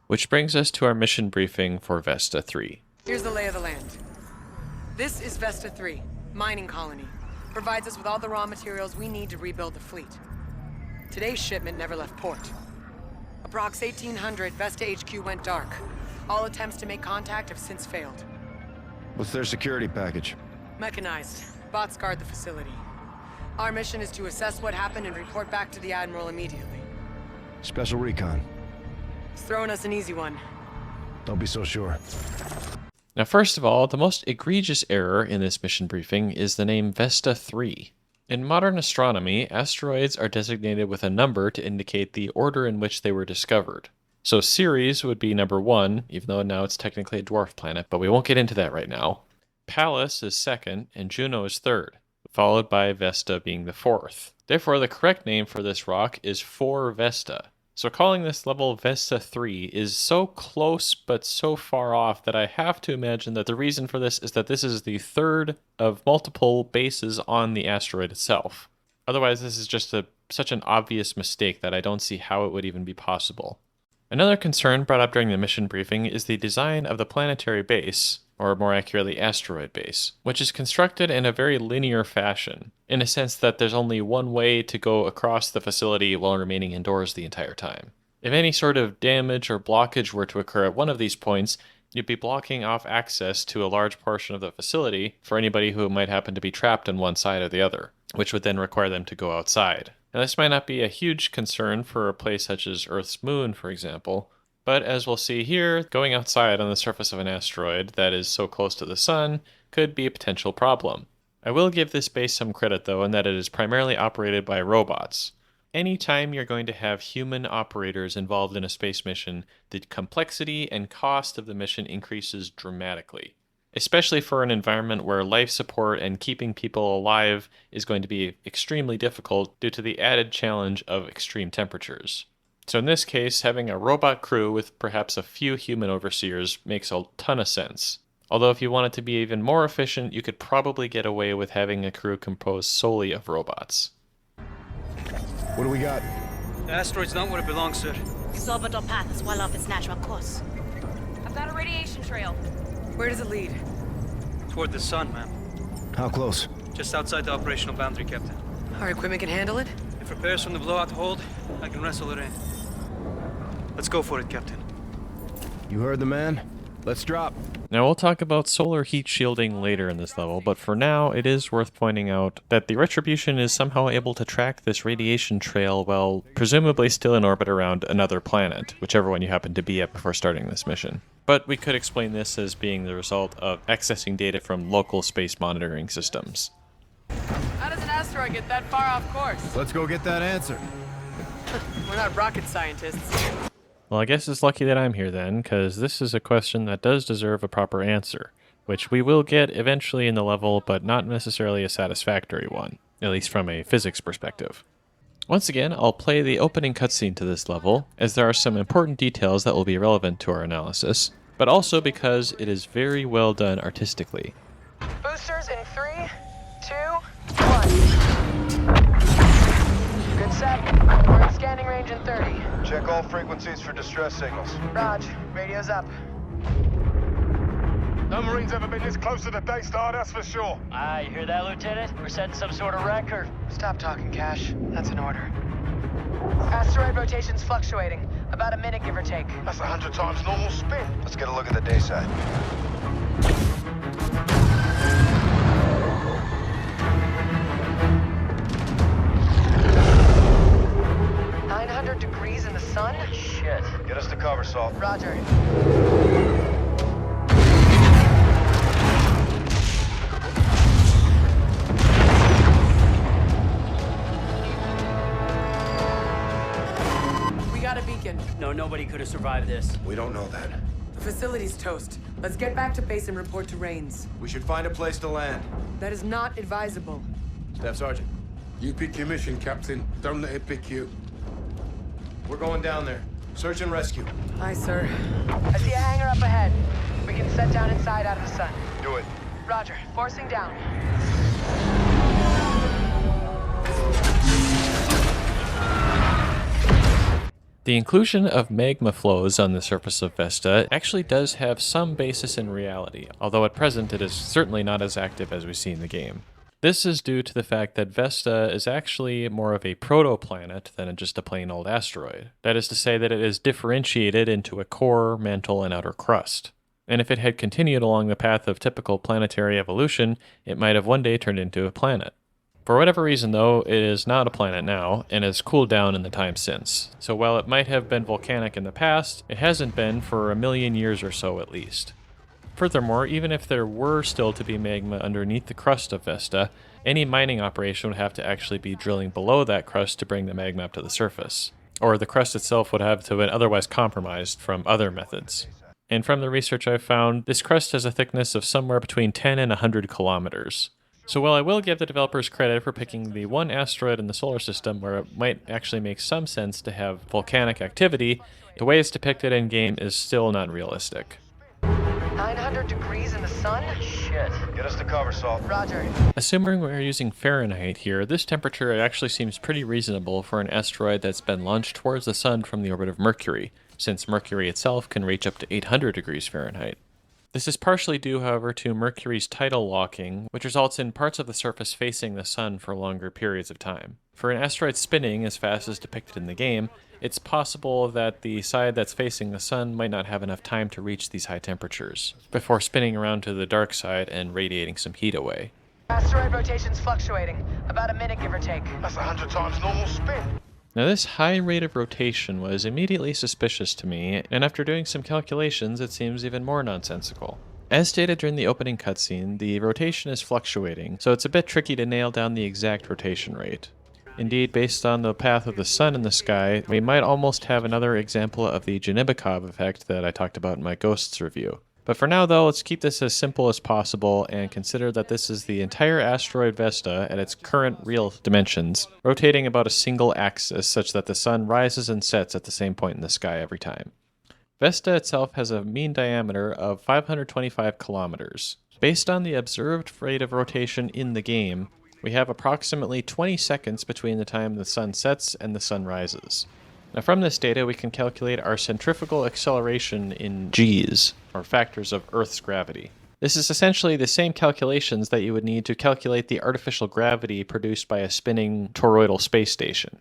Which brings us to our mission briefing for Vesta 3. Here's the lay of the land. This is Vesta 3, mining colony. Provides us with all the raw materials we need to rebuild the fleet. Today's shipment never left port. Approx 1800, Vesta HQ went dark. All attempts to make contact have since failed. What's their security package? Mechanized. Bots guard the facility. Our mission is to assess what happened and report back to the Admiral immediately. Special recon. He's throwing us an easy one. Don't be so sure. Now first of all, the most egregious error in this mission briefing is the name Vesta 3. In modern astronomy, asteroids are designated with a number to indicate the order in which they were discovered. So Ceres would be number 1, even though now it's technically a dwarf planet, but we won't get into that right now. Pallas is 2nd, and Juno is 3rd, followed by Vesta being the 4th. Therefore, the correct name for this rock is 4 Vesta. So calling this level Vesta 3 is so close but so far off that I have to imagine that the reason for this is that this is the 3rd of multiple bases on the asteroid itself. Otherwise, this is just such an obvious mistake that I don't see how it would even be possible. Another concern brought up during the mission briefing is the design of the planetary base, or more accurately asteroid base, which is constructed in a very linear fashion, in a sense that there's only one way to go across the facility while remaining indoors the entire time. If any sort of damage or blockage were to occur at one of these points, you'd be blocking off access to a large portion of the facility for anybody who might happen to be trapped on one side or the other, which would then require them to go outside. Now this might not be a huge concern for a place such as Earth's moon, for example, but as we'll see here, going outside on the surface of an asteroid that is so close to the sun could be a potential problem. I will give this base some credit though, in that it is primarily operated by robots. Anytime you're going to have human operators involved in a space mission, the complexity and cost of the mission increases dramatically. Especially for an environment where life support and keeping people alive is going to be extremely difficult due to the added challenge of extreme temperatures. So in this case, having a robot crew with perhaps a few human overseers makes a ton of sense. Although if you want it to be even more efficient, you could probably get away with having a crew composed solely of robots. What do we got? The asteroid's not where it belongs, sir. Its orbital path is well off its natural course. I've got a radiation trail. Where does it lead? Toward the sun, ma'am. How close? Just outside the operational boundary, Captain. Our equipment can handle it? If repairs from the blowout hold, I can wrestle it in. Let's go for it, Captain. You heard the man. Let's drop. Now we'll talk about solar heat shielding later in this level, but for now it is worth pointing out that the Retribution is somehow able to track this radiation trail while presumably still in orbit around another planet, whichever one you happen to be at before starting this mission. But we could explain this as being the result of accessing data from local space monitoring systems. How does an asteroid get that far off course? Let's go get that answer. We're not rocket scientists. Well, I guess it's lucky that I'm here then, because this is a question that does deserve a proper answer, which we will get eventually in the level, but not necessarily a satisfactory one, at least from a physics perspective. Once again, I'll play the opening cutscene to this level, as there are some important details that will be relevant to our analysis, but also because it is very well done artistically. Boosters in 3, 2, 1. Good set. We're in scanning range in 30. Check all frequencies for distress signals. Raj, radio's up. No Marines ever been this close to the Daystar, that's for sure. Ah, you hear that, Lieutenant? We're setting some sort of record. Stop talking, Cash. That's an order. Asteroid rotation's fluctuating. About a minute, give or take. That's 100 times normal spin. Let's get a look at the day side. Degrees in the sun? Shit. Get us to cover, Salt. Roger. We got a beacon. No, nobody could have survived this. We don't know that. The facility's toast. Let's get back to base and report to Rains. We should find a place to land. That is not advisable. Staff Sergeant. You pick your mission, Captain. Don't let it pick you. We're going down there. Search and rescue. Aye, sir. I see a hangar up ahead. We can set down inside out of the sun. Do it. Roger. Forcing down. The inclusion of magma flows on the surface of Vesta actually does have some basis in reality, although at present it is certainly not as active as we see in the game. This is due to the fact that Vesta is actually more of a protoplanet than just a plain old asteroid. That is to say that it is differentiated into a core, mantle, and outer crust. And if it had continued along the path of typical planetary evolution, it might have one day turned into a planet. For whatever reason, though, it is not a planet now, and has cooled down in the time since. So while it might have been volcanic in the past, it hasn't been for 1,000,000 years or so at least. Furthermore, even if there were still to be magma underneath the crust of Vesta, any mining operation would have to actually be drilling below that crust to bring the magma up to the surface. Or the crust itself would have to have been otherwise compromised from other methods. And from the research I've found, this crust has a thickness of somewhere between 10 and 100 kilometers. So while I will give the developers credit for picking the one asteroid in the solar system where it might actually make some sense to have volcanic activity, the way it's depicted in-game is still not realistic. 900 degrees in the sun? Shit. Get us to cover, Salt. Roger. Assuming we're using Fahrenheit here, this temperature actually seems pretty reasonable for an asteroid that's been launched towards the sun from the orbit of Mercury, since Mercury itself can reach up to 800 degrees Fahrenheit. This is partially due, however, to Mercury's tidal locking, which results in parts of the surface facing the sun for longer periods of time. For an asteroid spinning as fast as depicted in the game, it's possible that the side that's facing the sun might not have enough time to reach these high temperatures, before spinning around to the dark side and radiating some heat away. Asteroid rotation's fluctuating. About a minute, give or take. That's 100 times normal spin. Now this high rate of rotation was immediately suspicious to me, and after doing some calculations it seems even more nonsensical. As stated during the opening cutscene, the rotation is fluctuating, so it's a bit tricky to nail down the exact rotation rate. Indeed, based on the path of the sun in the sky, we might almost have another example of the Janibikov effect that I talked about in my Ghosts review. But for now though, let's keep this as simple as possible and consider that this is the entire asteroid Vesta at its current real dimensions, rotating about a single axis such that the sun rises and sets at the same point in the sky every time. Vesta itself has a mean diameter of 525 kilometers. Based on the observed rate of rotation in the game, we have approximately 20 seconds between the time the sun sets and the sun rises. Now from this data we can calculate our centrifugal acceleration in G's, or factors of Earth's gravity. This is essentially the same calculations that you would need to calculate the artificial gravity produced by a spinning toroidal space station.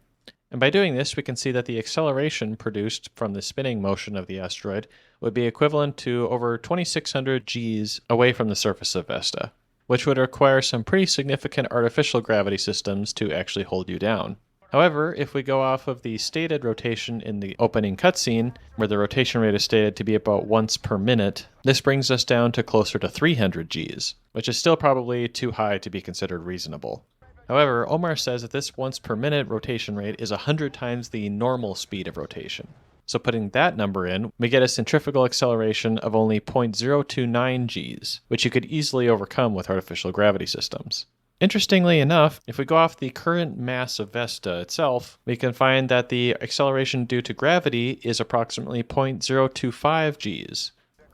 And by doing this we can see that the acceleration produced from the spinning motion of the asteroid would be equivalent to over 2,600 G's away from the surface of Vesta, which would require some pretty significant artificial gravity systems to actually hold you down. However, if we go off of the stated rotation in the opening cutscene, where the rotation rate is stated to be about once per minute, this brings us down to closer to 300 Gs, which is still probably too high to be considered reasonable. However, Omar says that this once per minute rotation rate is 100 times the normal speed of rotation. So putting that number in, we get a centrifugal acceleration of only 0.029 Gs, which you could easily overcome with artificial gravity systems. Interestingly enough, if we go off the current mass of Vesta itself, we can find that the acceleration due to gravity is approximately 0.025 Gs,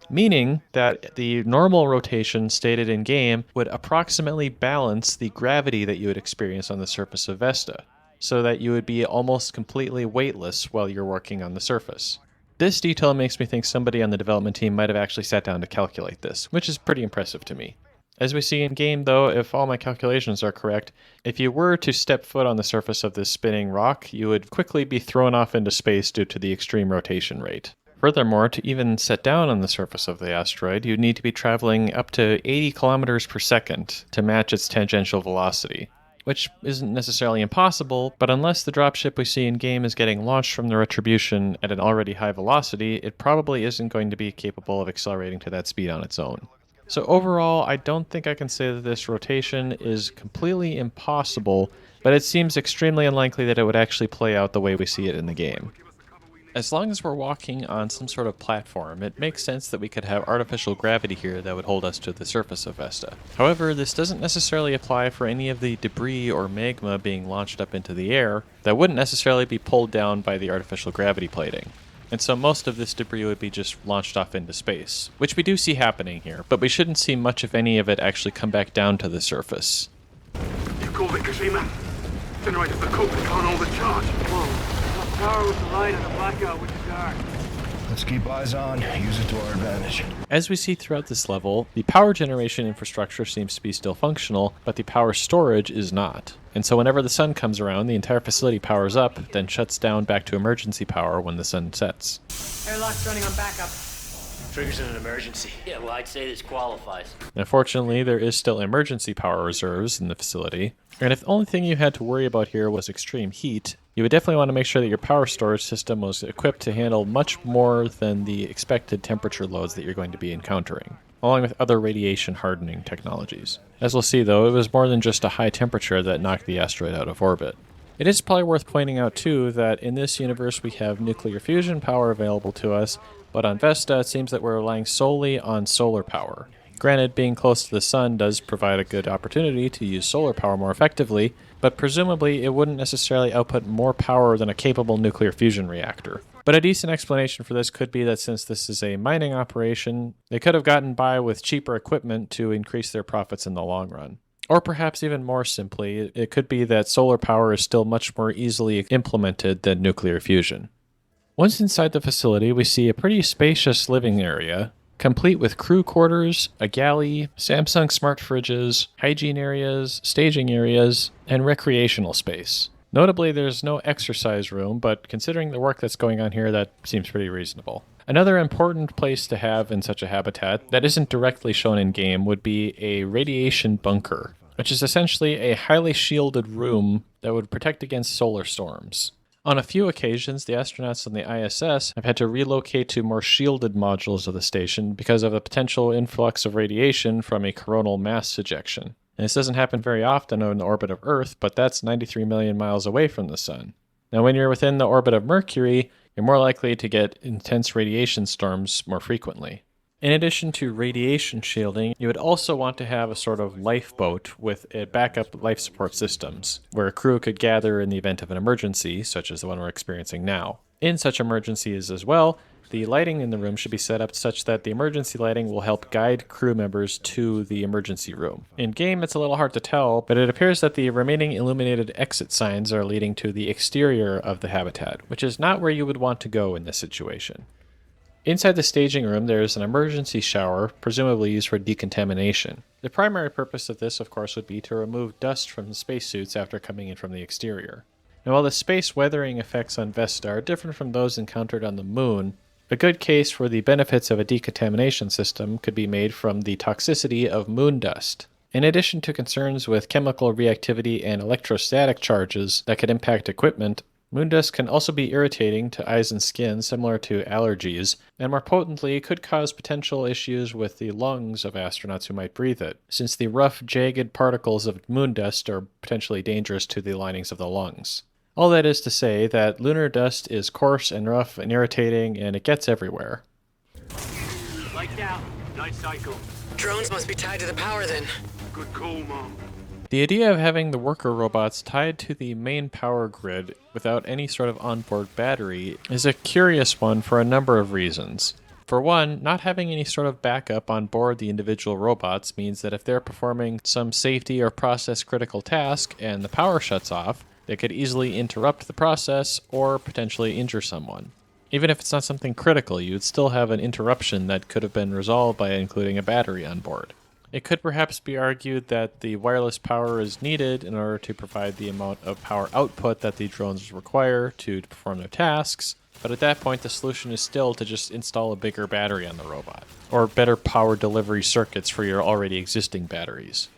meaning that the normal rotation stated in-game would approximately balance the gravity that you would experience on the surface of Vesta, so that you would be almost completely weightless while you're working on the surface. This detail makes me think somebody on the development team might have actually sat down to calculate this, which is pretty impressive to me. As we see in game though, if all my calculations are correct, if you were to step foot on the surface of this spinning rock, you would quickly be thrown off into space due to the extreme rotation rate. Furthermore, to even set down on the surface of the asteroid, you'd need to be traveling up to 80 kilometers per second to match its tangential velocity, which isn't necessarily impossible, but unless the dropship we see in game is getting launched from the Retribution at an already high velocity, it probably isn't going to be capable of accelerating to that speed on its own. So overall, I don't think I can say that this rotation is completely impossible, but it seems extremely unlikely that it would actually play out the way we see it in the game. As long as we're walking on some sort of platform, it makes sense that we could have artificial gravity here that would hold us to the surface of Vesta. However, this doesn't necessarily apply for any of the debris or magma being launched up into the air that wouldn't necessarily be pulled down by the artificial gravity plating. And so most of this debris would be just launched off into space, which we do see happening here, but we shouldn't see much if any of it actually come back down to the surface. You called it, Kashima? Generators are cooked, they can't hold the charge. Whoa, power with the light and a blackout with the dark. Let's keep eyes on, use it to our advantage. As we see throughout this level, the power generation infrastructure seems to be still functional, but the power storage is not. And so whenever the sun comes around, the entire facility powers up, then shuts down back to emergency power when the sun sets. Airlock's running on backup. Triggers in an emergency. Yeah, well, I'd say this qualifies. Unfortunately, there is still emergency power reserves in the facility, and if the only thing you had to worry about here was extreme heat, you would definitely want to make sure that your power storage system was equipped to handle much more than the expected temperature loads that you're going to be encountering, along with other radiation hardening technologies. As we'll see though, it was more than just a high temperature that knocked the asteroid out of orbit. It is probably worth pointing out too that in this universe we have nuclear fusion power available to us, but on Vesta it seems that we're relying solely on solar power. Granted, being close to the sun does provide a good opportunity to use solar power more effectively, but presumably it wouldn't necessarily output more power than a capable nuclear fusion reactor. But a decent explanation for this could be that since this is a mining operation, they could have gotten by with cheaper equipment to increase their profits in the long run. Or perhaps even more simply, it could be that solar power is still much more easily implemented than nuclear fusion. Once inside the facility, we see a pretty spacious living area, complete with crew quarters, a galley, Samsung smart fridges, hygiene areas, staging areas, and recreational space. Notably, there's no exercise room, but considering the work that's going on here, that seems pretty reasonable. Another important place to have in such a habitat that isn't directly shown in-game would be a radiation bunker, which is essentially a highly shielded room that would protect against solar storms. On a few occasions, the astronauts on the ISS have had to relocate to more shielded modules of the station because of a potential influx of radiation from a coronal mass ejection. And this doesn't happen very often in the orbit of Earth, but that's 93 million miles away from the Sun. Now, when you're within the orbit of Mercury, you're more likely to get intense radiation storms more frequently. In addition to radiation shielding, you would also want to have a sort of lifeboat with a backup life support systems, where a crew could gather in the event of an emergency, such as the one we're experiencing now. In such emergencies as well, the lighting in the room should be set up such that the emergency lighting will help guide crew members to the emergency room. In-game, it's a little hard to tell, but it appears that the remaining illuminated exit signs are leading to the exterior of the habitat, which is not where you would want to go in this situation. Inside the staging room, there is an emergency shower, presumably used for decontamination. The primary purpose of this, of course, would be to remove dust from the spacesuits after coming in from the exterior. Now, while the space weathering effects on Vesta are different from those encountered on the Moon, a good case for the benefits of a decontamination system could be made from the toxicity of moon dust. In addition to concerns with chemical reactivity and electrostatic charges that could impact equipment, moon dust can also be irritating to eyes and skin, similar to allergies, and more potently could cause potential issues with the lungs of astronauts who might breathe it, since the rough, jagged particles of moon dust are potentially dangerous to the linings of the lungs. All that is to say that lunar dust is coarse and rough and irritating, and it gets everywhere. Lights out. Night cycle. Drones must be tied to the power then. Good call, Mom. The idea of having the worker robots tied to the main power grid without any sort of onboard battery is a curious one for a number of reasons. For one, not having any sort of backup on board the individual robots means that if they're performing some safety or process critical task and the power shuts off, they could easily interrupt the process or potentially injure someone. Even if it's not something critical, you would still have an interruption that could have been resolved by including a battery on board. It could perhaps be argued that the wireless power is needed in order to provide the amount of power output that the drones require to perform their tasks, but at that point the solution is still to just install a bigger battery on the robot, or better power delivery circuits for your already existing batteries.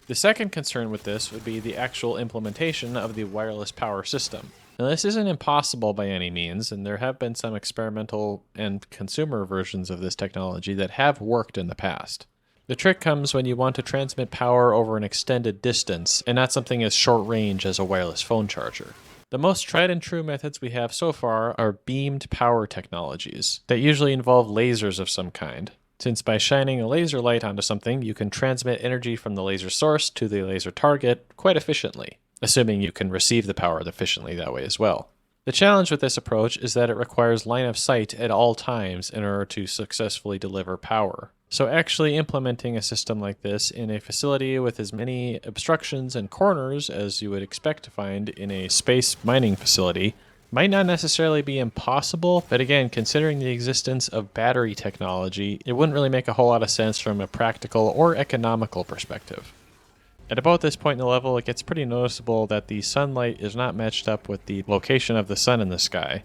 The second concern with this would be the actual implementation of the wireless power system. Now, this isn't impossible by any means, and there have been some experimental and consumer versions of this technology that have worked in the past. The trick comes when you want to transmit power over an extended distance, and not something as short range as a wireless phone charger. The most tried and true methods we have so far are beamed power technologies that usually involve lasers of some kind, since by shining a laser light onto something, you can transmit energy from the laser source to the laser target quite efficiently, assuming you can receive the power efficiently that way as well. The challenge with this approach is that it requires line of sight at all times in order to successfully deliver power. So actually implementing a system like this in a facility with as many obstructions and corners as you would expect to find in a space mining facility might not necessarily be impossible, but again, considering the existence of battery technology, it wouldn't really make a whole lot of sense from a practical or economical perspective. At about this point in the level, it gets pretty noticeable that the sunlight is not matched up with the location of the sun in the sky.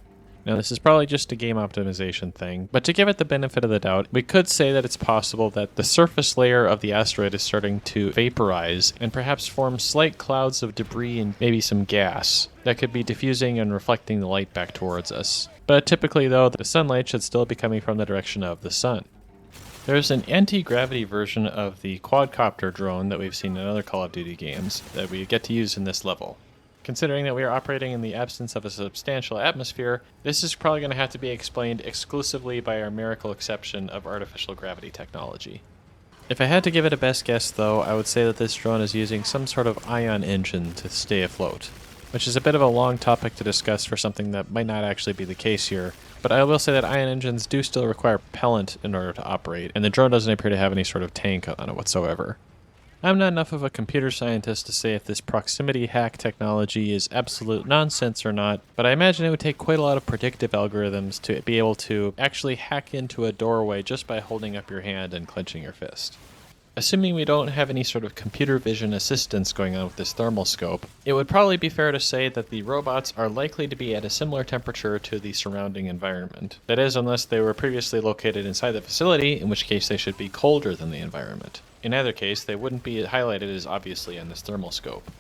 Now, this is probably just a game optimization thing, but to give it the benefit of the doubt, we could say that it's possible that the surface layer of the asteroid is starting to vaporize and perhaps form slight clouds of debris and maybe some gas that could be diffusing and reflecting the light back towards us. But typically, though, the sunlight should still be coming from the direction of the sun. There's an anti-gravity version of the quadcopter drone that we've seen in other Call of Duty games that we get to use in this level. Considering that we are operating in the absence of a substantial atmosphere, this is probably going to have to be explained exclusively by our miracle exception of artificial gravity technology. If I had to give it a best guess, though, I would say that this drone is using some sort of ion engine to stay afloat, which is a bit of a long topic to discuss for something that might not actually be the case here, but I will say that ion engines do still require propellant in order to operate, and the drone doesn't appear to have any sort of tank on it whatsoever. I'm not enough of a computer scientist to say if this proximity hack technology is absolute nonsense or not, but I imagine it would take quite a lot of predictive algorithms to be able to actually hack into a doorway just by holding up your hand and clenching your fist. Assuming we don't have any sort of computer vision assistance going on with this thermal scope, it would probably be fair to say that the robots are likely to be at a similar temperature to the surrounding environment. That is, unless they were previously located inside the facility, in which case they should be colder than the environment. In either case, they wouldn't be highlighted as obviously on this thermal scope.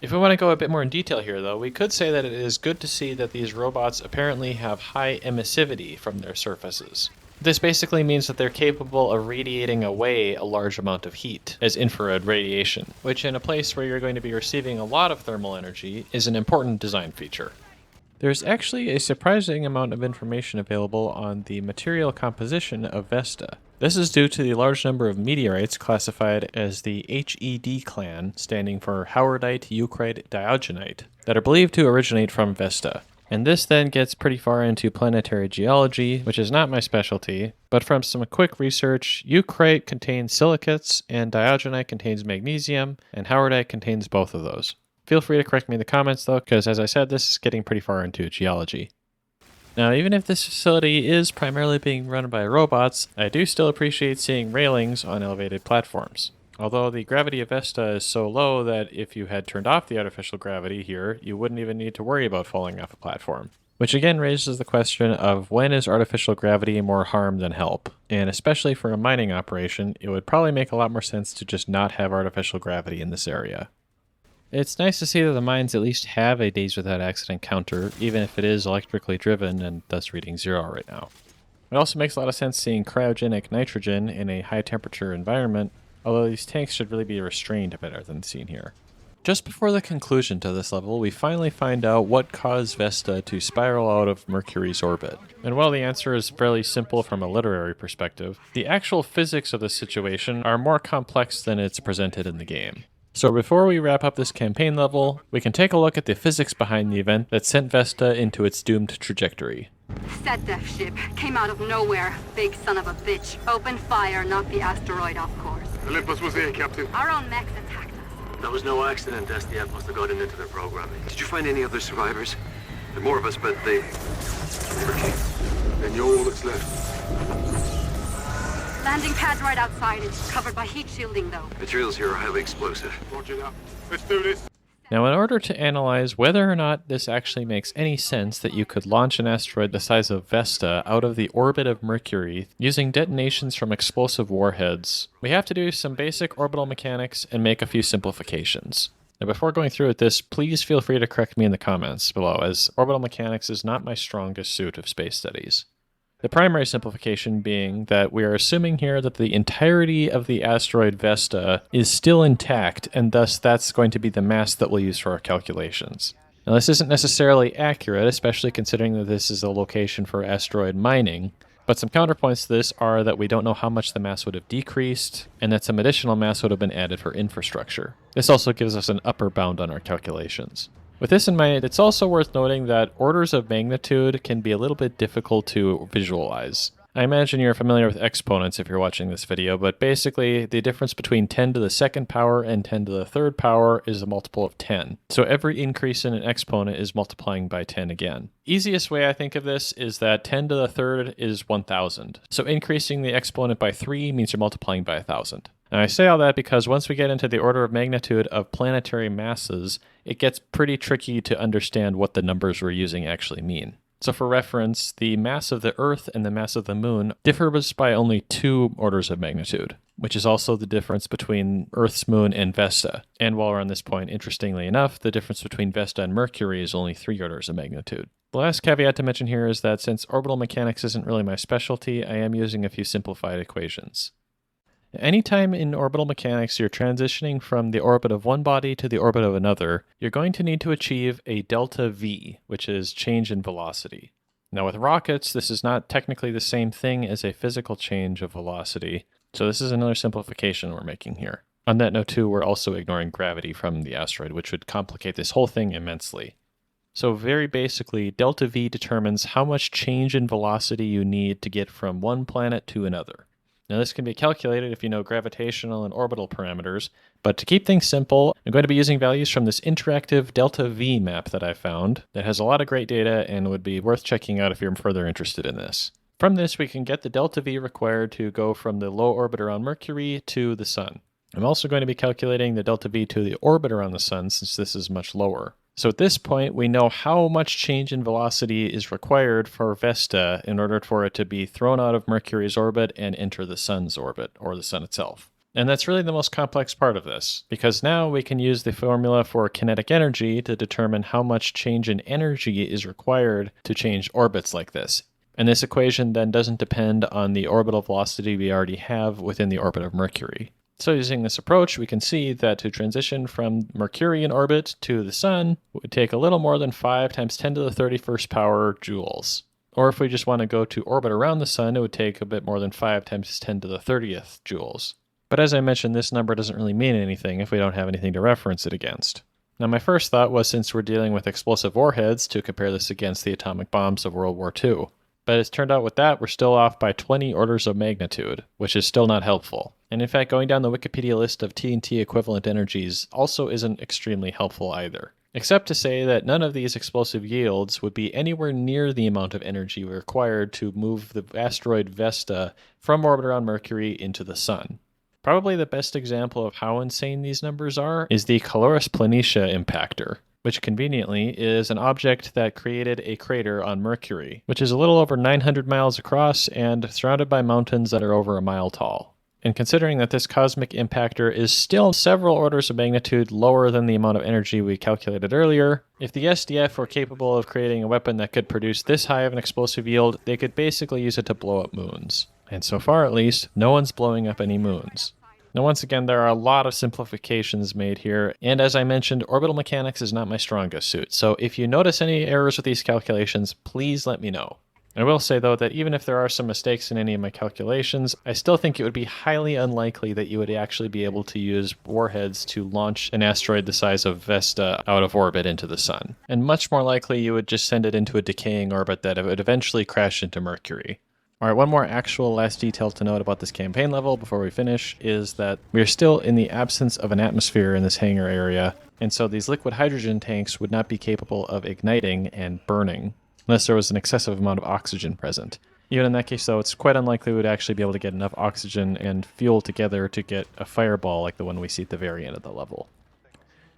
If we want to go a bit more in detail here, though, we could say that it is good to see that these robots apparently have high emissivity from their surfaces. This basically means that they're capable of radiating away a large amount of heat as infrared radiation, which in a place where you're going to be receiving a lot of thermal energy is an important design feature. There's actually a surprising amount of information available on the material composition of Vesta. This is due to the large number of meteorites classified as the HED clan, standing for Howardite, Eucrite, Diogenite, that are believed to originate from Vesta. And this then gets pretty far into planetary geology, which is not my specialty, but from some quick research, Eucrite contains silicates, and Diogenite contains magnesium, and Howardite contains both of those. Feel free to correct me in the comments though, because as I said, this is getting pretty far into geology. Now, even if this facility is primarily being run by robots, I do still appreciate seeing railings on elevated platforms. Although the gravity of Vesta is so low that if you had turned off the artificial gravity here, you wouldn't even need to worry about falling off a platform. Which again raises the question of when is artificial gravity more harm than help? And especially for a mining operation, it would probably make a lot more sense to just not have artificial gravity in this area. It's nice to see that the mines at least have a days without accident counter, even if it is electrically driven and thus reading 0 right now. It also makes a lot of sense seeing cryogenic nitrogen in a high temperature environment, although these tanks should really be restrained better than seen here. Just before the conclusion to this level, we finally find out what caused Vesta to spiral out of Mercury's orbit. And while the answer is fairly simple from a literary perspective, the actual physics of the situation are more complex than it's presented in the game. So before we wrap up this campaign level, we can take a look at the physics behind the event that sent Vesta into its doomed trajectory. Set-def ship came out of nowhere. Big son of a bitch. Opened fire, knocked the asteroid off course. Olympus was there, Captain. Our own mechs attacked us. That was no accident. SDF must have gotten into their programming. Did you find any other survivors? There are more of us, but they never came. Then you're all that's left. Landing pad's right outside. It's covered by heat shielding, though. Materials here are highly explosive. Roger that. Let's do this. Now, in order to analyze whether or not this actually makes any sense that you could launch an asteroid the size of Vesta out of the orbit of Mercury using detonations from explosive warheads, we have to do some basic orbital mechanics and make a few simplifications. Now, before going through with this, please feel free to correct me in the comments below, as orbital mechanics is not my strongest suit of space studies. The primary simplification being that we are assuming here that the entirety of the asteroid Vesta is still intact, and thus that's going to be the mass that we'll use for our calculations. Now, this isn't necessarily accurate, especially considering that this is a location for asteroid mining, but some counterpoints to this are that we don't know how much the mass would have decreased, and that some additional mass would have been added for infrastructure. This also gives us an upper bound on our calculations. With this in mind, it's also worth noting that orders of magnitude can be a little bit difficult to visualize. I imagine you're familiar with exponents if you're watching this video, but basically the difference between 10 to the second power and 10 to the third power is a multiple of 10. So every increase in an exponent is multiplying by 10 again. Easiest way I think of this is that 10 to the third is 1000. So increasing the exponent by 3 means you're multiplying by 1000. Now I say all that because once we get into the order of magnitude of planetary masses, it gets pretty tricky to understand what the numbers we're using actually mean. So for reference, the mass of the Earth and the mass of the Moon differs by only 2 orders of magnitude, which is also the difference between Earth's moon and Vesta. And while we're on this point, interestingly enough, the difference between Vesta and Mercury is only 3 orders of magnitude. The last caveat to mention here is that since orbital mechanics isn't really my specialty, I am using a few simplified equations. Anytime in orbital mechanics you're transitioning from the orbit of one body to the orbit of another, you're going to need to achieve a delta V, which is change in velocity. Now with rockets, this is not technically the same thing as a physical change of velocity, so this is another simplification we're making here. On that note too, we're also ignoring gravity from the asteroid, which would complicate this whole thing immensely. So very basically, delta V determines how much change in velocity you need to get from one planet to another. Now this can be calculated if you know gravitational and orbital parameters, but to keep things simple, I'm going to be using values from this interactive delta V map that I found that has a lot of great data and would be worth checking out if you're further interested in this. From this, we can get the delta V required to go from the low orbit around Mercury to the Sun. I'm also going to be calculating the delta V to the orbit around the Sun since this is much lower. So at this point, we know how much change in velocity is required for Vesta in order for it to be thrown out of Mercury's orbit and enter the Sun's orbit, or the Sun itself. And that's really the most complex part of this, because now we can use the formula for kinetic energy to determine how much change in energy is required to change orbits like this. And this equation then doesn't depend on the orbital velocity we already have within the orbit of Mercury. So using this approach, we can see that to transition from Mercurian orbit to the Sun would take a little more than 5 times 10 to the 31st power joules. Or if we just want to go to orbit around the sun, it would take a bit more than 5 times 10 to the 30th joules. But as I mentioned, this number doesn't really mean anything if we don't have anything to reference it against. Now my first thought was, since we're dealing with explosive warheads, to compare this against the atomic bombs of World War II. But it's turned out with that, we're still off by 20 orders of magnitude, which is still not helpful. And in fact, going down the Wikipedia list of TNT equivalent energies also isn't extremely helpful either. Except to say that none of these explosive yields would be anywhere near the amount of energy required to move the asteroid Vesta from orbit around Mercury into the Sun. Probably the best example of how insane these numbers are is the Caloris Planitia impactor, which conveniently is an object that created a crater on Mercury, which is a little over 900 miles across and surrounded by mountains that are over a mile tall. And considering that this cosmic impactor is still several orders of magnitude lower than the amount of energy we calculated earlier, if the SDF were capable of creating a weapon that could produce this high of an explosive yield, they could basically use it to blow up moons. And so far at least, no one's blowing up any moons. Now once again, there are a lot of simplifications made here, and as I mentioned, orbital mechanics is not my strongest suit, so if you notice any errors with these calculations, please let me know. I will say though that even if there are some mistakes in any of my calculations, I still think it would be highly unlikely that you would actually be able to use warheads to launch an asteroid the size of Vesta out of orbit into the sun. And much more likely you would just send it into a decaying orbit that it would eventually crash into Mercury. Alright, one more actual last detail to note about this campaign level before we finish is that we are still in the absence of an atmosphere in this hangar area, and so these liquid hydrogen tanks would not be capable of igniting and burning, unless there was an excessive amount of oxygen present. Even in that case though, it's quite unlikely we would actually be able to get enough oxygen and fuel together to get a fireball like the one we see at the very end of the level.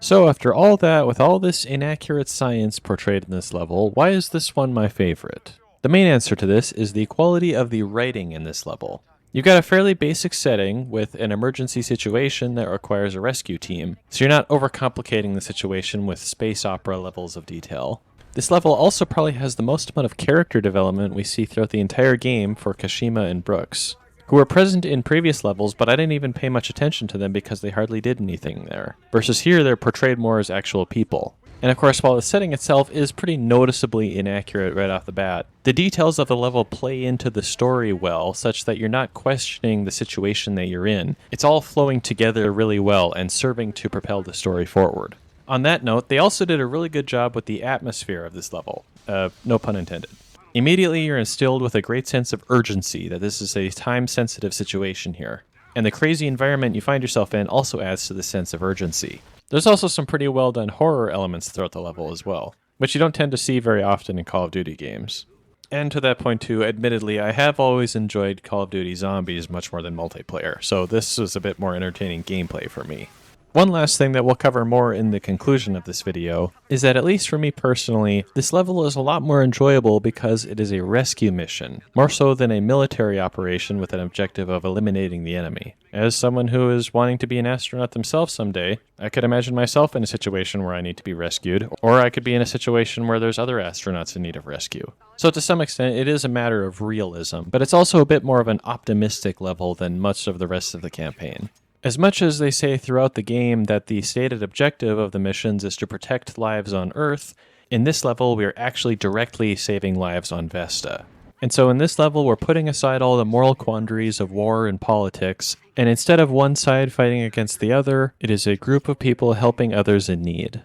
So after all that, with all this inaccurate science portrayed in this level, why is this one my favorite? The main answer to this is the quality of the writing in this level. You've got a fairly basic setting with an emergency situation that requires a rescue team, so you're not overcomplicating the situation with space opera levels of detail. This level also probably has the most amount of character development we see throughout the entire game for Kashima and Brooks, who were present in previous levels, but I didn't even pay much attention to them because they hardly did anything there. Versus here, they're portrayed more as actual people. And of course, while the setting itself is pretty noticeably inaccurate right off the bat, the details of the level play into the story well, such that you're not questioning the situation that you're in. It's all flowing together really well and serving to propel the story forward. On that note, they also did a really good job with the atmosphere of this level. No pun intended. Immediately, you're instilled with a great sense of urgency that this is a time-sensitive situation here. And the crazy environment you find yourself in also adds to the sense of urgency. There's also some pretty well done horror elements throughout the level as well, which you don't tend to see very often in Call of Duty games. And to that point too, admittedly, I have always enjoyed Call of Duty Zombies much more than multiplayer, so this was a bit more entertaining gameplay for me. One last thing that we'll cover more in the conclusion of this video is that, at least for me personally, this level is a lot more enjoyable because it is a rescue mission, more so than a military operation with an objective of eliminating the enemy. As someone who is wanting to be an astronaut themselves someday, I could imagine myself in a situation where I need to be rescued, or I could be in a situation where there's other astronauts in need of rescue. So to some extent, it is a matter of realism, but it's also a bit more of an optimistic level than much of the rest of the campaign. As much as they say throughout the game that the stated objective of the missions is to protect lives on Earth, in this level we are actually directly saving lives on Vesta. And so in this level we're putting aside all the moral quandaries of war and politics, and instead of one side fighting against the other, it is a group of people helping others in need.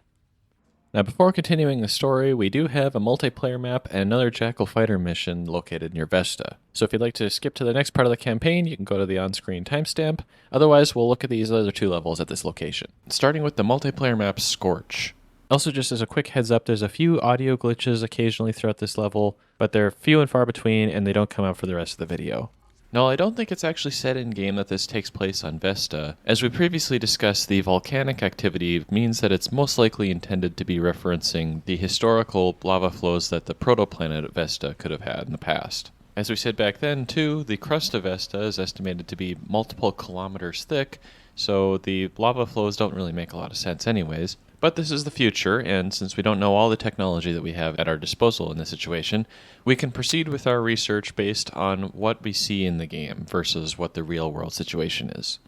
Now before continuing the story, we do have a multiplayer map and another Jackal fighter mission located near Vesta. So if you'd like to skip to the next part of the campaign, you can go to the on-screen timestamp. Otherwise, we'll look at these other two levels at this location. Starting with the multiplayer map Scorch. Also, just as a quick heads up, there's a few audio glitches occasionally throughout this level, but they're few and far between and they don't come out for the rest of the video. No, I don't think it's actually said in-game that this takes place on Vesta. As we previously discussed, the volcanic activity means that it's most likely intended to be referencing the historical lava flows that the protoplanet Vesta could have had in the past. As we said back then, too, the crust of Vesta is estimated to be multiple kilometers thick, so the lava flows don't really make a lot of sense anyways. But this is the future, and since we don't know all the technology that we have at our disposal in this situation, we can proceed with our research based on what we see in the game versus what the real-world situation is.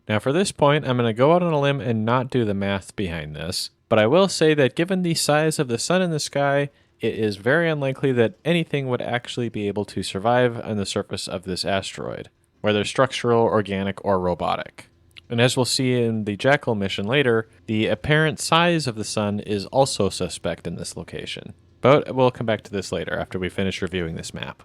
Now for this point, I'm going to go out on a limb and not do the math behind this, but I will say that given the size of the sun in the sky it is very unlikely that anything would actually be able to survive on the surface of this asteroid, whether structural, organic, or robotic. And as we'll see in the Jackal mission later, the apparent size of the sun is also suspect in this location. But we'll come back to this later after we finish reviewing this map.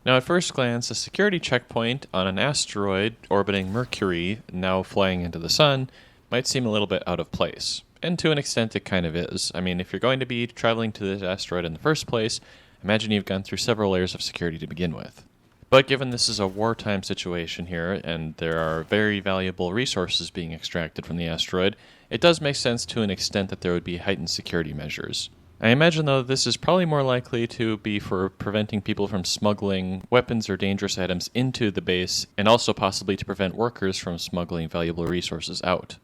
Now at first glance, a security checkpoint on an asteroid orbiting Mercury, now flying into the sun, might seem a little bit out of place. And to an extent it kind of is. I mean, if you're going to be traveling to this asteroid in the first place, imagine you've gone through several layers of security to begin with. But given this is a wartime situation here, and there are very valuable resources being extracted from the asteroid, it does make sense to an extent that there would be heightened security measures. I imagine, though, this is probably more likely to be for preventing people from smuggling weapons or dangerous items into the base, and also possibly to prevent workers from smuggling valuable resources out.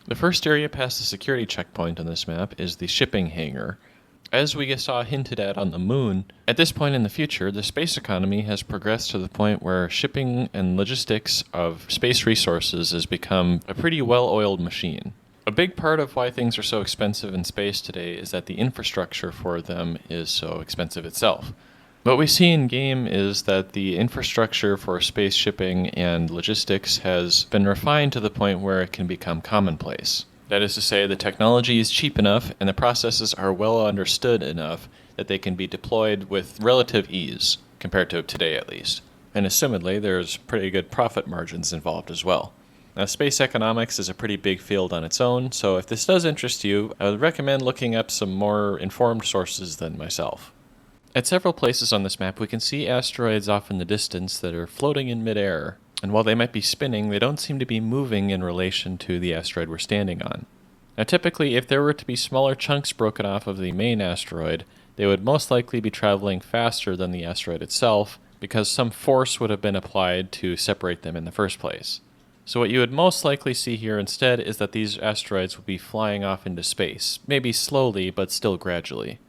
The first area past the security checkpoint on this map is the shipping hangar. As we saw hinted at on the moon, at this point in the future, the space economy has progressed to the point where shipping and logistics of space resources has become a pretty well-oiled machine. A big part of why things are so expensive in space today is that the infrastructure for them is so expensive itself. What we see in-game is that the infrastructure for space shipping and logistics has been refined to the point where it can become commonplace. That is to say, the technology is cheap enough and the processes are well understood enough that they can be deployed with relative ease, compared to today at least. And assumedly, there's pretty good profit margins involved as well. Now, space economics is a pretty big field on its own, so if this does interest you, I would recommend looking up some more informed sources than myself. At several places on this map, we can see asteroids off in the distance that are floating in midair, and while they might be spinning, they don't seem to be moving in relation to the asteroid we're standing on. Now, typically, if there were to be smaller chunks broken off of the main asteroid, they would most likely be traveling faster than the asteroid itself, because some force would have been applied to separate them in the first place. So what you would most likely see here instead is that these asteroids would be flying off into space, maybe slowly, but still gradually.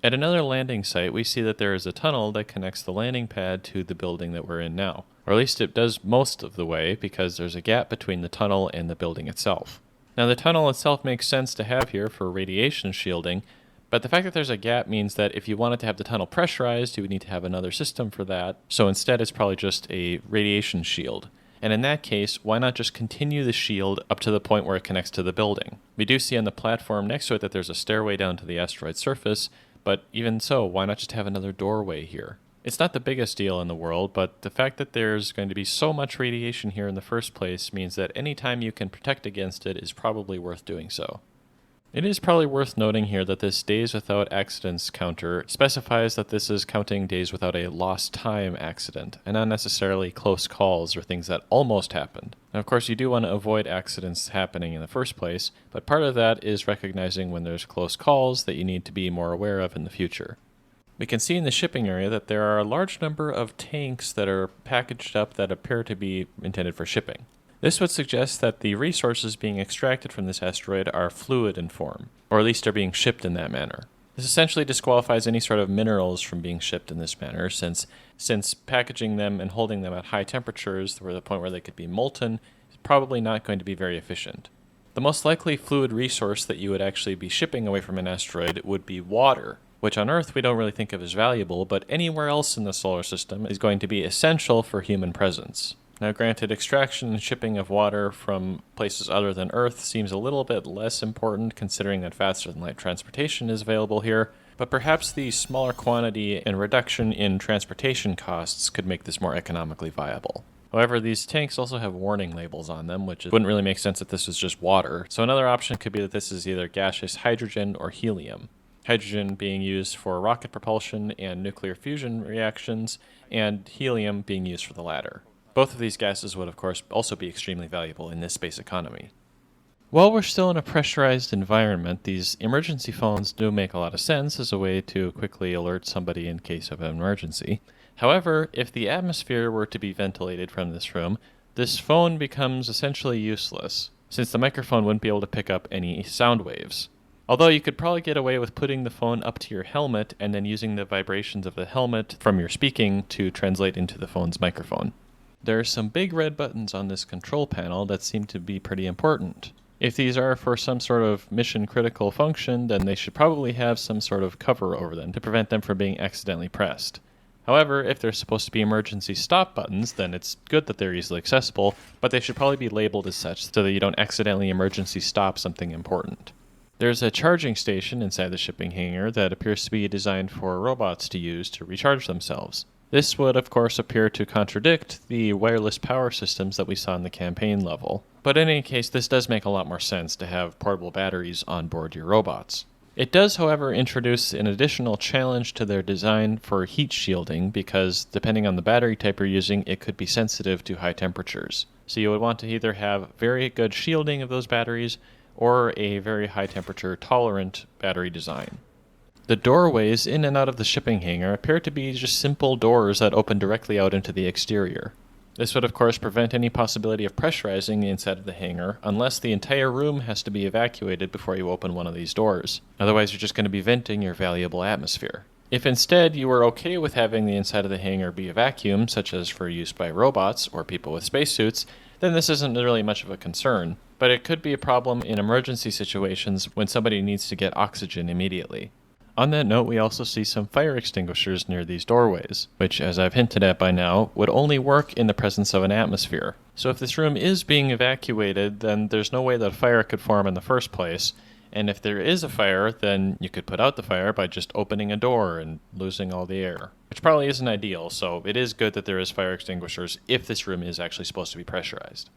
At another landing site, we see that there is a tunnel that connects the landing pad to the building that we're in now. Or at least it does most of the way, because there's a gap between the tunnel and the building itself. Now the tunnel itself makes sense to have here for radiation shielding, but the fact that there's a gap means that if you wanted to have the tunnel pressurized, you would need to have another system for that, so instead it's probably just a radiation shield. And in that case, why not just continue the shield up to the point where it connects to the building? We do see on the platform next to it that there's a stairway down to the asteroid surface, but even so, why not just have another doorway here? It's not the biggest deal in the world, but the fact that there's going to be so much radiation here in the first place means that any time you can protect against it is probably worth doing so. It is probably worth noting here that this days without accidents counter specifies that this is counting days without a lost time accident, and not necessarily close calls or things that almost happened. Now, of course, you do want to avoid accidents happening in the first place, but part of that is recognizing when there's close calls that you need to be more aware of in the future. We can see in the shipping area that there are a large number of tanks that are packaged up that appear to be intended for shipping. This would suggest that the resources being extracted from this asteroid are fluid in form, or at least are being shipped in that manner. This essentially disqualifies any sort of minerals from being shipped in this manner, since packaging them and holding them at high temperatures to the point where they could be molten is probably not going to be very efficient. The most likely fluid resource that you would actually be shipping away from an asteroid would be water, which on Earth we don't really think of as valuable, but anywhere else in the solar system is going to be essential for human presence. Now granted, extraction and shipping of water from places other than Earth seems a little bit less important considering that faster-than-light transportation is available here, but perhaps the smaller quantity and reduction in transportation costs could make this more economically viable. However, these tanks also have warning labels on them, which wouldn't really make sense if this was just water, so another option could be that this is either gaseous hydrogen or helium. Hydrogen being used for rocket propulsion and nuclear fusion reactions, and helium being used for the latter. Both of these gases would, of course, also be extremely valuable in this space economy. While we're still in a pressurized environment, these emergency phones do make a lot of sense as a way to quickly alert somebody in case of an emergency. However, if the atmosphere were to be ventilated from this room, this phone becomes essentially useless, since the microphone wouldn't be able to pick up any sound waves. Although you could probably get away with putting the phone up to your helmet and then using the vibrations of the helmet from your speaking to translate into the phone's microphone. There are some big red buttons on this control panel that seem to be pretty important. If these are for some sort of mission critical function, then they should probably have some sort of cover over them to prevent them from being accidentally pressed. However, if they're supposed to be emergency stop buttons, then it's good that they're easily accessible, but they should probably be labeled as such so that you don't accidentally emergency stop something important. There's a charging station inside the shipping hangar that appears to be designed for robots to use to recharge themselves. This would, of course, appear to contradict the wireless power systems that we saw in the campaign level, but in any case, this does make a lot more sense to have portable batteries on board your robots. It does, however, introduce an additional challenge to their design for heat shielding because, depending on the battery type you're using, it could be sensitive to high temperatures. So you would want to either have very good shielding of those batteries or a very high temperature tolerant battery design. The doorways in and out of the shipping hangar appear to be just simple doors that open directly out into the exterior. This would of course prevent any possibility of pressurizing the inside of the hangar unless the entire room has to be evacuated before you open one of these doors. Otherwise you're just going to be venting your valuable atmosphere. If instead you were okay with having the inside of the hangar be a vacuum, such as for use by robots or people with spacesuits, then this isn't really much of a concern. But it could be a problem in emergency situations when somebody needs to get oxygen immediately. On that note, we also see some fire extinguishers near these doorways, which, as I've hinted at by now, would only work in the presence of an atmosphere. So if this room is being evacuated, then there's no way that a fire could form in the first place, and if there is a fire, then you could put out the fire by just opening a door and losing all the air, which probably isn't ideal, so it is good that there is fire extinguishers if this room is actually supposed to be pressurized.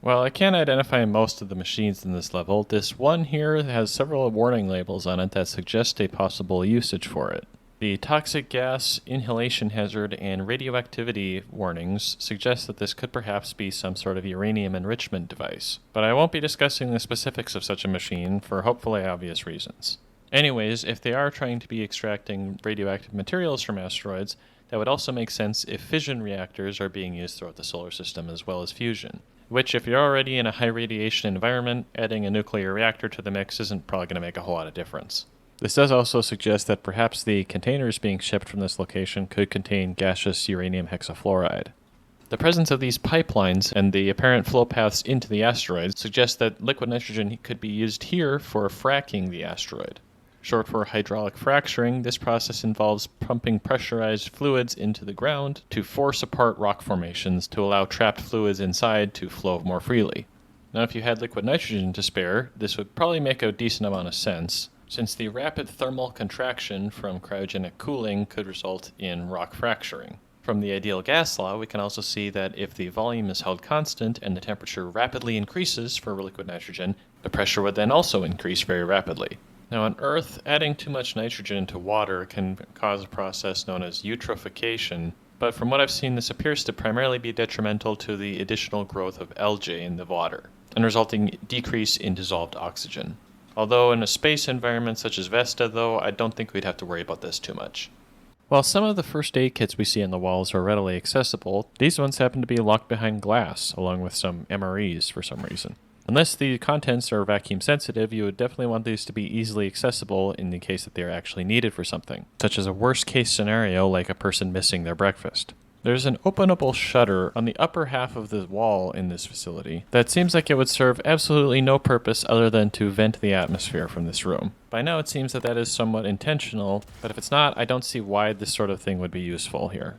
While I can't identify most of the machines in this level, this one here has several warning labels on it that suggest a possible usage for it. The toxic gas, inhalation hazard, and radioactivity warnings suggest that this could perhaps be some sort of uranium enrichment device, but I won't be discussing the specifics of such a machine for hopefully obvious reasons. Anyways, if they are trying to be extracting radioactive materials from asteroids, that would also make sense if fission reactors are being used throughout the solar system as well as fusion. Which, if you're already in a high radiation environment, adding a nuclear reactor to the mix isn't probably going to make a whole lot of difference. This does also suggest that perhaps the containers being shipped from this location could contain gaseous uranium hexafluoride. The presence of these pipelines and the apparent flow paths into the asteroid suggests that liquid nitrogen could be used here for fracking the asteroid. Short for hydraulic fracturing, this process involves pumping pressurized fluids into the ground to force apart rock formations to allow trapped fluids inside to flow more freely. Now, if you had liquid nitrogen to spare, this would probably make a decent amount of sense, since the rapid thermal contraction from cryogenic cooling could result in rock fracturing. From the ideal gas law, we can also see that if the volume is held constant and the temperature rapidly increases for liquid nitrogen, the pressure would then also increase very rapidly. Now on Earth, adding too much nitrogen into water can cause a process known as eutrophication, but from what I've seen this appears to primarily be detrimental to the additional growth of algae in the water, and resulting decrease in dissolved oxygen. Although in a space environment such as Vesta though, I don't think we'd have to worry about this too much. While some of the first aid kits we see on the walls are readily accessible, these ones happen to be locked behind glass, along with some MREs for some reason. Unless the contents are vacuum sensitive, you would definitely want these to be easily accessible in the case that they are actually needed for something, such as a worst case scenario like a person missing their breakfast. There's an openable shutter on the upper half of the wall in this facility that seems like it would serve absolutely no purpose other than to vent the atmosphere from this room. By now it seems that is somewhat intentional, but if it's not, I don't see why this sort of thing would be useful here.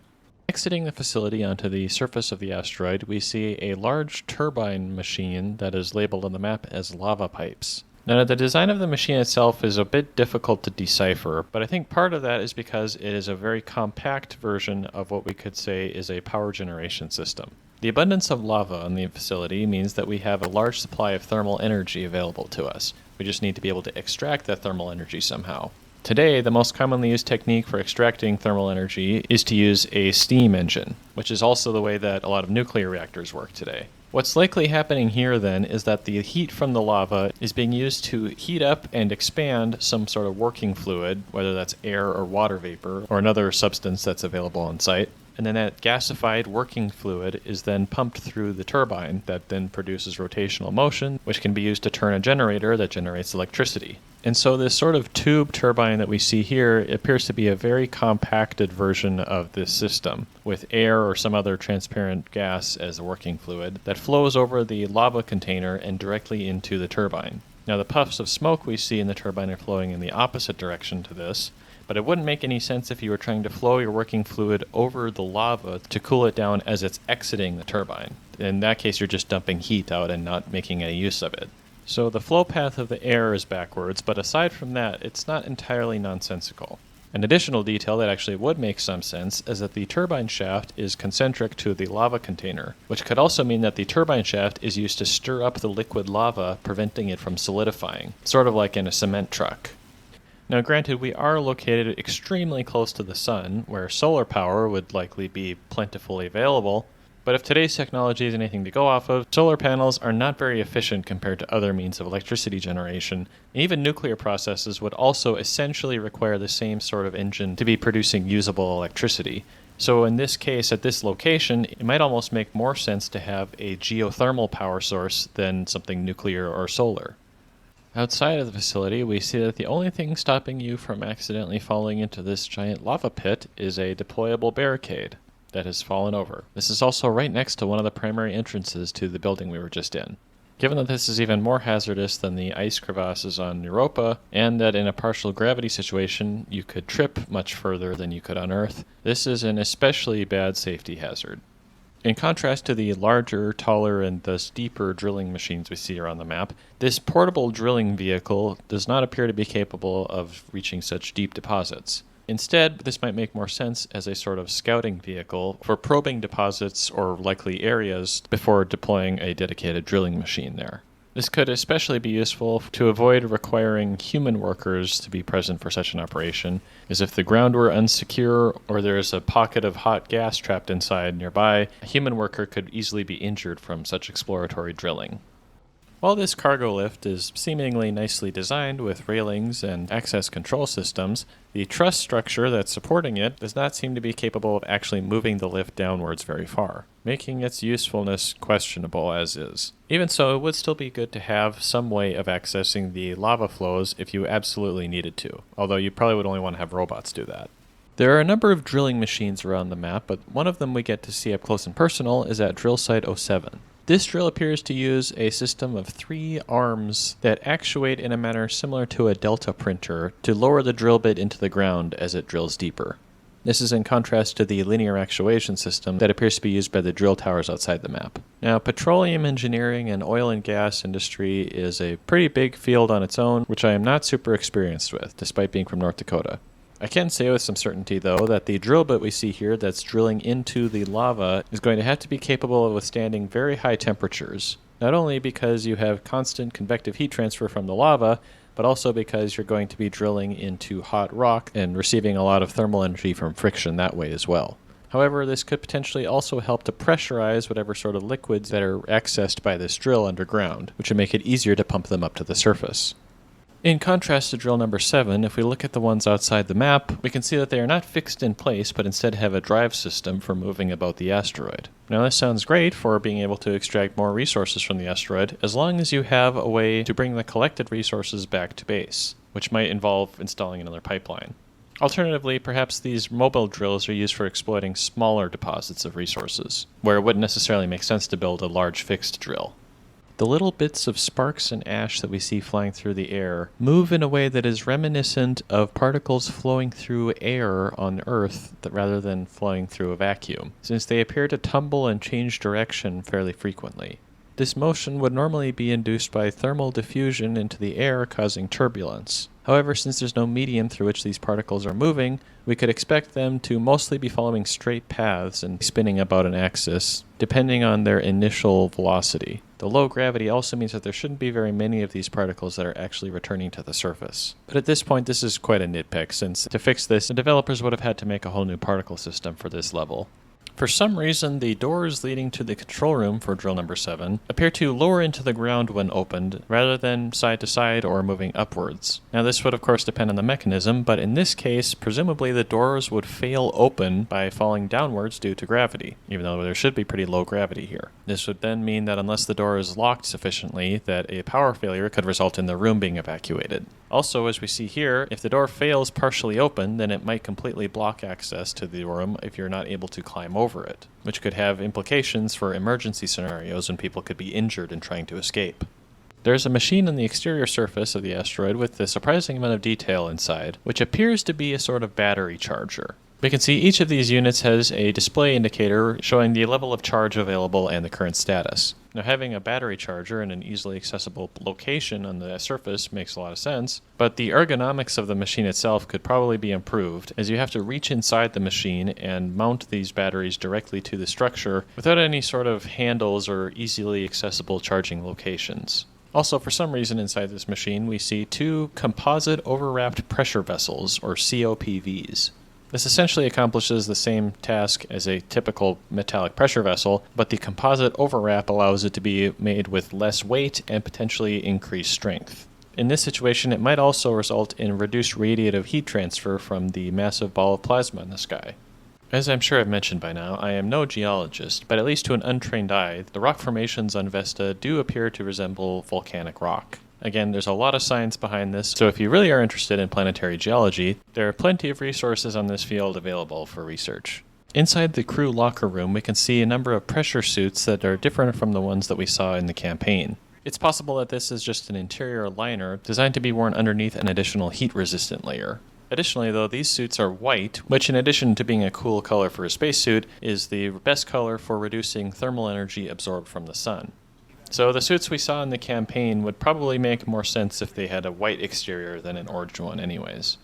Exiting the facility onto the surface of the asteroid, we see a large turbine machine that is labeled on the map as lava pipes. Now, the design of the machine itself is a bit difficult to decipher, but I think part of that is because it is a very compact version of what we could say is a power generation system. The abundance of lava on the facility means that we have a large supply of thermal energy available to us. We just need to be able to extract that thermal energy somehow. Today, the most commonly used technique for extracting thermal energy is to use a steam engine, which is also the way that a lot of nuclear reactors work today. What's likely happening here then is that the heat from the lava is being used to heat up and expand some sort of working fluid, whether that's air or water vapor or another substance that's available on site. And then that gasified working fluid is then pumped through the turbine that then produces rotational motion, which can be used to turn a generator that generates electricity. And so this sort of tube turbine that we see here appears to be a very compacted version of this system, with air or some other transparent gas as a working fluid that flows over the lava container and directly into the turbine. Now the puffs of smoke we see in the turbine are flowing in the opposite direction to this, but it wouldn't make any sense if you were trying to flow your working fluid over the lava to cool it down as it's exiting the turbine. In that case, you're just dumping heat out and not making any use of it. So the flow path of the air is backwards, but aside from that, it's not entirely nonsensical. An additional detail that actually would make some sense is that the turbine shaft is concentric to the lava container, which could also mean that the turbine shaft is used to stir up the liquid lava, preventing it from solidifying, sort of like in a cement truck. Now granted, we are located extremely close to the sun, where solar power would likely be plentifully available, but if today's technology is anything to go off of, solar panels are not very efficient compared to other means of electricity generation. And even nuclear processes would also essentially require the same sort of engine to be producing usable electricity. So in this case, at this location, it might almost make more sense to have a geothermal power source than something nuclear or solar. Outside of the facility, we see that the only thing stopping you from accidentally falling into this giant lava pit is a deployable barricade that has fallen over. This is also right next to one of the primary entrances to the building we were just in. Given that this is even more hazardous than the ice crevasses on Europa, and that in a partial gravity situation you could trip much further than you could on Earth, this is an especially bad safety hazard. In contrast to the larger, taller, and thus deeper drilling machines we see around the map, this portable drilling vehicle does not appear to be capable of reaching such deep deposits. Instead, this might make more sense as a sort of scouting vehicle for probing deposits or likely areas before deploying a dedicated drilling machine there. This could especially be useful to avoid requiring human workers to be present for such an operation, as if the ground were unsecure or there is a pocket of hot gas trapped inside nearby, a human worker could easily be injured from such exploratory drilling. While this cargo lift is seemingly nicely designed with railings and access control systems, the truss structure that's supporting it does not seem to be capable of actually moving the lift downwards very far, making its usefulness questionable as is. Even so, it would still be good to have some way of accessing the lava flows if you absolutely needed to, although you probably would only want to have robots do that. There are a number of drilling machines around the map, but one of them we get to see up close and personal is at Drill Site 07. This drill appears to use a system of 3 arms that actuate in a manner similar to a delta printer to lower the drill bit into the ground as it drills deeper. This is in contrast to the linear actuation system that appears to be used by the drill towers outside the map. Now, petroleum engineering and oil and gas industry is a pretty big field on its own, which I am not super experienced with, despite being from North Dakota. I can say with some certainty, though, that the drill bit we see here that's drilling into the lava is going to have to be capable of withstanding very high temperatures, not only because you have constant convective heat transfer from the lava, but also because you're going to be drilling into hot rock and receiving a lot of thermal energy from friction that way as well. However, this could potentially also help to pressurize whatever sort of liquids that are accessed by this drill underground, which would make it easier to pump them up to the surface. In contrast to drill number 7, if we look at the ones outside the map, we can see that they are not fixed in place, but instead have a drive system for moving about the asteroid. Now this sounds great for being able to extract more resources from the asteroid, as long as you have a way to bring the collected resources back to base, which might involve installing another pipeline. Alternatively, perhaps these mobile drills are used for exploiting smaller deposits of resources, where it wouldn't necessarily make sense to build a large fixed drill. The little bits of sparks and ash that we see flying through the air move in a way that is reminiscent of particles flowing through air on Earth rather than flowing through a vacuum, since they appear to tumble and change direction fairly frequently. This motion would normally be induced by thermal diffusion into the air, causing turbulence. However, since there's no medium through which these particles are moving, we could expect them to mostly be following straight paths and spinning about an axis, depending on their initial velocity. The low gravity also means that there shouldn't be very many of these particles that are actually returning to the surface. But at this point, this is quite a nitpick, since to fix this, the developers would have had to make a whole new particle system for this level. For some reason, the doors leading to the control room for drill number 7 appear to lower into the ground when opened, rather than side to side or moving upwards. Now this would of course depend on the mechanism, but in this case, presumably the doors would fail open by falling downwards due to gravity, even though there should be pretty low gravity here. This would then mean that unless the door is locked sufficiently, that a power failure could result in the room being evacuated. Also, as we see here, if the door fails partially open, then it might completely block access to the room if you're not able to climb over it, which could have implications for emergency scenarios when people could be injured in trying to escape. There's a machine on the exterior surface of the asteroid with a surprising amount of detail inside, which appears to be a sort of battery charger. We can see each of these units has a display indicator showing the level of charge available and the current status. Now, having a battery charger in an easily accessible location on the surface makes a lot of sense, but the ergonomics of the machine itself could probably be improved, as you have to reach inside the machine and mount these batteries directly to the structure without any sort of handles or easily accessible charging locations. Also, for some reason inside this machine, we see 2 composite overwrapped pressure vessels, or COPVs. This essentially accomplishes the same task as a typical metallic pressure vessel, but the composite overwrap allows it to be made with less weight and potentially increased strength. In this situation, it might also result in reduced radiative heat transfer from the massive ball of plasma in the sky. As I'm sure I've mentioned by now, I am no geologist, but at least to an untrained eye, the rock formations on Vesta do appear to resemble volcanic rock. Again, there's a lot of science behind this, so if you really are interested in planetary geology, there are plenty of resources on this field available for research. Inside the crew locker room, we can see a number of pressure suits that are different from the ones that we saw in the campaign. It's possible that this is just an interior liner designed to be worn underneath an additional heat-resistant layer. Additionally, though, these suits are white, which in addition to being a cool color for a spacesuit, is the best color for reducing thermal energy absorbed from the sun. So the suits we saw in the campaign would probably make more sense if they had a white exterior than an orange one anyways.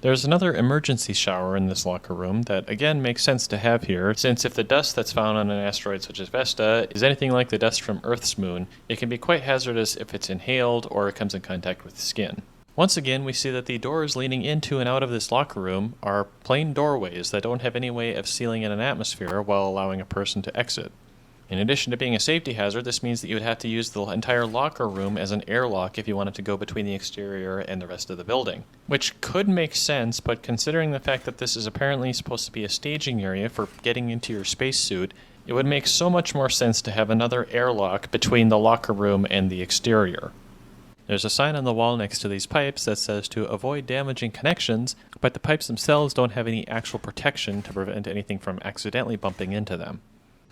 There's another emergency shower in this locker room that again makes sense to have here, since if the dust that's found on an asteroid such as Vesta is anything like the dust from Earth's moon, it can be quite hazardous if it's inhaled or it comes in contact with the skin. Once again, we see that the doors leading into and out of this locker room are plain doorways that don't have any way of sealing in an atmosphere while allowing a person to exit. In addition to being a safety hazard, this means that you would have to use the entire locker room as an airlock if you wanted to go between the exterior and the rest of the building. Which could make sense, but considering the fact that this is apparently supposed to be a staging area for getting into your spacesuit, it would make so much more sense to have another airlock between the locker room and the exterior. There's a sign on the wall next to these pipes that says to avoid damaging connections, but the pipes themselves don't have any actual protection to prevent anything from accidentally bumping into them.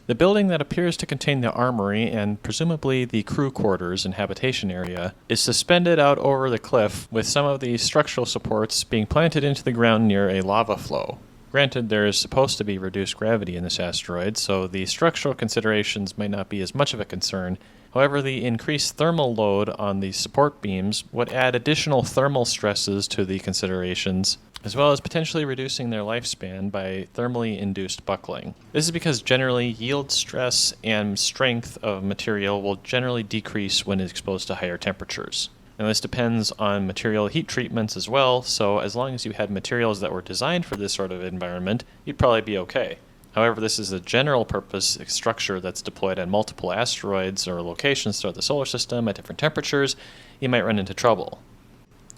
The building that appears to contain the armory and presumably the crew quarters and habitation area is suspended out over the cliff, with some of the structural supports being planted into the ground near a lava flow. Granted, there is supposed to be reduced gravity in this asteroid, so the structural considerations might not be as much of a concern. However, the increased thermal load on the support beams would add additional thermal stresses to the considerations, as well as potentially reducing their lifespan by thermally induced buckling. This is because generally yield stress and strength of material will generally decrease when exposed to higher temperatures. And this depends on material heat treatments as well, so as long as you had materials that were designed for this sort of environment, you'd probably be okay. However, this is a general purpose structure that's deployed on multiple asteroids or locations throughout the solar system at different temperatures. You might run into trouble.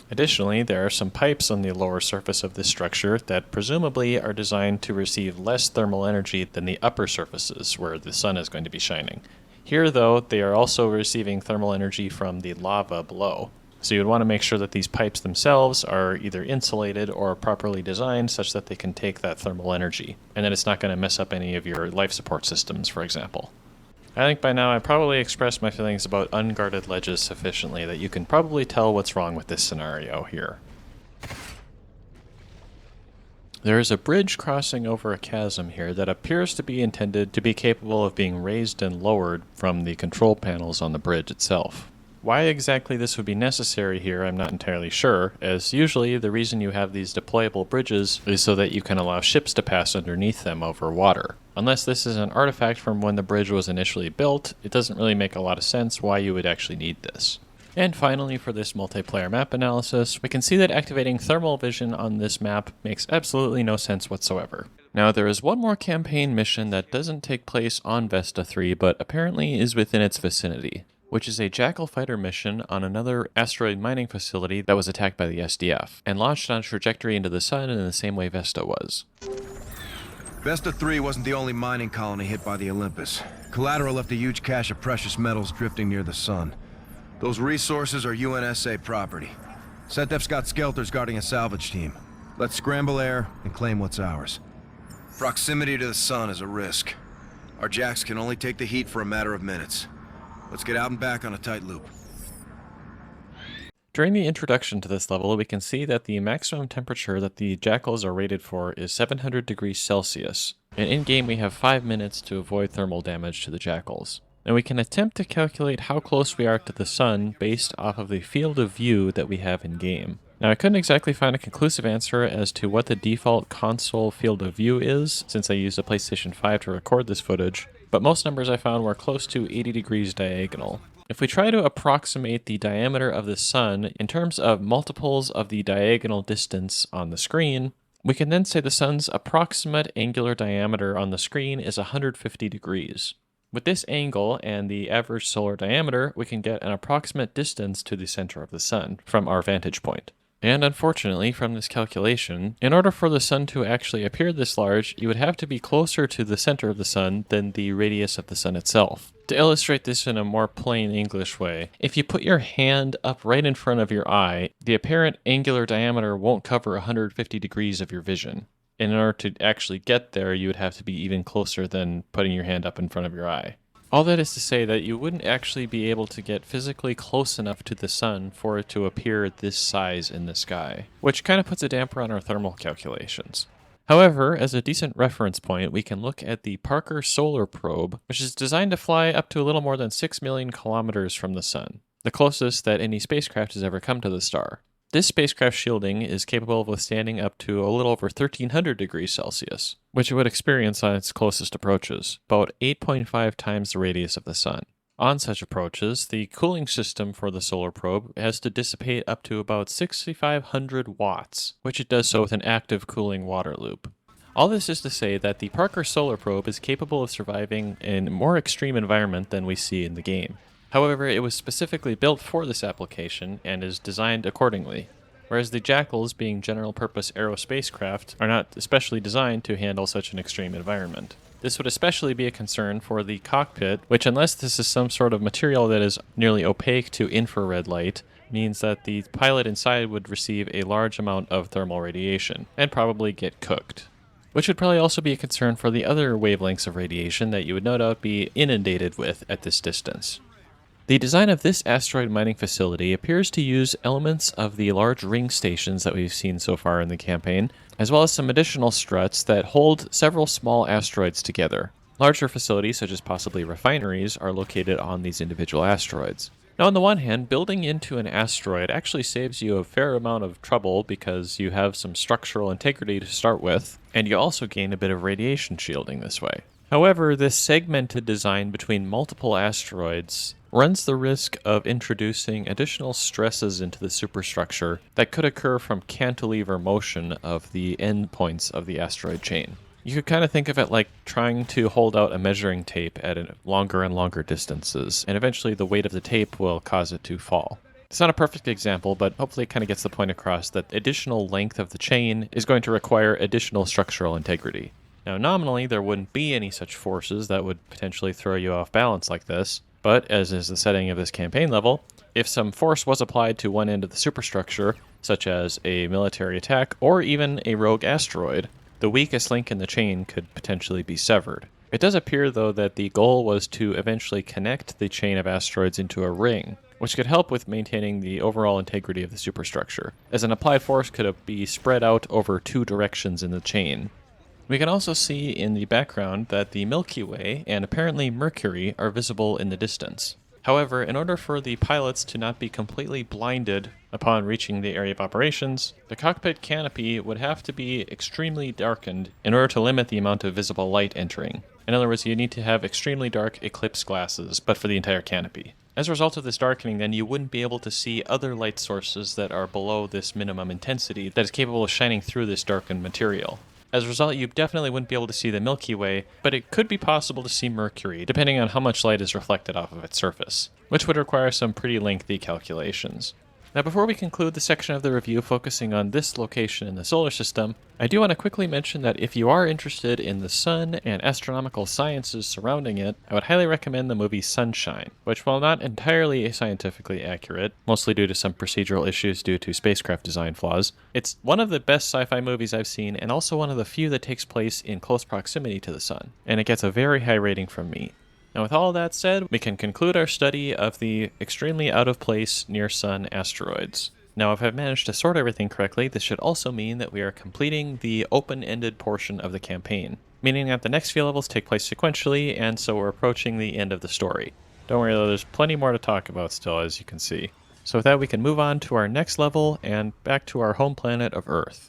Additionally, there are some pipes on the lower surface of this structure that presumably are designed to receive less thermal energy than the upper surfaces where the sun is going to be shining. Here, though, they are also receiving thermal energy from the lava below. So you would want to make sure that these pipes themselves are either insulated or properly designed such that they can take that thermal energy, and that it's not going to mess up any of your life support systems, for example. I think by now I probably expressed my feelings about unguarded ledges sufficiently that you can probably tell what's wrong with this scenario here. There is a bridge crossing over a chasm here that appears to be intended to be capable of being raised and lowered from the control panels on the bridge itself. Why exactly this would be necessary here, I'm not entirely sure, as usually the reason you have these deployable bridges is so that you can allow ships to pass underneath them over water. Unless this is an artifact from when the bridge was initially built, it doesn't really make a lot of sense why you would actually need this. And finally, for this multiplayer map analysis, we can see that activating thermal vision on this map makes absolutely no sense whatsoever. Now, there is one more campaign mission that doesn't take place on Vesta 3, but apparently is within its vicinity, which is a Jackal fighter mission on another asteroid mining facility that was attacked by the SDF, and launched on a trajectory into the sun in the same way Vesta was. Vesta 3 wasn't the only mining colony hit by the Olympus. Collateral left a huge cache of precious metals drifting near the sun. Those resources are UNSA property. SETDEF's got skelters guarding a salvage team. Let's scramble air and claim what's ours. Proximity to the sun is a risk. Our jacks can only take the heat for a matter of minutes. Let's get out and back on a tight loop. During the introduction to this level, we can see that the maximum temperature that the Jackals are rated for is 700 degrees Celsius. And in-game we have 5 minutes to avoid thermal damage to the Jackals. And we can attempt to calculate how close we are to the sun based off of the field of view that we have in-game. Now, I couldn't exactly find a conclusive answer as to what the default console field of view is, since I used a PlayStation 5 to record this footage, but most numbers I found were close to 80 degrees diagonal. If we try to approximate the diameter of the sun in terms of multiples of the diagonal distance on the screen, we can then say the sun's approximate angular diameter on the screen is 150 degrees. With this angle and the average solar diameter, we can get an approximate distance to the center of the sun from our vantage point. And unfortunately, from this calculation, in order for the sun to actually appear this large, you would have to be closer to the center of the sun than the radius of the sun itself. To illustrate this in a more plain English way, if you put your hand up right in front of your eye, the apparent angular diameter won't cover 150 degrees of your vision. In order to actually get there, you would have to be even closer than putting your hand up in front of your eye. All that is to say that you wouldn't actually be able to get physically close enough to the sun for it to appear this size in the sky, which kind of puts a damper on our thermal calculations. However, as a decent reference point, we can look at the Parker Solar Probe, which is designed to fly up to a little more than 6 million kilometers from the sun, the closest that any spacecraft has ever come to the star. This spacecraft shielding is capable of withstanding up to a little over 1300 degrees Celsius, which it would experience on its closest approaches, about 8.5 times the radius of the sun. On such approaches, the cooling system for the solar probe has to dissipate up to about 6,500 watts, which it does so with an active cooling water loop. All this is to say that the Parker Solar Probe is capable of surviving in a more extreme environment than we see in the game. However, it was specifically built for this application and is designed accordingly, whereas the Jackals, being general-purpose aerospace craft, are not especially designed to handle such an extreme environment. This would especially be a concern for the cockpit, which, unless this is some sort of material that is nearly opaque to infrared light, means that the pilot inside would receive a large amount of thermal radiation, and probably get cooked. Which would probably also be a concern for the other wavelengths of radiation that you would no doubt be inundated with at this distance. The design of this asteroid mining facility appears to use elements of the large ring stations that we've seen so far in the campaign, as well as some additional struts that hold several small asteroids together. Larger facilities, such as possibly refineries, are located on these individual asteroids. Now, on the one hand, building into an asteroid actually saves you a fair amount of trouble because you have some structural integrity to start with, and you also gain a bit of radiation shielding this way. However, this segmented design between multiple asteroids runs the risk of introducing additional stresses into the superstructure that could occur from cantilever motion of the endpoints of the asteroid chain. You could kind of think of it like trying to hold out a measuring tape at longer and longer distances, and eventually the weight of the tape will cause it to fall. It's not a perfect example, but hopefully it kind of gets the point across that additional length of the chain is going to require additional structural integrity. Now, nominally, there wouldn't be any such forces that would potentially throw you off balance like this, but as is the setting of this campaign level, if some force was applied to one end of the superstructure, such as a military attack or even a rogue asteroid, the weakest link in the chain could potentially be severed. It does appear, though, that the goal was to eventually connect the chain of asteroids into a ring, which could help with maintaining the overall integrity of the superstructure, as an applied force could be spread out over 2 directions in the chain. We can also see in the background that the Milky Way and apparently Mercury are visible in the distance. However, in order for the pilots to not be completely blinded upon reaching the area of operations, the cockpit canopy would have to be extremely darkened in order to limit the amount of visible light entering. In other words, you need to have extremely dark eclipse glasses, but for the entire canopy. As a result of this darkening, then you wouldn't be able to see other light sources that are below this minimum intensity that is capable of shining through this darkened material. As a result, you definitely wouldn't be able to see the Milky Way, but it could be possible to see Mercury, depending on how much light is reflected off of its surface, which would require some pretty lengthy calculations. Now, before we conclude the section of the review focusing on this location in the solar system, I do want to quickly mention that if you are interested in the sun and astronomical sciences surrounding it, I would highly recommend the movie Sunshine, which, while not entirely scientifically accurate, mostly due to some procedural issues due to spacecraft design flaws, it's one of the best sci-fi movies I've seen and also one of the few that takes place in close proximity to the sun, and it gets a very high rating from me. Now, with all that said, we can conclude our study of the extremely out-of-place near-Sun asteroids. Now, if I've managed to sort everything correctly, this should also mean that we are completing the open-ended portion of the campaign, meaning that the next few levels take place sequentially, and so we're approaching the end of the story. Don't worry though, there's plenty more to talk about still, as you can see. So with that, we can move on to our next level, and back to our home planet of Earth.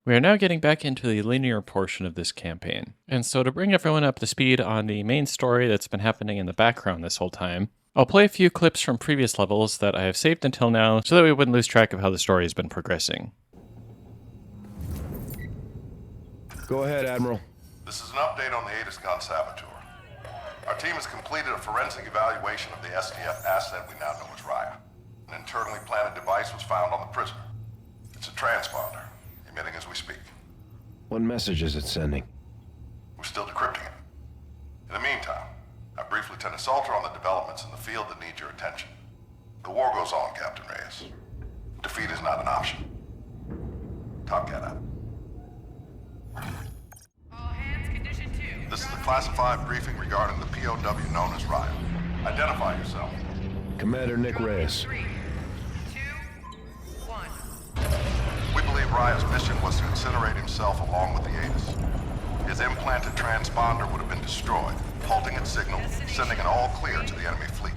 We are now getting back into the linear portion of this campaign, and so to bring everyone up to speed on the main story that's been happening in the background this whole time, I'll play a few clips from previous levels that I have saved until now so that we wouldn't lose track of how the story has been progressing. Go ahead, Admiral. This is an update on the Eris gun saboteur. Our team has completed a forensic evaluation of the SDF asset we now know as Raya. An internally planted device was found on the prisoner. It's a transponder, emitting as we speak. What message is it sending? We're still decrypting it. In the meantime, I briefed Lieutenant Salter on the developments in the field that need your attention. The war goes on, Captain Reyes. Defeat is not an option. Top Cat out. All hands, condition 2. This is a classified briefing regarding the POW known as Raya. Identify yourself. Commander Nick Reyes. 3, 2, 1. We believe Raya's mission was to incinerate himself along with the Eris. His implanted transponder would have been destroyed, halting its signal, sending an all-clear to the enemy fleet.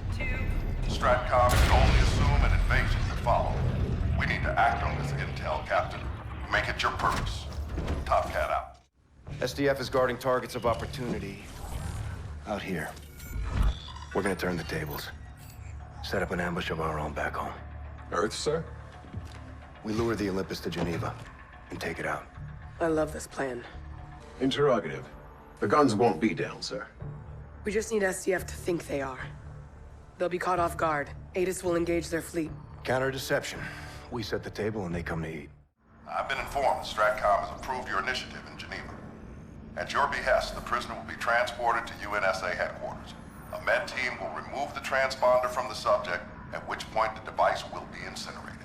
Stratcom can only assume an invasion would follow. We need to act on this intel, Captain. Make it your purpose. Top Cat out. SDF is guarding targets of opportunity out here. We're gonna turn the tables. Set up an ambush of our own back home. Earth, sir? We lure the Olympus to Geneva and take it out. I love this plan. Interrogative. The guns won't be down, sir. We just need SDF to think they are. They'll be caught off guard. Eris will engage their fleet. Counter-deception. We set the table and they come to eat. I've been informed that Stratcom has approved your initiative in Geneva. At your behest, the prisoner will be transported to UNSA headquarters. A med team will remove the transponder from the subject, at which point the device will be incinerated.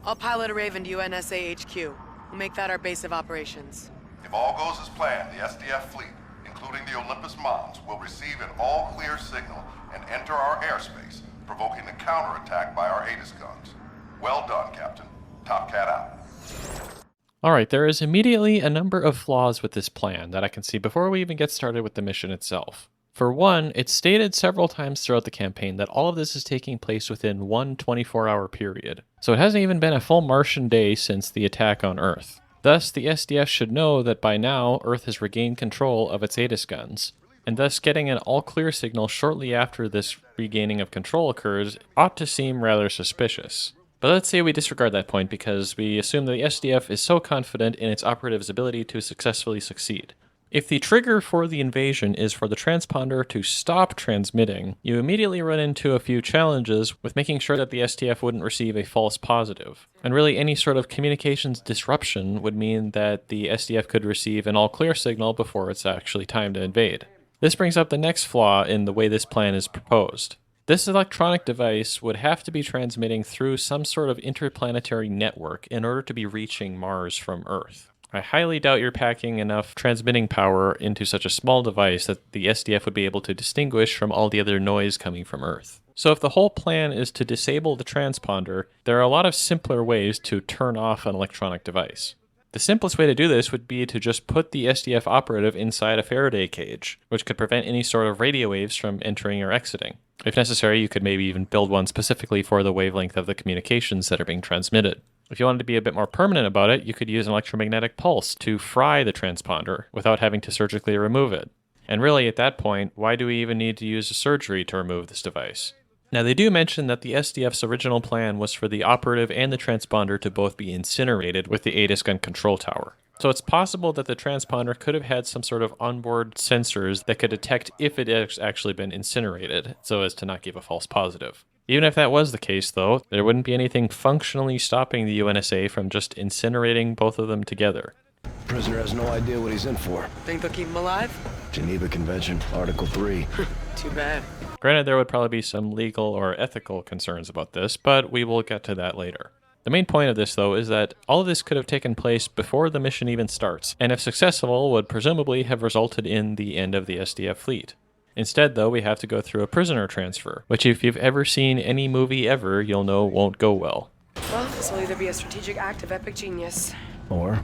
I'll pilot a Raven to UNSA HQ. We'll make that our base of operations. If all goes as planned, the SDF fleet, including the Olympus Mons, will receive an all-clear signal and enter our airspace, provoking a counterattack by our Eris guns. Well done, Captain. Top Cat out. Alright, there is immediately a number of flaws with this plan that I can see before we even get started with the mission itself. For one, it's stated several times throughout the campaign that all of this is taking place within one 24-hour period. So it hasn't even been a full Martian day since the attack on Earth. Thus, the SDF should know that by now, Earth has regained control of its Eris guns, and thus getting an all-clear signal shortly after this regaining of control occurs ought to seem rather suspicious. But let's say we disregard that point because we assume that the SDF is so confident in its operative's ability to successfully succeed. If the trigger for the invasion is for the transponder to stop transmitting, you immediately run into a few challenges with making sure that the SDF wouldn't receive a false positive. And really any sort of communications disruption would mean that the SDF could receive an all-clear signal before it's actually time to invade. This brings up the next flaw in the way this plan is proposed. This electronic device would have to be transmitting through some sort of interplanetary network in order to be reaching Mars from Earth. I highly doubt you're packing enough transmitting power into such a small device that the SDF would be able to distinguish from all the other noise coming from Earth. So if the whole plan is to disable the transponder, there are a lot of simpler ways to turn off an electronic device. The simplest way to do this would be to just put the SDF operative inside a Faraday cage, which could prevent any sort of radio waves from entering or exiting. If necessary, you could maybe even build one specifically for the wavelength of the communications that are being transmitted. If you wanted to be a bit more permanent about it, you could use an electromagnetic pulse to fry the transponder without having to surgically remove it. And really, at that point, why do we even need to use a surgery to remove this device? Now, they do mention that the SDF's original plan was for the operative and the transponder to both be incinerated with the ATIS gun control tower. So it's possible that the transponder could have had some sort of onboard sensors that could detect if it has actually been incinerated, so as to not give a false positive. Even if that was the case, though, there wouldn't be anything functionally stopping the UNSA from just incinerating both of them together. Prisoner has no idea what he's in for. Think they'll keep him alive? Geneva Convention, Article 3. Too bad. Granted, there would probably be some legal or ethical concerns about this, but we will get to that later. The main point of this, though, is that all of this could have taken place before the mission even starts, and if successful, would presumably have resulted in the end of the SDF fleet. Instead, though, we have to go through a prisoner transfer, which if you've ever seen any movie ever, you'll know won't go well. Well, this will either be a strategic act of epic genius, Or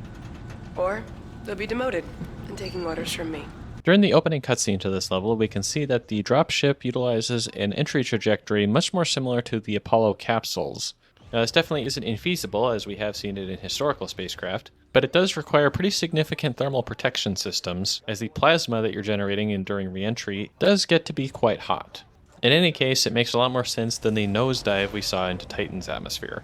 they'll be demoted and taking orders from me. During the opening cutscene to this level, we can see that the dropship utilizes an entry trajectory much more similar to the Apollo capsules. Now, this definitely isn't infeasible, as we have seen it in historical spacecraft, but it does require pretty significant thermal protection systems, as the plasma that you're generating during re-entry does get to be quite hot. In any case, it makes a lot more sense than the nosedive we saw into Titan's atmosphere.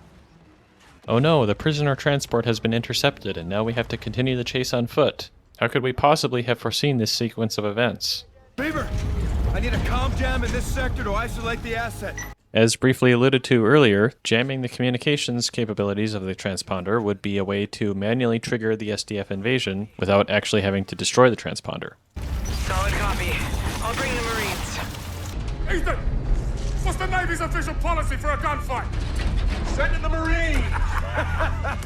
Oh no, the prisoner transport has been intercepted, and now we have to continue the chase on foot. How could we possibly have foreseen this sequence of events? Beaver, I need a comm jam in this sector to isolate the asset. As briefly alluded to earlier, jamming the communications capabilities of the transponder would be a way to manually trigger the SDF invasion without actually having to destroy the transponder. Solid copy. I'll bring the Marines. Ethan! What's the Navy's official policy for a gunfight? Send in the Marine!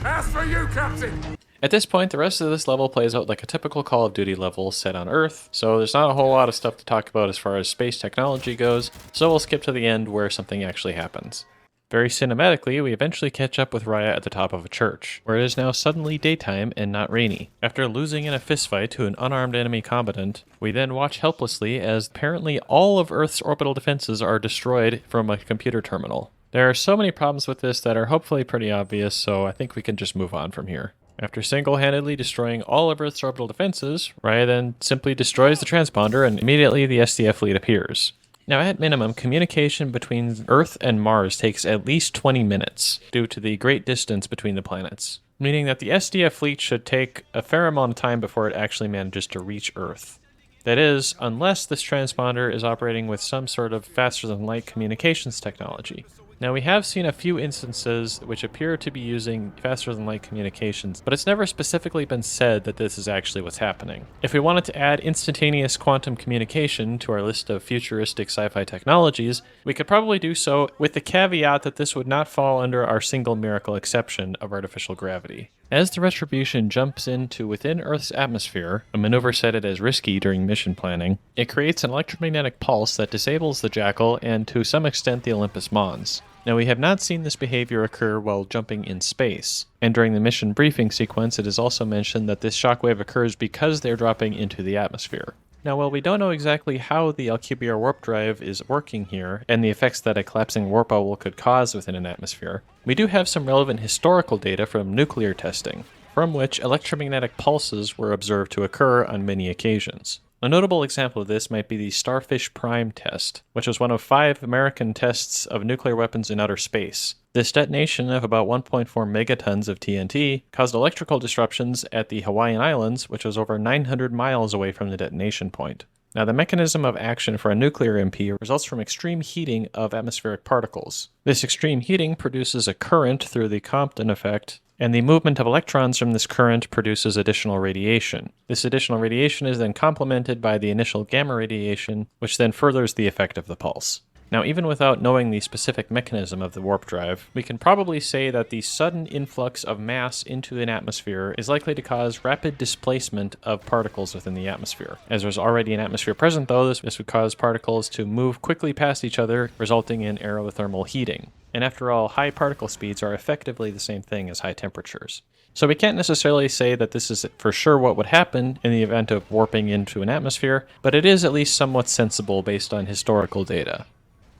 As for you, Captain! At this point, the rest of this level plays out like a typical Call of Duty level set on Earth, so there's not a whole lot of stuff to talk about as far as space technology goes, so we'll skip to the end where something actually happens. Very cinematically, we eventually catch up with Raya at the top of a church, where it is now suddenly daytime and not rainy. After losing in a fistfight to an unarmed enemy combatant, we then watch helplessly as apparently all of Earth's orbital defenses are destroyed from a computer terminal. There are so many problems with this that are hopefully pretty obvious, so I think we can just move on from here. After single-handedly destroying all of Earth's orbital defenses, Raya then simply destroys the transponder and immediately the SDF fleet appears. Now, at minimum, communication between Earth and Mars takes at least 20 minutes due to the great distance between the planets, meaning that the SDF fleet should take a fair amount of time before it actually manages to reach Earth. That is, unless this transponder is operating with some sort of faster-than-light communications technology. Now, we have seen a few instances which appear to be using faster-than-light communications, but it's never specifically been said that this is actually what's happening. If we wanted to add instantaneous quantum communication to our list of futuristic sci-fi technologies, we could probably do so with the caveat that this would not fall under our single miracle exception of artificial gravity. As the Retribution jumps into within Earth's atmosphere, a maneuver cited as risky during mission planning, it creates an electromagnetic pulse that disables the Jackal and to some extent the Olympus Mons. Now, we have not seen this behavior occur while jumping in space, and during the mission briefing sequence it is also mentioned that this shockwave occurs because they're dropping into the atmosphere. Now, while we don't know exactly how the Alcubierre warp drive is working here, and the effects that a collapsing warp owl could cause within an atmosphere, we do have some relevant historical data from nuclear testing, from which electromagnetic pulses were observed to occur on many occasions. A notable example of this might be the Starfish Prime test, which was one of 5 American tests of nuclear weapons in outer space. This detonation of about 1.4 megatons of TNT caused electrical disruptions at the Hawaiian Islands, which was over 900 miles away from the detonation point. Now, the mechanism of action for a nuclear MP results from extreme heating of atmospheric particles. This extreme heating produces a current through the Compton effect, and the movement of electrons from this current produces additional radiation. This additional radiation is then complemented by the initial gamma radiation, which then furthers the effect of the pulse. Now, even without knowing the specific mechanism of the warp drive, we can probably say that the sudden influx of mass into an atmosphere is likely to cause rapid displacement of particles within the atmosphere. As there's already an atmosphere present, though, this would cause particles to move quickly past each other, resulting in aerothermal heating. And after all, high particle speeds are effectively the same thing as high temperatures. So we can't necessarily say that this is for sure what would happen in the event of warping into an atmosphere, but it is at least somewhat sensible based on historical data.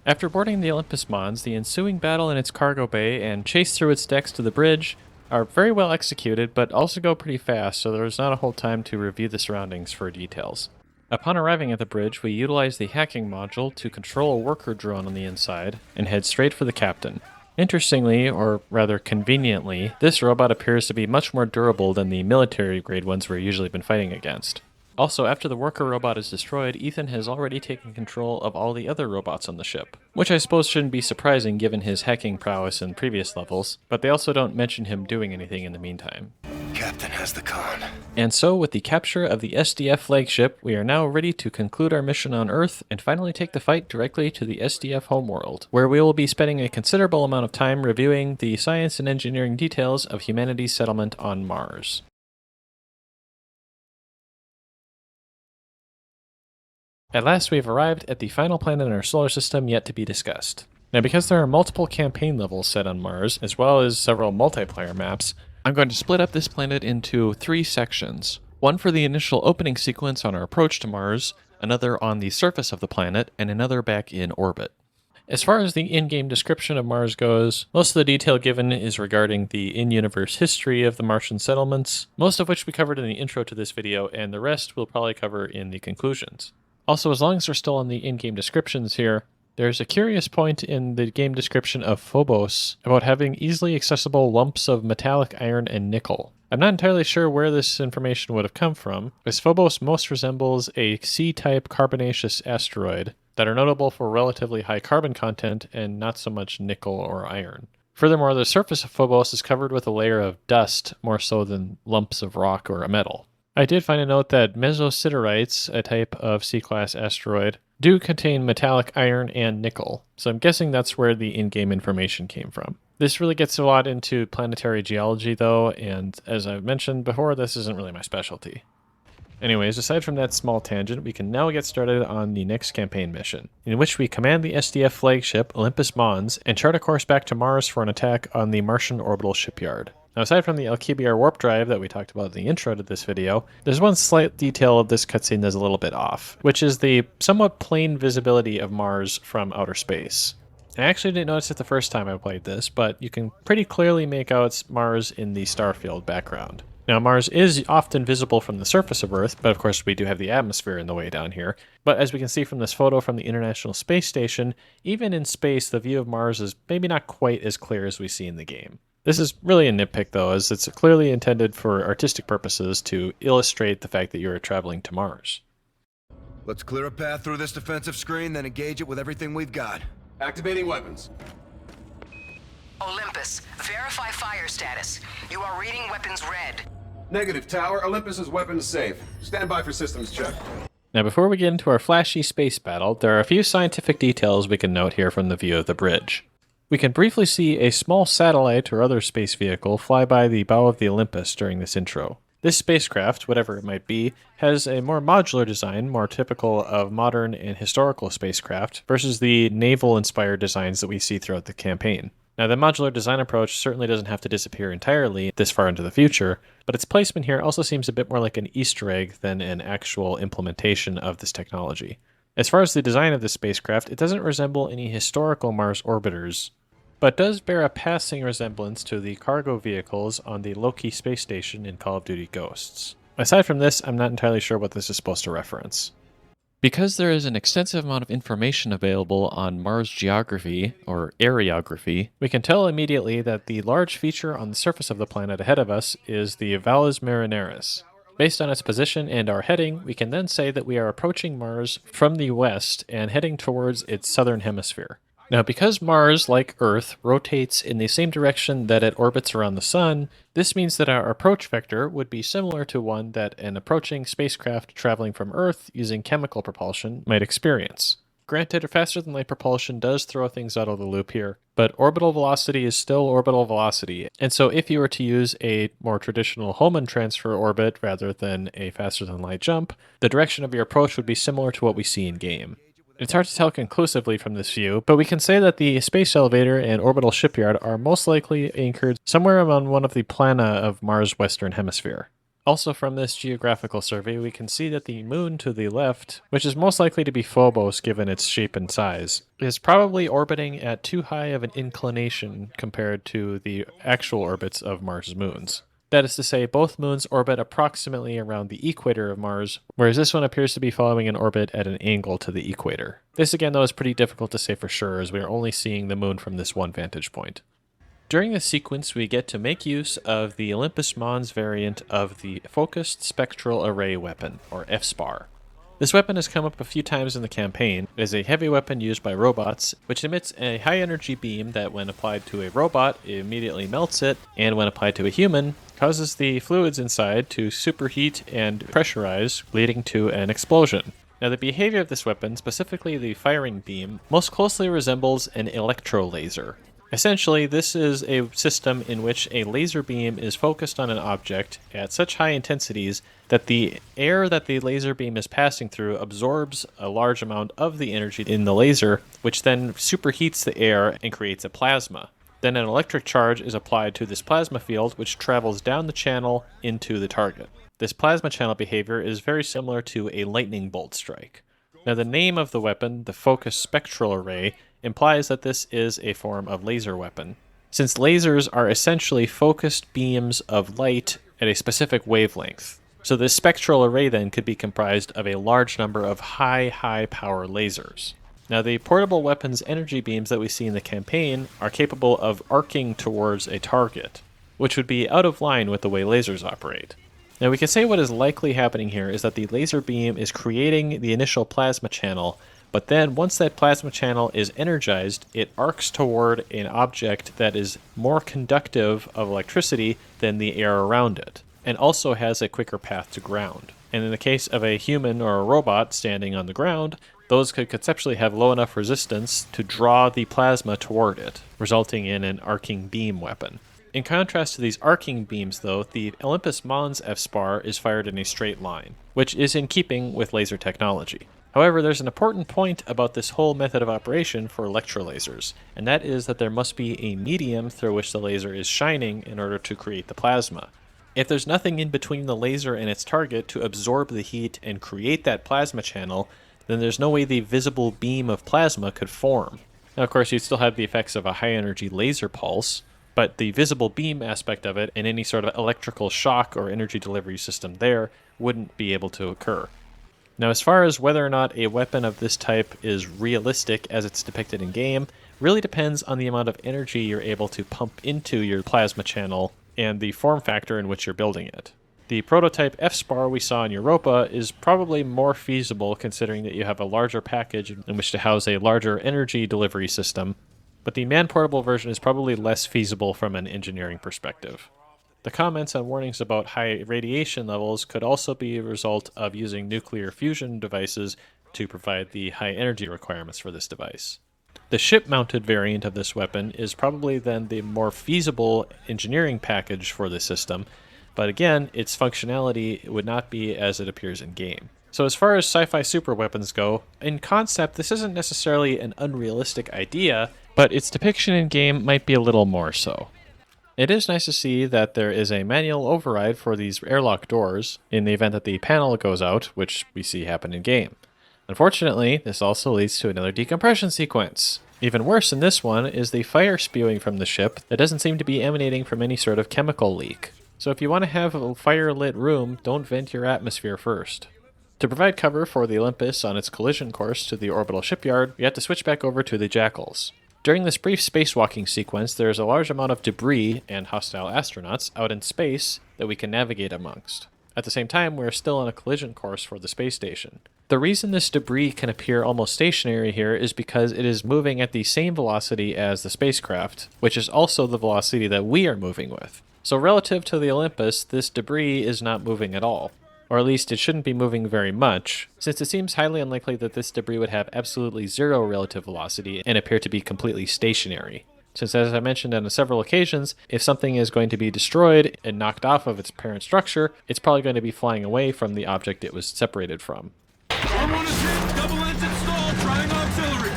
After boarding the Olympus Mons, the ensuing battle in its cargo bay and chase through its decks to the bridge are very well executed, but also go pretty fast, so there's not a whole time to review the surroundings for details. Upon arriving at the bridge, we utilize the hacking module to control a worker drone on the inside and head straight for the captain. Interestingly, or rather conveniently, this robot appears to be much more durable than the military-grade ones we've usually been fighting against. Also, after the worker robot is destroyed, Ethan has already taken control of all the other robots on the ship, which I suppose shouldn't be surprising given his hacking prowess in previous levels, but they also don't mention him doing anything in the meantime. Captain has the con. And so, with the capture of the SDF flagship, we are now ready to conclude our mission on Earth and finally take the fight directly to the SDF homeworld, where we will be spending a considerable amount of time reviewing the science and engineering details of humanity's settlement on Mars. At last, we have arrived at the final planet in our solar system yet to be discussed. Now, because there are multiple campaign levels set on Mars, as well as several multiplayer maps, I'm going to split up this planet into 3 sections. One for the initial opening sequence on our approach to Mars, another on the surface of the planet, and another back in orbit. As far as the in-game description of Mars goes, most of the detail given is regarding the in-universe history of the Martian settlements, most of which we covered in the intro to this video, and the rest we'll probably cover in the conclusions. Also, as long as we're still on the in-game descriptions here, there's a curious point in the game description of Phobos about having easily accessible lumps of metallic iron and nickel. I'm not entirely sure where this information would have come from, as Phobos most resembles a C-type carbonaceous asteroid that are notable for relatively high carbon content and not so much nickel or iron. Furthermore, the surface of Phobos is covered with a layer of dust more so than lumps of rock or a metal. I did find a note that mesositerites, a type of C-class asteroid, do contain metallic iron and nickel, so I'm guessing that's where the in-game information came from. This really gets a lot into planetary geology though, and as I've mentioned before, this isn't really my specialty. Anyways, aside from that small tangent, we can now get started on the next campaign mission, in which we command the SDF flagship Olympus Mons and chart a course back to Mars for an attack on the Martian orbital shipyard. Now, aside from the Alkebiar warp drive that we talked about in the intro to this video, there's one slight detail of this cutscene that's a little bit off, which is the somewhat plain visibility of Mars from outer space. I actually didn't notice it the first time I played this, but you can pretty clearly make out Mars in the starfield background. Now, Mars is often visible from the surface of Earth, but of course we do have the atmosphere in the way down here. But as we can see from this photo from the International Space Station, even in space, the view of Mars is maybe not quite as clear as we see in the game. This is really a nitpick though, as it's clearly intended for artistic purposes to illustrate the fact that you're traveling to Mars. Let's clear a path through this defensive screen, then engage it with everything we've got. Activating weapons. Olympus, verify fire status. You are reading weapons red. Negative, Tower. Olympus is weapons safe. Stand by for systems check. Now, before we get into our flashy space battle, there are a few scientific details we can note here from the view of the bridge. We can briefly see a small satellite or other space vehicle fly by the bow of the Olympus during this intro. This spacecraft, whatever it might be, has a more modular design, more typical of modern and historical spacecraft, versus the naval-inspired designs that we see throughout the campaign. Now, the modular design approach certainly doesn't have to disappear entirely this far into the future, but its placement here also seems a bit more like an Easter egg than an actual implementation of this technology. As far as the design of the spacecraft, it doesn't resemble any historical Mars orbiters, but does bear a passing resemblance to the cargo vehicles on the Loki space station in Call of Duty Ghosts. Aside from this, I'm not entirely sure what this is supposed to reference. Because there is an extensive amount of information available on Mars geography, or areography, we can tell immediately that the large feature on the surface of the planet ahead of us is the Valles Marineris. Based on its position and our heading, we can then say that we are approaching Mars from the west and heading towards its southern hemisphere. Now, because Mars, like Earth, rotates in the same direction that it orbits around the Sun, this means that our approach vector would be similar to one that an approaching spacecraft traveling from Earth using chemical propulsion might experience. Granted, faster-than-light propulsion does throw things out of the loop here, but orbital velocity is still orbital velocity, and so if you were to use a more traditional Hohmann transfer orbit rather than a faster-than-light jump, the direction of your approach would be similar to what we see in-game. It's hard to tell conclusively from this view, but we can say that the space elevator and orbital shipyard are most likely anchored somewhere on one of the plana of Mars' western hemisphere. Also from this geographical survey, we can see that the moon to the left, which is most likely to be Phobos given its shape and size, is probably orbiting at too high of an inclination compared to the actual orbits of Mars' moons. That is to say, both moons orbit approximately around the equator of Mars, whereas this one appears to be following an orbit at an angle to the equator. This again, though, is pretty difficult to say for sure, as we are only seeing the moon from this one vantage point. During this sequence, we get to make use of the Olympus Mons variant of the Focused Spectral Array weapon, or FSPAR. This weapon has come up a few times in the campaign. It is a heavy weapon used by robots, which emits a high-energy beam that, when applied to a robot, immediately melts it, and when applied to a human, causes the fluids inside to superheat and pressurize, leading to an explosion. Now, the behavior of this weapon, specifically the firing beam, most closely resembles an electrolaser. Essentially, this is a system in which a laser beam is focused on an object at such high intensities that the air that the laser beam is passing through absorbs a large amount of the energy in the laser, which then superheats the air and creates a plasma. Then an electric charge is applied to this plasma field, which travels down the channel into the target. This plasma channel behavior is very similar to a lightning bolt strike. Now, the name of the weapon, the Focused Spectral Array, implies that this is a form of laser weapon, since lasers are essentially focused beams of light at a specific wavelength. So this spectral array then could be comprised of a large number of high power lasers. Now, the portable weapons energy beams that we see in the campaign are capable of arcing towards a target, which would be out of line with the way lasers operate. Now, we can say what is likely happening here is that the laser beam is creating the initial plasma channel, but then once that plasma channel is energized, it arcs toward an object that is more conductive of electricity than the air around it, and also has a quicker path to ground. And in the case of a human or a robot standing on the ground, those could conceptually have low enough resistance to draw the plasma toward it, resulting in an arcing beam weapon. In contrast to these arcing beams, though, the Olympus Mons FSPAR is fired in a straight line, which is in keeping with laser technology. However, there's an important point about this whole method of operation for electrolasers, and that is that there must be a medium through which the laser is shining in order to create the plasma. If there's nothing in between the laser and its target to absorb the heat and create that plasma channel, then there's no way the visible beam of plasma could form. Now, of course, you'd still have the effects of a high-energy laser pulse, but the visible beam aspect of it and any sort of electrical shock or energy delivery system there wouldn't be able to occur. Now, as far as whether or not a weapon of this type is realistic as it's depicted in game, really depends on the amount of energy you're able to pump into your plasma channel and the form factor in which you're building it. The prototype FSPAR we saw in Europa is probably more feasible considering that you have a larger package in which to house a larger energy delivery system, but the man-portable version is probably less feasible from an engineering perspective. The comments and warnings about high radiation levels could also be a result of using nuclear fusion devices to provide the high energy requirements for this device. The ship-mounted variant of this weapon is probably then the more feasible engineering package for the system, but again, its functionality would not be as it appears in game. So as far as sci-fi super weapons go, in concept this isn't necessarily an unrealistic idea, but its depiction in game might be a little more so. It is nice to see that there is a manual override for these airlock doors in the event that the panel goes out, which we see happen in game. Unfortunately, this also leads to another decompression sequence. Even worse in this one is the fire spewing from the ship that doesn't seem to be emanating from any sort of chemical leak. So if you want to have a fire-lit room, don't vent your atmosphere first. To provide cover for the Olympus on its collision course to the orbital shipyard, we have to switch back over to the Jackals. During this brief spacewalking sequence, there is a large amount of debris and hostile astronauts out in space that we can navigate amongst. At the same time, we are still on a collision course for the space station. The reason this debris can appear almost stationary here is because it is moving at the same velocity as the spacecraft, which is also the velocity that we are moving with. So relative to the Olympus, this debris is not moving at all. Or at least it shouldn't be moving very much, since it seems highly unlikely that this debris would have absolutely zero relative velocity and appear to be completely stationary. Since, as I mentioned on several occasions, if something is going to be destroyed and knocked off of its parent structure, it's probably going to be flying away from the object it was separated from. One is hit, double engine stall, trying auxiliary.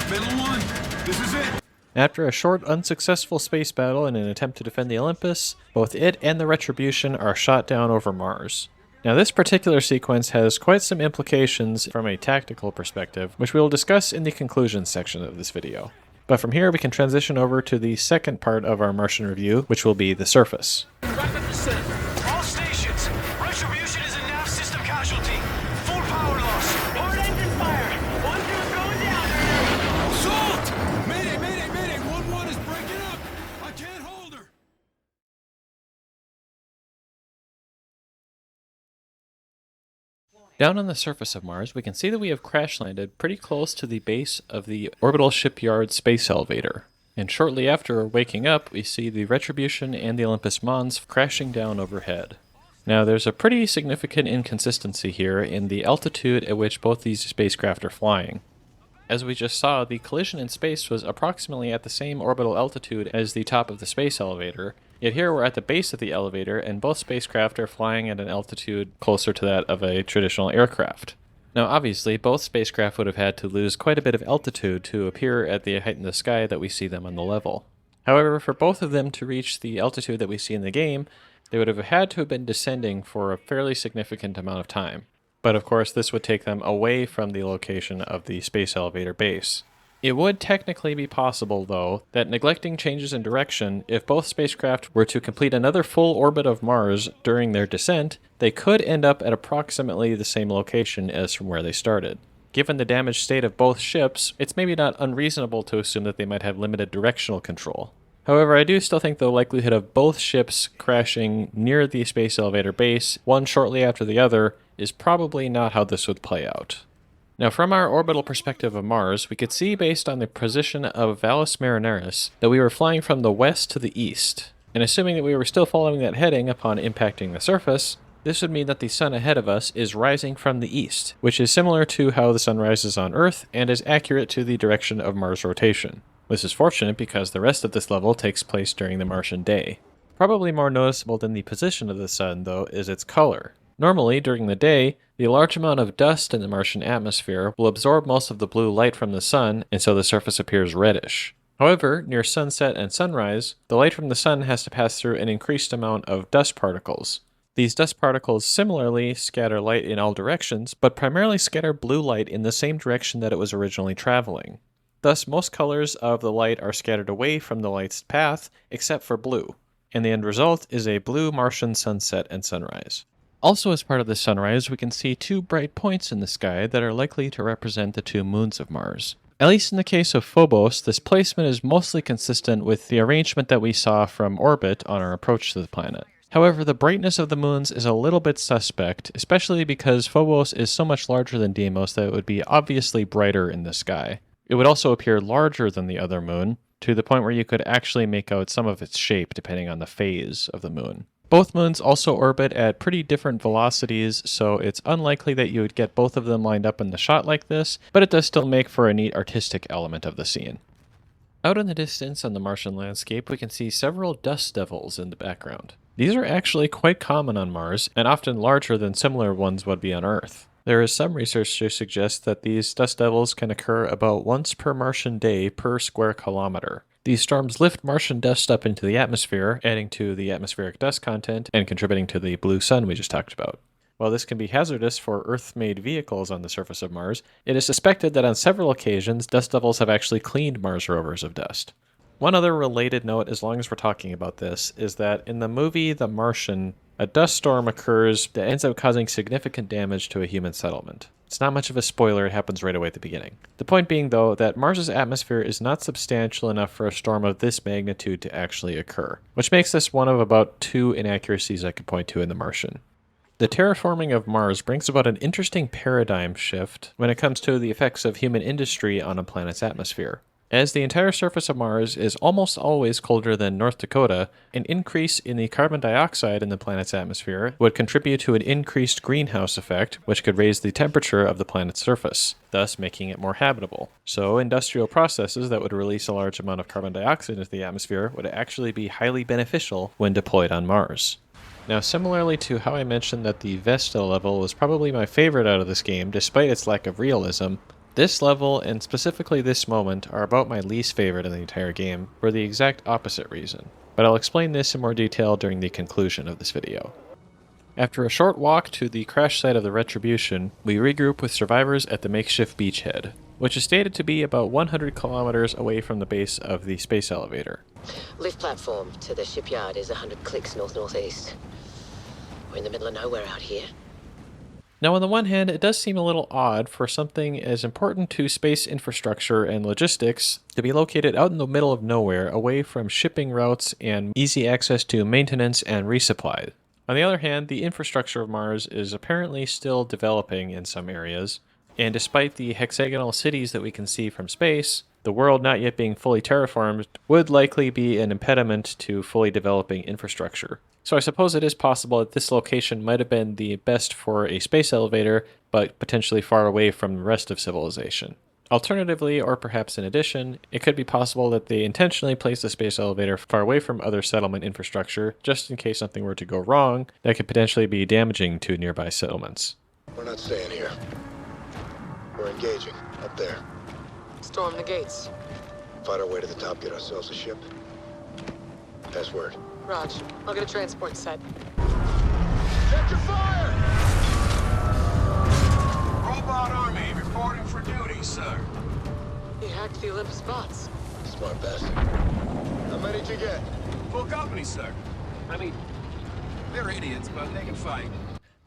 Middle one, this is it. After a short, unsuccessful space battle in an attempt to defend the Olympus, both it and the Retribution are shot down over Mars. Now, this particular sequence has quite some implications from a tactical perspective, which we will discuss in the conclusion section of this video. But from here, we can transition over to the second part of our Martian review, which will be the surface. Rapid descent. Down on the surface of Mars, we can see that we have crash landed pretty close to the base of the orbital shipyard space elevator. And shortly after waking up, we see the Retribution and the Olympus Mons crashing down overhead. Now, there's a pretty significant inconsistency here in the altitude at which both these spacecraft are flying. As we just saw, the collision in space was approximately at the same orbital altitude as the top of the space elevator, yet here we're at the base of the elevator and both spacecraft are flying at an altitude closer to that of a traditional aircraft. Now obviously, both spacecraft would have had to lose quite a bit of altitude to appear at the height in the sky that we see them on the level. However, for both of them to reach the altitude that we see in the game, they would have had to have been descending for a fairly significant amount of time. But of course, this would take them away from the location of the space elevator base. It would technically be possible, though, that neglecting changes in direction, if both spacecraft were to complete another full orbit of Mars during their descent, they could end up at approximately the same location as from where they started. Given the damaged state of both ships, it's maybe not unreasonable to assume that they might have limited directional control. However, I do still think the likelihood of both ships crashing near the space elevator base, one shortly after the other, is probably not how this would play out. Now, from our orbital perspective of Mars, we could see based on the position of Valles Marineris that we were flying from the west to the east. And assuming that we were still following that heading upon impacting the surface, this would mean that the sun ahead of us is rising from the east, which is similar to how the sun rises on Earth and is accurate to the direction of Mars' rotation. This is fortunate because the rest of this level takes place during the Martian day. Probably more noticeable than the position of the sun, though, is its color. Normally, during the day, the large amount of dust in the Martian atmosphere will absorb most of the blue light from the sun, and so the surface appears reddish. However, near sunset and sunrise, the light from the sun has to pass through an increased amount of dust particles. These dust particles similarly scatter light in all directions, but primarily scatter blue light in the same direction that it was originally traveling. Thus, most colors of the light are scattered away from the light's path, except for blue, and the end result is a blue Martian sunset and sunrise. Also, as part of the sunrise, we can see two bright points in the sky that are likely to represent the two moons of Mars. At least in the case of Phobos, this placement is mostly consistent with the arrangement that we saw from orbit on our approach to the planet. However, the brightness of the moons is a little bit suspect, especially because Phobos is so much larger than Deimos that it would be obviously brighter in the sky. It would also appear larger than the other moon, to the point where you could actually make out some of its shape depending on the phase of the moon. Both moons also orbit at pretty different velocities, so it's unlikely that you would get both of them lined up in the shot like this, but it does still make for a neat artistic element of the scene. Out in the distance on the Martian landscape, we can see several dust devils in the background. These are actually quite common on Mars, and often larger than similar ones would be on Earth. There is some research to suggest that these dust devils can occur about once per Martian day per square kilometer. These storms lift Martian dust up into the atmosphere, adding to the atmospheric dust content and contributing to the blue sun we just talked about. While this can be hazardous for Earth-made vehicles on the surface of Mars, it is suspected that on several occasions, dust devils have actually cleaned Mars rovers of dust. One other related note, as long as we're talking about this, is that in the movie The Martian, a dust storm occurs that ends up causing significant damage to a human settlement. It's not much of a spoiler, it happens right away at the beginning. The point being, though, that Mars's atmosphere is not substantial enough for a storm of this magnitude to actually occur, which makes this one of about 2 inaccuracies I could point to in The Martian. The terraforming of Mars brings about an interesting paradigm shift when it comes to the effects of human industry on a planet's atmosphere. As the entire surface of Mars is almost always colder than North Dakota, an increase in the carbon dioxide in the planet's atmosphere would contribute to an increased greenhouse effect, which could raise the temperature of the planet's surface, thus making it more habitable. So industrial processes that would release a large amount of carbon dioxide into the atmosphere would actually be highly beneficial when deployed on Mars. Now, similarly to how I mentioned that the Vesta level was probably my favorite out of this game, despite its lack of realism, this level, and specifically this moment, are about my least favorite in the entire game, for the exact opposite reason. But I'll explain this in more detail during the conclusion of this video. After a short walk to the crash site of the Retribution, we regroup with survivors at the makeshift beachhead, which is stated to be about 100 kilometers away from the base of the space elevator. Lift platform to the shipyard is 100 clicks north-northeast. We're in the middle of nowhere out here. Now, on the one hand, it does seem a little odd for something as important to space infrastructure and logistics to be located out in the middle of nowhere, away from shipping routes and easy access to maintenance and resupply. On the other hand, the infrastructure of Mars is apparently still developing in some areas, and despite the hexagonal cities that we can see from space, the world not yet being fully terraformed would likely be an impediment to fully developing infrastructure. So I suppose it is possible that this location might have been the best for a space elevator, but potentially far away from the rest of civilization. Alternatively, or perhaps in addition, it could be possible that they intentionally placed the space elevator far away from other settlement infrastructure, just in case something were to go wrong that could potentially be damaging to nearby settlements. We're not staying here. We're engaging, up there. Storm the gates. Fight our way to the top, get ourselves a ship. Pass word. Raj, I'll get a transport set. Check your fire! Robot Army reporting for duty, sir. He hacked the Olympus bots. Smart bastard. How many did you get? Full company, sir. I mean, they're idiots, but they can fight.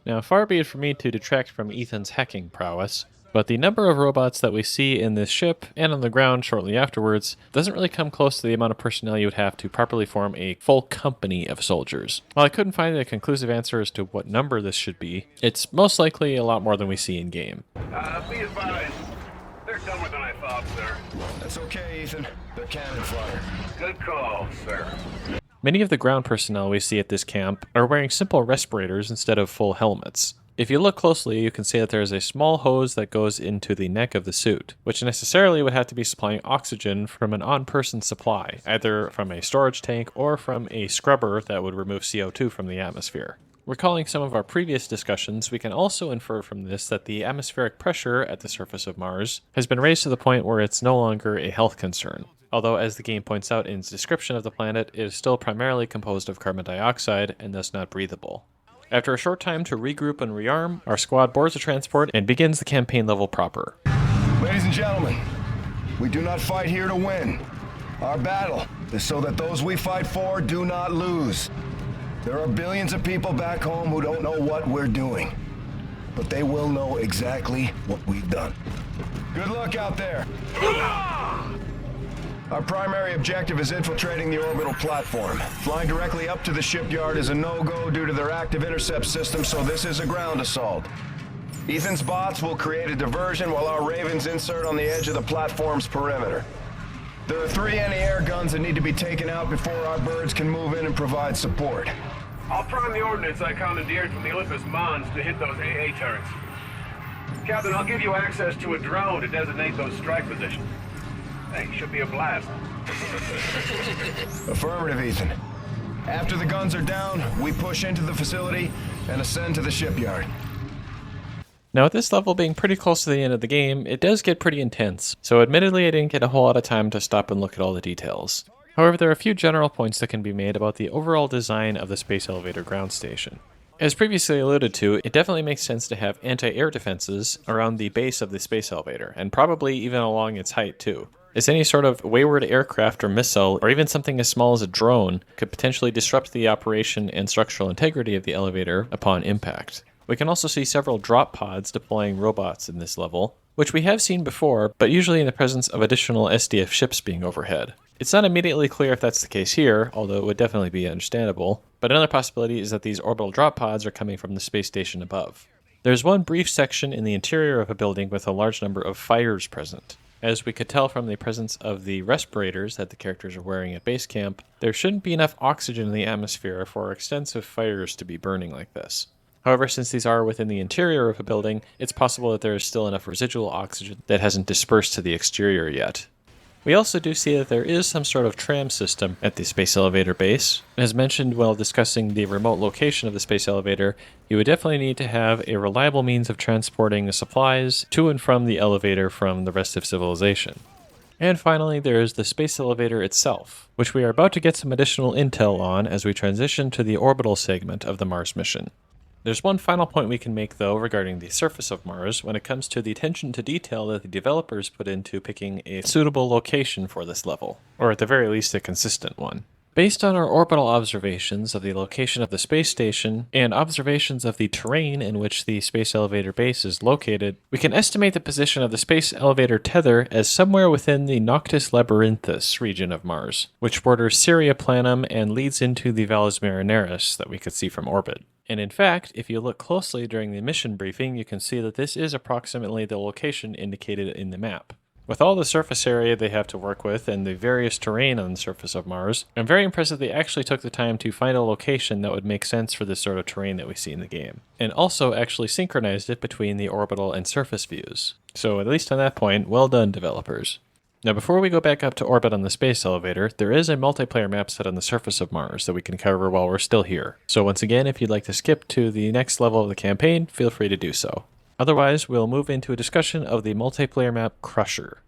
Now, far be it from me to detract from Ethan's hacking prowess, but the number of robots that we see in this ship and on the ground shortly afterwards doesn't really come close to the amount of personnel you would have to properly form a full company of soldiers. While I couldn't find a conclusive answer as to what number this should be, it's most likely a lot more than we see in game. Be advised. They're dumber than I thought, sir. That's okay, Ethan. They're cannon fodder. Good call, sir. Many of the ground personnel we see at this camp are wearing simple respirators instead of full helmets. If you look closely, you can see that there is a small hose that goes into the neck of the suit, which necessarily would have to be supplying oxygen from an on-person supply, either from a storage tank or from a scrubber that would remove CO2 from the atmosphere. Recalling some of our previous discussions, we can also infer from this that the atmospheric pressure at the surface of Mars has been raised to the point where it's no longer a health concern. Although, as the game points out in its description of the planet, it is still primarily composed of carbon dioxide and thus not breathable. After a short time to regroup and rearm, our squad boards a transport and begins the campaign level proper. Ladies and gentlemen, we do not fight here to win. Our battle is so that those we fight for do not lose. There are billions of people back home who don't know what we're doing, but they will know exactly what we've done. Good luck out there. Our primary objective is infiltrating the orbital platform. Flying directly up to the shipyard is a no-go due to their active intercept system, so this is a ground assault. Ethan's bots will create a diversion while our Ravens insert on the edge of the platform's perimeter. There are 3 anti-air guns that need to be taken out before our birds can move in and provide support. I'll prime the ordnance I commandeered from the Olympus Mons to hit those AA turrets. Captain, I'll give you access to a drone to designate those strike positions. Hey, should be a blast. Affirmative, Ethan. After the guns are down, we push into the facility and ascend to the shipyard. Now at this level being pretty close to the end of the game, it does get pretty intense, so admittedly I didn't get a whole lot of time to stop and look at all the details. However, there are a few general points that can be made about the overall design of the space elevator ground station. As previously alluded to, it definitely makes sense to have anti-air defenses around the base of the space elevator, and probably even along its height too, as any sort of wayward aircraft or missile, or even something as small as a drone, could potentially disrupt the operation and structural integrity of the elevator upon impact. We can also see several drop pods deploying robots in this level, which we have seen before, but usually in the presence of additional SDF ships being overhead. It's not immediately clear if that's the case here, although it would definitely be understandable, but another possibility is that these orbital drop pods are coming from the space station above. There's one brief section in the interior of a building with a large number of fires present. As we could tell from the presence of the respirators that the characters are wearing at base camp, there shouldn't be enough oxygen in the atmosphere for extensive fires to be burning like this. However, since these are within the interior of a building, it's possible that there is still enough residual oxygen that hasn't dispersed to the exterior yet. We also do see that there is some sort of tram system at the space elevator base. As mentioned while discussing the remote location of the space elevator, you would definitely need to have a reliable means of transporting the supplies to and from the elevator from the rest of civilization. And finally, there is the space elevator itself, which we are about to get some additional intel on as we transition to the orbital segment of the Mars mission. There's one final point we can make, though, regarding the surface of Mars when it comes to the attention to detail that the developers put into picking a suitable location for this level, or at the very least a consistent one. Based on our orbital observations of the location of the space station and observations of the terrain in which the space elevator base is located, we can estimate the position of the space elevator tether as somewhere within the Noctis Labyrinthus region of Mars, which borders Syria Planum and leads into the Valles Marineris that we could see from orbit. And in fact, if you look closely during the mission briefing, you can see that this is approximately the location indicated in the map. With all the surface area they have to work with and the various terrain on the surface of Mars, I'm very impressed that they actually took the time to find a location that would make sense for this sort of terrain that we see in the game, and also actually synchronized it between the orbital and surface views. So at least on that point, well done, developers. Now before we go back up to orbit on the space elevator, there is a multiplayer map set on the surface of Mars that we can cover while we're still here. So once again, if you'd like to skip to the next level of the campaign, feel free to do so. Otherwise, we'll move into a discussion of the multiplayer map Crusher.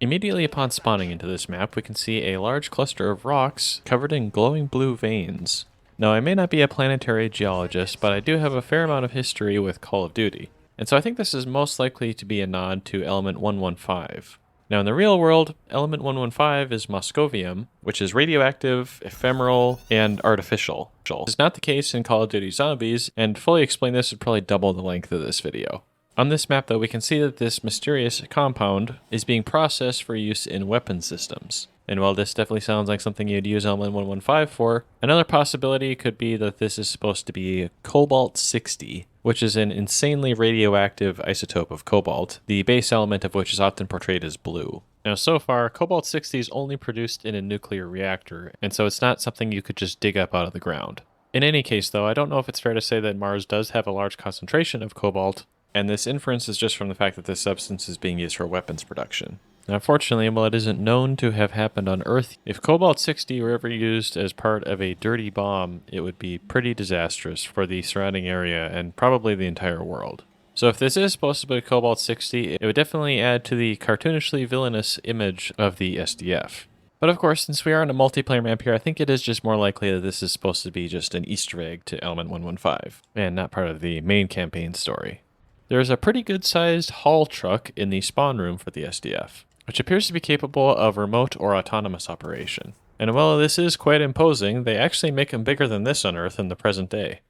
Immediately upon spawning into this map, we can see a large cluster of rocks covered in glowing blue veins. Now, I may not be a planetary geologist, but I do have a fair amount of history with Call of Duty, and so I think this is most likely to be a nod to Element 115. Now, in the real world, Element 115 is Moscovium, which is radioactive, ephemeral, and artificial. This is not the case in Call of Duty Zombies, and to fully explain this would probably double the length of this video. On this map, though, we can see that this mysterious compound is being processed for use in weapon systems. And while this definitely sounds like something you'd use Element 115 for, another possibility could be that this is supposed to be Cobalt-60, which is an insanely radioactive isotope of cobalt, the base element of which is often portrayed as blue. Now, so far, Cobalt-60 is only produced in a nuclear reactor, and so it's not something you could just dig up out of the ground. In any case, though, I don't know if it's fair to say that Mars does have a large concentration of cobalt, and this inference is just from the fact that this substance is being used for weapons production. Now, unfortunately, while it isn't known to have happened on Earth, if Cobalt-60 were ever used as part of a dirty bomb, it would be pretty disastrous for the surrounding area and probably the entire world. So if this is supposed to be Cobalt-60, it would definitely add to the cartoonishly villainous image of the SDF. But of course, since we are on a multiplayer map here, I think it is just more likely that this is supposed to be just an Easter egg to Element 115, and not part of the main campaign story. There is a pretty good-sized haul truck in the spawn room for the SDF, which appears to be capable of remote or autonomous operation. And while this is quite imposing, they actually make them bigger than this on Earth in the present day.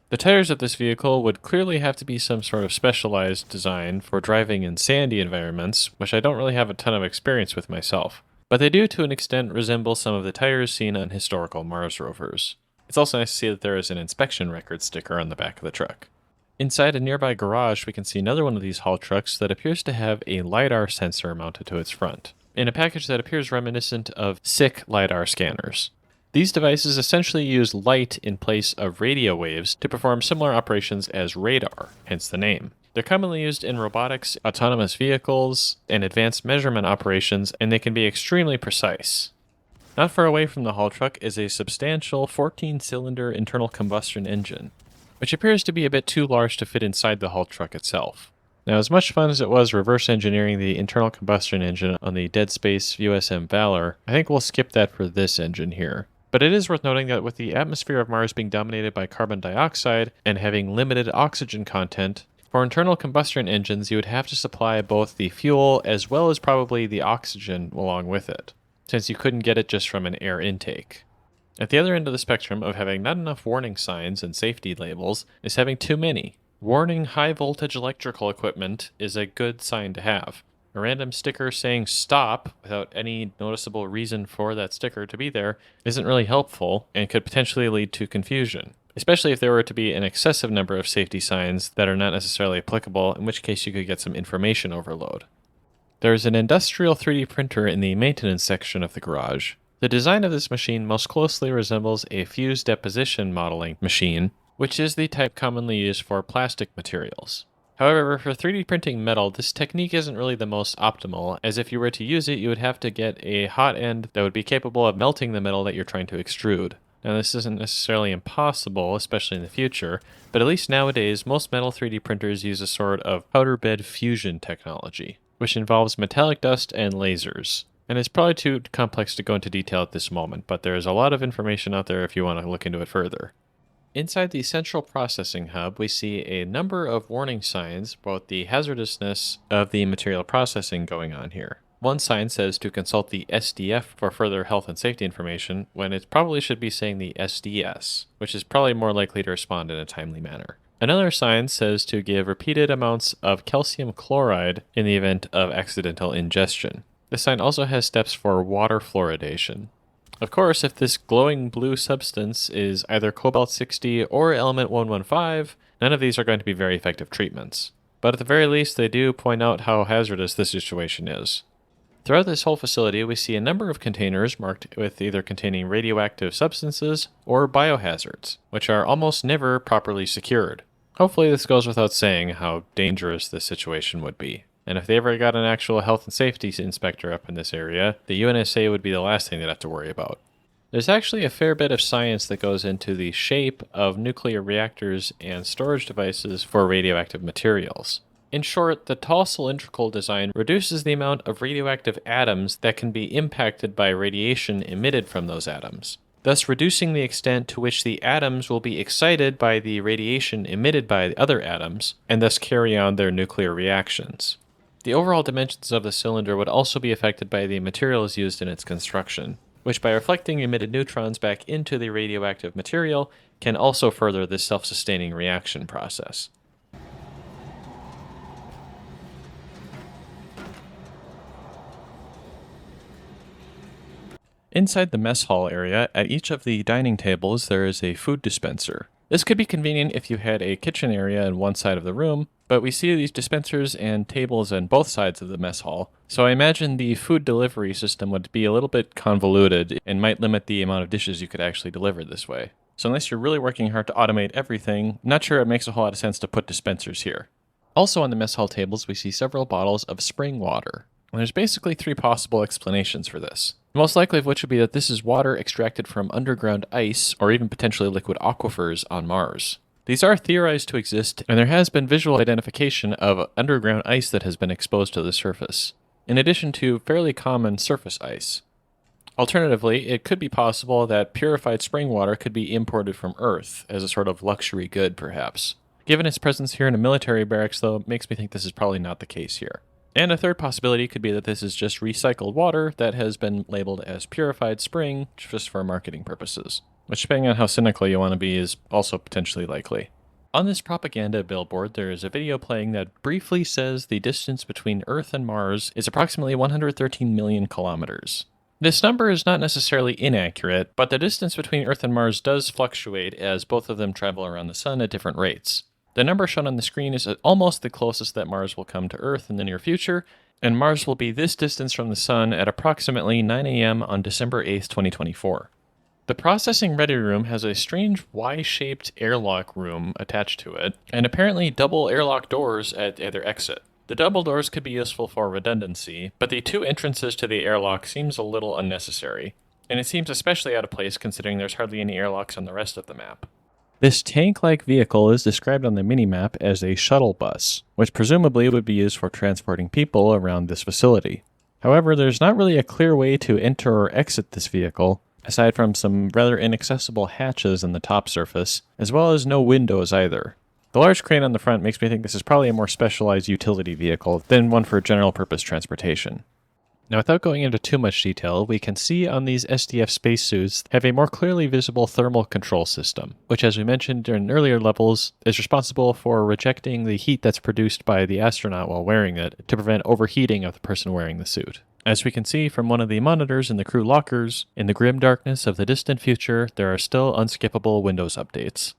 The tires of this vehicle would clearly have to be some sort of specialized design for driving in sandy environments, which I don't really have a ton of experience with myself. But they do to an extent resemble some of the tires seen on historical Mars rovers. It's also nice to see that there is an inspection record sticker on the back of the truck. Inside a nearby garage, we can see another one of these haul trucks that appears to have a LiDAR sensor mounted to its front, in a package that appears reminiscent of SICK LiDAR scanners. These devices essentially use light in place of radio waves to perform similar operations as radar, hence the name. They're commonly used in robotics, autonomous vehicles, and advanced measurement operations, and they can be extremely precise. Not far away from the haul truck is a substantial 14-cylinder internal combustion engine, which appears to be a bit too large to fit inside the haul truck itself. Now, as much fun as it was reverse engineering the internal combustion engine on the Dead Space USM Valor, I think we'll skip that for this engine here. But it is worth noting that with the atmosphere of Mars being dominated by carbon dioxide and having limited oxygen content, for internal combustion engines you would have to supply both the fuel as well as probably the oxygen along with it, since you couldn't get it just from an air intake. At the other end of the spectrum of having not enough warning signs and safety labels is having too many. Warning high voltage electrical equipment is a good sign to have. A random sticker saying stop without any noticeable reason for that sticker to be there isn't really helpful and could potentially lead to confusion, especially if there were to be an excessive number of safety signs that are not necessarily applicable, in which case you could get some information overload. There is an industrial 3D printer in the maintenance section of the garage. The design of this machine most closely resembles a fused deposition modeling machine, which is the type commonly used for plastic materials. However, for 3D printing metal, this technique isn't really the most optimal, as if you were to use it, you would have to get a hot end that would be capable of melting the metal that you're trying to extrude. Now, this isn't necessarily impossible, especially in the future, but at least nowadays, most metal 3D printers use a sort of powder bed fusion technology, which involves metallic dust and lasers. And it's probably too complex to go into detail at this moment, but there is a lot of information out there if you want to look into it further. Inside the central processing hub, we see a number of warning signs about the hazardousness of the material processing going on here. One sign says to consult the SDF for further health and safety information, when it probably should be saying the SDS, which is probably more likely to respond in a timely manner. Another sign says to give repeated amounts of calcium chloride in the event of accidental ingestion. This sign also has steps for water fluoridation. Of course, if this glowing blue substance is either cobalt-60 or element 115, none of these are going to be very effective treatments. But at the very least, they do point out how hazardous this situation is. Throughout this whole facility, we see a number of containers marked with either containing radioactive substances or biohazards, which are almost never properly secured. Hopefully this goes without saying how dangerous this situation would be. And if they ever got an actual health and safety inspector up in this area, the UNSA would be the last thing they'd have to worry about. There's actually a fair bit of science that goes into the shape of nuclear reactors and storage devices for radioactive materials. In short, the tall cylindrical design reduces the amount of radioactive atoms that can be impacted by radiation emitted from those atoms, thus reducing the extent to which the atoms will be excited by the radiation emitted by the other atoms, and thus carry on their nuclear reactions. The overall dimensions of the cylinder would also be affected by the materials used in its construction, which by reflecting emitted neutrons back into the radioactive material can also further this self-sustaining reaction process. Inside the mess hall area, at each of the dining tables there is a food dispenser. This could be convenient if you had a kitchen area on one side of the room, but we see these dispensers and tables on both sides of the mess hall, so I imagine the food delivery system would be a little bit convoluted and might limit the amount of dishes you could actually deliver this way. So unless you're really working hard to automate everything, I'm not sure it makes a whole lot of sense to put dispensers here. Also on the mess hall tables we see several bottles of spring water. And there's basically three possible explanations for this. The most likely of which would be that this is water extracted from underground ice or even potentially liquid aquifers on Mars. These are theorized to exist, and there has been visual identification of underground ice that has been exposed to the surface, in addition to fairly common surface ice. Alternatively, it could be possible that purified spring water could be imported from Earth as a sort of luxury good, perhaps. Given its presence here in a military barracks, though, it makes me think this is probably not the case here. And a third possibility could be that this is just recycled water that has been labeled as purified spring just for marketing purposes, which, depending on how cynical you want to be, is also potentially likely. On this propaganda billboard, there is a video playing that briefly says the distance between Earth and Mars is approximately 113 million kilometers. This number is not necessarily inaccurate, but the distance between Earth and Mars does fluctuate as both of them travel around the Sun at different rates. The number shown on the screen is almost the closest that Mars will come to Earth in the near future, and Mars will be this distance from the Sun at approximately 9 a.m. on December 8th, 2024. The processing ready room has a strange Y-shaped airlock room attached to it, and apparently double airlock doors at either exit. The double doors could be useful for redundancy, but the two entrances to the airlock seems a little unnecessary, and it seems especially out of place considering there's hardly any airlocks on the rest of the map. This tank-like vehicle is described on the minimap as a shuttle bus, which presumably would be used for transporting people around this facility. However, there's not really a clear way to enter or exit this vehicle, aside from some rather inaccessible hatches on the top surface, as well as no windows either. The large crane on the front makes me think this is probably a more specialized utility vehicle than one for general-purpose transportation. Now, without going into too much detail, we can see on these SDF spacesuits have a more clearly visible thermal control system, which, as we mentioned during earlier levels, is responsible for rejecting the heat that's produced by the astronaut while wearing it to prevent overheating of the person wearing the suit. As we can see from one of the monitors in the crew lockers, in the grim darkness of the distant future, there are still unskippable Windows updates.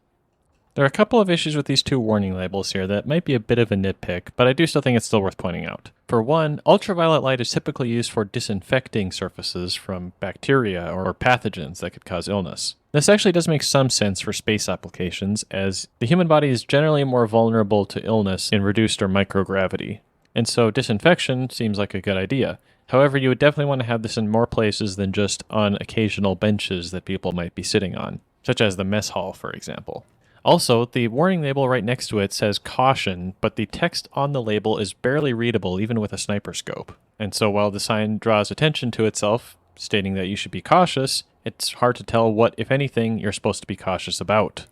There are a couple of issues with these two warning labels here that might be a bit of a nitpick, but I do still think it's still worth pointing out. For one, ultraviolet light is typically used for disinfecting surfaces from bacteria or pathogens that could cause illness. This actually does make some sense for space applications, as the human body is generally more vulnerable to illness in reduced or microgravity, and so disinfection seems like a good idea. However, you would definitely want to have this in more places than just on occasional benches that people might be sitting on, such as the mess hall, for example. Also, the warning label right next to it says caution, but the text on the label is barely readable even with a sniper scope. And so while the sign draws attention to itself, stating that you should be cautious, it's hard to tell what, if anything, you're supposed to be cautious about.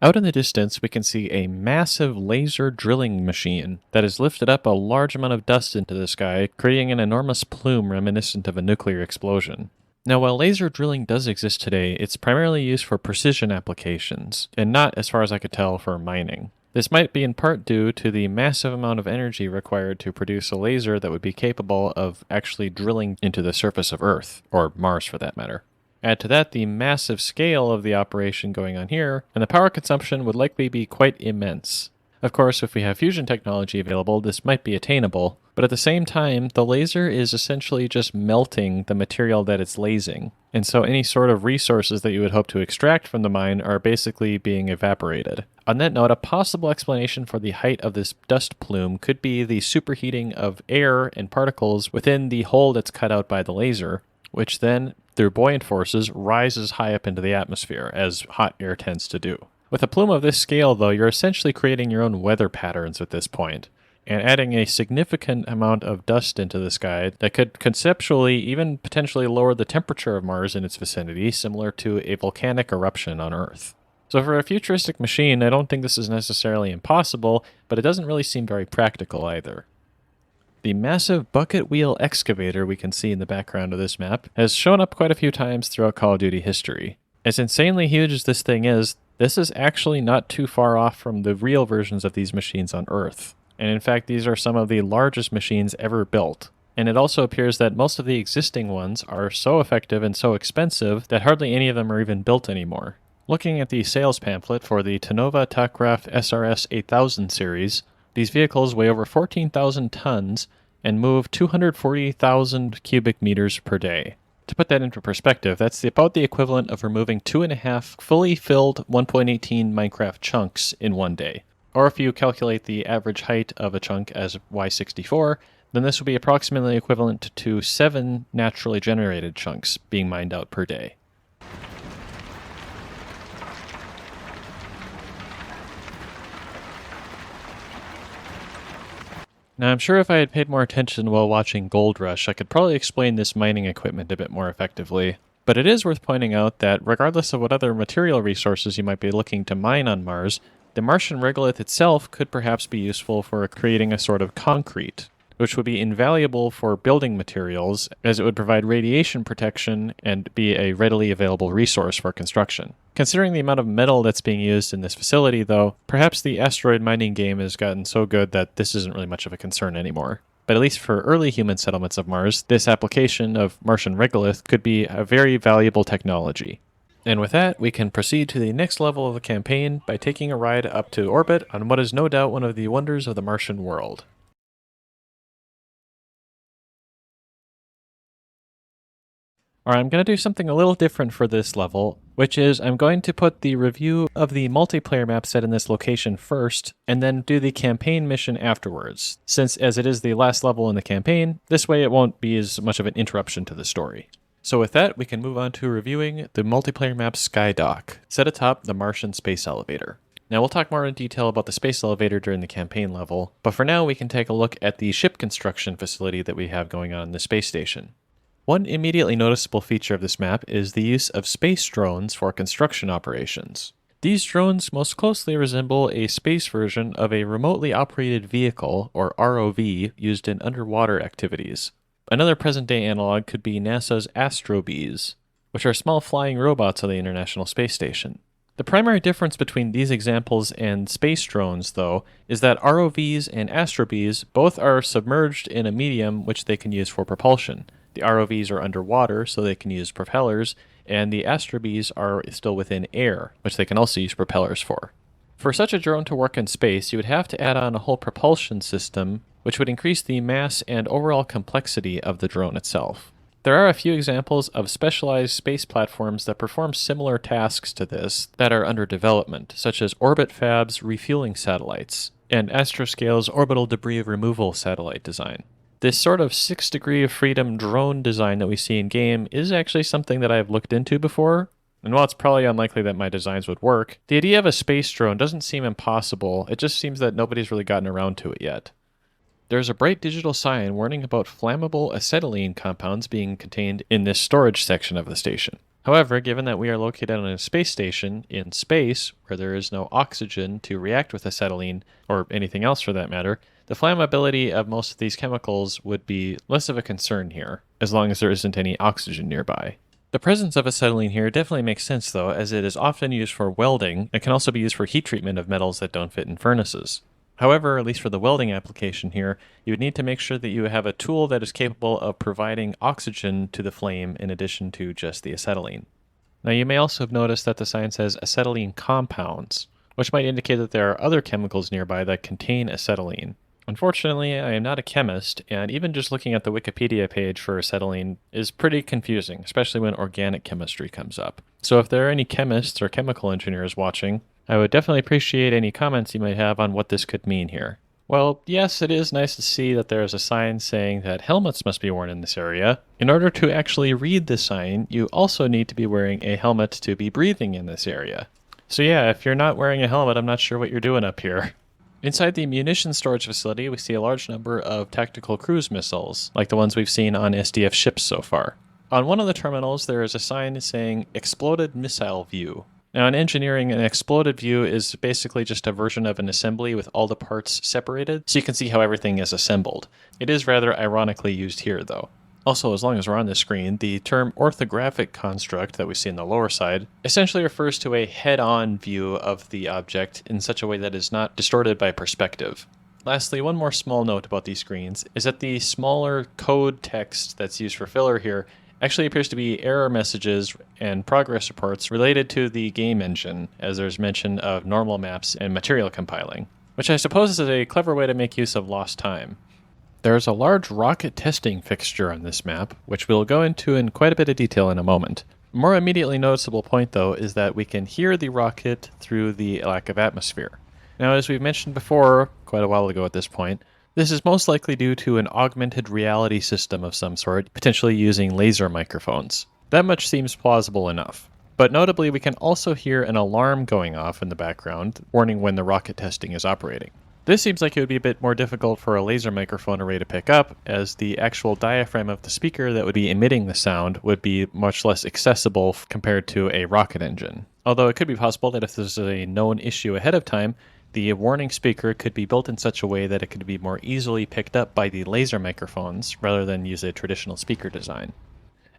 Out in the distance, we can see a massive laser drilling machine that has lifted up a large amount of dust into the sky, creating an enormous plume reminiscent of a nuclear explosion. Now, while laser drilling does exist today, it's primarily used for precision applications, and not, as far as I could tell, for mining. This might be in part due to the massive amount of energy required to produce a laser that would be capable of actually drilling into the surface of Earth, or Mars for that matter. Add to that the massive scale of the operation going on here, and the power consumption would likely be quite immense. Of course, if we have fusion technology available, this might be attainable, but at the same time, the laser is essentially just melting the material that it's lasing, and so any sort of resources that you would hope to extract from the mine are basically being evaporated. On that note, a possible explanation for the height of this dust plume could be the superheating of air and particles within the hole that's cut out by the laser, which then, through buoyant forces, rises high up into the atmosphere, as hot air tends to do. With a plume of this scale, though, you're essentially creating your own weather patterns at this point, and adding a significant amount of dust into the sky that could conceptually even potentially lower the temperature of Mars in its vicinity, similar to a volcanic eruption on Earth. So for a futuristic machine, I don't think this is necessarily impossible, but it doesn't really seem very practical either. The massive bucket wheel excavator we can see in the background of this map has shown up quite a few times throughout Call of Duty history. As insanely huge as this thing is, this is actually not too far off from the real versions of these machines on Earth. And in fact, these are some of the largest machines ever built. And it also appears that most of the existing ones are so effective and so expensive that hardly any of them are even built anymore. Looking at the sales pamphlet for the Tanova Takraf SRS 8000 series, these vehicles weigh over 14,000 tons and move 240,000 cubic meters per day. To put that into perspective, that's about the equivalent of removing 2.5 fully filled 1.18 Minecraft chunks in one day. Or if you calculate the average height of a chunk as Y64, then this would be approximately equivalent to 7 naturally generated chunks being mined out per day. Now, I'm sure if I had paid more attention while watching Gold Rush, I could probably explain this mining equipment a bit more effectively. But it is worth pointing out that regardless of what other material resources you might be looking to mine on Mars, the Martian regolith itself could perhaps be useful for creating a sort of concrete, which would be invaluable for building materials as it would provide radiation protection and be a readily available resource for construction. Considering the amount of metal that's being used in this facility, though, perhaps the asteroid mining game has gotten so good that this isn't really much of a concern anymore. But at least for early human settlements of Mars, this application of Martian regolith could be a very valuable technology. And with that, we can proceed to the next level of the campaign by taking a ride up to orbit on what is no doubt one of the wonders of the Martian world. Alright, I'm going to do something a little different for this level, which is I'm going to put the review of the multiplayer map set in this location first, and then do the campaign mission afterwards, since as it is the last level in the campaign, this way it won't be as much of an interruption to the story. So with that, we can move on to reviewing the multiplayer map Skydock, set atop the Martian space elevator. Now we'll talk more in detail about the space elevator during the campaign level, but for now we can take a look at the ship construction facility that we have going on in the space station. One immediately noticeable feature of this map is the use of space drones for construction operations. These drones most closely resemble a space version of a remotely operated vehicle, or ROV, used in underwater activities. Another present-day analog could be NASA's Astrobees, which are small flying robots on the International Space Station. The primary difference between these examples and space drones, though, is that ROVs and Astrobees both are submerged in a medium which they can use for propulsion. The ROVs are underwater, so they can use propellers, and the Astrobees are still within air, which they can also use propellers for. For such a drone to work in space, you would have to add on a whole propulsion system, which would increase the mass and overall complexity of the drone itself. There are a few examples of specialized space platforms that perform similar tasks to this that are under development, such as Orbit Fab's refueling satellites, and Astroscale's orbital debris removal satellite design. This sort of 6 degree of freedom drone design that we see in-game is actually something that I've looked into before, and while it's probably unlikely that my designs would work, the idea of a space drone doesn't seem impossible, it just seems that nobody's really gotten around to it yet. There's a bright digital sign warning about flammable acetylene compounds being contained in this storage section of the station. However, given that we are located on a space station in space, where there is no oxygen to react with acetylene, or anything else for that matter, the flammability of most of these chemicals would be less of a concern here, as long as there isn't any oxygen nearby. The presence of acetylene here definitely makes sense though, as it is often used for welding and can also be used for heat treatment of metals that don't fit in furnaces. However, at least for the welding application here, you would need to make sure that you have a tool that is capable of providing oxygen to the flame in addition to just the acetylene. Now you may also have noticed that the sign says acetylene compounds, which might indicate that there are other chemicals nearby that contain acetylene. Unfortunately, I am not a chemist, and even just looking at the Wikipedia page for acetylene is pretty confusing, especially when organic chemistry comes up. So if there are any chemists or chemical engineers watching, I would definitely appreciate any comments you might have on what this could mean here. Well, yes, it is nice to see that there is a sign saying that helmets must be worn in this area. In order to actually read this sign, you also need to be wearing a helmet to be breathing in this area. So yeah, if you're not wearing a helmet, I'm not sure what you're doing up here. Inside the munitions storage facility, we see a large number of tactical cruise missiles, like the ones we've seen on SDF ships so far. On one of the terminals, there is a sign saying Exploded Missile View. Now in engineering, an exploded view is basically just a version of an assembly with all the parts separated, so you can see how everything is assembled. It is rather ironically used here, though. Also, as long as we're on the screen, the term orthographic construct that we see in the lower side essentially refers to a head-on view of the object in such a way that is not distorted by perspective. Lastly, one more small note about these screens is that the smaller code text that's used for filler here actually appears to be error messages and progress reports related to the game engine, as there's mention of normal maps and material compiling, which I suppose is a clever way to make use of lost time. There is a large rocket testing fixture on this map, which we'll go into in quite a bit of detail in a moment. A more immediately noticeable point, though, is that we can hear the rocket through the lack of atmosphere. Now, as we've mentioned before, quite a while ago at this point, this is most likely due to an augmented reality system of some sort, potentially using laser microphones. That much seems plausible enough. But notably, we can also hear an alarm going off in the background, warning when the rocket testing is operating. This seems like it would be a bit more difficult for a laser microphone array to pick up, as the actual diaphragm of the speaker that would be emitting the sound would be much less accessible compared to a rocket engine. Although it could be possible that if this is a known issue ahead of time, the warning speaker could be built in such a way that it could be more easily picked up by the laser microphones, rather than use a traditional speaker design.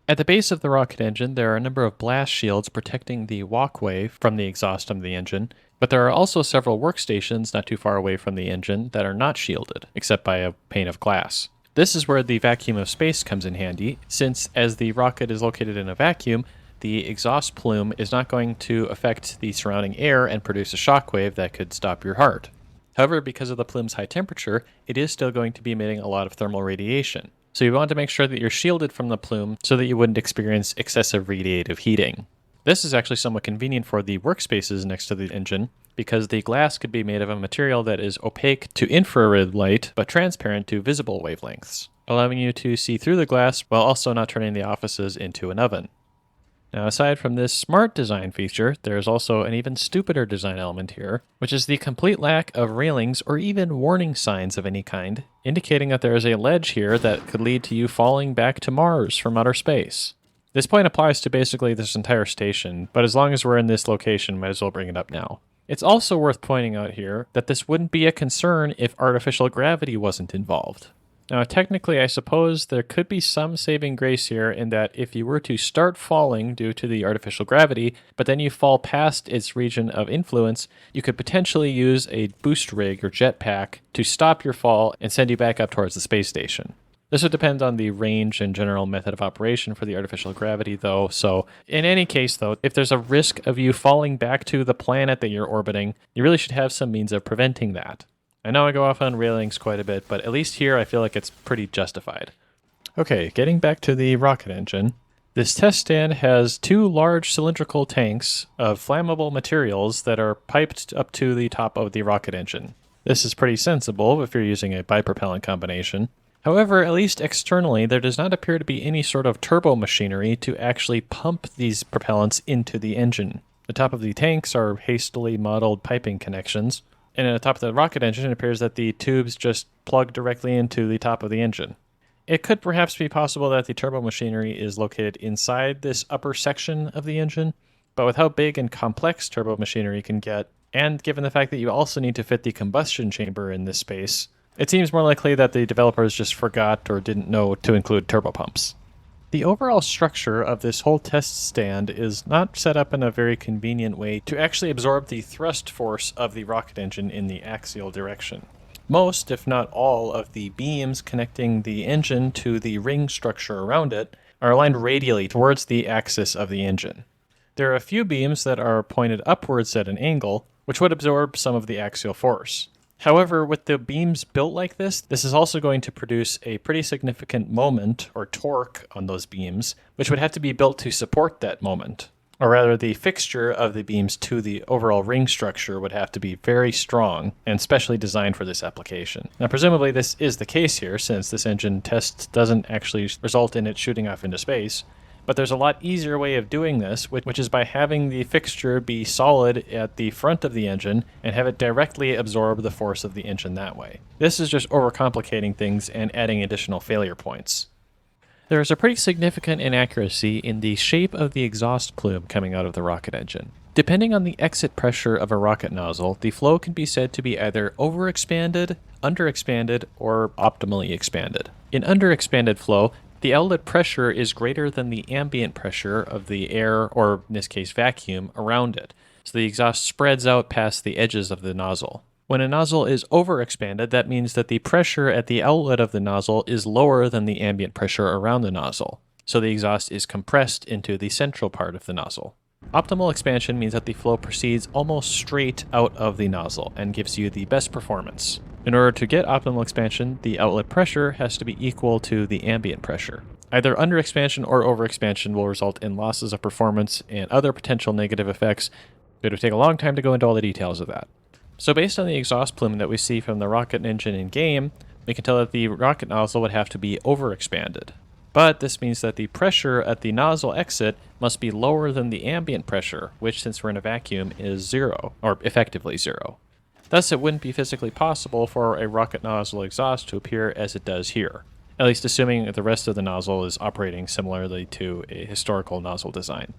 At the base of the rocket engine, there are a number of blast shields protecting the walkway from the exhaust of the engine, but there are also several workstations not too far away from the engine that are not shielded, except by a pane of glass. This is where the vacuum of space comes in handy, since as the rocket is located in a vacuum, the exhaust plume is not going to affect the surrounding air and produce a shockwave that could stop your heart. However, because of the plume's high temperature, it is still going to be emitting a lot of thermal radiation. So you want to make sure that you're shielded from the plume so that you wouldn't experience excessive radiative heating. This is actually somewhat convenient for the workspaces next to the engine, because the glass could be made of a material that is opaque to infrared light, but transparent to visible wavelengths, allowing you to see through the glass while also not turning the offices into an oven. Now, aside from this smart design feature, there is also an even stupider design element here, which is the complete lack of railings or even warning signs of any kind, indicating that there is a ledge here that could lead to you falling back to Mars from outer space. This point applies to basically this entire station, but as long as we're in this location, might as well bring it up now. It's also worth pointing out here that this wouldn't be a concern if artificial gravity wasn't involved. Now, technically, I suppose there could be some saving grace here in that if you were to start falling due to the artificial gravity, but then you fall past its region of influence, you could potentially use a boost rig or jetpack to stop your fall and send you back up towards the space station. This would depend on the range and general method of operation for the artificial gravity, though, so in any case, though, if there's a risk of you falling back to the planet that you're orbiting, you really should have some means of preventing that. I know I go off on railings quite a bit, but at least here I feel like it's pretty justified. Okay, getting back to the rocket engine. This test stand has two large cylindrical tanks of flammable materials that are piped up to the top of the rocket engine. This is pretty sensible if you're using a bipropellant combination. However, at least externally, there does not appear to be any sort of turbo machinery to actually pump these propellants into the engine. The top of the tanks are hastily modeled piping connections, and at the top of the rocket engine, it appears that the tubes just plug directly into the top of the engine. It could perhaps be possible that the turbo machinery is located inside this upper section of the engine, but with how big and complex turbo machinery can get, and given the fact that you also need to fit the combustion chamber in this space, it seems more likely that the developers just forgot or didn't know to include turbopumps. The overall structure of this whole test stand is not set up in a very convenient way to actually absorb the thrust force of the rocket engine in the axial direction. Most, if not all, of the beams connecting the engine to the ring structure around it are aligned radially towards the axis of the engine. There are a few beams that are pointed upwards at an angle, which would absorb some of the axial force. However, with the beams built like this is also going to produce a pretty significant moment, or torque, on those beams, which would have to be built to support that moment. Or rather, the fixture of the beams to the overall ring structure would have to be very strong and specially designed for this application. Now, presumably this is the case here, since this engine test doesn't actually result in it shooting off into space. But there's a lot easier way of doing this, which is by having the fixture be solid at the front of the engine and have it directly absorb the force of the engine that way. This is just overcomplicating things and adding additional failure points. There is a pretty significant inaccuracy in the shape of the exhaust plume coming out of the rocket engine. Depending on the exit pressure of a rocket nozzle, the flow can be said to be either overexpanded, underexpanded, or optimally expanded. In underexpanded flow, the outlet pressure is greater than the ambient pressure of the air, or in this case vacuum, around it, so the exhaust spreads out past the edges of the nozzle. When a nozzle is overexpanded, that means that the pressure at the outlet of the nozzle is lower than the ambient pressure around the nozzle, so the exhaust is compressed into the central part of the nozzle. Optimal expansion means that the flow proceeds almost straight out of the nozzle and gives you the best performance. In order to get optimal expansion, the outlet pressure has to be equal to the ambient pressure. Either underexpansion or overexpansion will result in losses of performance and other potential negative effects. It would take a long time to go into all the details of that. So based on the exhaust plume that we see from the rocket engine in-game, we can tell that the rocket nozzle would have to be overexpanded. But this means that the pressure at the nozzle exit must be lower than the ambient pressure, which, since we're in a vacuum, is zero, or effectively zero. Thus, it wouldn't be physically possible for a rocket nozzle exhaust to appear as it does here, at least assuming the rest of the nozzle is operating similarly to a historical nozzle design.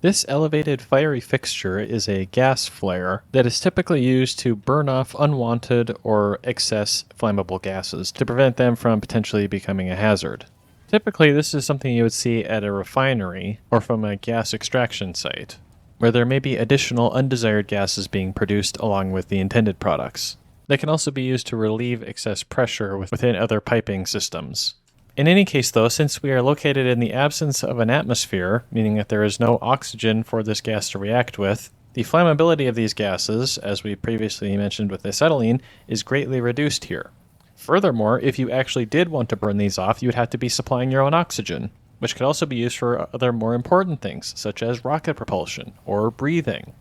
This elevated fiery fixture is a gas flare that is typically used to burn off unwanted or excess flammable gases to prevent them from potentially becoming a hazard. Typically, this is something you would see at a refinery or from a gas extraction site, where there may be additional undesired gases being produced along with the intended products. They can also be used to relieve excess pressure within other piping systems. In any case though, since we are located in the absence of an atmosphere, meaning that there is no oxygen for this gas to react with, the flammability of these gases, as we previously mentioned with acetylene, is greatly reduced here. Furthermore, if you actually did want to burn these off, you would have to be supplying your own oxygen, which could also be used for other more important things, such as rocket propulsion or breathing.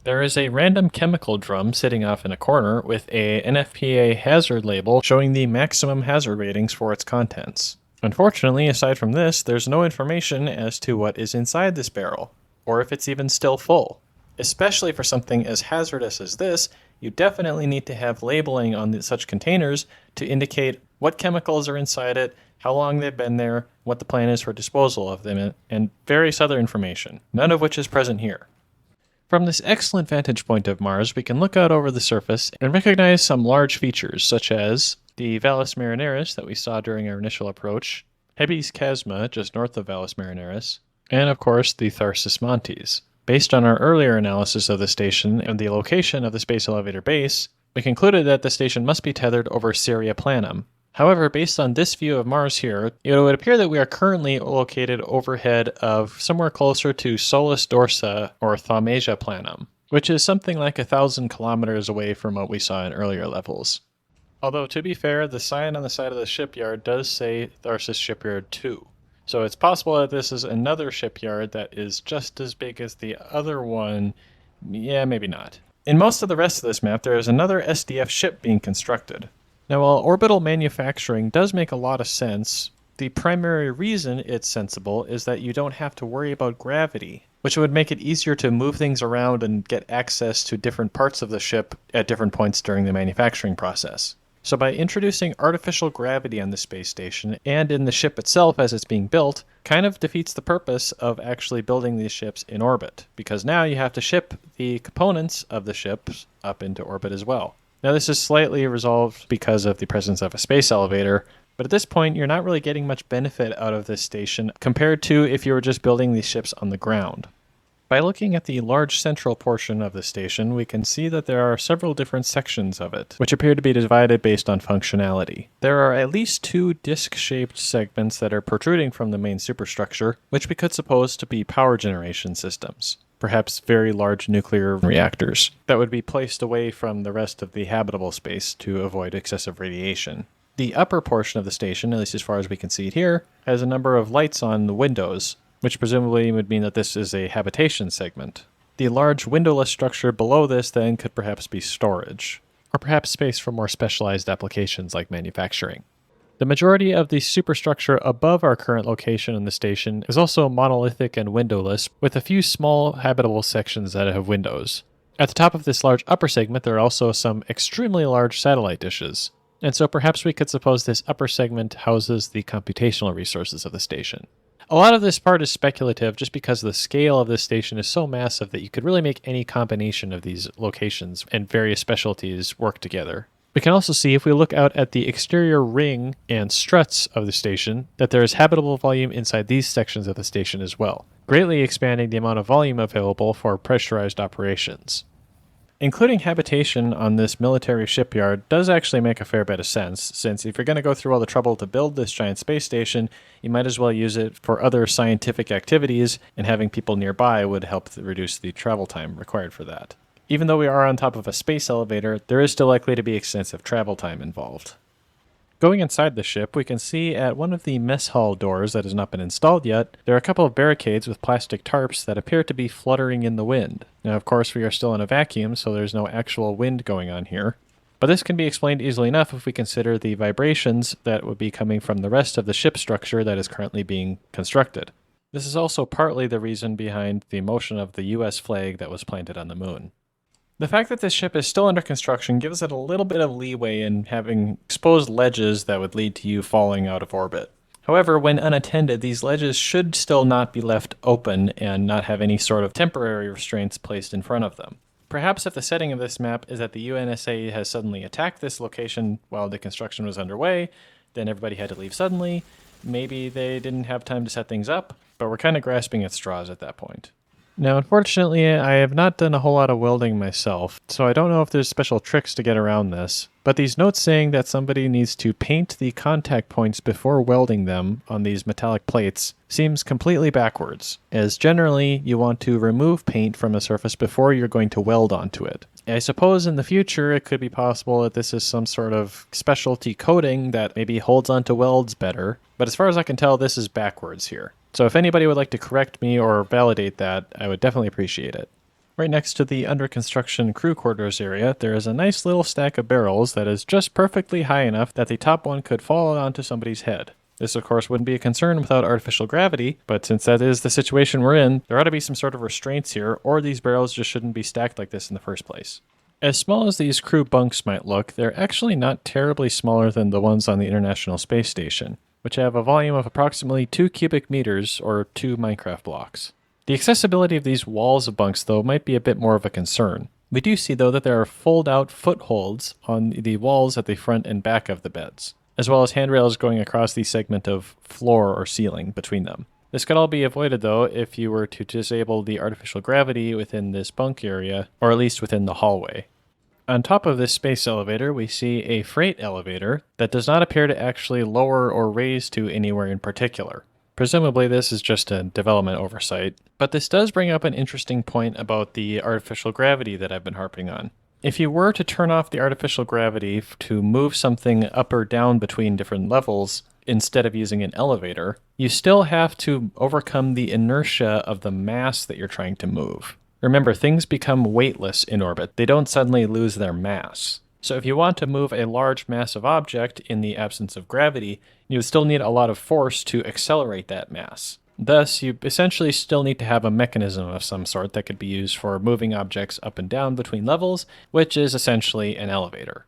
There is a random chemical drum sitting off in a corner with a NFPA hazard label showing the maximum hazard ratings for its contents. Unfortunately, aside from this, there's no information as to what is inside this barrel, or if it's even still full. Especially for something as hazardous as this, you definitely need to have labeling on such containers to indicate what chemicals are inside it, how long they've been there, what the plan is for disposal of them, and various other information, none of which is present here. From this excellent vantage point of Mars, we can look out over the surface and recognize some large features, such as the Valles Marineris that we saw during our initial approach, Hebes Chasma just north of Valles Marineris, and of course the Tharsis Montes. Based on our earlier analysis of the station and the location of the Space Elevator base, we concluded that the station must be tethered over Syria Planum. However, based on this view of Mars here, it would appear that we are currently located overhead of somewhere closer to Solus Dorsa or Thaumasia Planum, which is something like 1,000 kilometers away from what we saw in earlier levels. Although, to be fair, the sign on the side of the shipyard does say Tharsis Shipyard 2. So it's possible that this is another shipyard that is just as big as the other one. Yeah, maybe not. In most of the rest of this map, there is another SDF ship being constructed. Now, while orbital manufacturing does make a lot of sense, the primary reason it's sensible is that you don't have to worry about gravity, which would make it easier to move things around and get access to different parts of the ship at different points during the manufacturing process. So by introducing artificial gravity on the space station and in the ship itself as it's being built, kind of defeats the purpose of actually building these ships in orbit, because now you have to ship the components of the ships up into orbit as well. Now this is slightly resolved because of the presence of a space elevator, but at this point you're not really getting much benefit out of this station compared to if you were just building these ships on the ground. By looking at the large central portion of the station, we can see that there are several different sections of it, which appear to be divided based on functionality. There are at least 2 disc-shaped segments that are protruding from the main superstructure, which we could suppose to be power generation systems. Perhaps very large nuclear reactors that would be placed away from the rest of the habitable space to avoid excessive radiation. The upper portion of the station, at least as far as we can see it here, has a number of lights on the windows, which presumably would mean that this is a habitation segment. The large windowless structure below this then could perhaps be storage, or perhaps space for more specialized applications like manufacturing. The majority of the superstructure above our current location in the station is also monolithic and windowless, with a few small habitable sections that have windows. At the top of this large upper segment there are also some extremely large satellite dishes, and so perhaps we could suppose this upper segment houses the computational resources of the station. A lot of this part is speculative just because the scale of this station is so massive that you could really make any combination of these locations and various specialties work together. We can also see, if we look out at the exterior ring and struts of the station, that there is habitable volume inside these sections of the station as well, greatly expanding the amount of volume available for pressurized operations. Including habitation on this military shipyard does actually make a fair bit of sense, since if you're going to go through all the trouble to build this giant space station, you might as well use it for other scientific activities, and having people nearby would help reduce the travel time required for that. Even though we are on top of a space elevator, there is still likely to be extensive travel time involved. Going inside the ship, we can see at one of the mess hall doors that has not been installed yet, there are a couple of barricades with plastic tarps that appear to be fluttering in the wind. Now, of course, we are still in a vacuum, so there's no actual wind going on here. But this can be explained easily enough if we consider the vibrations that would be coming from the rest of the ship structure that is currently being constructed. This is also partly the reason behind the motion of the US flag that was planted on the moon. The fact that this ship is still under construction gives it a little bit of leeway in having exposed ledges that would lead to you falling out of orbit. However, when unattended, these ledges should still not be left open and not have any sort of temporary restraints placed in front of them. Perhaps if the setting of this map is that the UNSA has suddenly attacked this location while the construction was underway, then everybody had to leave suddenly, maybe they didn't have time to set things up, but we're kind of grasping at straws at that point. Now, unfortunately, I have not done a whole lot of welding myself, so I don't know if there's special tricks to get around this, but these notes saying that somebody needs to paint the contact points before welding them on these metallic plates seems completely backwards, as generally you want to remove paint from a surface before you're going to weld onto it. I suppose in the future it could be possible that this is some sort of specialty coating that maybe holds onto welds better, but as far as I can tell, this is backwards here. So if anybody would like to correct me or validate that, I would definitely appreciate it. Right next to the under construction crew quarters area, there is a nice little stack of barrels that is just perfectly high enough that the top one could fall onto somebody's head. This, of course, wouldn't be a concern without artificial gravity, but since that is the situation we're in, there ought to be some sort of restraints here, or these barrels just shouldn't be stacked like this in the first place. As small as these crew bunks might look, they're actually not terribly smaller than the ones on the International Space Station, which have a volume of approximately 2 cubic meters, or 2 Minecraft blocks. The accessibility of these walls of bunks, though, might be a bit more of a concern. We do see, though, that there are fold-out footholds on the walls at the front and back of the beds, as well as handrails going across the segment of floor or ceiling between them. This could all be avoided, though, if you were to disable the artificial gravity within this bunk area, or at least within the hallway. On top of this space elevator, we see a freight elevator that does not appear to actually lower or raise to anywhere in particular. Presumably this is just a development oversight, but this does bring up an interesting point about the artificial gravity that I've been harping on. If you were to turn off the artificial gravity to move something up or down between different levels instead of using an elevator, you still have to overcome the inertia of the mass that you're trying to move. Remember, things become weightless in orbit. They don't suddenly lose their mass. So if you want to move a large massive object in the absence of gravity, you would still need a lot of force to accelerate that mass. Thus, you essentially still need to have a mechanism of some sort that could be used for moving objects up and down between levels, which is essentially an elevator.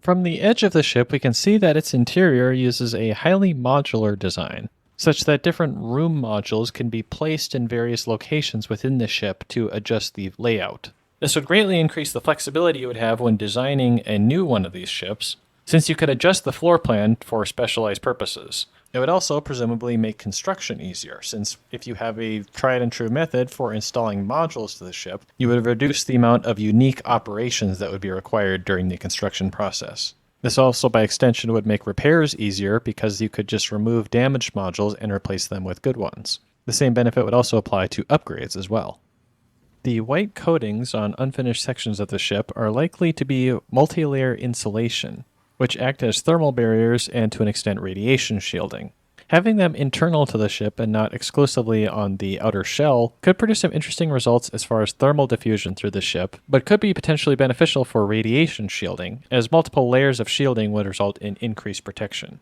From the edge of the ship, we can see that its interior uses a highly modular design, such that different room modules can be placed in various locations within the ship to adjust the layout. This would greatly increase the flexibility you would have when designing a new one of these ships, since you could adjust the floor plan for specialized purposes. It would also presumably make construction easier, since if you have a tried and true method for installing modules to the ship, you would reduce the amount of unique operations that would be required during the construction process. This also, by extension, would make repairs easier because you could just remove damaged modules and replace them with good ones. The same benefit would also apply to upgrades as well. The white coatings on unfinished sections of the ship are likely to be multi-layer insulation, which act as thermal barriers and to an extent radiation shielding. Having them internal to the ship and not exclusively on the outer shell could produce some interesting results as far as thermal diffusion through the ship, but could be potentially beneficial for radiation shielding, as multiple layers of shielding would result in increased protection.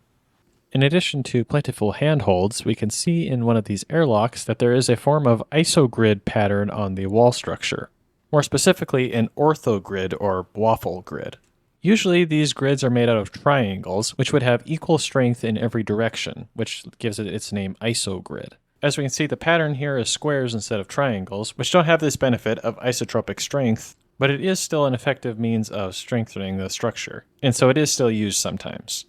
In addition to plentiful handholds, we can see in one of these airlocks that there is a form of isogrid pattern on the wall structure. More specifically, an orthogrid or waffle grid. Usually these grids are made out of triangles, which would have equal strength in every direction, which gives it its name isogrid. As we can see, the pattern here is squares instead of triangles, which don't have this benefit of isotropic strength, but it is still an effective means of strengthening the structure, and so it is still used sometimes.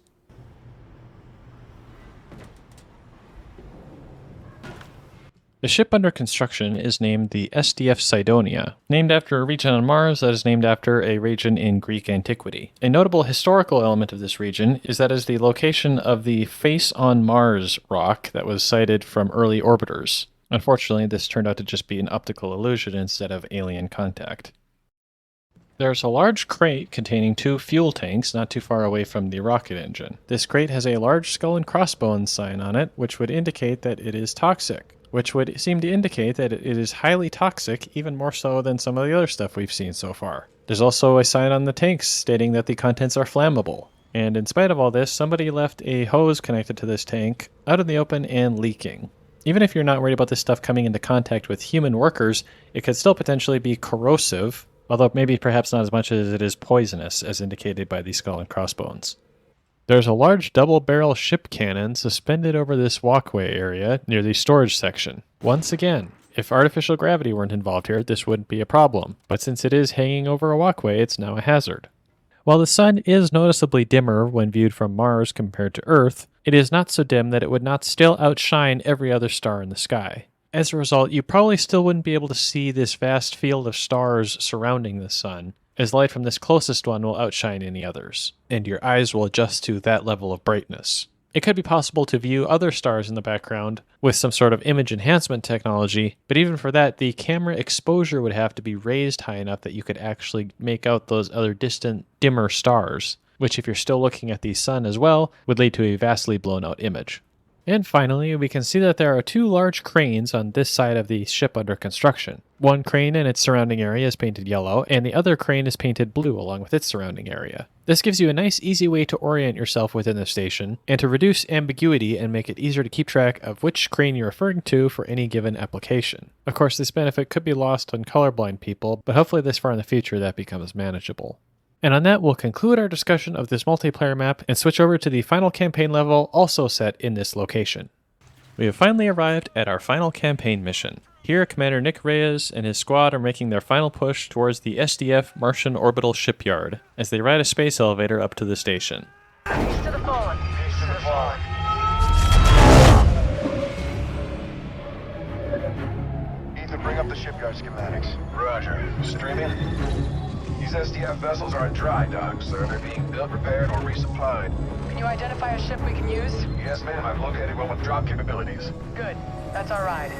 The ship under construction is named the SDF Cydonia, named after a region on Mars that is named after a region in Greek antiquity. A notable historical element of this region is that it is the location of the Face on Mars rock that was sighted from early orbiters. Unfortunately, this turned out to just be an optical illusion instead of alien contact. There's a large crate containing 2 fuel tanks not too far away from the rocket engine. This crate has a large skull and crossbones sign on it, which would indicate that it is toxic, which would seem to indicate that it is highly toxic, even more so than some of the other stuff we've seen so far. There's also a sign on the tanks stating that the contents are flammable. And in spite of all this, somebody left a hose connected to this tank out in the open and leaking. Even if you're not worried about this stuff coming into contact with human workers, it could still potentially be corrosive, although maybe perhaps not as much as it is poisonous, as indicated by the skull and crossbones. There's a large double-barrel ship cannon suspended over this walkway area near the storage section. Once again, if artificial gravity weren't involved here, this wouldn't be a problem, but since it is hanging over a walkway, it's now a hazard. While the sun is noticeably dimmer when viewed from Mars compared to Earth, it is not so dim that it would not still outshine every other star in the sky. As a result, you probably still wouldn't be able to see this vast field of stars surrounding the sun, as light from this closest one will outshine any others, and your eyes will adjust to that level of brightness. It could be possible to view other stars in the background with some sort of image enhancement technology, but even for that, the camera exposure would have to be raised high enough that you could actually make out those other distant, dimmer stars, which if you're still looking at the sun as well, would lead to a vastly blown out image. And finally, we can see that there are 2 large cranes on this side of the ship under construction. One crane and its surrounding area is painted yellow, and the other crane is painted blue along with its surrounding area. This gives you a nice easy way to orient yourself within the station, and to reduce ambiguity and make it easier to keep track of which crane you're referring to for any given application. Of course, this benefit could be lost on colorblind people, but hopefully this far in the future that becomes manageable. And on that, we'll conclude our discussion of this multiplayer map and switch over to the final campaign level also set in this location. We have finally arrived at our final campaign mission. Here, Commander Nick Reyes and his squad are making their final push towards the SDF Martian Orbital Shipyard as they ride a space elevator up to the station. Peace to the fallen. Peace to the fallen. Ethan, bring up the shipyard schematics. Roger. Streaming? These SDF vessels are in dry dock, sir. They're being built, repaired, or resupplied. Can you identify a ship we can use? Yes, ma'am. I've located one with drop capabilities. Good. That's our ride.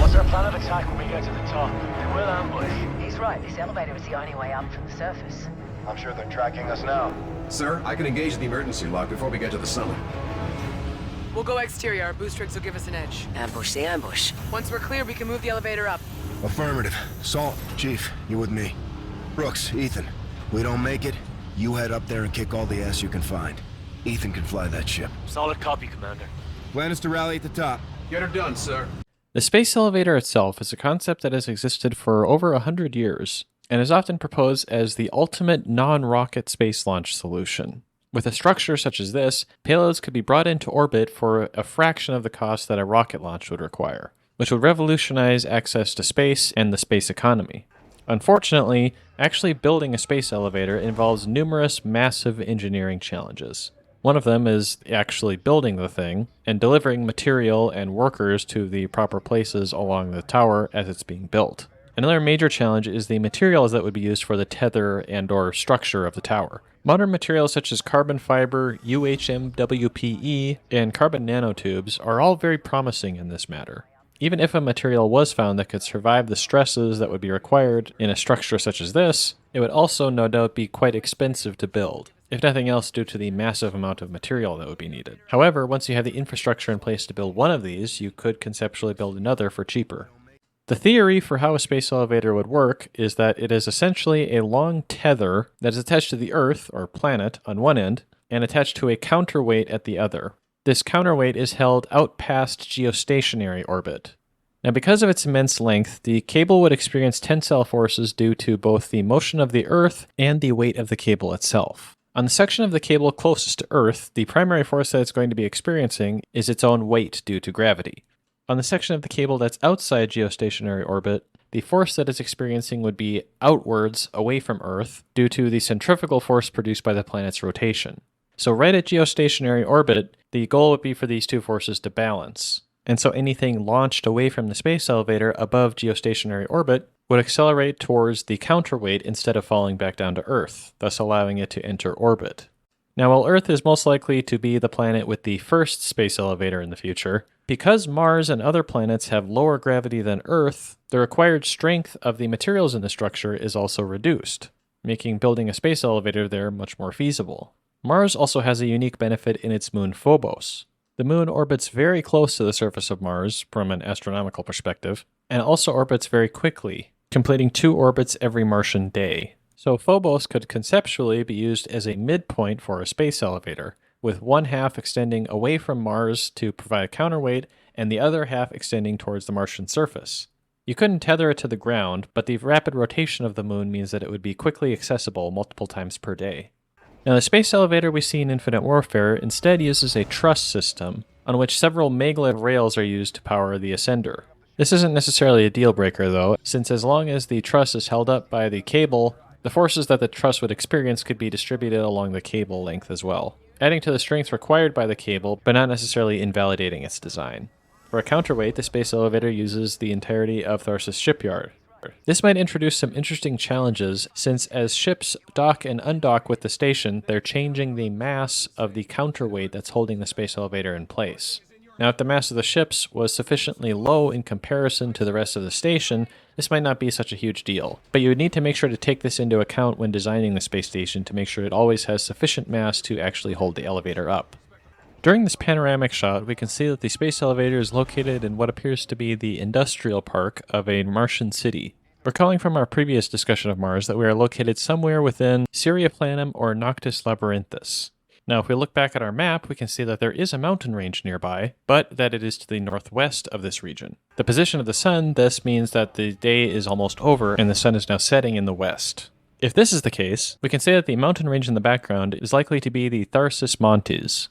What's our plan of attack when we get to the top? They will ambush. He's right. This elevator is the only way up from the surface. I'm sure they're tracking us now. Sir, I can engage the emergency lock before we get to the summit. We'll go exterior. Our boost rigs will give us an edge. Ambush the ambush. Once we're clear, we can move the elevator up. Affirmative. Salt, Chief, you with me. Brooks, Ethan, we don't make it, you head up there and kick all the ass you can find. Ethan can fly that ship. Solid copy, Commander. Plan is to rally at the top. Get her done, sir. The space elevator itself is a concept that has existed for over 100 years, and is often proposed as the ultimate non-rocket space launch solution. With a structure such as this, payloads could be brought into orbit for a fraction of the cost that a rocket launch would require, which would revolutionize access to space and the space economy. Unfortunately, actually building a space elevator involves numerous massive engineering challenges. One of them is actually building the thing and delivering material and workers to the proper places along the tower as it's being built. Another major challenge is the materials that would be used for the tether and/or structure of the tower. Modern materials such as carbon fiber, UHMWPE, and carbon nanotubes are all very promising in this matter. Even if a material was found that could survive the stresses that would be required in a structure such as this, it would also no doubt be quite expensive to build, if nothing else due to the massive amount of material that would be needed. However, once you have the infrastructure in place to build one of these, you could conceptually build another for cheaper. The theory for how a space elevator would work is that it is essentially a long tether that is attached to the Earth, or planet, on one end, and attached to a counterweight at the other. This counterweight is held out past geostationary orbit. Now, because of its immense length, the cable would experience tensile forces due to both the motion of the Earth and the weight of the cable itself. On the section of the cable closest to Earth, the primary force that it's going to be experiencing is its own weight due to gravity. On the section of the cable that's outside geostationary orbit, the force that it's experiencing would be outwards, away from Earth, due to the centrifugal force produced by the planet's rotation. So right at geostationary orbit, the goal would be for these two forces to balance. And so anything launched away from the space elevator above geostationary orbit would accelerate towards the counterweight instead of falling back down to Earth, thus allowing it to enter orbit. Now, while Earth is most likely to be the planet with the first space elevator in the future, because Mars and other planets have lower gravity than Earth, the required strength of the materials in the structure is also reduced, making building a space elevator there much more feasible. Mars also has a unique benefit in its moon Phobos. The moon orbits very close to the surface of Mars from an astronomical perspective, and also orbits very quickly, completing 2 orbits every Martian day. So Phobos could conceptually be used as a midpoint for a space elevator, with one half extending away from Mars to provide a counterweight, and the other half extending towards the Martian surface. You couldn't tether it to the ground, but the rapid rotation of the moon means that it would be quickly accessible multiple times per day. Now, the space elevator we see in Infinite Warfare instead uses a truss system, on which several maglev rails are used to power the ascender. This isn't necessarily a deal breaker though, since as long as the truss is held up by the cable, the forces that the truss would experience could be distributed along the cable length as well, adding to the strength required by the cable, but not necessarily invalidating its design. For a counterweight, the space elevator uses the entirety of Tharsis shipyard. This might introduce some interesting challenges, since as ships dock and undock with the station, they're changing the mass of the counterweight that's holding the space elevator in place. Now, if the mass of the ships was sufficiently low in comparison to the rest of the station, this might not be such a huge deal. But you would need to make sure to take this into account when designing the space station to make sure it always has sufficient mass to actually hold the elevator up. During this panoramic shot, we can see that the space elevator is located in what appears to be the industrial park of a Martian city. Recalling from our previous discussion of Mars that we are located somewhere within Sirioplanum or Noctis Labyrinthus. Now, if we look back at our map, we can see that there is a mountain range nearby, but that it is to the northwest of this region. The position of the sun thus means that the day is almost over and the sun is now setting in the west. If this is the case, we can say that the mountain range in the background is likely to be the Tharsis Montes.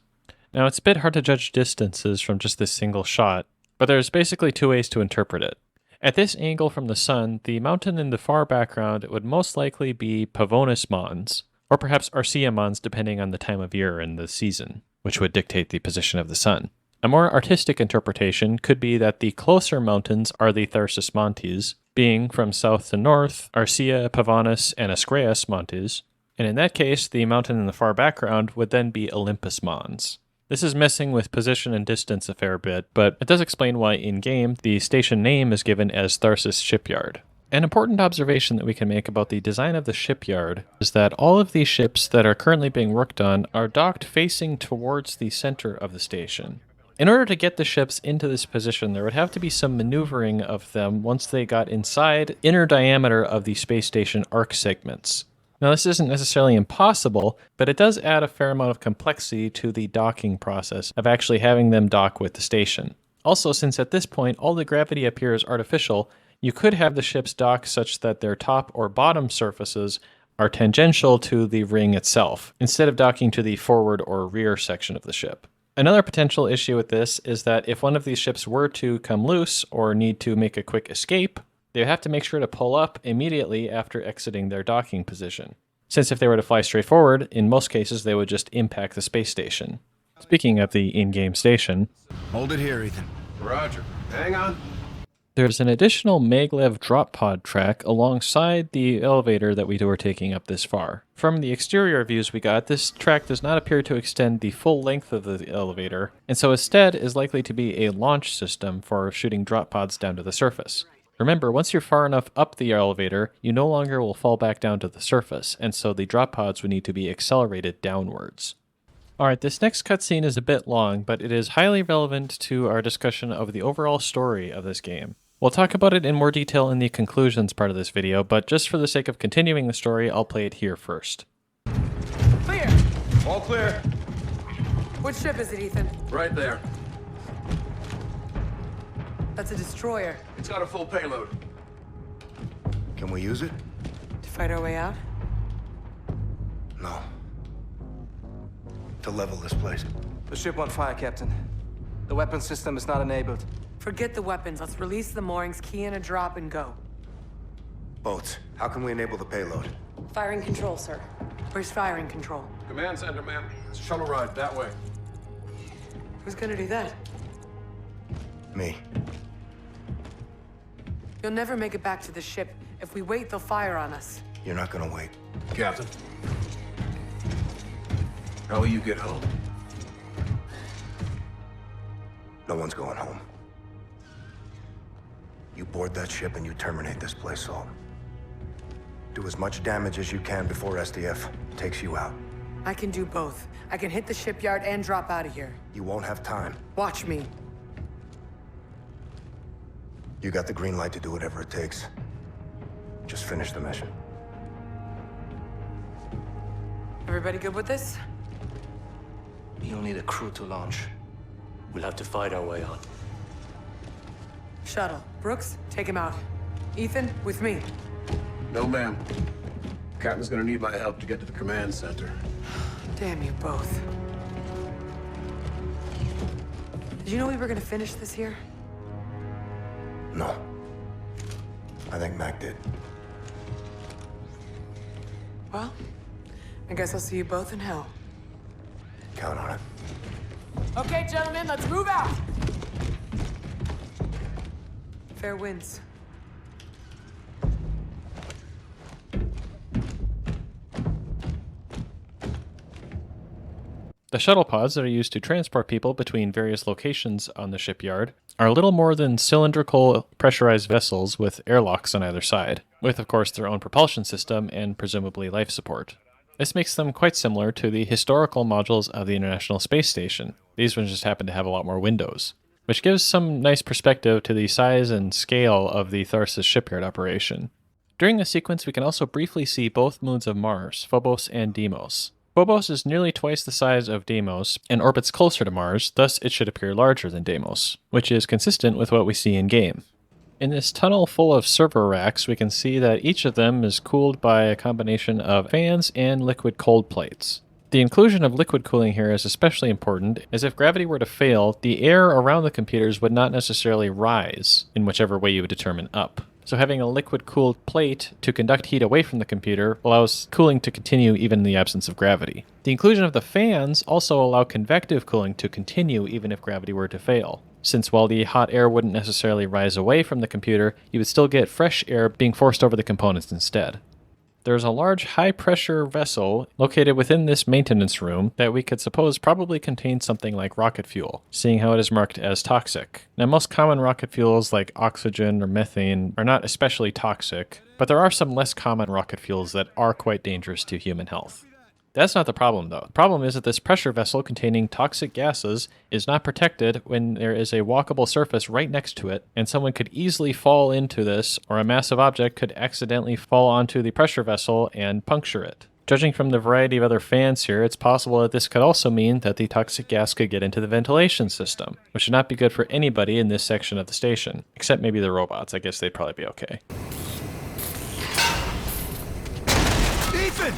Now, it's a bit hard to judge distances from just this single shot, but there's basically 2 ways to interpret it. At this angle from the sun, the mountain in the far background would most likely be Pavonis Mons, or perhaps Arcia Mons depending on the time of year and the season, which would dictate the position of the sun. A more artistic interpretation could be that the closer mountains are the Tharsis Montes, being from south to north, Arcia, Pavonis, and Ascraeus Montes, and in that case, the mountain in the far background would then be Olympus Mons. This is messing with position and distance a fair bit, but it does explain why in-game the station name is given as Tharsis Shipyard. An important observation that we can make about the design of the shipyard is that all of these ships that are currently being worked on are docked facing towards the center of the station. In order to get the ships into this position, there would have to be some maneuvering of them once they got inside inner diameter of the space station arc segments. Now, this isn't necessarily impossible, but it does add a fair amount of complexity to the docking process of actually having them dock with the station. Also, since at this point all the gravity appears artificial, You could have the ships dock such that their top or bottom surfaces are tangential to the ring itself, instead of docking to the forward or rear section of the ship. Another potential issue with this is that if one of these ships were to come loose or need to make a quick escape, they have to make sure to pull up immediately after exiting their docking position. Since if they were to fly straight forward, in most cases they would just impact the space station. Speaking of the in-game station... Hold it here, Ethan. Roger. Hang on. There's an additional maglev drop pod track alongside the elevator that we were taking up this far. From the exterior views we got, this track does not appear to extend the full length of the elevator, and so instead is likely to be a launch system for shooting drop pods down to the surface. Remember, once you're far enough up the elevator, you no longer will fall back down to the surface, and so the drop pods would need to be accelerated downwards. Alright, this next cutscene is a bit long, but it is highly relevant to our discussion of the overall story of this game. We'll talk about it in more detail in the conclusions part of this video, but just for the sake of continuing the story, I'll play it here first. Clear! All clear. Which ship is it, Ethan? Right there. That's a destroyer. It's got a full payload. Can we use it? To fight our way out? No. To level this place. The ship on fire, Captain. The weapon system is not enabled. Forget the weapons. Let's release the moorings, key in a drop, and go. Boats. How can we enable the payload? Firing control, sir. Where's firing control? Command center, ma'am. It's a shuttle ride that way. Who's gonna do that? Me. You'll never make it back to the ship. If we wait, they'll fire on us. You're not gonna wait. Captain. How will you get home? No one's going home. You board that ship and you terminate this place, Salt. Do as much damage as you can before SDF takes you out. I can do both. I can hit the shipyard and drop out of here. You won't have time. Watch me. You got the green light to do whatever it takes. Just finish the mission. Everybody good with this? You'll need a crew to launch. We'll have to fight our way on. Shuttle. Brooks, take him out. Ethan, with me. No, ma'am. Captain's gonna need my help to get to the command center. Damn you both. Did you know we were gonna finish this here? No. I think Mac did. Well, I guess I'll see you both in hell. Count on it. Okay, gentlemen, let's move out! Fair winds. The shuttle pods that are used to transport people between various locations on the shipyard are little more than cylindrical pressurized vessels with airlocks on either side, with of course their own propulsion system and presumably life support. This makes them quite similar to the historical modules of the International Space Station. These ones just happen to have a lot more windows, which gives some nice perspective to the size and scale of the Tharsis shipyard operation. During this sequence we can also briefly see both moons of Mars, Phobos and Deimos. Phobos is nearly twice the size of Deimos and orbits closer to Mars, thus it should appear larger than Deimos, which is consistent with what we see in-game. In this tunnel full of server racks, we can see that each of them is cooled by a combination of fans and liquid cold plates. The inclusion of liquid cooling here is especially important, as if gravity were to fail, the air around the computers would not necessarily rise, in whichever way you would determine up. So having a liquid-cooled plate to conduct heat away from the computer allows cooling to continue even in the absence of gravity. The inclusion of the fans also allow convective cooling to continue even if gravity were to fail, since while the hot air wouldn't necessarily rise away from the computer, you would still get fresh air being forced over the components instead. There's a large high-pressure vessel located within this maintenance room that we could suppose probably contains something like rocket fuel, seeing how it is marked as toxic. Now, most common rocket fuels like oxygen or methane are not especially toxic, but there are some less common rocket fuels that are quite dangerous to human health. That's not the problem, though. The problem is that this pressure vessel containing toxic gases is not protected when there is a walkable surface right next to it, and someone could easily fall into this, or a massive object could accidentally fall onto the pressure vessel and puncture it. Judging from the variety of other fans here, it's possible that this could also mean that the toxic gas could get into the ventilation system, which would not be good for anybody in this section of the station, except maybe the robots. I guess they'd probably be okay. Ethan!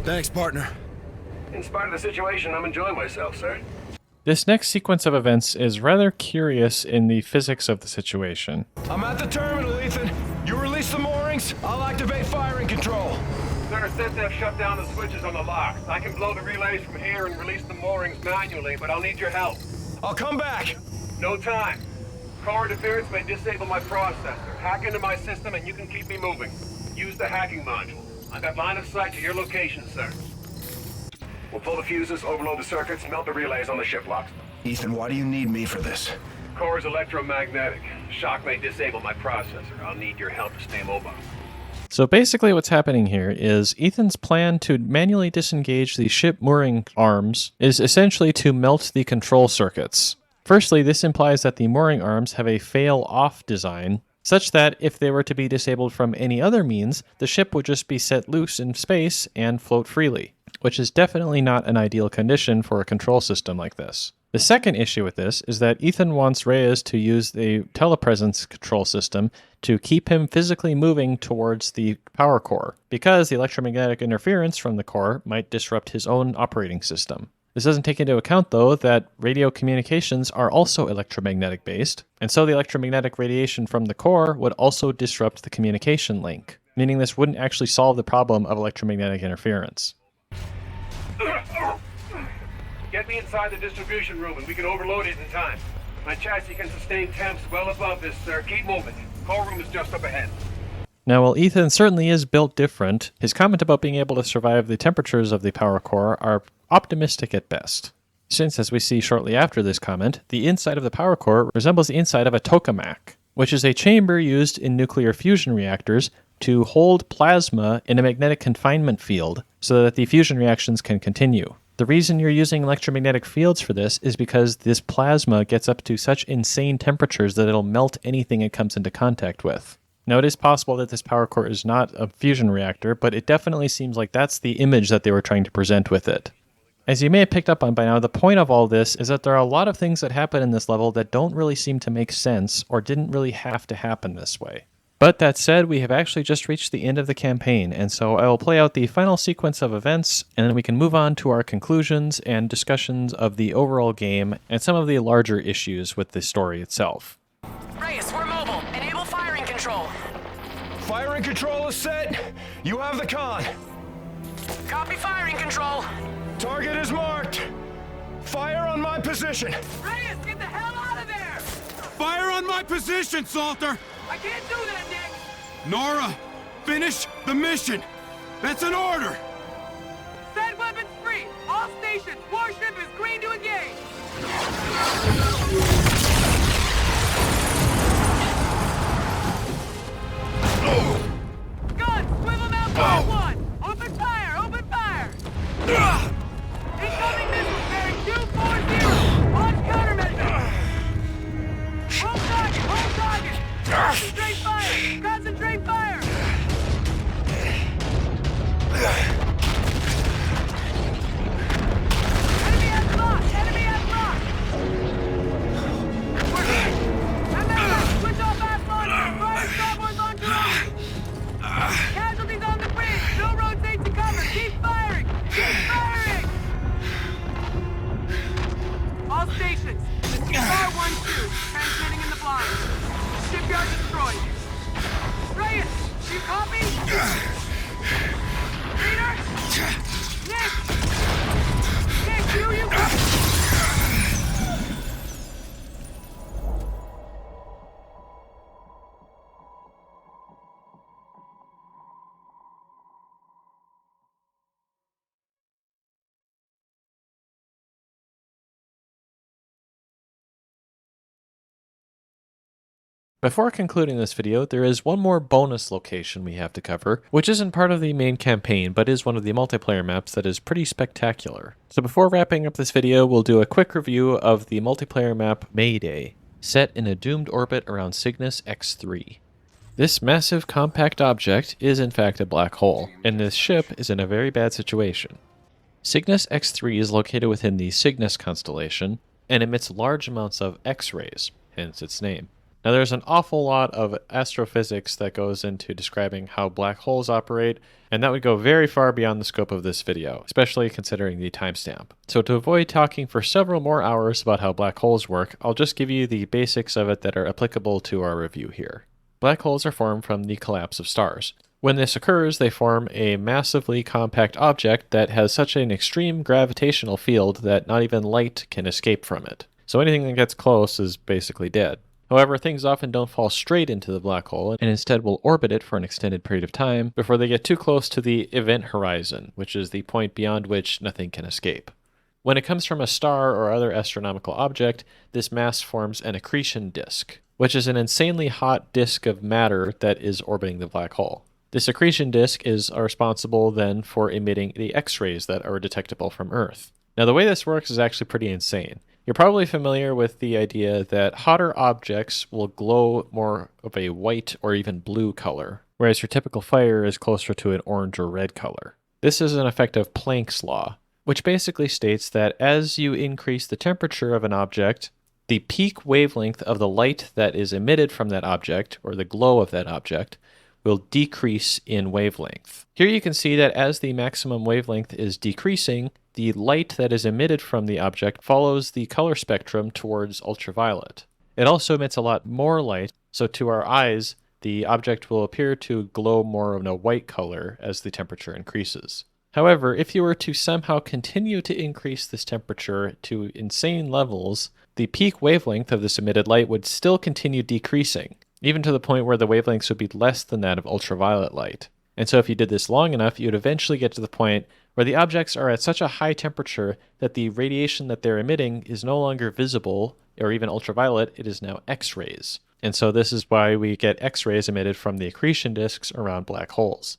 Thanks, partner. In spite of the situation, I'm enjoying myself, sir. This next sequence of events is rather curious in the physics of the situation. I'm at the terminal, Ethan. You release the moorings, I'll activate firing control. Sir, SETDEF shut down the switches on the locks. I can blow the relays from here and release the moorings manually, but I'll need your help. I'll come back. No time. Core interference may disable my processor. Hack into my system and you can keep me moving. Use the hacking module. I've got line of sight to your location, sir. We'll pull the fuses, overload the circuits, melt the relays on the ship locks. Ethan, why do you need me for this? Core is electromagnetic. Shock may disable my processor. I'll need your help to stay mobile. So basically what's happening here is Ethan's plan to manually disengage the ship mooring arms is essentially to melt the control circuits. Firstly, this implies that the mooring arms have a fail-off design, such that if they were to be disabled from any other means, the ship would just be set loose in space and float freely, which is definitely not an ideal condition for a control system like this. The second issue with this is that Ethan wants Reyes to use the telepresence control system to keep him physically moving towards the power core, because the electromagnetic interference from the core might disrupt his own operating system. This doesn't take into account, though, that radio communications are also electromagnetic based, and so the electromagnetic radiation from the core would also disrupt the communication link, meaning this wouldn't actually solve the problem of electromagnetic interference. Get me inside the distribution room and we can overload it in time. My chassis can sustain temps well above this, sir. Keep moving. Call room is just up ahead. Now, while Ethan certainly is built different, his comment about being able to survive the temperatures of the power core are optimistic at best. Since, as we see shortly after this comment, the inside of the power core resembles the inside of a tokamak, which is a chamber used in nuclear fusion reactors to hold plasma in a magnetic confinement field so that the fusion reactions can continue. The reason you're using electromagnetic fields for this is because this plasma gets up to such insane temperatures that it'll melt anything it comes into contact with. Now, it is possible that this power core is not a fusion reactor, but it definitely seems like that's the image that they were trying to present with it. As you may have picked up on by now, the point of all this is that there are a lot of things that happen in this level that don't really seem to make sense or didn't really have to happen this way. But that said, we have actually just reached the end of the campaign, and so I will play out the final sequence of events, and then we can move on to our conclusions and discussions of the overall game and some of the larger issues with the story itself. Reyes, we're mobile. Enable firing control. Firing control is set. You have the con. Copy firing control. Target is marked. Fire on my position. Reyes, get the hell out of there! Fire on my position, Salter! I can't do that, Nick! Nora, finish the mission! That's an order! Set weapons free! All stations! Warship is green to engage! Guns! Swivel mount fire one! Open fire! Open fire! Incoming missile bearing 240! On countermeasure! Hold target! Hold target! Concentrate fire! Concentrate fire! Enemy has locked! Enemy has locked! We're hit! Remember, switch off fast launcher! Fire starboard launcher on! Before concluding this video, there is one more bonus location we have to cover, which isn't part of the main campaign, but is one of the multiplayer maps that is pretty spectacular. So before wrapping up this video, we'll do a quick review of the multiplayer map Mayday, set in a doomed orbit around Cygnus X-3. This massive compact object is in fact a black hole, and this ship is in a very bad situation. Cygnus X-3 is located within the Cygnus constellation, and emits large amounts of X-rays, hence its name. Now there's an awful lot of astrophysics that goes into describing how black holes operate, and that would go very far beyond the scope of this video, especially considering the timestamp. So to avoid talking for several more hours about how black holes work, I'll just give you the basics of it that are applicable to our review here. Black holes are formed from the collapse of stars. When this occurs, they form a massively compact object that has such an extreme gravitational field that not even light can escape from it. So anything that gets close is basically dead. However, things often don't fall straight into the black hole, and instead will orbit it for an extended period of time before they get too close to the event horizon, which is the point beyond which nothing can escape. When it comes from a star or other astronomical object, this mass forms an accretion disk, which is an insanely hot disk of matter that is orbiting the black hole. This accretion disk is responsible then for emitting the X-rays that are detectable from Earth. Now the way this works is actually pretty insane. You're probably familiar with the idea that hotter objects will glow more of a white or even blue color, whereas your typical fire is closer to an orange or red color. This is an effect of Planck's law, which basically states that as you increase the temperature of an object, the peak wavelength of the light that is emitted from that object, or the glow of that object, will decrease in wavelength. Here you can see that as the maximum wavelength is decreasing, the light that is emitted from the object follows the color spectrum towards ultraviolet. It also emits a lot more light, so to our eyes, the object will appear to glow more of a white color as the temperature increases. However, if you were to somehow continue to increase this temperature to insane levels, the peak wavelength of this emitted light would still continue decreasing, even to the point where the wavelengths would be less than that of ultraviolet light. And so if you did this long enough, you would eventually get to the point where the objects are at such a high temperature that the radiation that they're emitting is no longer visible or even ultraviolet, it is now X-rays. And so this is why we get X-rays emitted from the accretion disks around black holes.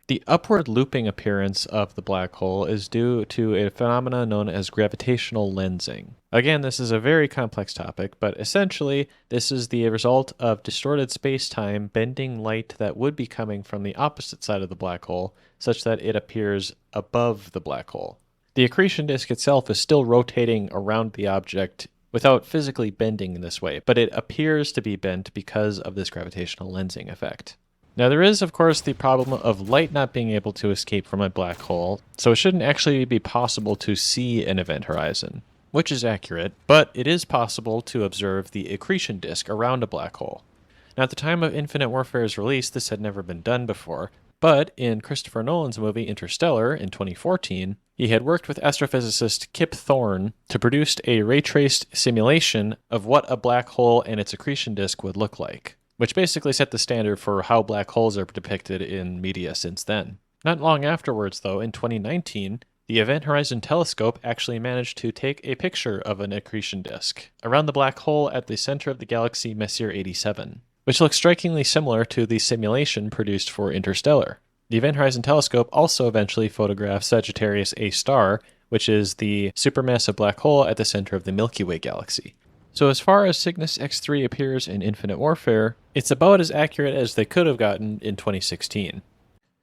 The upward looping appearance of the black hole is due to a phenomenon known as gravitational lensing. Again, this is a very complex topic, but essentially this is the result of distorted space-time bending light that would be coming from the opposite side of the black hole, such that it appears above the black hole. The accretion disk itself is still rotating around the object without physically bending in this way, but it appears to be bent because of this gravitational lensing effect. Now there is, of course, the problem of light not being able to escape from a black hole, so it shouldn't actually be possible to see an event horizon, which is accurate, but it is possible to observe the accretion disk around a black hole. Now at the time of Infinite Warfare's release, this had never been done before, but in Christopher Nolan's movie Interstellar in 2014, he had worked with astrophysicist Kip Thorne to produce a ray-traced simulation of what a black hole and its accretion disk would look like, which basically set the standard for how black holes are depicted in media since then. Not long afterwards, though, in 2019, the Event Horizon Telescope actually managed to take a picture of an accretion disk around the black hole at the center of the galaxy Messier 87, which looks strikingly similar to the simulation produced for Interstellar. The Event Horizon Telescope also eventually photographed Sagittarius A star, which is the supermassive black hole at the center of the Milky Way galaxy. So as far as Cygnus X-3 appears in Infinite Warfare, it's about as accurate as they could have gotten in 2016.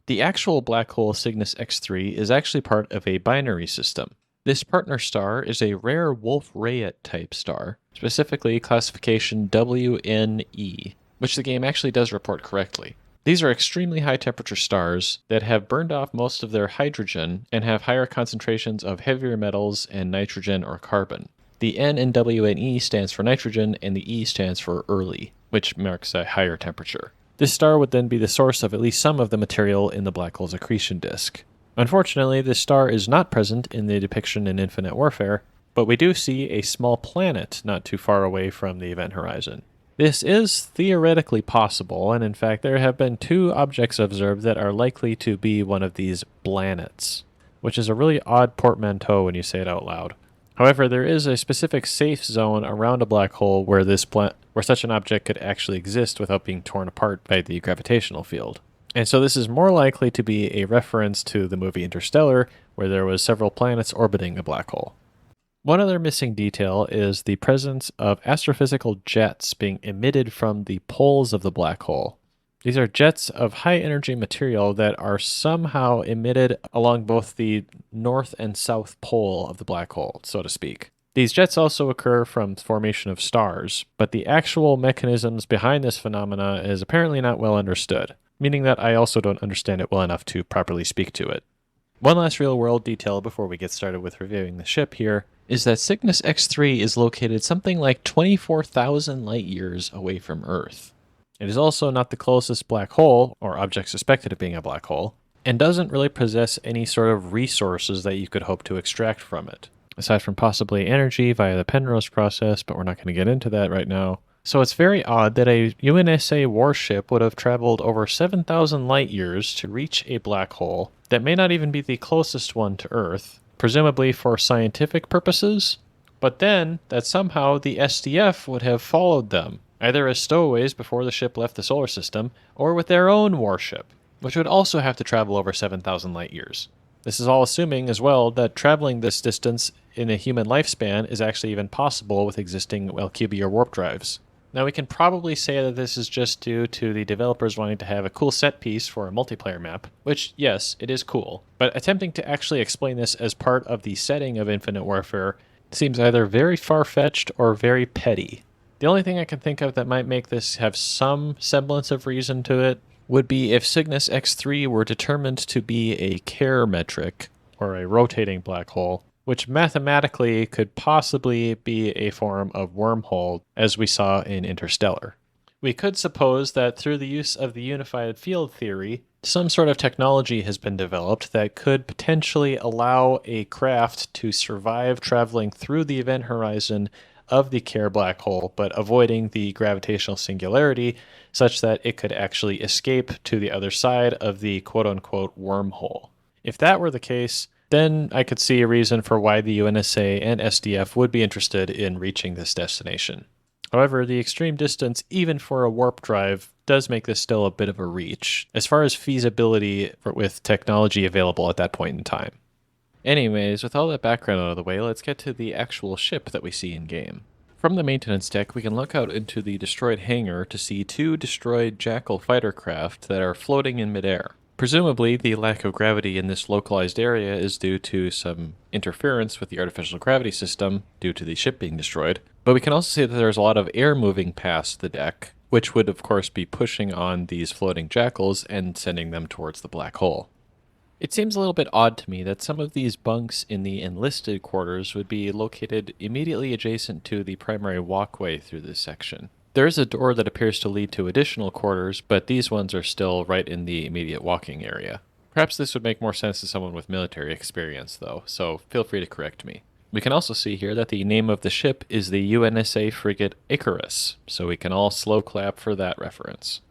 The actual black hole Cygnus X-3 is actually part of a binary system. This partner star is a rare Wolf-Rayet type star, specifically classification WNE, which the game actually does report correctly. These are extremely high temperature stars that have burned off most of their hydrogen and have higher concentrations of heavier metals and nitrogen or carbon. The N in WNE stands for nitrogen, and the E stands for early, which marks a higher temperature. This star would then be the source of at least some of the material in the black hole's accretion disk. Unfortunately, this star is not present in the depiction in Infinite Warfare, but we do see a small planet not too far away from the event horizon. This is theoretically possible, and in fact there have been 2 objects observed that are likely to be one of these planets, which is a really odd portmanteau when you say it out loud. However, there is a specific safe zone around a black hole where where such an object could actually exist without being torn apart by the gravitational field. And so this is more likely to be a reference to the movie Interstellar, where there was several planets orbiting a black hole. One other missing detail is the presence of astrophysical jets being emitted from the poles of the black hole. These are jets of high-energy material that are somehow emitted along both the north and south pole of the black hole, so to speak. These jets also occur from formation of stars, but the actual mechanisms behind this phenomena is apparently not well understood, meaning that I also don't understand it well enough to properly speak to it. One last real-world detail before we get started with reviewing the ship here is that Cygnus X-3 is located something like 24,000 light-years away from Earth. It is also not the closest black hole, or object suspected of being a black hole, and doesn't really possess any sort of resources that you could hope to extract from it, aside from possibly energy via the Penrose process, but we're not going to get into that right now. So it's very odd that a UNSA warship would have traveled over 7,000 light-years to reach a black hole that may not even be the closest one to Earth, presumably for scientific purposes, but then that somehow the SDF would have followed them, either as stowaways before the ship left the solar system, or with their own warship, which would also have to travel over 7,000 light-years. This is all assuming as well that traveling this distance in a human lifespan is actually even possible with existing Alcubierre warp drives. Now we can probably say that this is just due to the developers wanting to have a cool set piece for a multiplayer map, which, yes, it is cool, but attempting to actually explain this as part of the setting of Infinite Warfare seems either very far-fetched or very petty. The only thing I can think of that might make this have some semblance of reason to it would be if Cygnus X-3 were determined to be a Kerr metric, or a rotating black hole, which mathematically could possibly be a form of wormhole, as we saw in Interstellar. We could suppose that through the use of the unified field theory, some sort of technology has been developed that could potentially allow a craft to survive traveling through the event horizon of the Kerr black hole, but avoiding the gravitational singularity such that it could actually escape to the other side of the quote-unquote wormhole. If that were the case, then I could see a reason for why the UNSA and SDF would be interested in reaching this destination. However, the extreme distance, even for a warp drive, does make this still a bit of a reach, as far as feasibility with technology available at that point in time. Anyways, with all that background out of the way, let's get to the actual ship that we see in-game. From the maintenance deck, we can look out into the destroyed hangar to see two destroyed Jackal fighter craft that are floating in midair. Presumably, the lack of gravity in this localized area is due to some interference with the artificial gravity system due to the ship being destroyed, but we can also see that there's a lot of air moving past the deck, which would of course be pushing on these floating Jackals and sending them towards the black hole. It seems a little bit odd to me that some of these bunks in the enlisted quarters would be located immediately adjacent to the primary walkway through this section. There is a door that appears to lead to additional quarters, but these ones are still right in the immediate walking area. Perhaps this would make more sense to someone with military experience, though, so feel free to correct me. We can also see here that the name of the ship is the UNSA frigate Eris, so we can all slow clap for that reference.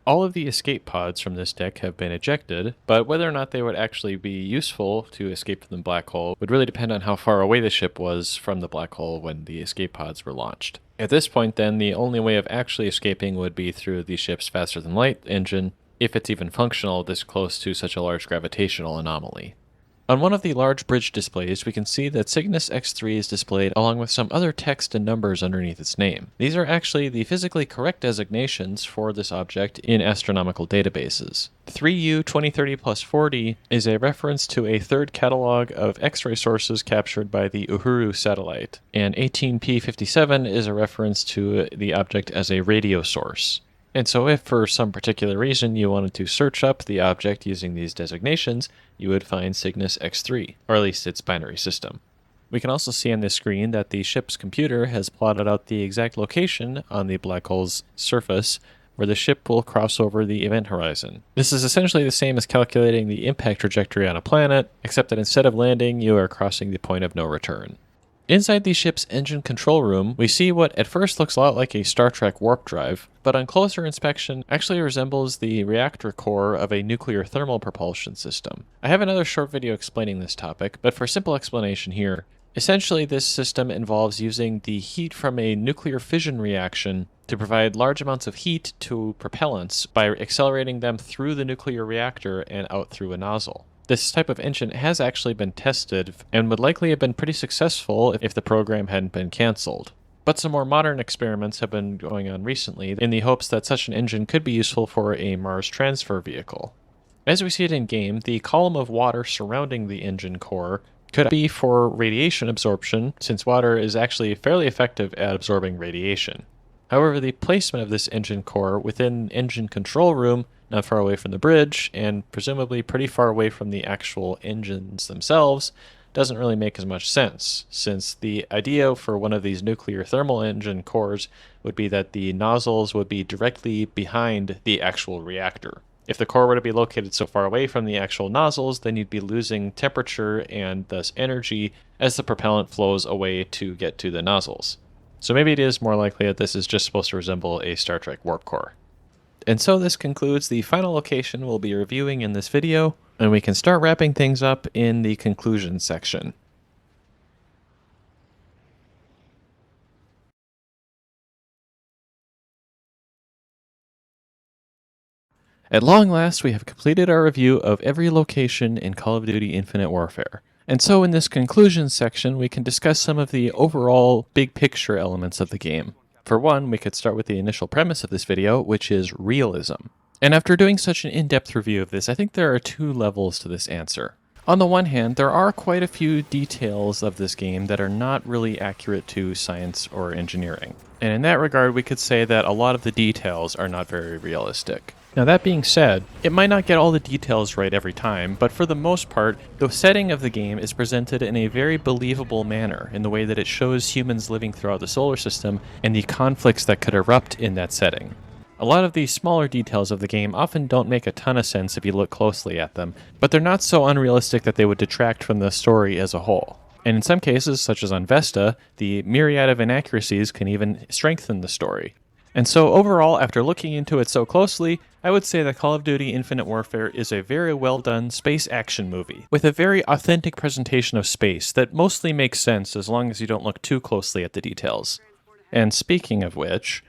All of the escape pods from this deck have been ejected, but whether or not they would actually be useful to escape from the black hole would really depend on how far away the ship was from the black hole when the escape pods were launched. At this point then, the only way of actually escaping would be through the ship's faster-than-light engine, if it's even functional this close to such a large gravitational anomaly. On one of the large bridge displays, we can see that Cygnus X-3 is displayed along with some other text and numbers underneath its name. These are actually the physically correct designations for this object in astronomical databases. 3U2030+40 is a reference to a third catalog of X-ray sources captured by the Uhuru satellite, and 18P57 is a reference to the object as a radio source. And so if for some particular reason you wanted to search up the object using these designations, you would find Cygnus X-3, or at least its binary system. We can also see on this screen that the ship's computer has plotted out the exact location on the black hole's surface where the ship will cross over the event horizon. This is essentially the same as calculating the impact trajectory on a planet, except that instead of landing, you are crossing the point of no return. Inside the ship's engine control room, we see what at first looks a lot like a Star Trek warp drive, but on closer inspection actually resembles the reactor core of a nuclear thermal propulsion system. I have another short video explaining this topic, but for simple explanation here, Essentially, this system involves using the heat from a nuclear fission reaction to provide large amounts of heat to propellants by accelerating them through the nuclear reactor and out through a nozzle. This type of engine has actually been tested and would likely have been pretty successful if the program hadn't been cancelled. But some more modern experiments have been going on recently in the hopes that such an engine could be useful for a Mars transfer vehicle. As we see it in-game, the column of water surrounding the engine core could be for radiation absorption, since water is actually fairly effective at absorbing radiation. However, the placement of this engine core within engine control room, not far away from the bridge, and presumably pretty far away from the actual engines themselves, doesn't really make as much sense, since the idea for one of these nuclear thermal engine cores would be that the nozzles would be directly behind the actual reactor. If the core were to be located so far away from the actual nozzles, then you'd be losing temperature and thus energy as the propellant flows away to get to the nozzles. So maybe it is more likely that this is just supposed to resemble a Star Trek warp core. And so this concludes the final location we'll be reviewing in this video, and we can start wrapping things up in the conclusion section. At long last, we have completed our review of every location in Call of Duty Infinite Warfare. And so in this conclusion section, we can discuss some of the overall big picture elements of the game. For one, we could start with the initial premise of this video, which is realism. And after doing such an in-depth review of this, I think there are two levels to this answer. On the one hand, there are quite a few details of this game that are not really accurate to science or engineering. And in that regard, we could say that a lot of the details are not very realistic. Now that being said, it might not get all the details right every time, but for the most part, the setting of the game is presented in a very believable manner in the way that it shows humans living throughout the solar system and the conflicts that could erupt in that setting. A lot of these smaller details of the game often don't make a ton of sense if you look closely at them, but they're not so unrealistic that they would detract from the story as a whole. And in some cases, such as on Vesta, the myriad of inaccuracies can even strengthen the story. And so overall, after looking into it so closely, I would say that Call of Duty Infinite Warfare is a very well done space action movie, with a very authentic presentation of space that mostly makes sense as long as you don't look too closely at the details. And speaking of which,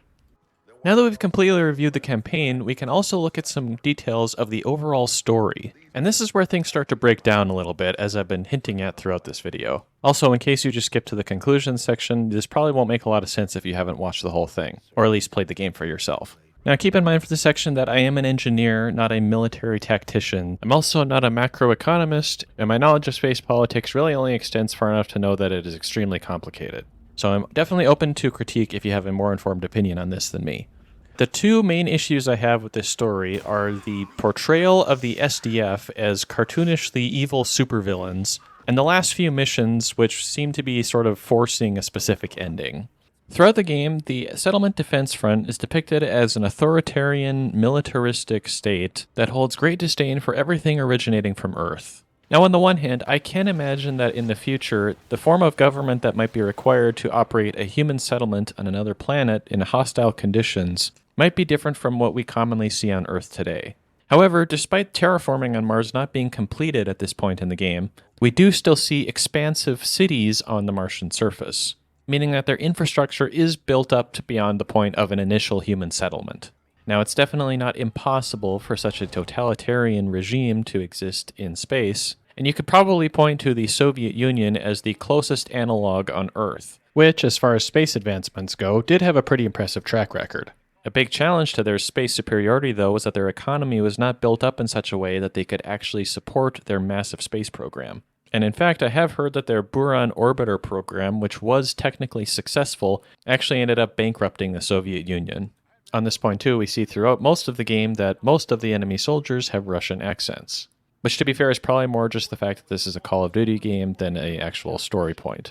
now that we've completely reviewed the campaign, we can also look at some details of the overall story. And this is where things start to break down a little bit, as I've been hinting at throughout this video. Also, in case you just skipped to the conclusion section, this probably won't make a lot of sense if you haven't watched the whole thing, or at least played the game for yourself. Now keep in mind for this section that I am an engineer, not a military tactician. I'm also not a macroeconomist, and my knowledge of space politics really only extends far enough to know that it is extremely complicated. So I'm definitely open to critique if you have a more informed opinion on this than me. The two main issues I have with this story are the portrayal of the SDF as cartoonishly evil supervillains, and the last few missions which seem to be sort of forcing a specific ending. Throughout the game, the Settlement Defense Front is depicted as an authoritarian, militaristic state that holds great disdain for everything originating from Earth. Now, on the one hand, I can imagine that in the future, the form of government that might be required to operate a human settlement on another planet in hostile conditions might be different from what we commonly see on Earth today. However, despite terraforming on Mars not being completed at this point in the game, we do still see expansive cities on the Martian surface, meaning that their infrastructure is built up to beyond the point of an initial human settlement. Now, it's definitely not impossible for such a totalitarian regime to exist in space, and you could probably point to the Soviet Union as the closest analog on Earth, which, as far as space advancements go, did have a pretty impressive track record. A big challenge to their space superiority, though, was that their economy was not built up in such a way that they could actually support their massive space program. And in fact, I have heard that their Buran orbiter program, which was technically successful, actually ended up bankrupting the Soviet Union. On this point, too, we see throughout most of the game that most of the enemy soldiers have Russian accents. Which, to be fair, is probably more just the fact that this is a Call of Duty game than an actual story point.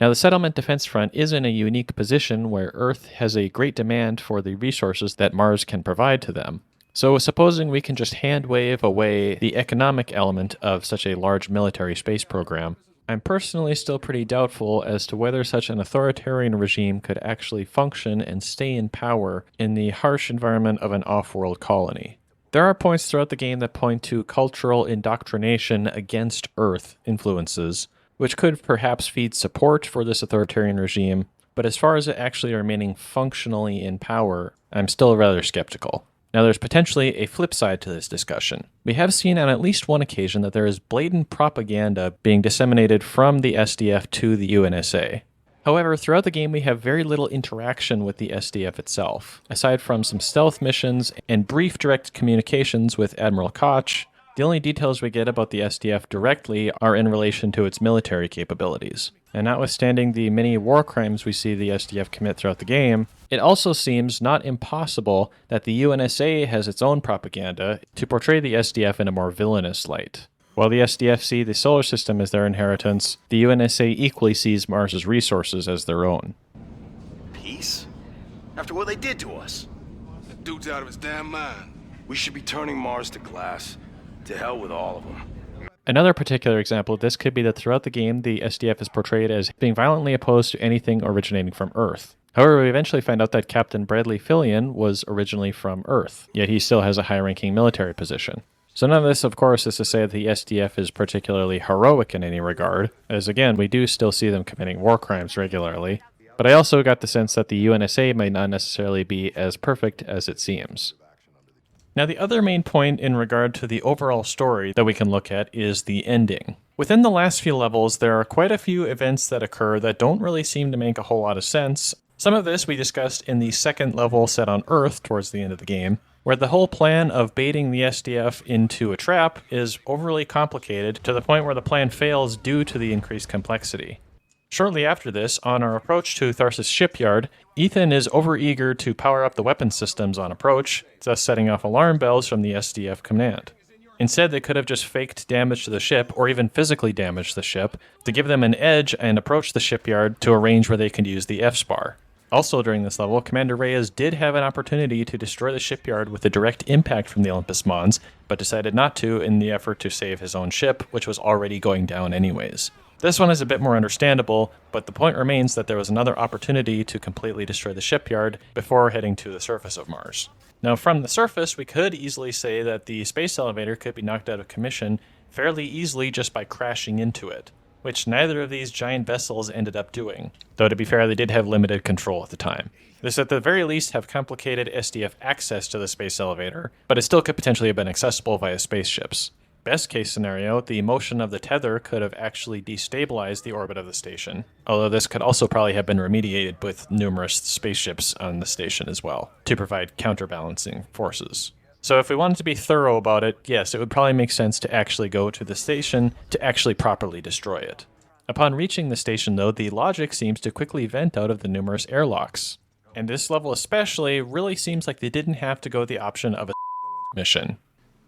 Now, the Settlement Defense Front is in a unique position where Earth has a great demand for the resources that Mars can provide to them. So, supposing we can just hand-wave away the economic element of such a large military space program, I'm personally still pretty doubtful as to whether such an authoritarian regime could actually function and stay in power in the harsh environment of an off-world colony. There are points throughout the game that point to cultural indoctrination against Earth influences, which could perhaps feed support for this authoritarian regime, but as far as it actually remaining functionally in power, I'm still rather skeptical. Now, there's potentially a flip side to this discussion. We have seen on at least one occasion that there is blatant propaganda being disseminated from the SDF to the UNSA. However, throughout the game we have very little interaction with the SDF itself. Aside from some stealth missions and brief direct communications with Admiral Koch, the only details we get about the SDF directly are in relation to its military capabilities. And notwithstanding the many war crimes we see the SDF commit throughout the game, it also seems not impossible that the UNSA has its own propaganda to portray the SDF in a more villainous light. While the SDF see the solar system as their inheritance, the UNSA equally sees Mars's resources as their own. Peace? After what they did to us? That dude's out of his damn mind. We should be turning Mars to glass. To hell with all of them. Another particular example of this could be that throughout the game, the SDF is portrayed as being violently opposed to anything originating from Earth. However, we eventually find out that Captain Bradley Fillion was originally from Earth, yet he still has a high-ranking military position. So none of this, of course, is to say that the SDF is particularly heroic in any regard, as again, we do still see them committing war crimes regularly, but I also got the sense that the UNSA might not necessarily be as perfect as it seems. Now, the other main point in regard to the overall story that we can look at is the ending. Within the last few levels, there are quite a few events that occur that don't really seem to make a whole lot of sense. Some of this we discussed in the second level set on Earth towards the end of the game, where the whole plan of baiting the SDF into a trap is overly complicated to the point where the plan fails due to the increased complexity. Shortly after this, on our approach to Tharsis shipyard, Ethan is overeager to power up the weapon systems on approach, thus setting off alarm bells from the SDF command. Instead, they could have just faked damage to the ship, or even physically damaged the ship, to give them an edge and approach the shipyard to a range where they could use the F-spar. Also during this level, Commander Reyes did have an opportunity to destroy the shipyard with a direct impact from the Olympus Mons, but decided not to in the effort to save his own ship, which was already going down anyways. This one is a bit more understandable, but the point remains that there was another opportunity to completely destroy the shipyard before heading to the surface of Mars. Now, from the surface, we could easily say that the space elevator could be knocked out of commission fairly easily just by crashing into it, which neither of these giant vessels ended up doing, though to be fair, they did have limited control at the time. This at the very least have complicated SDF access to the space elevator, but it still could potentially have been accessible via spaceships. Best case scenario, the motion of the tether could have actually destabilized the orbit of the station, although this could also probably have been remediated with numerous spaceships on the station as well, to provide counterbalancing forces. So if we wanted to be thorough about it, yes, it would probably make sense to actually go to the station to actually properly destroy it. Upon reaching the station though, the logic seems to quickly vent out of the numerous airlocks. And this level especially really seems like they didn't have to go the option of a mission.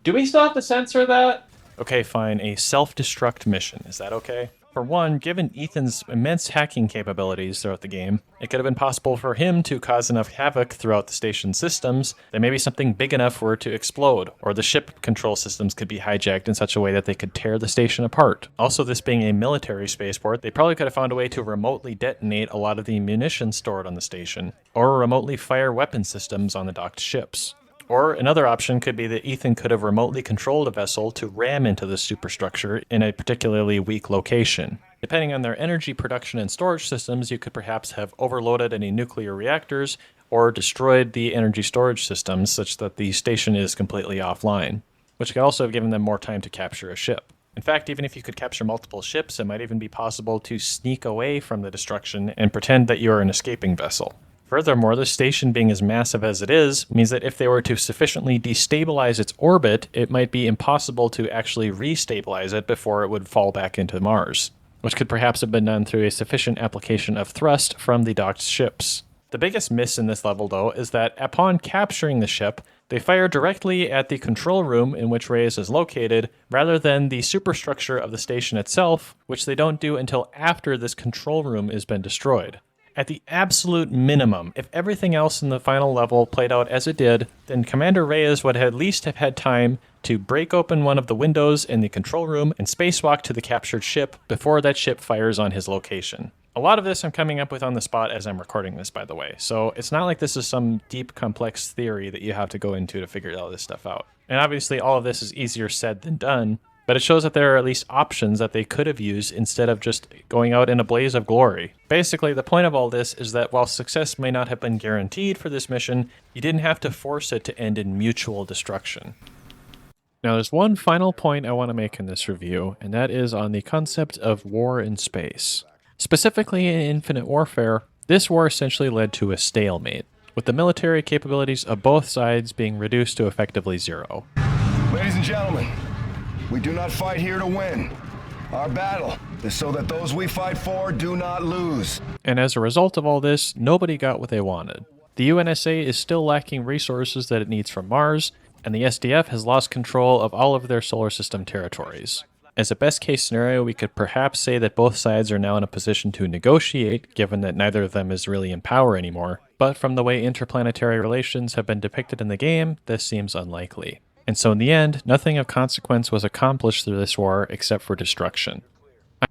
Do we still have to censor that? Okay, fine, a self-destruct mission. Is that okay? For one, given Ethan's immense hacking capabilities throughout the game, it could have been possible for him to cause enough havoc throughout the station's systems that maybe something big enough were to explode, or the ship control systems could be hijacked in such a way that they could tear the station apart. Also, this being a military spaceport, they probably could have found a way to remotely detonate a lot of the munitions stored on the station, or remotely fire weapon systems on the docked ships. Or another option could be that Ethan could have remotely controlled a vessel to ram into the superstructure in a particularly weak location. Depending on their energy production and storage systems, you could perhaps have overloaded any nuclear reactors or destroyed the energy storage systems such that the station is completely offline, which could also have given them more time to capture a ship. In fact, even if you could capture multiple ships, it might even be possible to sneak away from the destruction and pretend that you are an escaping vessel. Furthermore, the station being as massive as it is means that if they were to sufficiently destabilize its orbit, it might be impossible to actually restabilize it before it would fall back into Mars, which could perhaps have been done through a sufficient application of thrust from the docked ships. The biggest miss in this level, though, is that upon capturing the ship, they fire directly at the control room in which Reyes is located, rather than the superstructure of the station itself, which they don't do until after this control room has been destroyed. At the absolute minimum, if everything else in the final level played out as it did, then Commander Reyes would at least have had time to break open one of the windows in the control room and spacewalk to the captured ship before that ship fires on his location. A lot of this I'm coming up with on the spot as I'm recording this, by the way, so it's not like this is some deep, complex theory that you have to go into to figure all this stuff out. And obviously all of this is easier said than done, But it shows that there are at least options that they could have used instead of just going out in a blaze of glory. Basically, the point of all this is that while success may not have been guaranteed for this mission, you didn't have to force it to end in mutual destruction. Now, there's one final point I want to make in this review, and that is on the concept of war in space. Specifically in Infinite Warfare, this war essentially led to a stalemate, with the military capabilities of both sides being reduced to effectively zero. Ladies and gentlemen, we do not fight here to win. Our battle is so that those we fight for do not lose. And as a result of all this, nobody got what they wanted. The UNSA is still lacking resources that it needs from Mars, and the SDF has lost control of all of their solar system territories. As a best case scenario, we could perhaps say that both sides are now in a position to negotiate, given that neither of them is really in power anymore. But from the way interplanetary relations have been depicted in the game, this seems unlikely. And so in the end, nothing of consequence was accomplished through this war except for destruction.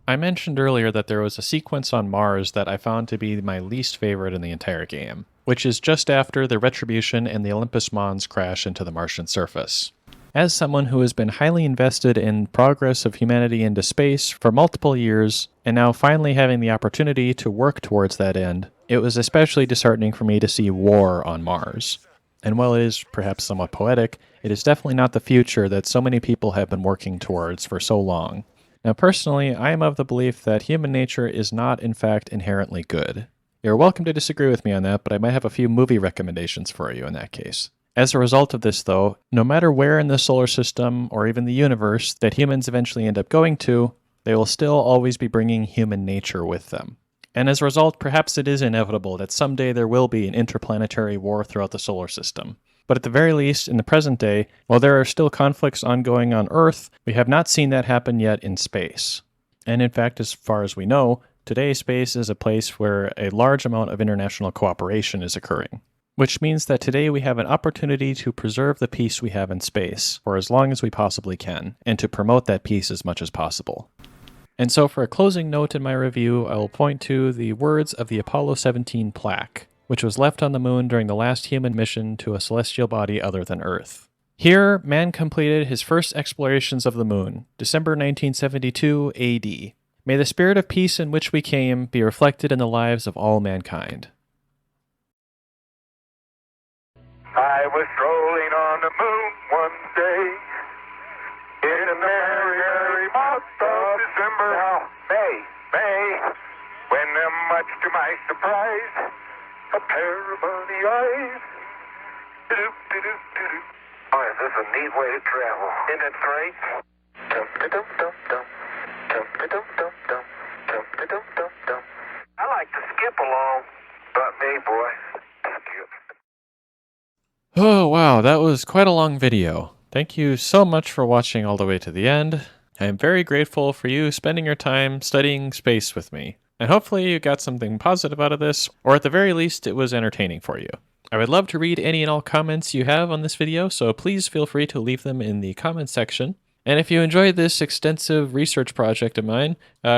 I mentioned earlier that there was a sequence on Mars that I found to be my least favorite in the entire game, which is just after the Retribution and the Olympus Mons crash into the Martian surface. As someone who has been highly invested in progress of humanity into space for multiple years, and now finally having the opportunity to work towards that end, it was especially disheartening for me to see war on Mars. And while it is perhaps somewhat poetic, it is definitely not the future that so many people have been working towards for so long. Now personally, I am of the belief that human nature is not in fact inherently good. You're welcome to disagree with me on that, but I might have a few movie recommendations for you in that case. As a result of this though, no matter where in the solar system or even the universe that humans eventually end up going to, they will still always be bringing human nature with them. And as a result, perhaps it is inevitable that someday there will be an interplanetary war throughout the solar system. But at the very least, in the present day, while there are still conflicts ongoing on Earth, we have not seen that happen yet in space. And in fact, as far as we know, today space is a place where a large amount of international cooperation is occurring. Which means that today we have an opportunity to preserve the peace we have in space for as long as we possibly can, and to promote that peace as much as possible. And so for a closing note in my review, I will point to the words of the Apollo 17 plaque, which was left on the moon during the last human mission to a celestial body other than Earth. Here, man completed his first explorations of the moon, December 1972 AD. May the spirit of peace in which we came be reflected in the lives of all mankind. I was strolling on the moon one day in a merry, merry month of December. Now, May, when much to my surprise, a pair of bunny eyes. Do-do-do-do-do. Oh, is this a neat way to travel? Isn't it great? Dum-da-dum-dum-dum. Dum-da-dum-dum-dum. Dum-da-dum-dum-dum. I like to skip along, but me, boy, skip. Oh wow, that was quite a long video. Thank you so much for watching all the way to the end. I am very grateful for you spending your time studying space with me. And hopefully you got something positive out of this, or at the very least it was entertaining for you. I would love to read any and all comments you have on this video, so please feel free to leave them in the comments section. And if you enjoyed this extensive research project of mine,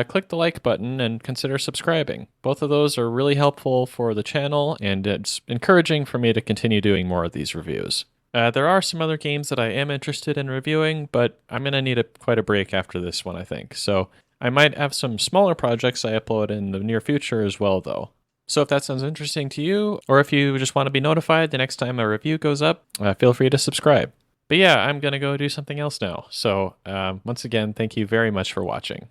click the like button and consider subscribing. Both of those are really helpful for the channel, and it's encouraging for me to continue doing more of these reviews. There are some other games that I am interested in reviewing, but I'm going to need quite a break after this one, I think. So I might have some smaller projects I upload in the near future as well, though. So if that sounds interesting to you, or if you just want to be notified the next time a review goes up, feel free to subscribe. But yeah, I'm going to go do something else now. So once again, thank you very much for watching.